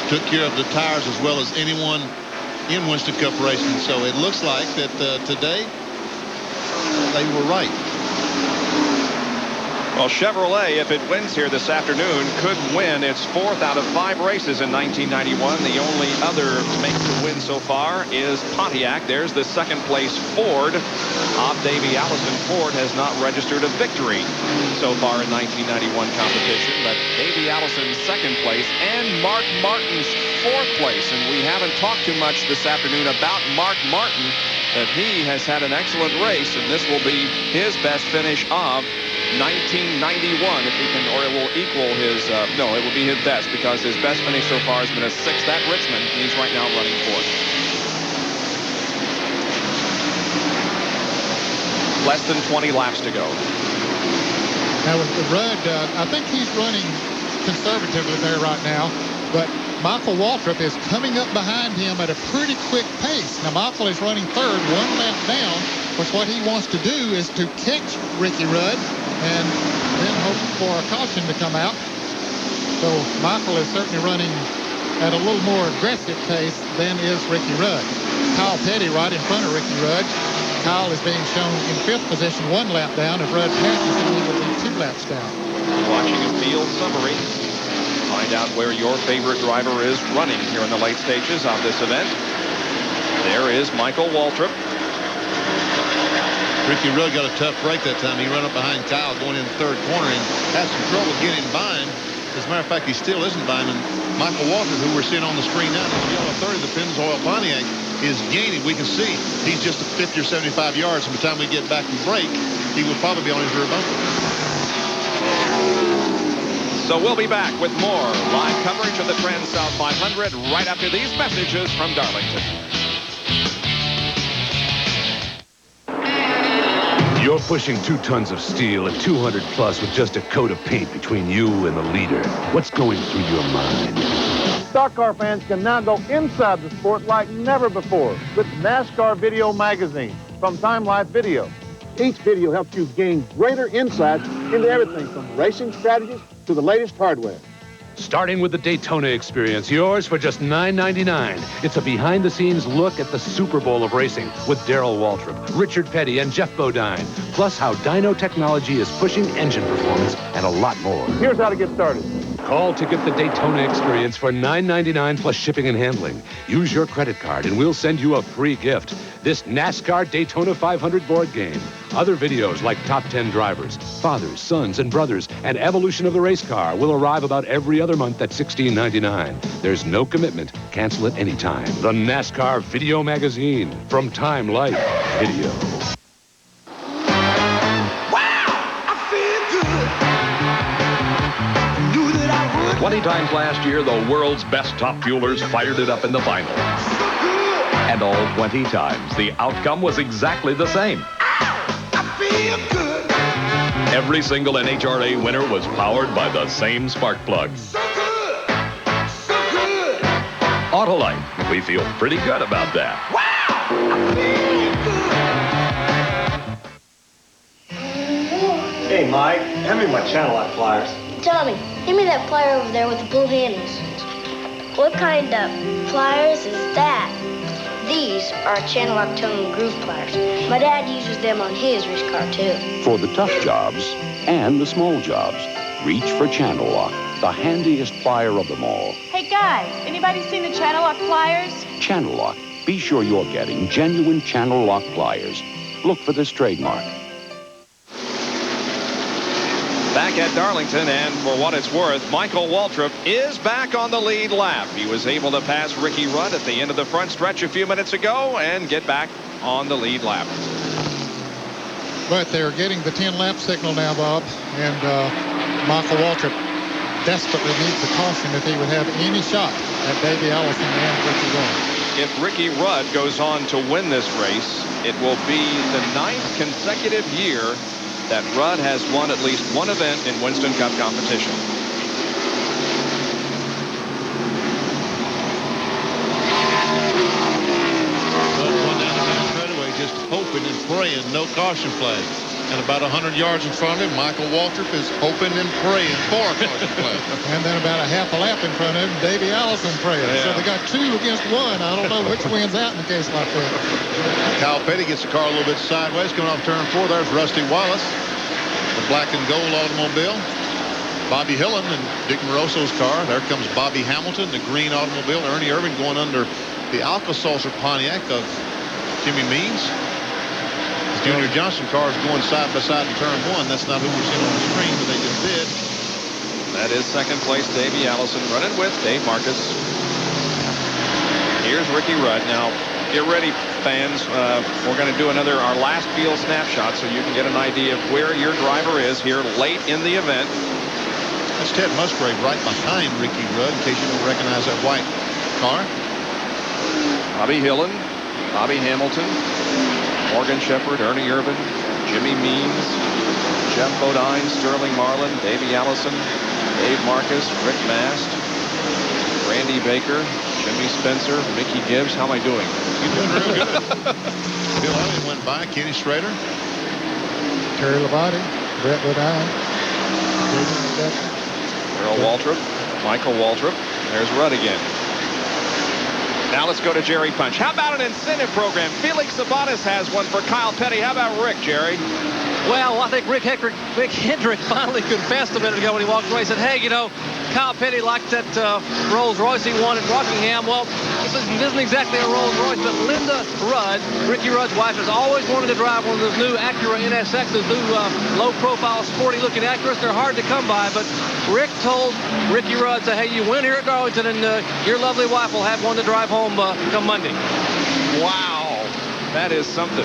took care of the tires as well as anyone in Winston Cup racing. So it looks like that today they were right. Well, Chevrolet, if it wins here this afternoon, could win its 4th out of 5 races in 1991. The only other to make the win so far is Pontiac. There's the 2nd place Ford. Davey Allison. Ford has not registered a victory so far in 1991 competition, but Davey Allison's 2nd place and Mark Martin's 4th place. And we haven't talked too much this afternoon about Mark Martin, that he has had an excellent race, and this will be his best finish of 1991, if he can, or it will equal his, no, it will be his best, because his best finish so far has been a 6th at Richmond. He's right now running 4th. Less than 20 laps to go. Now with the Rudd, I think he's running conservatively there right now, but Michael Waltrip is coming up behind him at a pretty quick pace. Now Michael is running 3rd, 1 lap down, which what he wants to do is to catch Ricky Rudd and then hope for a caution to come out. So Michael is certainly running at a little more aggressive pace than is Ricky Rudd. Kyle Petty right in front of Ricky Rudd. Kyle is being shown in 5th position, 1 lap down. If Rudd passes him, he will be 2 laps down. Watching a field summary. Find out where your favorite driver is running here in the late stages of this event. There is Michael Waltrip. Ricky Rudd got a tough break that time. He ran up behind Kyle going in the 3rd corner and had some trouble getting by him. As a matter of fact, he still isn't by him. And Michael Waltrip, who we're seeing on the screen now, this yellow 30, the Pennzoil Pontiac, is gaining. We can see he's just 50 or 75 yards. And by the time we get back and break, he will probably be on his rear bumper. So we'll be back with more live coverage of the TranSouth 500 right after these messages from Darlington. You're pushing 2 tons of steel at 200 plus with just a coat of paint between you and the leader. What's going through your mind? Stock car fans can now go inside the sport like never before with NASCAR Video Magazine from Time Life Video. Each video helps you gain greater insights into everything from racing strategies to the latest hardware. Starting with the Daytona experience, yours for just $9.99. It's a behind-the-scenes look at the Super Bowl of racing with Darrell Waltrip, Richard Petty, and Jeff Bodine. Plus how dyno technology is pushing engine performance and a lot more. Here's how to get started. Call to get the Daytona experience for $9.99 plus shipping and handling. Use your credit card and we'll send you a free gift. This NASCAR Daytona 500 board game. Other videos like top 10 drivers, fathers, sons, and brothers, and evolution of the race car will arrive about every other month at $16.99. There's no commitment. Cancel at any time. The NASCAR Video Magazine from Time Life Video. Wow! I feel 20 times last year, the world's best top fuelers fired it up in the final. And all 20 times, the outcome was exactly the same. Every single NHRA winner was powered by the same spark plug. Autolite, we feel pretty good about that. Hey, Mike, hand me my channel lock pliers. Tommy, give me that plier over there with the blue handles. What kind of pliers is that? These are channel lock tone and groove pliers. My dad uses them on his race car, too. For the tough jobs and the small jobs, reach for Channel Lock, the handiest plier of them all. Hey, guys, anybody seen the channel lock pliers? Channel Lock. Be sure you're getting genuine Channel Lock pliers. Look for this trademark. Back at Darlington, and for what it's worth, Michael Waltrip is back on the lead lap. He was able to pass Ricky Rudd at the end of the front stretch a few minutes ago and get back on the lead lap. But they're getting the 10-lap signal now, Bob, and Michael Waltrip desperately needs a caution if he would have any shot at Davey Allison and Ricky Rudd. If Ricky Rudd goes on to win this race, it will be the 9th consecutive year that Rudd has won at least one event in Winston Cup competition. Rudd won down the back straightaway, just hoping and praying, no caution flag. And about 100 yards in front of him, Michael Waltrip is hoping and praying for a caution flag. And then about a half a lap in front of him, Davey Allison praying. Yeah. So they got 2 against 1. I don't know which wins out in a case like that. Kyle Petty gets the car a little bit sideways, coming off turn 4. There's Rusty Wallace, the black and gold automobile. Bobby Hillen and Dick Moroso's car. There comes Bobby Hamilton, the green automobile. Ernie Irvin going under the Alka-Seltzer Pontiac of Jimmy Means. Junior Johnson cars going side by side in turn 1. That's not who we're seeing on the screen, but they just did. That is second place Davey Allison running with Dave Marcus. Here's Ricky Rudd. Now, get ready, fans. We're going to do our last field snapshot so you can get an idea of where your driver is here late in the event. That's Ted Musgrave right behind Ricky Rudd, in case you don't recognize that white car. Bobby Hillen, Bobby Hamilton, Morgan Shepherd, Ernie Irvin, Jimmy Means, Jeff Bodine, Sterling Marlin, Davey Allison, Dave Marcus, Rick Mast, Randy Baker, Jimmy Spencer, Mickey Gibbs. How am I doing? You're doing real good. Bill Elliott went by, Kenny Schrader. Terry Labonte, Brett Bodine, Earl Waltrip, Michael Waltrip. There's Rudd again. Now let's go to Jerry Punch. How about an incentive program? Felix Sabates has one for Kyle Petty. How about Rick, Jerry? Well, I think Rick Hendrick finally confessed a minute ago when he walked away. He said, hey, you know, Kyle Petty liked that Rolls Royce he won at Rockingham. Well, this isn't exactly a Rolls Royce, but Linda Rudd, Ricky Rudd's wife, has always wanted to drive one of those new Acura NSX, those new low-profile, sporty-looking Acuras. They're hard to come by, but Rick told Ricky Rudd, say, hey, you win here at Darlington, and your lovely wife will have one to drive home come Monday. Wow. That is something.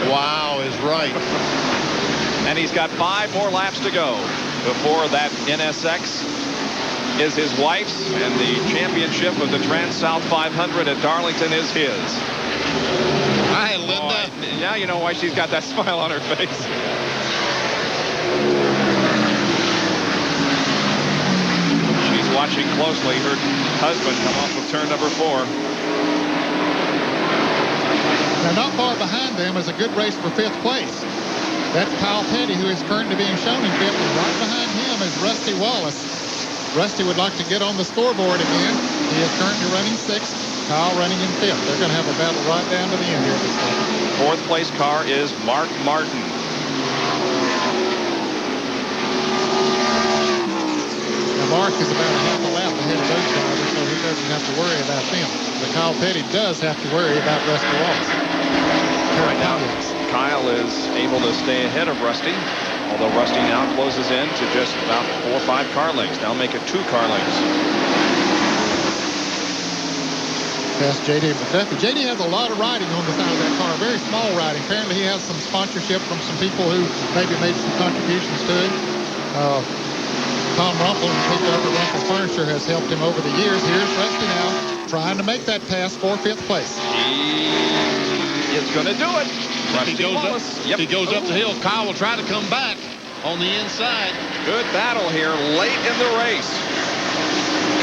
Wow is right. And he's got 5 more laps to go before that NSX is his wife's, and the championship of the TranSouth 500 at Darlington is his. Hi, Linda. Oh, now you know why she's got that smile on her face. She's watching closely her husband come off of turn number 4. Now, not far behind them is a good race for 5th place. That's Kyle Petty, who is currently being shown in 5th, and right behind him is Rusty Wallace. Rusty would like to get on the scoreboard again. He is currently running 6th, Kyle running in 5th. They're going to have a battle right down to the end here this time. 4th place car is Mark Martin. Now, Mark is about a half a lap ahead of those drivers, so he doesn't have to worry about them. But Kyle Petty does have to worry about Rusty Wallace. Right now, Kyle is able to stay ahead of Rusty, although Rusty now closes in to just about 4 or 5 car lengths. Now make it 2 car lengths. Past J.D. McDuffie. J.D. has a lot of riding on the side of that car, very small riding. Apparently he has some sponsorship from some people who maybe made some contributions to it. Tom Rumpel and people over at Rumpel Furniture has helped him over the years. Here's Rusty now trying to make that pass for 5th place. He is going to do it. Rusty Wallace. If he goes up the hill, Kyle will try to come back on the inside. Good battle here late in the race.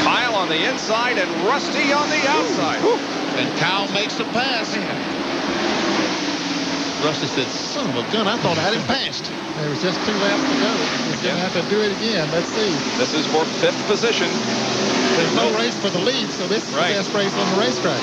Kyle on the inside and Rusty on the outside. And Kyle makes the pass. Rusty said, son of a gun, I thought I had him passed. There was just 2 laps to go. He's going to have to do it again. Let's see. This is for 5th position. There's no race for the lead, so this is the best race on the racetrack.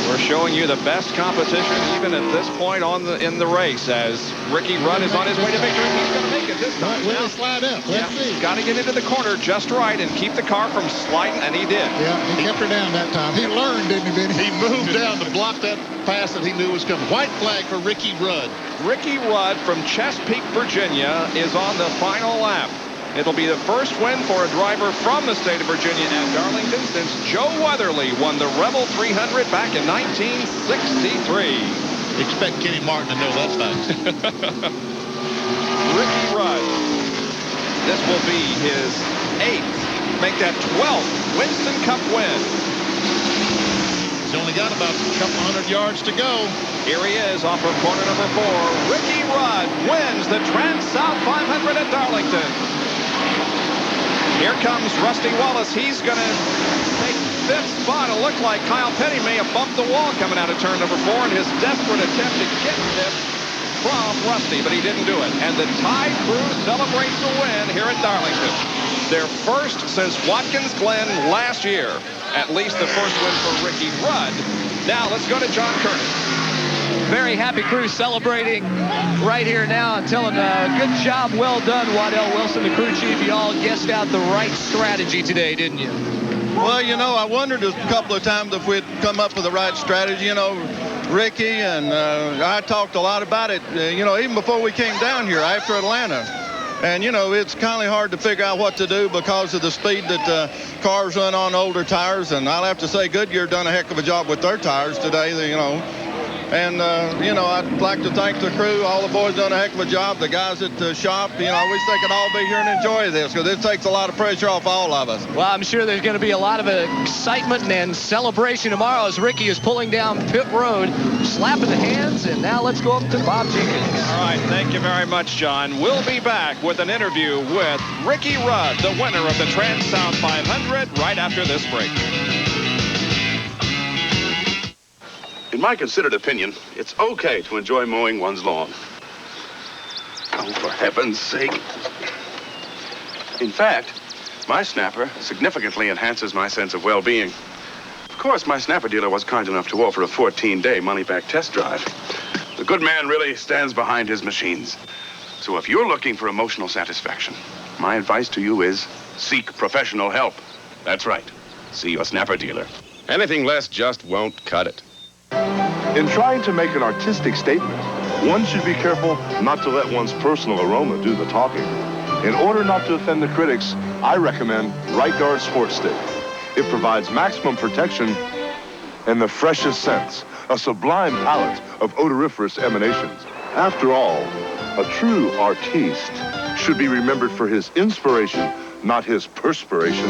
We're showing you the best competition even at this point in the race as Ricky Rudd is on his way to victory. He's going to make it this time. Will he slide up? Let's see. He's got to get into the corner just right and keep the car from sliding, and he did. Yeah, he kept her down that time. He learned, didn't he, Benny? He moved down to block that pass that he knew was coming. White flag for Ricky Rudd. Ricky Rudd from Chesapeake, Virginia is on the final lap. It'll be the first win for a driver from the state of Virginia at Darlington since Joe Weatherly won the Rebel 300 back in 1963. Expect Kenny Martin to know that fact. Ricky Rudd. This will be his 8th, make that 12th Winston Cup win. He's only got about a couple hundred yards to go. Here he is off of corner number 4. Ricky Rudd wins the TranSouth 500 at Darlington. Here comes Rusty Wallace. He's going to take 5th spot. It looked like Kyle Petty may have bumped the wall coming out of turn number 4 in his desperate attempt to get 5th from Rusty, but he didn't do it. And the Tide crew celebrates the win here at Darlington. Their first since Watkins Glen last year. At least the first win for Ricky Rudd. Now let's go to John Curtis. Very happy crew celebrating right here now and telling good job, well done, Waddell Wilson, the crew chief. You all guessed out the right strategy today, didn't you? Well, you know, I wondered a couple of times if we'd come up with the right strategy. You know, Ricky and I talked a lot about it, you know, even before we came down here after Atlanta. And, you know, it's kind of hard to figure out what to do because of the speed that cars run on older tires. And I'll have to say Goodyear done a heck of a job with their tires today, you know. And, you know, I'd like to thank the crew. All the boys done a heck of a job. The guys at the shop, you know, I wish they could all be here and enjoy this because it takes a lot of pressure off all of us. Well, I'm sure there's going to be a lot of excitement and celebration tomorrow as Ricky is pulling down pit road, slapping the hands, and now let's go up to Bob Jenkins. All right, thank you very much, John. We'll be back with an interview with Ricky Rudd, the winner of the TranSouth 500, right after this break. In my considered opinion, it's okay to enjoy mowing one's lawn. Oh, for heaven's sake. In fact, my snapper significantly enhances my sense of well-being. Of course, my snapper dealer was kind enough to offer a 14-day money-back test drive. The good man really stands behind his machines. So if you're looking for emotional satisfaction, my advice to you is seek professional help. That's right. See your snapper dealer. Anything less just won't cut it. In trying to make an artistic statement, one should be careful not to let one's personal aroma do the talking. In order not to offend the critics, I recommend Right Guard Sport Stick. It provides maximum protection and the freshest scents, a sublime palette of odoriferous emanations. After all, a true artiste should be remembered for his inspiration, not his perspiration.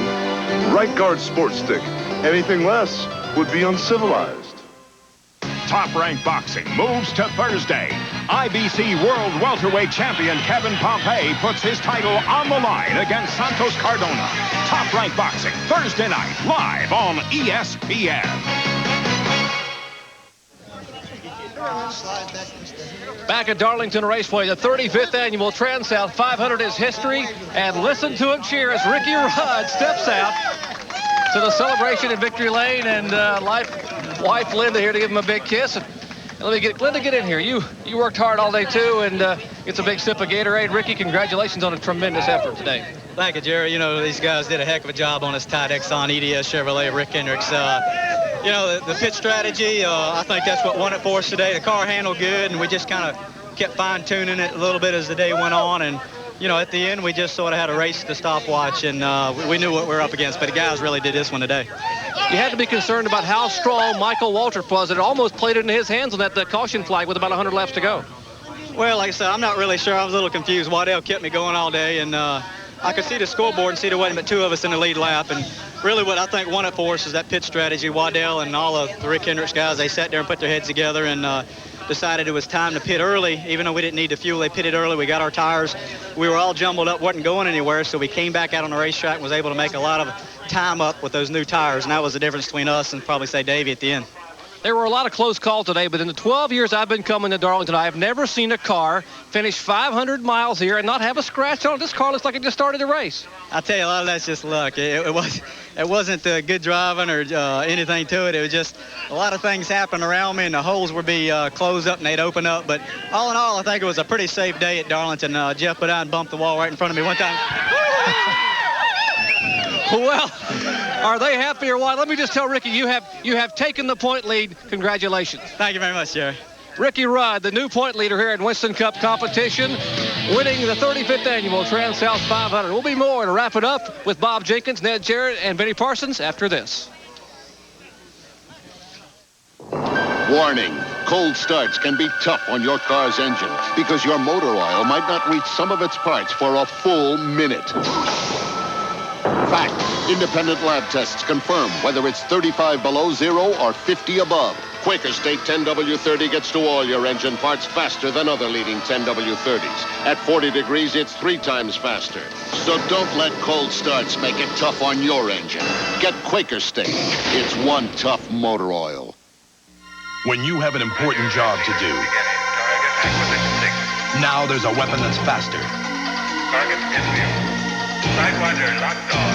Right Guard Sport Stick. Anything less would be uncivilized. Top Rank Boxing moves to Thursday. IBC World Welterweight Champion Kevin Pompey puts his title on the line against Santos Cardona. Top Rank Boxing, Thursday night, live on ESPN. Back at Darlington Raceway, the 35th annual TranSouth 500 is history, and listen to him cheer as Ricky Rudd steps out to the celebration in Victory Lane, and wife Linda here to give him a big kiss. And let me get Linda, get in here. You worked hard all day too, and it's a big sip of Gatorade. Ricky, congratulations on a tremendous effort today. Thank you, Jerry. You know, these guys did a heck of a job on this Tide Exxon EDS Chevrolet Rick Hendricks. You know, the pit strategy, I think that's what won it for us today. The car handled good, and we just kind of kept fine-tuning it a little bit as the day went on. And, you know, at the end, we just sort of had a race to stopwatch, and we knew what we were up against. But the guys really did this one today. You had to be concerned about how strong Michael Waltrip was. It almost played into his hands on that caution flag with about 100 laps to go. Well, like I said, I'm not really sure. I was a little confused. Waddell kept me going all day, and I could see the scoreboard and see there wasn't but 2 of us in the lead lap. And really what I think won it for us is that pit strategy. Waddell and all of the Rick Hendricks guys, they sat there and put their heads together and decided it was time to pit early. Even though we didn't need the fuel, they pitted early. We got our tires. We were all jumbled up, wasn't going anywhere, so we came back out on the racetrack and was able to make a lot of time up with those new tires, and that was the difference between us and probably, say, Davey at the end. There were a lot of close calls today, but in the 12 years I've been coming to Darlington, I have never seen a car finish 500 miles here and not have a scratch on it. This car looks like it just started a race. I tell you, a lot of that's just luck. It wasn't good driving or anything to it. It was just a lot of things happened around me, and the holes would be closed up and they'd open up. But all in all, I think it was a pretty safe day at Darlington. Jeff put out and bumped the wall right in front of me one time. Well, are they happy or what? Let me just tell Ricky, you have taken the point lead. Congratulations. Thank you very much, Jerry. Ricky Rudd, the new point leader here at Winston Cup competition, winning the 35th annual TranSouth 500. We'll be more and wrap it up with Bob Jenkins, Ned Jarrett, and Benny Parsons after this. Warning, cold starts can be tough on your car's engine because your motor oil might not reach some of its parts for a full minute. Fact, independent lab tests confirm whether it's 35 below zero or 50 above. Quaker State 10W30 gets to all your engine parts faster than other leading 10W30s. At 40 degrees, it's 3 times faster. So don't let cold starts make it tough on your engine. Get Quaker State. It's one tough motor oil. When you have an important job to do, now there's a weapon that's faster,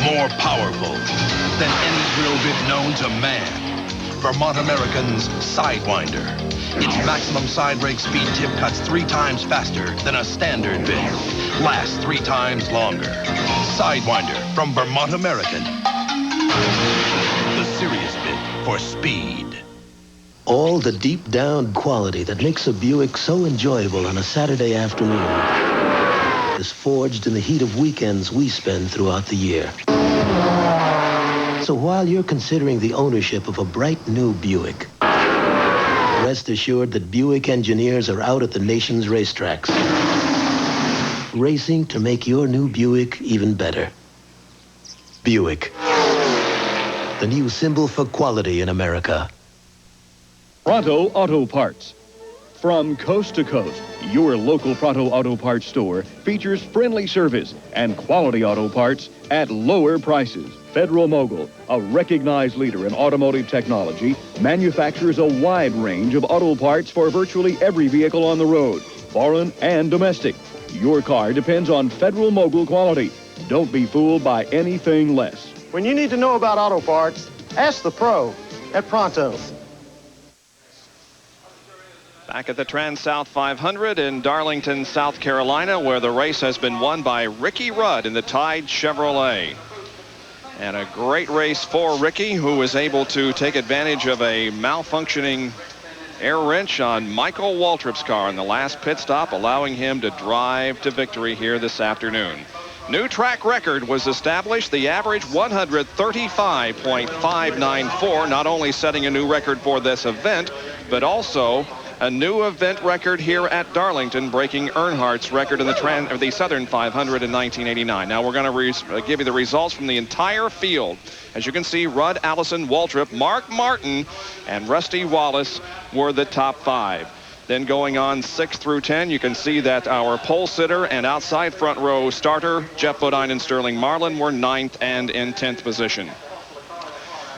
more powerful than any drill bit known to man. Vermont American's Sidewinder. Its maximum side rake speed tip cuts 3 times faster than a standard bit. Lasts 3 times longer. Sidewinder from Vermont American. The serious bit for speed. All the deep down quality that makes a Buick so enjoyable on a Saturday afternoon is forged in the heat of weekends we spend throughout the year. So while you're considering the ownership of a bright new Buick, rest assured that Buick engineers are out at the nation's racetracks, racing to make your new Buick even better. Buick, the new symbol for quality in America. Pronto Auto Parts. From coast to coast, your local Pronto Auto Parts store features friendly service and quality auto parts at lower prices. Federal Mogul, a recognized leader in automotive technology, manufactures a wide range of auto parts for virtually every vehicle on the road, foreign and domestic. Your car depends on Federal Mogul quality. Don't be fooled by anything less. When you need to know about auto parts, ask the pro at Pronto. Back at the TranSouth 500 in Darlington, South Carolina, where the race has been won by Ricky Rudd in the Tide Chevrolet. And a great race for Ricky, who was able to take advantage of a malfunctioning air wrench on Michael Waltrip's car in the last pit stop, allowing him to drive to victory here this afternoon. New track record was established, the average 135.594, not only setting a new record for this event, but also a new event record here at Darlington, breaking Earnhardt's record in the Southern 500 in 1989. Now we're going to give you the results from the entire field. As you can see, Rudd, Allison, Waltrip, Mark Martin, and Rusty Wallace were the top 5. Then going on 6 through 10, you can see that our pole sitter and outside front row starter, Jeff Bodine and Sterling Marlin, were 9th and in 10th position.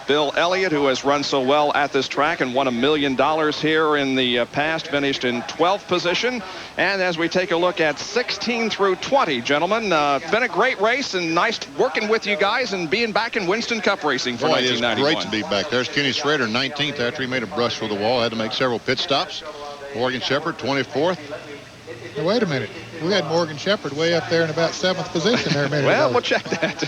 Bill Elliott, who has run so well at this track and won $1 million here in the past, finished in 12th position. And as we take a look at 16 through 20, gentlemen, been a great race and nice working with you guys and being back in Winston Cup racing for 1991. It's great to be back. There's Kenny Schrader, 19th after he made a brush for the wall. Had to make several pit stops. Morgan Shepherd, 24th. Now, wait a minute. We had Morgan Shepherd way up there in about 7th position there a minute Well, ago. we'll check that.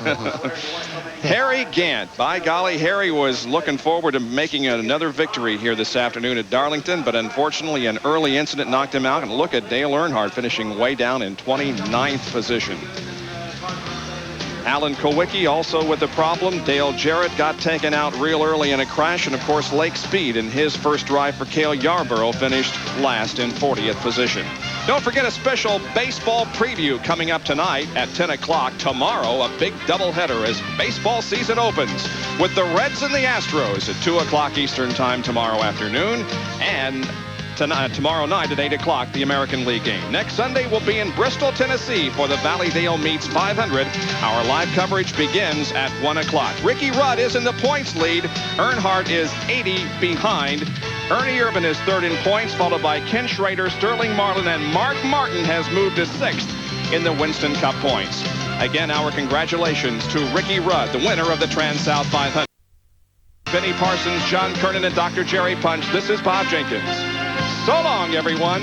Harry Gant. By golly, Harry was looking forward to making another victory here this afternoon at Darlington, but unfortunately an early incident knocked him out. And look at Dale Earnhardt finishing way down in 29th position. Alan Kowicki also with a problem. Dale Jarrett got taken out real early in a crash. And, of course, Lake Speed in his first drive for Cale Yarborough finished last in 40th position. Don't forget a special baseball preview coming up tonight at 10 o'clock. Tomorrow, a big doubleheader as baseball season opens with the Reds and the Astros at 2 o'clock Eastern time tomorrow afternoon. And tomorrow night at 8 o'clock, the American League game. Next Sunday, we'll be in Bristol, Tennessee for the Valleydale Meets 500. Our live coverage begins at 1 o'clock. Ricky Rudd is in the points lead. Earnhardt is 80 behind. Ernie Irvan is third in points, followed by Ken Schrader, Sterling Marlin, and Mark Martin has moved to sixth in the Winston Cup points. Again, our congratulations to Ricky Rudd, the winner of the TranSouth 500. Benny Parsons, John Kernan, and Dr. Jerry Punch. This is Bob Jenkins. So long, everyone.